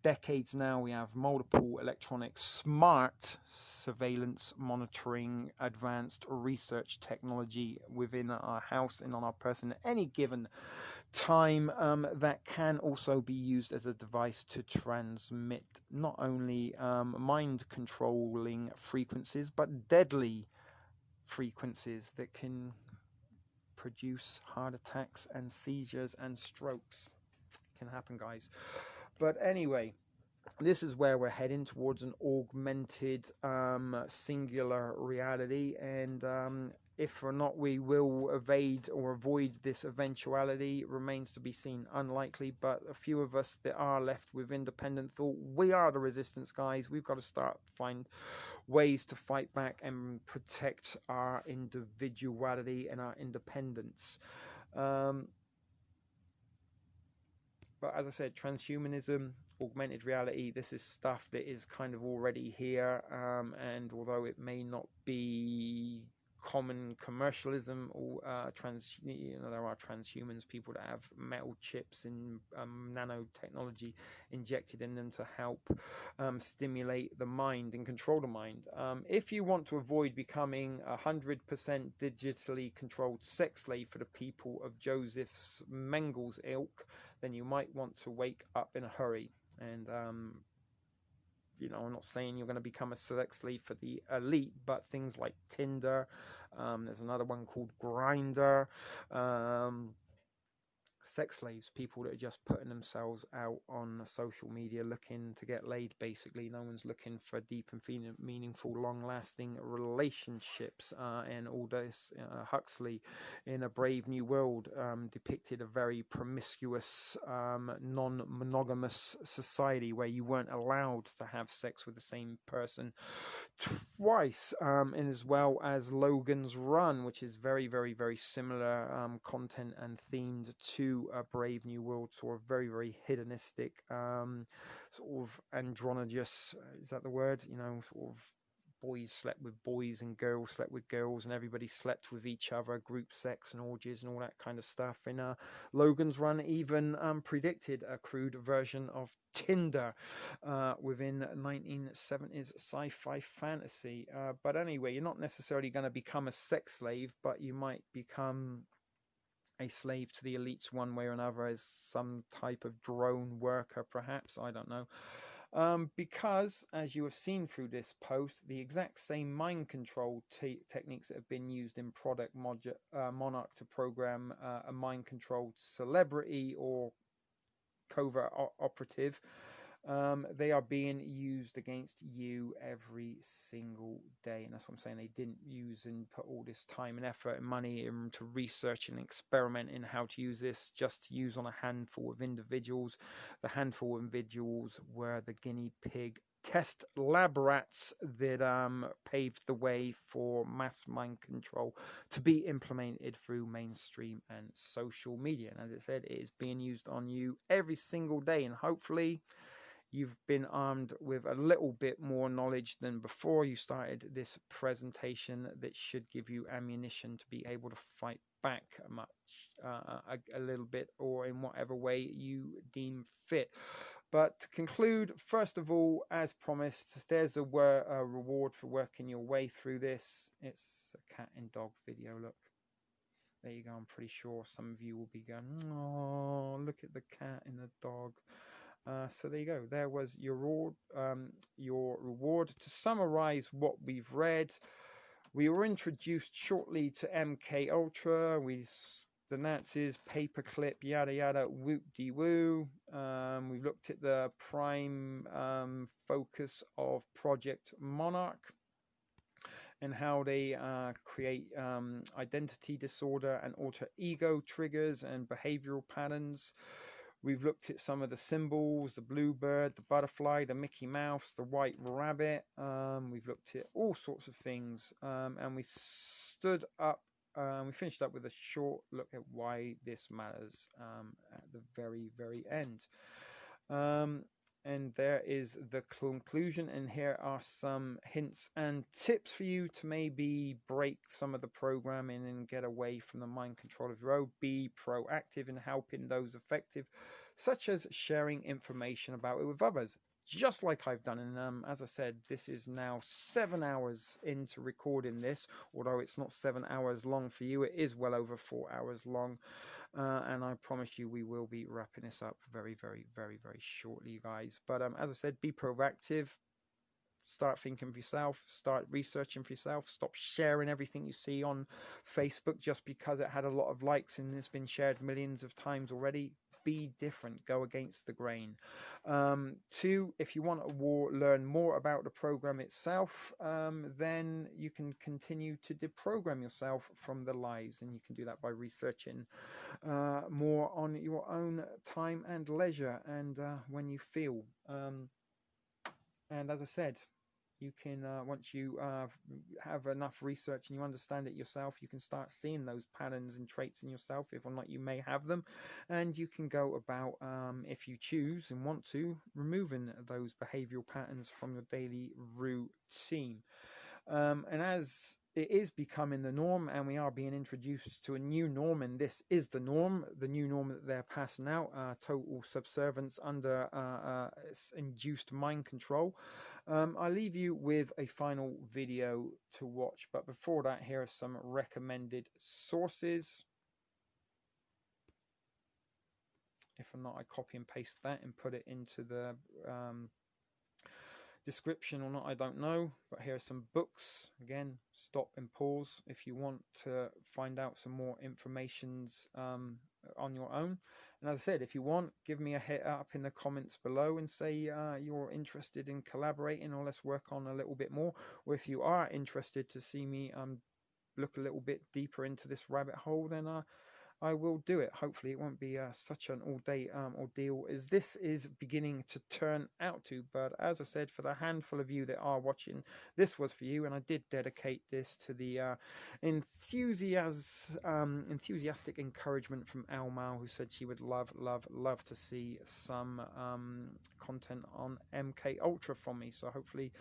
decades now. We have multiple electronic smart surveillance monitoring, advanced research technology within our house and on our person at any given time, that can also be used as a device to transmit not only mind controlling frequencies, but deadly frequencies that can produce heart attacks and seizures and strokes. It can happen, guys. But anyway, this is where we're heading, towards an augmented singular reality, and if or not we will evade or avoid this eventuality remains to be seen. Unlikely, but a few of us that are left with independent thought, we are the resistance, guys. We've got to start find ways to fight back and protect our individuality and our independence. But as I said, transhumanism, augmented reality, this is stuff that is kind of already here. And although it may not be common commercialism, or there are transhumans, people that have metal chips and nanotechnology injected in them to help stimulate the mind and control the mind. If you want to avoid becoming 100% digitally controlled sex slave for the people of Joseph Mengel's ilk, then you might want to wake up in a hurry. And I'm not saying you're going to become a sex slave for the elite, but things like Tinder, there's another one called Grindr, sex slaves, people that are just putting themselves out on social media looking to get laid. Basically, no one's looking for deep and meaningful, long-lasting relationships. And all this, Huxley in A Brave New World depicted a very promiscuous, non-monogamous society where you weren't allowed to have sex with the same person twice, and as well as Logan's Run, which is very, very, very similar content and themed to A Brave New World, sort of very, very hedonistic, sort of androgynous, is that the word? You know, sort of boys slept with boys and girls slept with girls, and everybody slept with each other, group sex and orgies and all that kind of stuff. And Logan's Run even predicted a crude version of Tinder within 1970s sci-fi fantasy. But anyway, you're not necessarily going to become a sex slave, but you might become a slave to the elites one way or another, as some type of drone worker, perhaps. I don't know. Because, as you have seen through this post, the exact same mind control techniques that have been used in Project Monarch to program a mind controlled celebrity or covert operative, they are being used against you every single day. And that's what I'm saying. They didn't use and put all this time and effort and money into research and experiment in how to use this just to use on a handful of individuals. The handful of individuals were the guinea pig test lab rats that paved the way for mass mind control to be implemented through mainstream and social media. And as I said, it is being used on you every single day, and hopefully you've been armed with a little bit more knowledge than before you started this presentation that should give you ammunition to be able to fight back a little bit, or in whatever way you deem fit. But to conclude, first of all, as promised, there's a reward for working your way through this. It's a cat and dog video. Look, there you go. I'm pretty sure some of you will be going, oh, look at the cat and the dog. So there you go. There was your reward. To summarize what we've read, we were introduced shortly to MKultra. The Nazis, paperclip, yada yada, whoop de woo. We've looked at the prime focus of Project Monarch and how they create identity disorder and alter ego triggers and behavioral patterns. We've looked at some of the symbols, the bluebird, the butterfly, the Mickey Mouse, the white rabbit. We've looked at all sorts of things, and we finished up with a short look at why this matters at the very, very end. And there is the conclusion, and here are some hints and tips for you to maybe break some of the programming and get away from the mind control of your own. Be proactive in helping those affected, such as sharing information about it with others, just like I've done. And as I said, this is now 7 hours into recording this, although it's not 7 hours long for you. It is well over 4 hours long. And I promise you we will be wrapping this up very, very, very, very shortly, you guys. But as I said, be proactive. Start thinking for yourself. Start researching for yourself. Stop sharing everything you see on Facebook just because it had a lot of likes and it's been shared millions of times already. Be different. Go against the grain. 2, if you want to learn more about the program itself, then you can continue to deprogram yourself from the lies, and you can do that by researching more on your own time and leisure and when you feel. And as I said, you can, once you have enough research and you understand it yourself, you can start seeing those patterns and traits in yourself, if or not you may have them, and you can go about, if you choose and want to, removing those behavioral patterns from your daily routine. And as it is becoming the norm, and we are being introduced to a new norm, and this is the norm, the new norm that they're passing out, total subservience under induced mind control. I'll leave you with a final video to watch, but before that, here are some recommended sources. If I'm not, I copy and paste that and put it into the description or not, I don't know, but here are some books. Again, stop and pause if you want to find out some more informations on your own. And as I said, if you want, give me a hit up in the comments below and say you're interested in collaborating, or let's work on a little bit more. Or if you are interested to see me look a little bit deeper into this rabbit hole, then I will do it. Hopefully it won't be such an all-day ordeal as this is beginning to turn out to. But as I said, for the handful of you that are watching, this was for you, and I did dedicate this to the enthusiastic encouragement from Almal, who said she would love to see some content on MKultra from me. So hopefully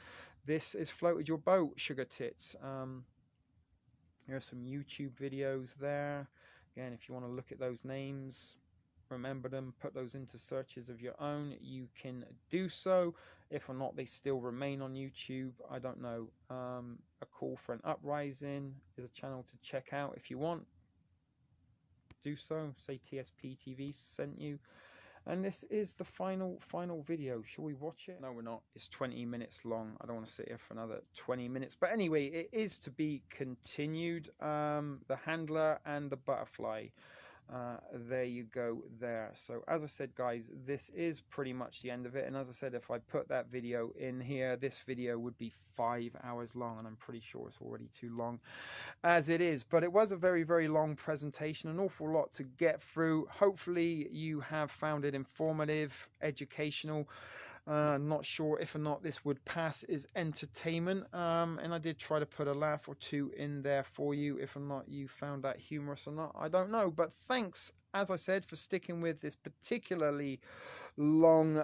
this has floated your boat, sugar tits. There are some YouTube videos there. Again, if you want to look at those names, remember them, put those into searches of your own, you can do so. If or not they still remain on YouTube, I don't know. A Call for an Uprising is a channel to check out if you want. Do so. Say TSP TV sent you. And this is the final video. Shall we watch it? No, we're not. It's 20 minutes long. I don't want to sit here for another 20 minutes. But anyway, it is to be continued. The handler and the butterfly. There you go there. So as I said, guys, this is pretty much the end of it. And as I said, if I put that video in here, this video would be 5 hours long, and I'm pretty sure it's already too long as it is. But it was a very long presentation, an awful lot to get through. Hopefully you have found it informative, educational. Not sure if or not this would pass as entertainment, and I did try to put a laugh or two in there for you. If or not you found that humorous or not, I don't know. But thanks, as I said, for sticking with this particularly long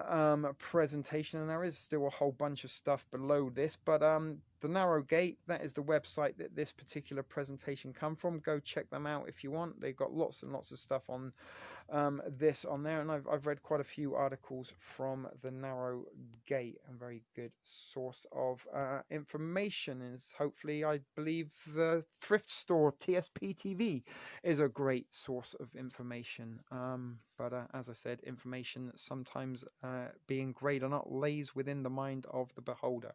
presentation. And there is still a whole bunch of stuff below this, but the Narrow Gate, that is the website that this particular presentation come from. Go check them out if you want. They've got lots and lots of stuff on this on there, and I've read quite a few articles from the Narrow Gate. A very good source of information is, hopefully, I believe the thrift store TSP TV is a great source of information. But as I said, information sometimes being great or not lays within the mind of the beholder.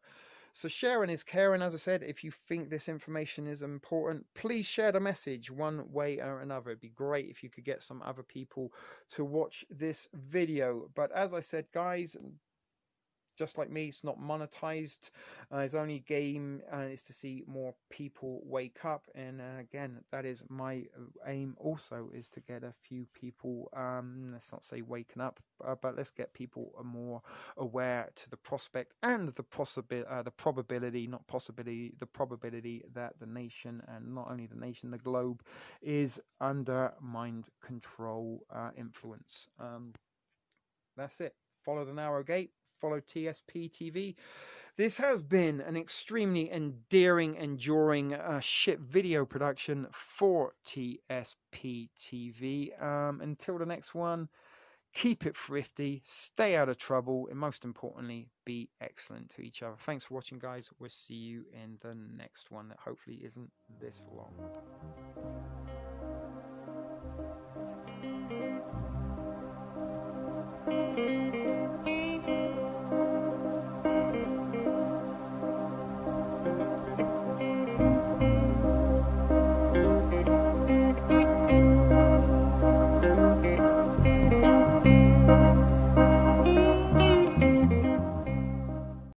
So sharing is caring. As I said, if you think this information is important, please share the message one way or another. It'd be great if you could get some other people to watch this video. But as I said, guys, just like me, it's not monetized. His only game is to see more people wake up, and again, that is my aim also, is to get a few people, let's not say waking up, but let's get people more aware to the prospect and the probability that the nation, and not only the nation, the globe, is under mind control influence. That's it. Follow the Narrow Gate. Follow TSP TV. This has been an extremely endearing, enduring ship video production for TSP TV. Until the next one, keep it thrifty, stay out of trouble, and most importantly, be excellent to each other. Thanks for watching, guys. We'll see you in the next one that hopefully isn't this long.